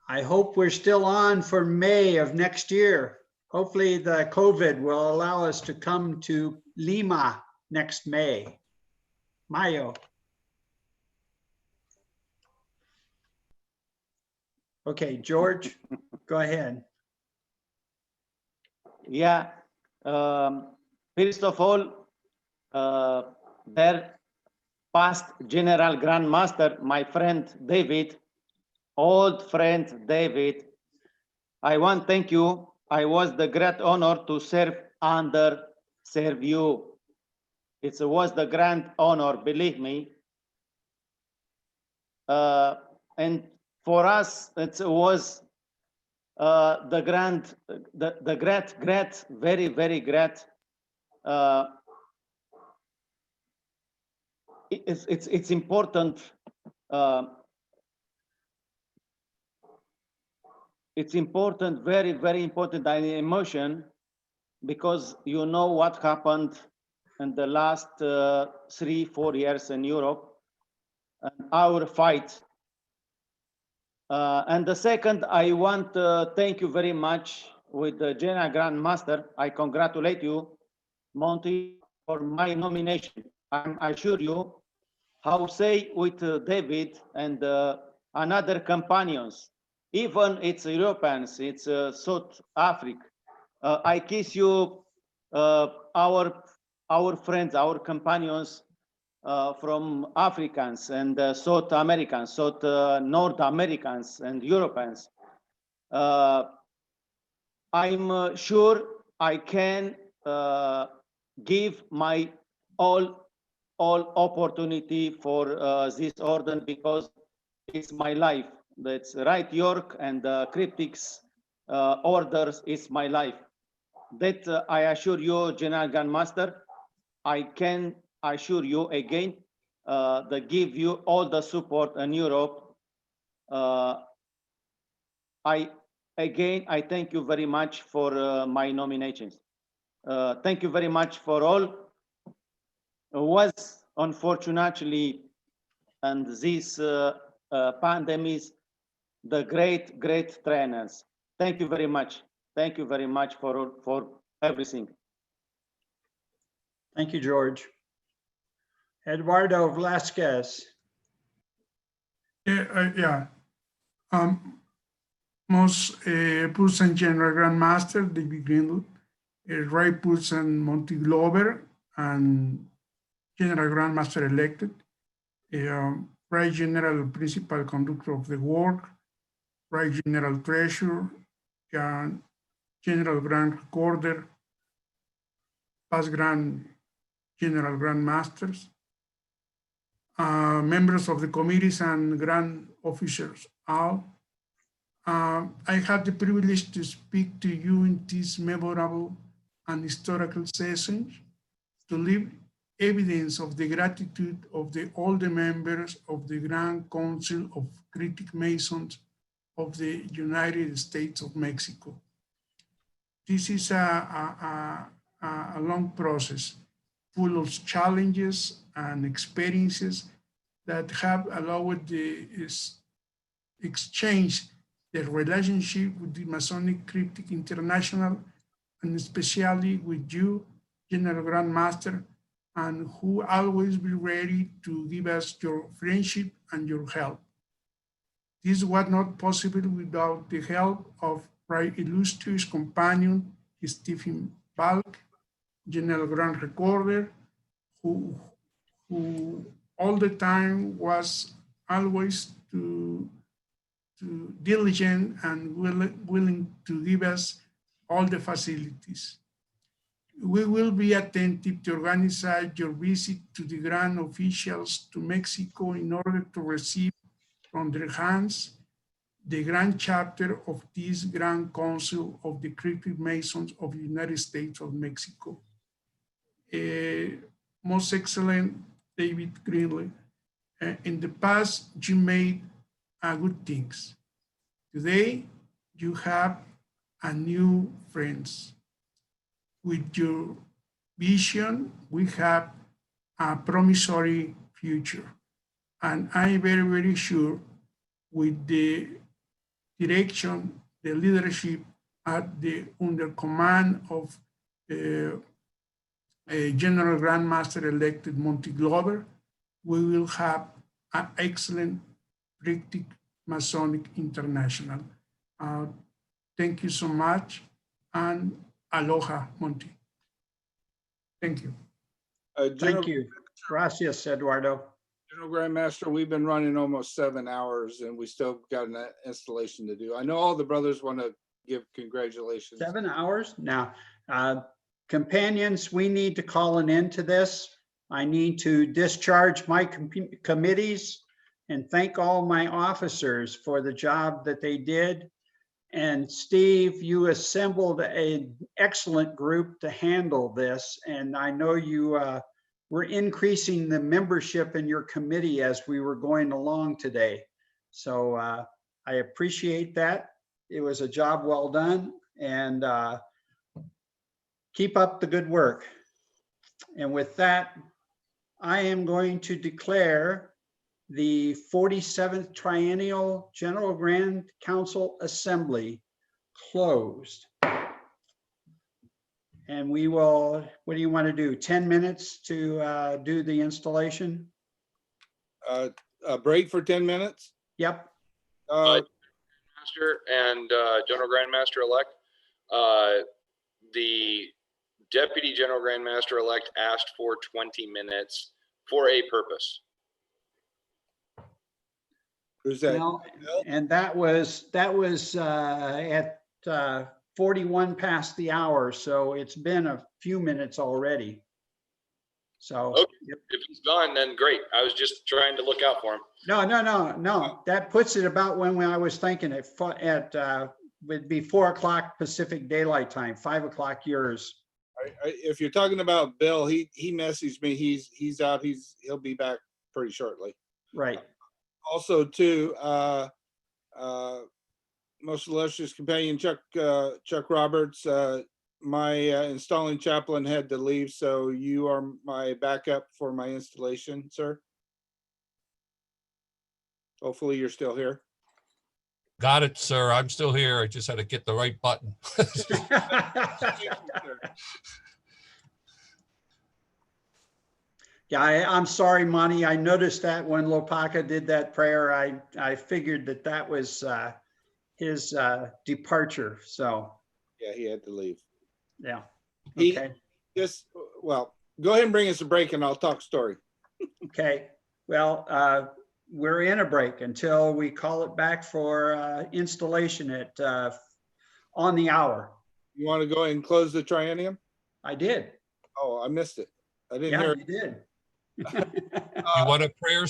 I hope we're still on for May of next year. Hopefully the COVID will allow us to come to Lima next May. Mayo. Okay, George, go ahead. Yeah. First of all, their past General Grand Master, my friend David, old friend David, I want to thank you. I was the great honor to serve you. It was the grand honor, believe me. And for us, it was the great, very, very great. It's important. It's important, very, very important emotion, because you know what happened in the last 3-4 years in Europe, and our fight. And the second, I want to thank you very much with the General Grand Master. I congratulate you, Monty, for my nomination. I assure you, how say with David and another companions, even it's Europeans, it's South Africa. I kiss you, our friends, our companions from Africans and South Americans, South North Americans and Europeans. I'm sure I can give my all opportunity for this order, because it's my life. That's right, York and Cryptic's orders is my life. That I assure you, General Grand Master, I can assure you again, they give you all the support in Europe. I thank you very much for my nominations. Thank you very much for all. Was unfortunately, and this pandemic, the great trainers. Thank you very much. Thank you very much for everything. Thank you, George. Eduardo Velasquez. Most Pusan General Grand Master David Greenwood, Ray Pusan Monty Glover, and General Grand Master elected, Right General Principal Conductor of the Work, Right General Treasurer, General Grand Recorder, past General Grand Masters, members of the committees and grand officers all. I had the privilege to speak to you in this memorable and historical session to leave evidence of the gratitude of all the members of the Grand Council of Cryptic Masons of the United States of Mexico. This is a long process full of challenges and experiences that have allowed the exchange, the relationship with the Masonic Cryptic International, and especially with you, General Grand Master, and who always be ready to give us your friendship and your help. This was not possible without the help of my illustrious companion, Stephen Balk, General Grand Recorder, who all the time was always diligent and willing to give us all the facilities. We will be attentive to organize your visit to the grand officials to Mexico in order to receive from their hands the grand chapter of this Grand Council of the Cryptic Masons of the United States of Mexico. Most excellent David Greenlee, in the past you made good things. Today you have a new friends. With your vision, we have a promissory future. And I'm very, very sure with the direction, the leadership under command of General Grand Master elected Monty Glover, we will have an excellent Cryptic Masonic International. Thank you so much, and aloha, Monty. Thank you. Thank you. Gracias, Eduardo. General Grand Master, we've been running almost 7 hours and we still got an installation to do. I know all the brothers want to give congratulations. 7 hours? Now, companions, we need to call an end to this. I need to discharge my committees and thank all my officers for the job that they did. And Steve, you assembled an excellent group to handle this. And I know you were increasing the membership in your committee as we were going along today. So I appreciate that. It was a job well done, and keep up the good work. And with that, I am going to declare the 47th Triennial General Grand Council Assembly closed. And we will, what do you want to do? 10 minutes to do the installation? A break for 10 minutes? Yep. Master and General Grandmaster-elect, the Deputy General Grandmaster-elect asked for 20 minutes for a purpose. Who's that? Well, and that was at 41 past the hour, so it's been a few minutes already. So okay. If he's gone, then great. I was just trying to look out for him. No. That puts it about when I was thinking at would be 4 o'clock Pacific Daylight Time, 5 o'clock yours. If you're talking about Bill, he messaged me. He's out. He'll be back pretty shortly. Right. Also, too, most illustrious companion Chuck Roberts, my installing chaplain had to leave, so you are my backup for my installation, sir. Hopefully, you're still here. Got it, sir. I'm still here. I just had to get the right button. Yeah, I'm sorry, Monty. I noticed that when Lopaka did that prayer, I figured that was his departure. So yeah, he had to leave. Yeah. Okay. Well, go ahead and bring us a break, and I'll talk story. Okay. Well, we're in a break until we call it back for installation at on the hour. You want to go ahead and close the triennium? I did. Oh, I missed it. I didn't Yeah, hear you it. did. You want a prayer?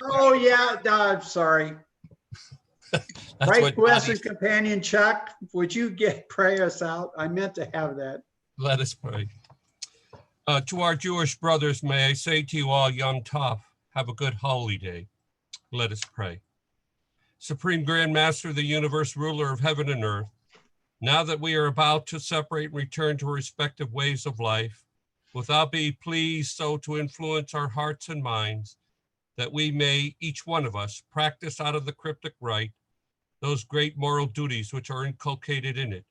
Oh yeah, I'm sorry. Right, Wes's companion Chuck, would you pray us out? I meant to have that. Let us pray. To our Jewish brothers, may I say to you all, Yom Tov, have a good holy day. Let us pray. Supreme Grand Master of the universe, ruler of heaven and earth, now that we are about to separate and return to our respective ways of life, wilt thou be pleased so to influence our hearts and minds that we may, each one of us, practice out of the cryptic rite those great moral duties which are inculcated in it,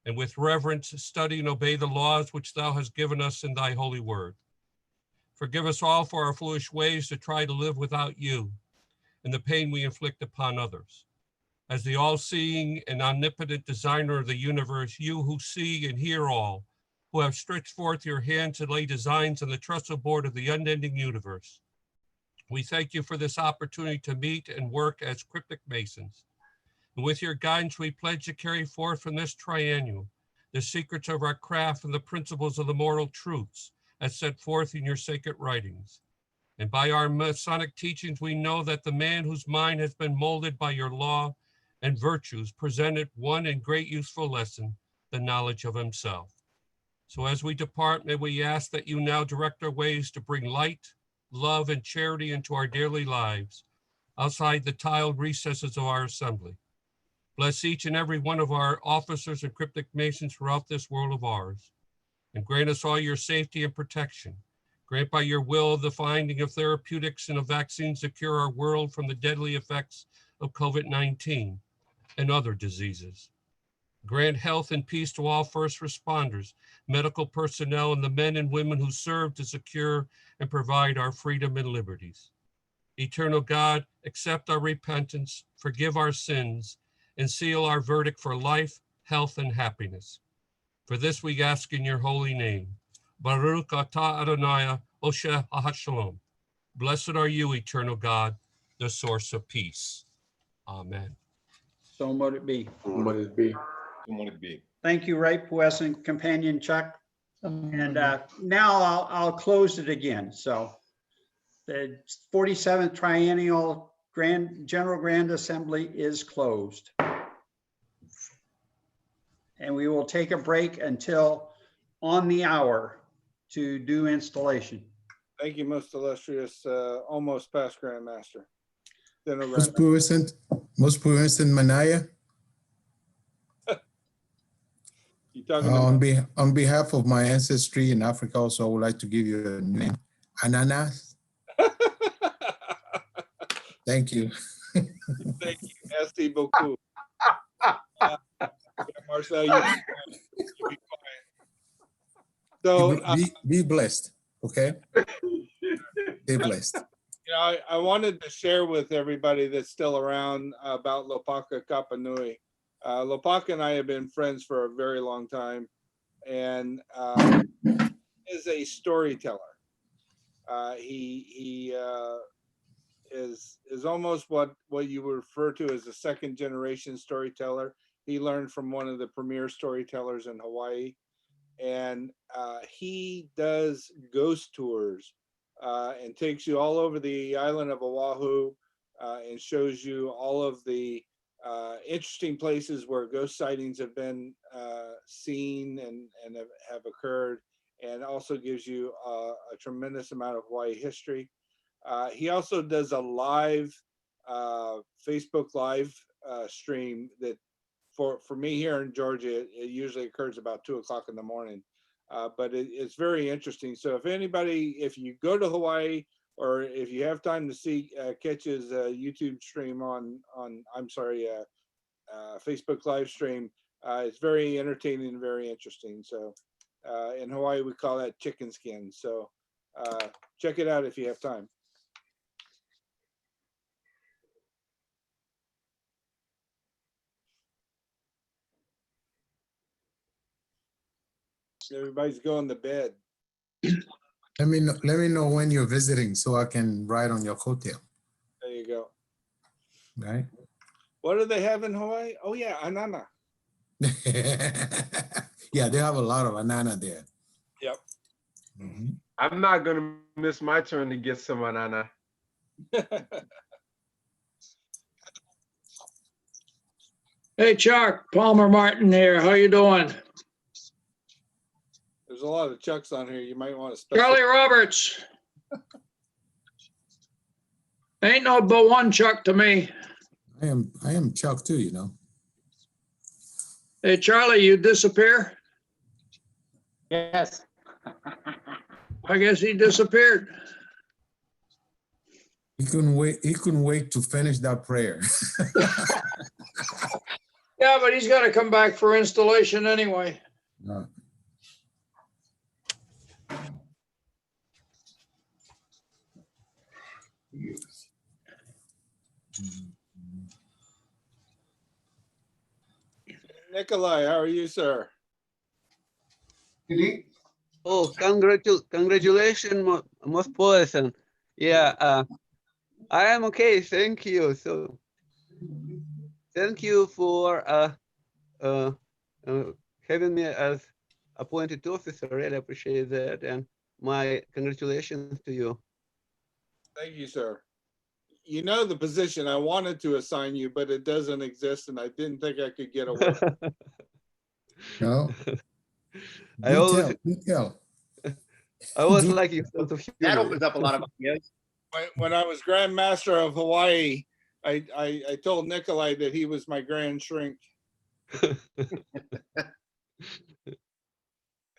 and with reverence study and obey the laws which thou hast given us in thy holy word. Forgive us all for our foolish ways to try to live without you and the pain we inflict upon others. As the all-seeing and omnipotent designer of the universe, you who see and hear all, who have stretched forth your hand to lay designs on the trestle board of the unending universe, we thank you for this opportunity to meet and work as cryptic masons. And with your guidance, we pledge to carry forth from this triennial the secrets of our craft and the principles of the moral truths as set forth in your sacred writings. And by our Masonic teachings, we know that the man whose mind has been molded by your law and virtues presented one and great useful lesson, the knowledge of himself. So as we depart, may we ask that you now direct our ways to bring light, love, and charity into our daily lives, outside the tiled recesses of our assembly. Bless each and every one of our officers and cryptic masons throughout this world of ours, and grant us all your safety and protection. Grant by your will the finding of therapeutics and of vaccines to cure our world from the deadly effects of COVID-19 and other diseases. Grant health and peace to all first responders, medical personnel, and the men and women who serve to secure and provide our freedom and liberties. Eternal God, accept our repentance, forgive our sins, and seal our verdict for life, health, and happiness. For this we ask in your holy name. Baruch atah Adonai, Oseh HaShalom. Blessed are you, eternal God, the source of peace. Amen. So mote it be. So mote it be. So mote it be. Thank you, Right, Wes and companion Chuck. And now I'll close it again. So the 47th Triennial General Grand Assembly is closed. and we will take a break until on the hour to do installation. Thank you, most illustrious, almost past Grandmaster. Most puissant Manaya. You talking on behalf of my ancestry in Africa, also I would like to give you a name, Ananas. Thank you. Thank you. Merci beaucoup. Marcel, you be quiet. So be blessed, okay? Be blessed. You know, I wanted to share with everybody that's still around about Lopaka Kapanui. Lopaka and I have been friends for a very long time, and is a storyteller. He is almost what you would refer to as a second generation storyteller. He learned from one of the premier storytellers in Hawaii, and he does ghost tours and takes you all over the island of Oahu and shows you all of the interesting places where ghost sightings have been seen and have occurred, and also gives you a tremendous amount of Hawaii history. He also does a live Facebook live stream that for me here in Georgia, it usually occurs about 2 o'clock in the morning. But it's very interesting. So if you go to Hawaii, or if you have time to see, catch his YouTube stream on Facebook live stream, it's very entertaining and very interesting. So in Hawaii, we call that chicken skin. So check it out if you have time. Everybody's going to bed. Let me know when you're visiting so I can ride on your coattail. There you go. Right. What do they have in Hawaii? Oh yeah, anana. Yeah, they have a lot of anana there. Yep. Mm-hmm. I'm not gonna miss my turn to get some banana. Hey Chuck, Palmer Martin here. How you doing? There's a lot of Chucks on here. You might want to Charlie Roberts. Ain't no but one Chuck to me. I am Chuck too, you know. Hey Charlie, you disappear? Yes. I guess he disappeared. He couldn't wait to finish that prayer. Yeah, but he's got to come back for installation anyway. No. Nikolai, how are you, sir? Oh, congratulations, most person. Yeah, I am okay. Thank you. So, thank you for having me as appointed officer. Really appreciate that, and my congratulations to you. Thank you, sir. You know the position I wanted to assign you, but it doesn't exist, and I didn't think I could get away. No. I always Do- like your sense of humor. That opens up a lot of ideas. When I was Grand Master of Hawaii, I told Nikolai that he was my grand shrink.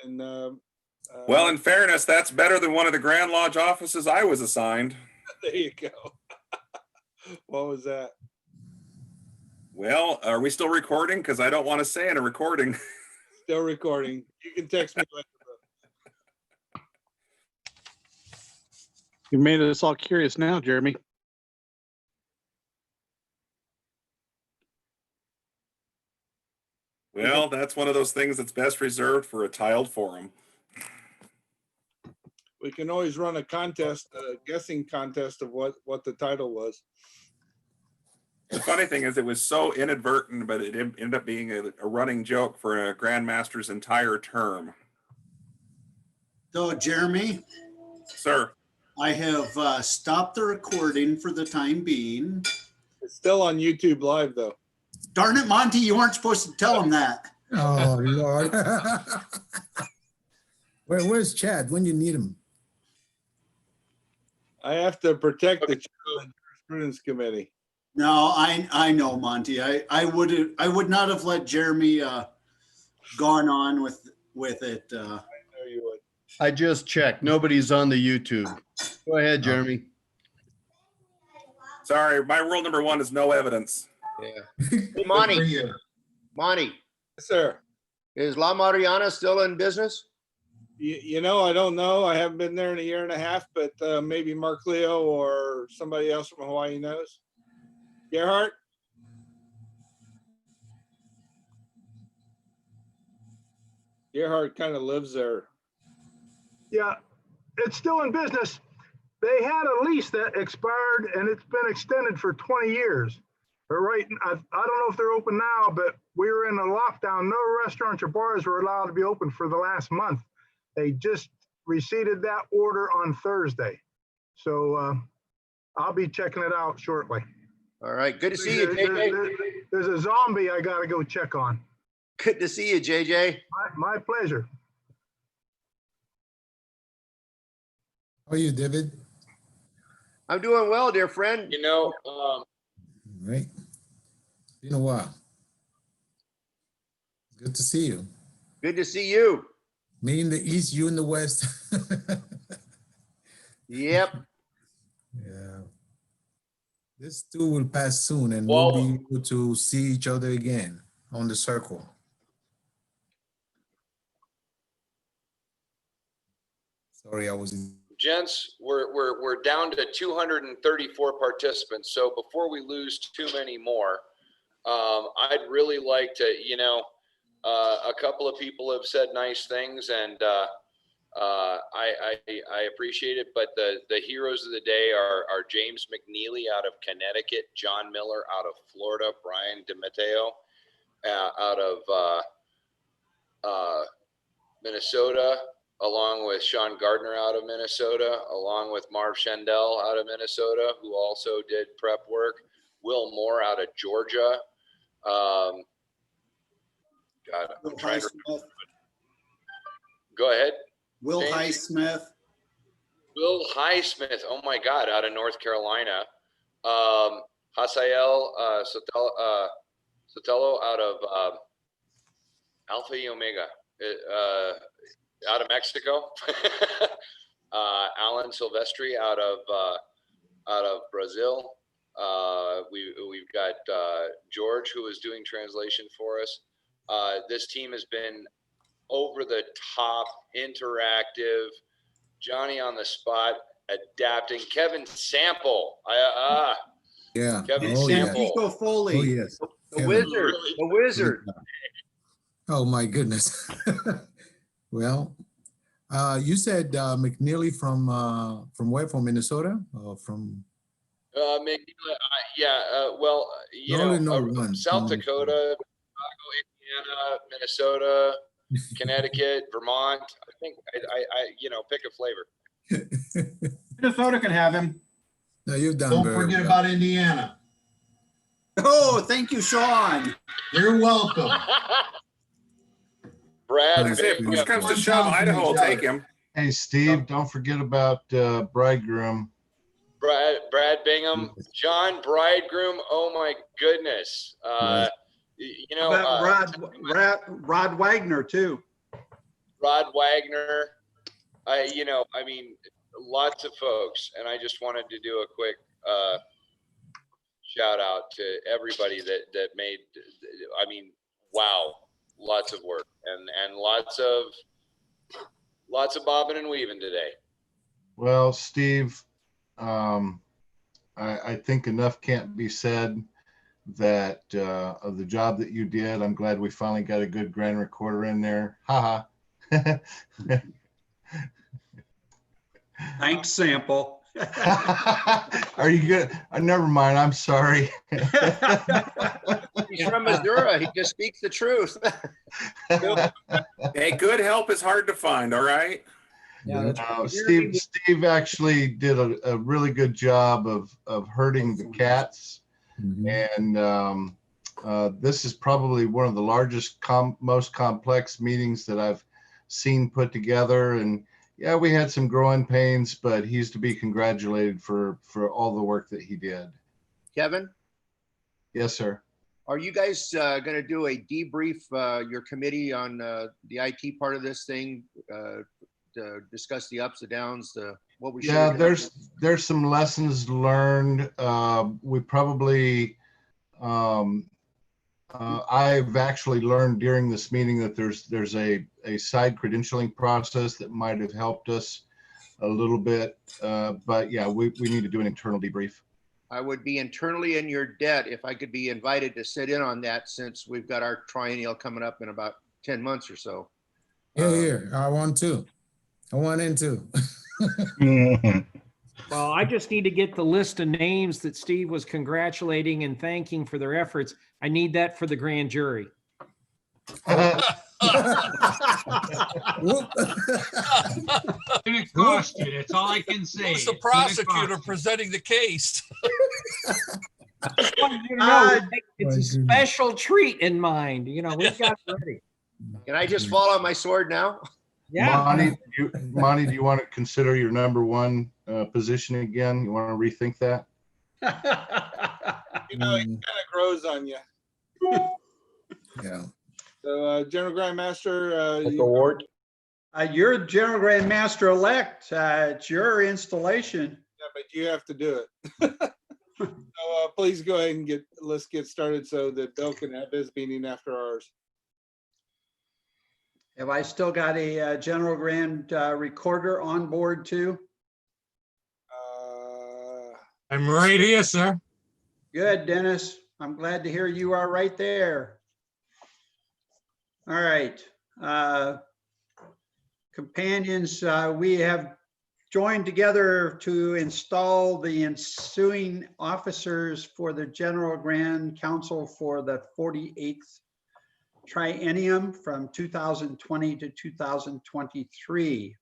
And well, in fairness, that's better than one of the Grand Lodge offices I was assigned. there you go. What was that? Well, are we still recording? Because I don't want to say in a recording. Still recording. You can text me later. You made us all curious now, Jeremy. Well, that's one of those things that's best reserved for a tiled forum. We can always run a contest, a guessing contest of what the title was. The funny thing is it was so inadvertent, but it ended up being a running joke for a Grandmaster's entire term. So Jeremy, Sir. I have stopped the recording for the time being. It's still on YouTube Live though. Darn it, Monty, you weren't supposed to tell him that. Oh, Lord. Where's Chad when you need him? I have to protect the chair of the Jurisprudence Committee. No, I know, Monty. I would not have let Jeremy gone on with it. I know you would. I just checked. Nobody's on the YouTube. Go ahead, Jeremy. Sorry, my rule number one is no evidence. Yeah. Hey, Monty. Monty, Yes, sir. is La Mariana still in business? You know, I don't know. I haven't been there in a year and a half, but maybe Mark Leo or somebody else from Hawaii knows. Gerhard? Gerhard kind of lives there. Yeah, it's still in business. They had a lease that expired and it's been extended for 20 years. But right, I don't know if they're open now, but we were in a lockdown. No restaurants or bars were allowed to be open for the last month. They just received that order on Thursday. So I'll be checking it out shortly. All right, good to see you, JJ. There's a zombie I got to go check on. Good to see you, JJ. My pleasure. How are you, David? I'm doing well, dear friend. You know, Right. Been a while. Good to see you. Good to see you. Me in the East, you in the West. Yep. Yeah. This too will pass soon and Well- we'll be able to see each other again on the circle. Sorry, I was in. gents, we're down to 234 participants. So before we lose too many more, I'd really like to, you know, a couple of people have said nice things, and I appreciate it. But the heroes of the day are James McNeely out of Connecticut, John Miller out of Florida, Brian DeMatteo out of Minnesota, along with Sean Gardner out of Minnesota, along with Marv Shandell out of Minnesota, who also did prep work, Will Moore out of Georgia. God, I'm trying to remember. Go ahead. Will James. Highsmith. Will Highsmith, oh my God, out of North Carolina. Hasael Sotelo out of Alpha and Omega, out of Mexico. Alan Silvestri out of Brazil. We've got George, who is doing translation for us. This team has been over the top, interactive, Johnny on the spot, adapting. Kevin Sample. Yeah. Kevin Oh, Sample. yeah. Pico Foley. Oh, yes. The Kevin. wizard. The wizard. Oh, my goodness. Well, you said McNeely from where? From Minnesota? Or from? Well, you I only know, know one. South Dakota, Chicago, Indiana, Minnesota, Connecticut, Vermont. I think I you know, pick a flavor. Minnesota can have him. No, you've done Don't very forget well. about Indiana. Oh, thank you, Sean. You're welcome. Brad, If push comes to shove, Idaho will take him. Hey, Steve, don't forget about Bridegroom. Brad Bingham, John Bridegroom. Oh my goodness. You know, Rod Wagner too. Rod Wagner. You know, I mean, lots of folks, and I just wanted to do a quick shout out to everybody that made. I mean, wow, lots of work and lots of bobbing and weaving today. Well, Steve, I think enough can't be said that of the job that you did. I'm glad we finally got a good grand recorder in there. Ha ha. Thanks, Sample. Are you good? Never mind. I'm sorry. He's from Missouri. He just speaks the truth. Hey, good help is hard to find, all right? Steve actually did a really good job of herding the cats. And This is probably one of the largest, most complex meetings that I've seen put together. And yeah, we had some growing pains, but he's to be congratulated for all the work that he did. Kevin, Yes, sir. are you guys going to do a debrief, your committee on the IT part of this thing, to discuss the ups and downs, what we should Yeah, have done? there's some lessons learned. We probably, I've actually learned during this meeting that there's a side credentialing process that might have helped us a little bit. But yeah, we need to do an internal debrief. I would be internally in your debt if I could be invited to sit in on that, since we've got our triennial coming up in about 10 months or so. Here, I want to. I want in too. Well, I just need to get the list of names that Steve was congratulating and thanking for their efforts. I need that for the grand jury. It cost you. That's all I can say. Who's the prosecutor presenting the case? You know, it's a special treat in mind. You know, we've got it ready. Can I just fall on my sword now? Yeah. Monty, do you want to consider your number one position again? You want to rethink that? You know, it kind of grows on you. Yeah. So, General Grand Master, Award. You're General Grand Master elect. It's your installation. Yeah, but you have to do it. So please go ahead and let's get started so that Bill can have his meeting after ours. Have I still got a General Grand recorder on board too? I'm right here, sir. Good, Dennis. I'm glad to hear you are right there. All right. Companions, we have joined together to install the ensuing officers for the General Grand Council for the 48th Triennium from 2020 to 2023.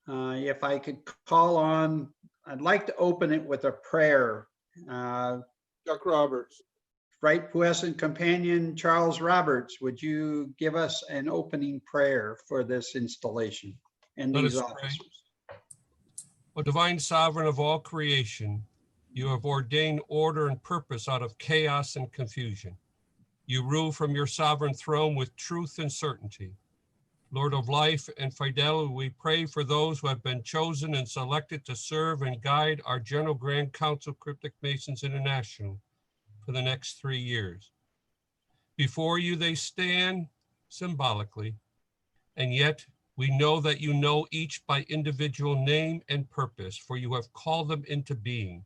If I could call on, I'd like to open it with a prayer. Chuck Roberts. Right Puissant Companion Charles Roberts, would you give us an opening prayer for this installation and Let these us pray. officers? O divine sovereign of all creation, you have ordained order and purpose out of chaos and confusion. You rule from your sovereign throne with truth and certainty. Lord of life and fidelity, we pray for those who have been chosen and selected to serve and guide our General Grand Council Cryptic Masons International for the next 3 years. Before you they stand symbolically, and yet we know that you know each by individual name and purpose, for you have called them into being.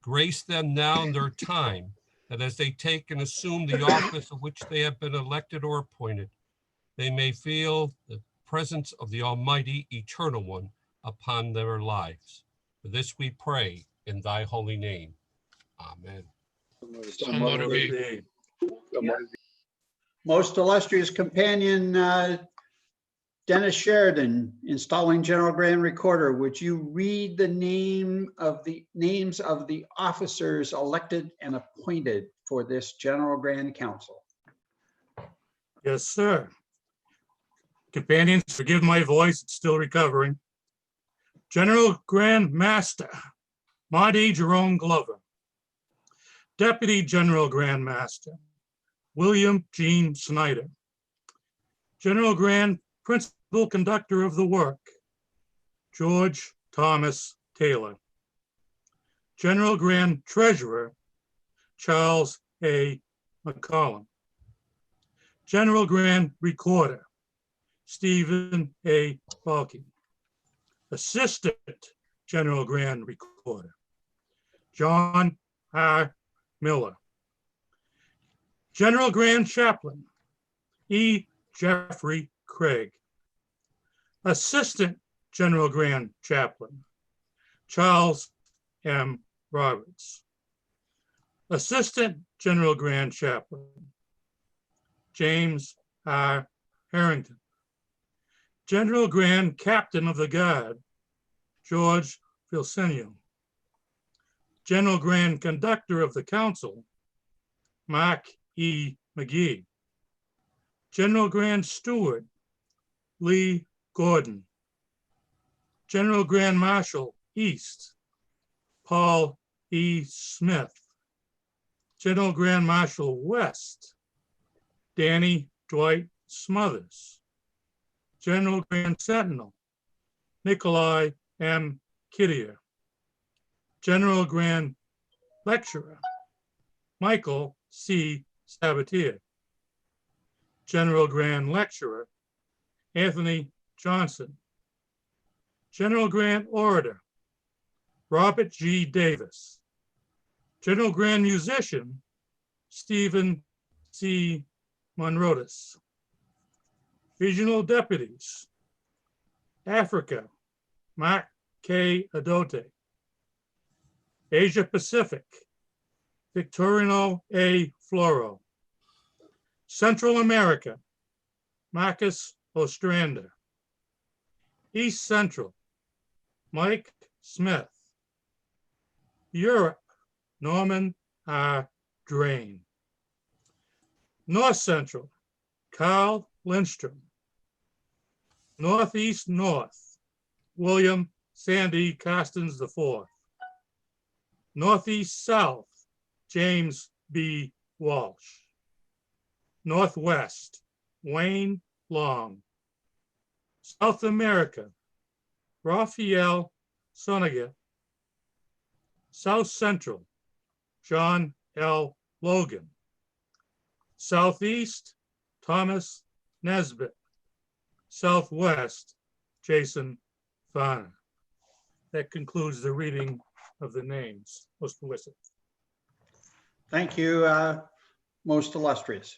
Grace them now in their time, that as they take and assume the office of which they have been elected or appointed, they may feel the presence of the Almighty Eternal One upon their lives. For this we pray in thy holy name. Amen. Most illustrious companion, Dennis Sheridan, installing General Grand Recorder, would you read the names of the officers elected and appointed for this General Grand Council? Yes, sir. Companions, forgive my voice, it's still recovering. General Grand Master, Monty Jerome Glover. Deputy General Grand Master, William Gene Snyder. General Grand Principal Conductor of the Work, George Thomas Taylor. General Grand Treasurer, Charles A. McCollum. General Grand Recorder, Stephen A. Balke. Assistant General Grand Recorder, John R. Miller. General Grand Chaplain, E. Jeffrey Craig. Assistant General Grand Chaplain, Charles M. Roberts. Assistant General Grand Chaplain, James R. Harrington. General Grand Captain of the Guard, George Vilsenio. General Grand Conductor of the Council, Mark E. McGee. General Grand Steward, Lee Gordon. General Grand Marshal East, Paul E. Smith. General Grand Marshal West, Danny Dwight Smothers. General Grand Sentinel, Nikolai M. Kittier. General Grand Lecturer, Michael C. Sabatier. General Grand Lecturer, Anthony Johnson. General Grand Orator, Robert G. Davis. General Grand Musician, Stephen C. Monrodis. Regional Deputies, Africa, Mark K. Adote. Asia Pacific, Victorino A. Floro. Central America, Marcus Ostrander. East Central, Mike Smith. Europe, Norman R. Drain. North Central, Carl Lindstrom. Northeast North, William Sandy Carstens IV. Northeast South, James B. Walsh. Northwest, Wayne Long. South America, Raphael Soniga. South Central, John L. Logan. Southeast, Thomas Nesbitt. Southwest, Jason Farner. That concludes the reading of the names. Most illicit. Thank you, most illustrious.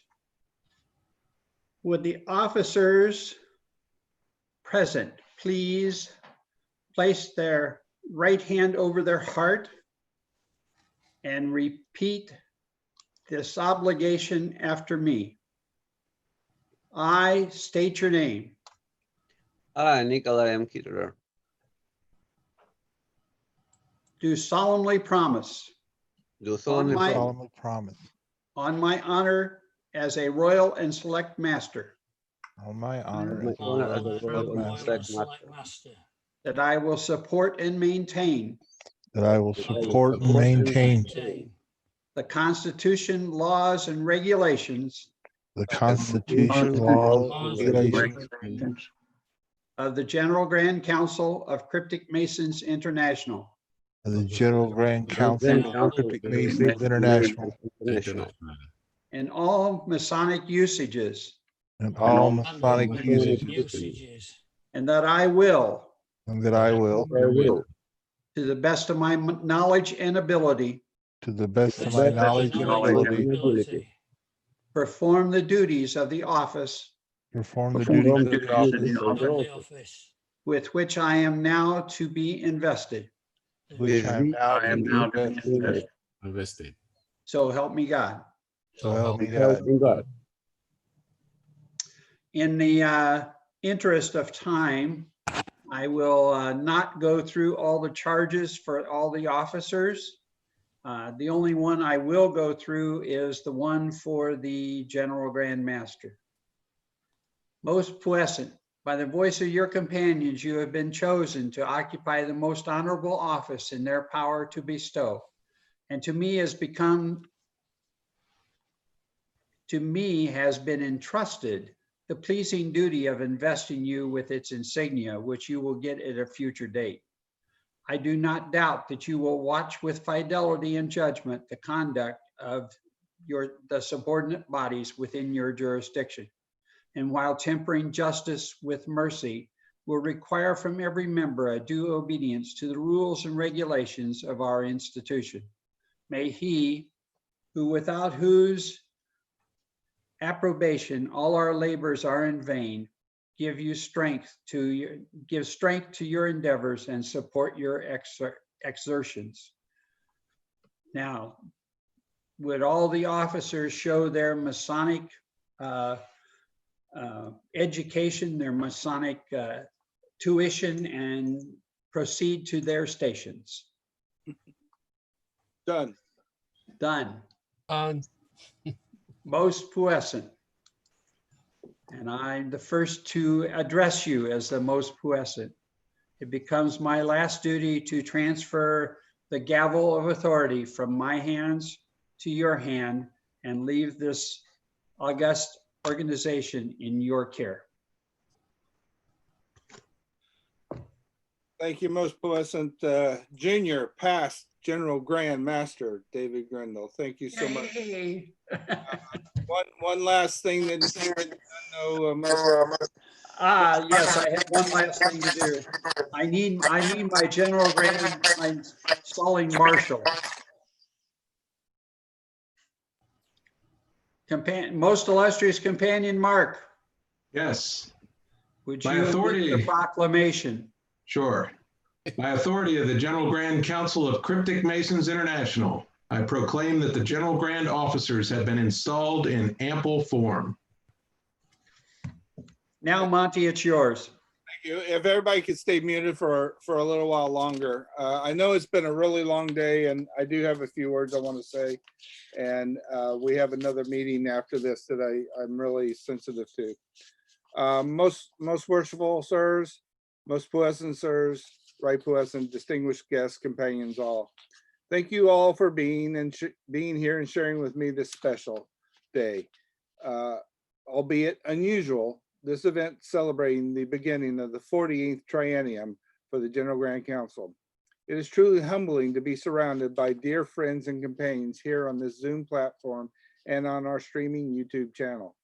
Would the officers present please place their right hand over their heart and repeat this obligation after me? I state your name. I, Nikolai M. Kitterer, Do solemnly promise do solemnly promise on my honor as a royal and select master On my honor my honor as a royal and select master, that I will support and maintain that I will support and maintain the Constitution, laws, and regulations the Constitution, laws, and regulations of the General Grand Council of Cryptic Masons International, of the General Grand Council of Cryptic Masons International, and all Masonic usages, and all Masonic usages, and that I will, and that I will, to the best of my knowledge and ability, to the best of my knowledge and ability, perform the duties of the office perform the duties of the office with which I am now to be invested. which I am now to be invested. So help me God. So help me God. In the interest of time, I will not go through all the charges for all the officers. The only one I will go through is the one for the General Grand Master. Most puissant, by the voice of your companions, you have been chosen to occupy the most honorable office in their power to bestow. And to me has been entrusted the pleasing duty of investing you with its insignia, which you will get at a future date. I do not doubt that you will watch with fidelity and judgment the conduct of the subordinate bodies within your jurisdiction. And while tempering justice with mercy will require from every member a due obedience to the rules and regulations of our institution, may he, who without whose approbation all our labors are in vain, give strength to your endeavors and support your exertions. Now, would all the officers show their Masonic education, their Masonic tuition, and proceed to their stations? Done. Done. most puissant. And I'm the first to address you as the most puissant. It becomes my last duty to transfer the gavel of authority from my hands to your hand and leave this august organization in your care. Thank you, most puissant Junior Past General Grand Master David Grindle. Thank you so much. Hey. One last thing that Yes, I have one last thing to do. I need my General Grand, my installing marshal. Most illustrious companion Mark, Yes. would By you lead authority. the proclamation? Sure. By authority of the General Grand Council of Cryptic Masons International, I proclaim that the General Grand officers have been installed in ample form. Now, Monty, it's yours. Thank you. If everybody could stay muted for a little while longer. I know it's been a really long day, and I do have a few words I want to say. And we have another meeting after this that I'm really sensitive to. Most worshipful sirs, most puissant sirs, right puissant, distinguished guests, companions all. Thank you all for being here and sharing with me this special day. Albeit unusual, this event celebrating the beginning of the 48th Triennium for the General Grand Council. It is truly humbling to be surrounded by dear friends and companions here on this Zoom platform and on our streaming YouTube channel.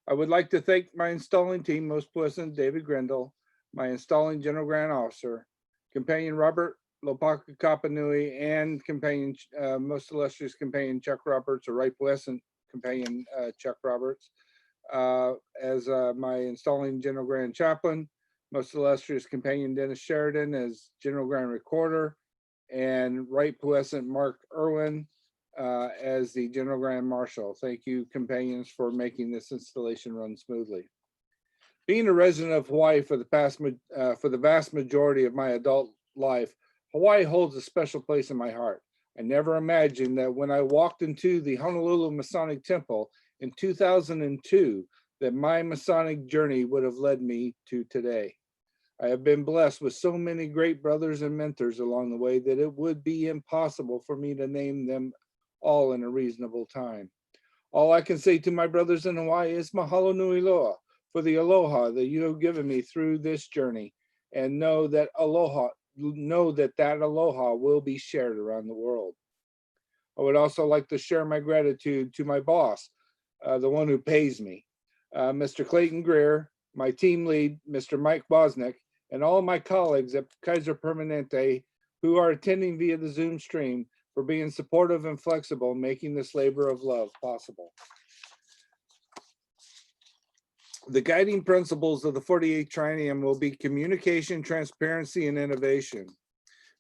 I would like to thank my installing team, most puissant David Grindle, my installing General Grand Officer, companion Robert Lopaka Kapanui, and companion, most illustrious companion Chuck Roberts, or right puissant companion Chuck Roberts, as my installing General Grand Chaplain, most illustrious companion Dennis Sheridan as General Grand Recorder, and right puissant Mark Irwin as the General Grand Marshal. Thank you, companions, for making this installation run smoothly. Being a resident of Hawaii for the vast majority of my adult life, Hawaii holds a special place in my heart. I never imagined that when I walked into the Honolulu Masonic Temple in 2002, that my Masonic journey would have led me to today. I have been blessed with so many great brothers and mentors along the way that it would be impossible for me to name them all in a reasonable time. All I can say to my brothers in Hawaii is mahalo nui loa for the aloha that you have given me through this journey, and know that that aloha will be shared around the world. I would also like to share my gratitude to my boss, the one who pays me, Mr. Clayton Greer, my team lead, Mr. Mike Bosnick, and all of my colleagues at Kaiser Permanente who are attending via the Zoom stream, for being supportive and flexible, making this labor of love possible. The guiding principles of the 48th Triennium will be communication, transparency, and innovation.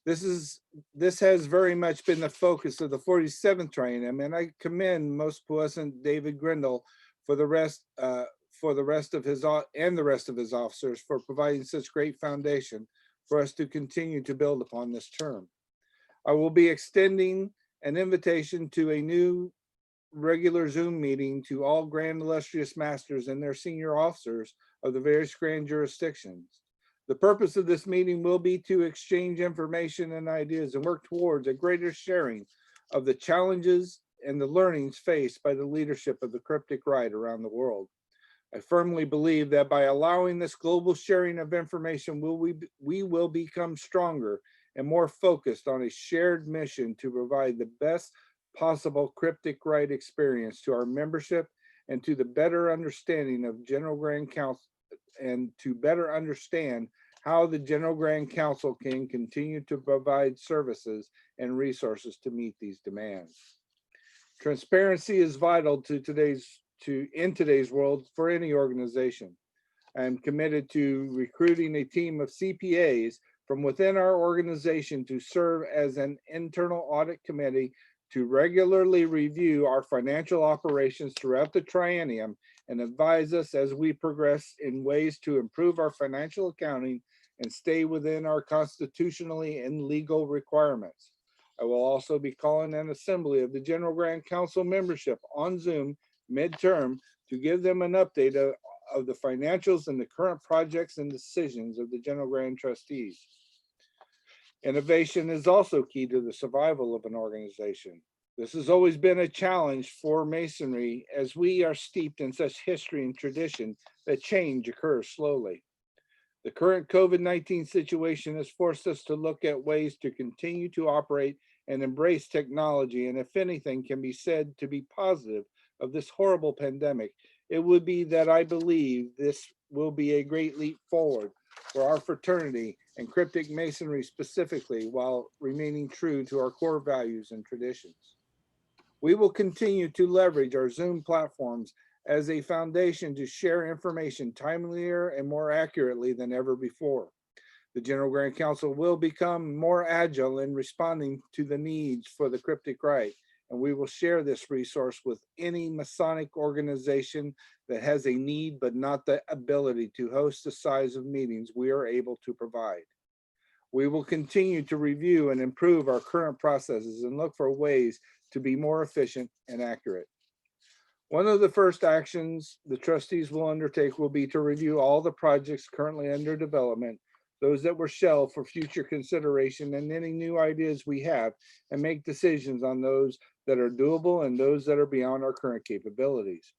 This has very much been the focus of the 47th Triennium, and I commend most puissant David Grindle for the rest of his officers for providing such great foundation for us to continue to build upon this term. I will be extending an invitation to a new regular Zoom meeting to all Grand Illustrious Masters and their senior officers of the various grand jurisdictions. The purpose of this meeting will be to exchange information and ideas and work towards a greater sharing of the challenges and the learnings faced by the leadership of the Cryptic Rite around the world. I firmly believe that by allowing this global sharing of information, we will become stronger and more focused on a shared mission to provide the best possible Cryptic Rite experience to our membership and to the better understanding of General Grand Council, and to better understand how the General Grand Council can continue to provide services and resources to meet these demands. Transparency is vital in today's world for any organization. I am committed to recruiting a team of CPAs from within our organization to serve as an internal audit committee to regularly review our financial operations throughout the triennium and advise us as we progress in ways to improve our financial accounting and stay within our constitutionally and legal requirements. I will also be calling an assembly of the General Grand Council membership on Zoom midterm to give them an update of the financials and the current projects and decisions of the General Grand trustees. Innovation is also key to the survival of an organization. This has always been a challenge for Masonry, as we are steeped in such history and tradition that change occurs slowly. The current COVID-19 situation has forced us to look at ways to continue to operate and embrace technology, and if anything can be said to be positive of this horrible pandemic, it would be that I believe this will be a great leap forward for our fraternity and Cryptic Masonry specifically, while remaining true to our core values and traditions. We will continue to leverage our Zoom platforms as a foundation to share information timelier and more accurately than ever before. The General Grand Council will become more agile in responding to the needs for the Cryptic Rite, and we will share this resource with any Masonic organization that has a need but not the ability to host the size of meetings we are able to provide. We will continue to review and improve our current processes and look for ways to be more efficient and accurate. One of the first actions the trustees will undertake will be to review all the projects currently under development, those that were shelved for future consideration, and any new ideas we have, and make decisions on those that are doable and those that are beyond our current capabilities.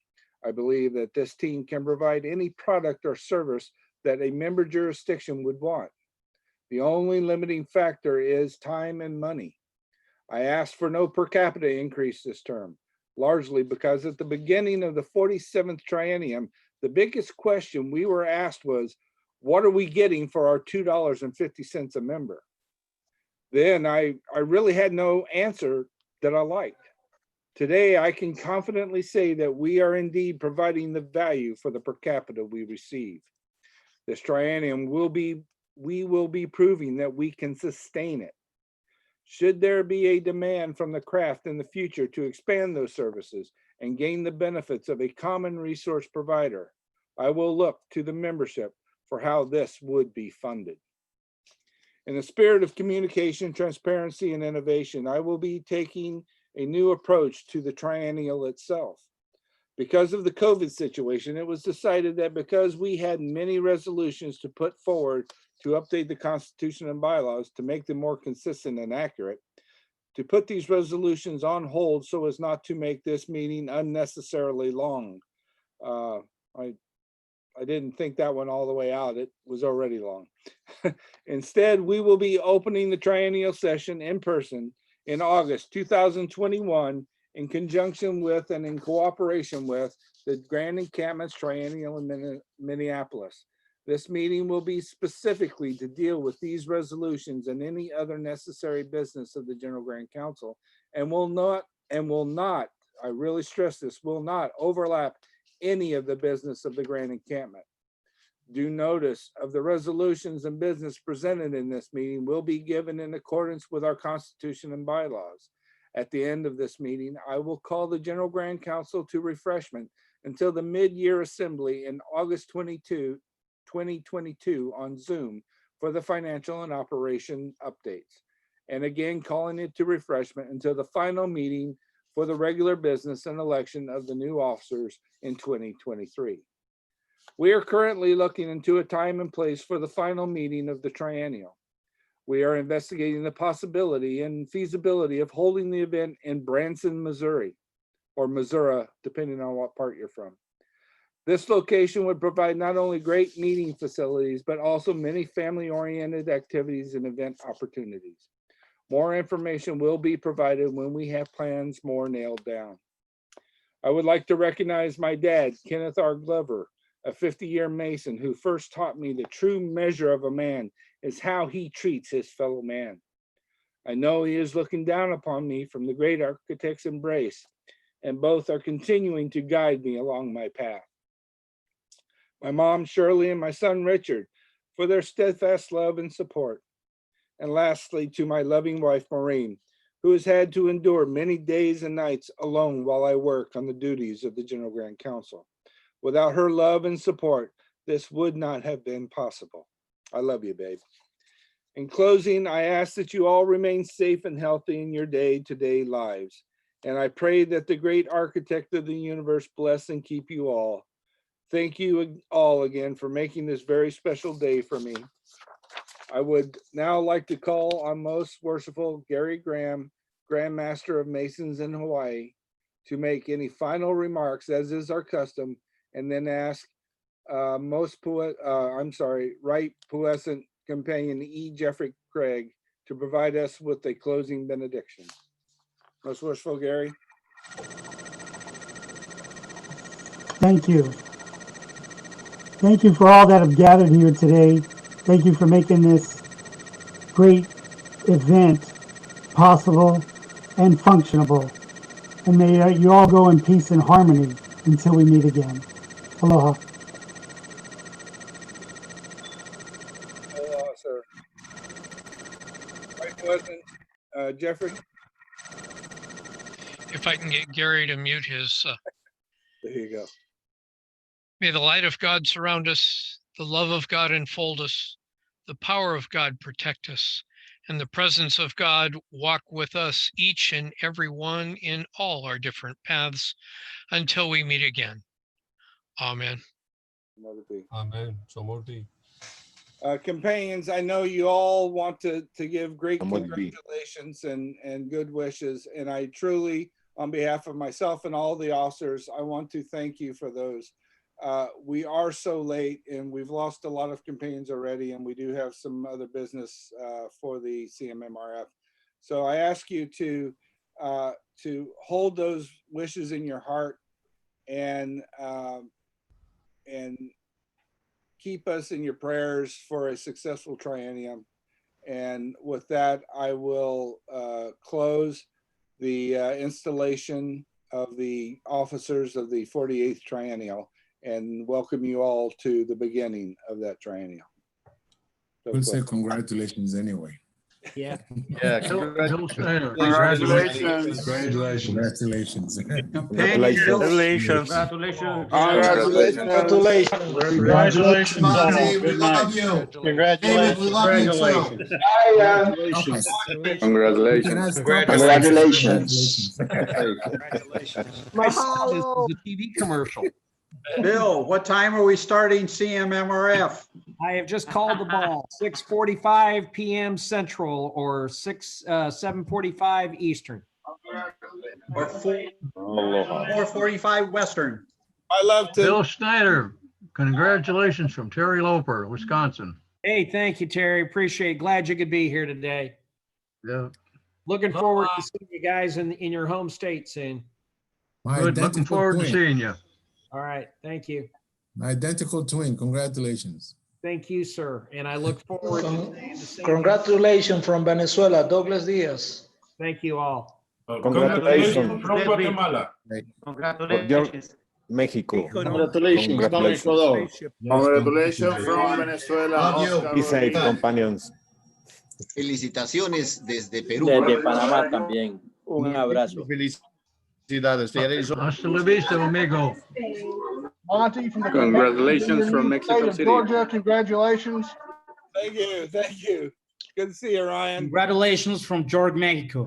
I believe that this team can provide any product or service that a member jurisdiction would want. The only limiting factor is time and money. I asked for no per capita increase this term, largely because at the beginning of the 47th triennium, the biggest question we were asked was, what are we getting for our $2.50 a member? Then I really had no answer that I liked. Today, I can confidently say that we are indeed providing the value for the per capita we receive. This triennium we will be proving that we can sustain it. Should there be a demand from the craft in the future to expand those services and gain the benefits of a common resource provider, I will look to the membership for how this would be funded. In the spirit of communication, transparency, and innovation, I will be taking a new approach to the triennial itself. Because of the COVID situation, it was decided that because we had many resolutions to put forward to update the Constitution and bylaws to make them more consistent and accurate, to put these resolutions on hold so as not to make this meeting unnecessarily long. I didn't think that one all the way out. It was already long. Instead, we will be opening the triennial session in person in August 2021 in conjunction with and in cooperation with the Grand Encampments Triennial in Minneapolis. This meeting will be specifically to deal with these resolutions and any other necessary business of the General Grand Council, and will not, I really stress this, will not overlap any of the business of the Grand Encampment. Due notice of the resolutions and business presented in this meeting will be given in accordance with our Constitution and bylaws. At the end of this meeting, I will call the General Grand Council to refreshment until the mid-year assembly in August 22, 2022 on Zoom for the financial and operation updates. And again, calling it to refreshment until the final meeting for the regular business and election of the new officers in 2023. We are currently looking into a time and place for the final meeting of the triennial. We are investigating the possibility and feasibility of holding the event in Branson, Missouri, or Missouri, depending on what part you're from. This location would provide not only great meeting facilities, but also many family-oriented activities and event opportunities. More information will be provided when we have plans more nailed down. I would like to recognize my dad, Kenneth R. Glover, a 50-year Mason who first taught me the true measure of a man is how he treats his fellow man. I know he is looking down upon me from the great architect's embrace, and both are continuing to guide me along my path. My mom, Shirley, and my son, Richard, for their steadfast love and support. And lastly, to my loving wife, Maureen, who has had to endure many days and nights alone while I work on the duties of the General Grand Council. Without her love and support, this would not have been possible. I love you, babe. In closing, I ask that you all remain safe and healthy in your day-to-day lives. And I pray that the great architect of the universe bless and keep you all. Thank you all again for making this very special day for me. I would now like to call on Most Worshipful Gary Graham, Grand Master of Masons in Hawaii, to make any final remarks, as is our custom, and then ask Right Puissant Companion E. Jeffrey Craig to provide us with a closing benediction. Most Worshipful Gary. Thank you. Thank you for all that have gathered here today. Thank you for making this great event possible and functionable. And may you all go in peace and harmony until we meet again. Aloha. Aloha, sir. Right Puissant, Jeffrey. If I can get Gary to mute his. There you go. May the light of God surround us, the love of God enfold us, the power of God protect us, and the presence of God walk with us, each and every one in all our different paths, until we meet again. Amen. Amen. So mote be. Companions, I know you all want to give great congratulations and good wishes. And I truly, on behalf of myself and all the officers, I want to thank you for those. We are so late and we've lost a lot of companions already, and we do have some other business for the CMMRF. So I ask you to hold those wishes in your heart and keep us in your prayers for a successful triennium. And with that, I will close the installation of the officers of the 48th Triennial and welcome you all to the beginning of that triennial. We'll say congratulations anyway. Yeah. Yeah. Congratulations. Congratulations. Congratulations. Congratulations. Congratulations. Monty, we love you. David, we love you too. Congratulations. Congratulations. My son, this is a TV commercial. Bill, what time are we starting CMMRF? I have just called the ball. 6:45 p.m. Central or 7:45 Eastern. Or 4:45 Western. I love to. Bill Snyder, congratulations from Terry Loper, Wisconsin. Hey, thank you, Terry. Appreciate it. Glad you could be here today. Yeah. Looking forward to seeing you guys in your home state soon. Good. Looking forward to seeing you. All right. Thank you. My identical twin. Congratulations. Thank you, sir. And I look forward to seeing Congratulations from Venezuela, Douglas Diaz. Thank you all. Congratulations from Guatemala. Congratulations. Mexico. Congratulations from Ecuador. Congratulations from Venezuela. Be safe, companions. Felicitaciones desde Perú. Desde Panamá también. Un abrazo. Felicidades. Hasta la vista, amigo. Monty from the Congratulations from Mexico City. Georgia, congratulations. Thank you. Thank you. Good to see you, Ryan. Congratulations from Georgia, Mexico.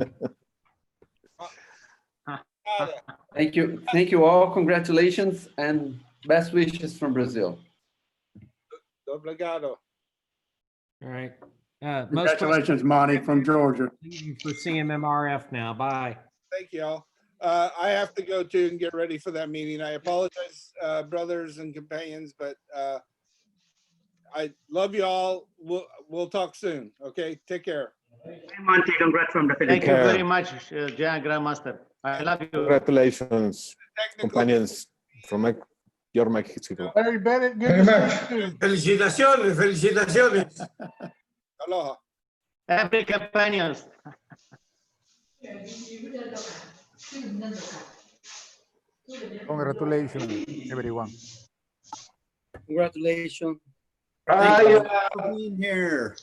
Thank you. Thank you all. Congratulations and best wishes from Brazil. Obrigado. All right. Congratulations, Monty from Georgia. For CMMRF now. Bye. Thank you all. I have to go too and get ready for that meeting. I apologize, brothers and companions, but I love you all. We'll talk soon. Okay, take care. Monty, congrats from the Thank you very much, Jan Grandmaster. I love you. Congratulations, companions from your Mexico. Larry Bennett, good to see you. Felicitaciones, felicitaciones. Aloha. Happy companions. Congratulations, everyone. Congratulations. Being here.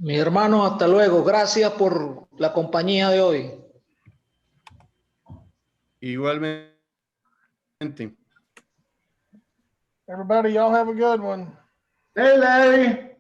Mi hermano, hasta luego. Gracias por la compañía de hoy. Igualmente. Everybody, y'all have a good one. Hey, Larry.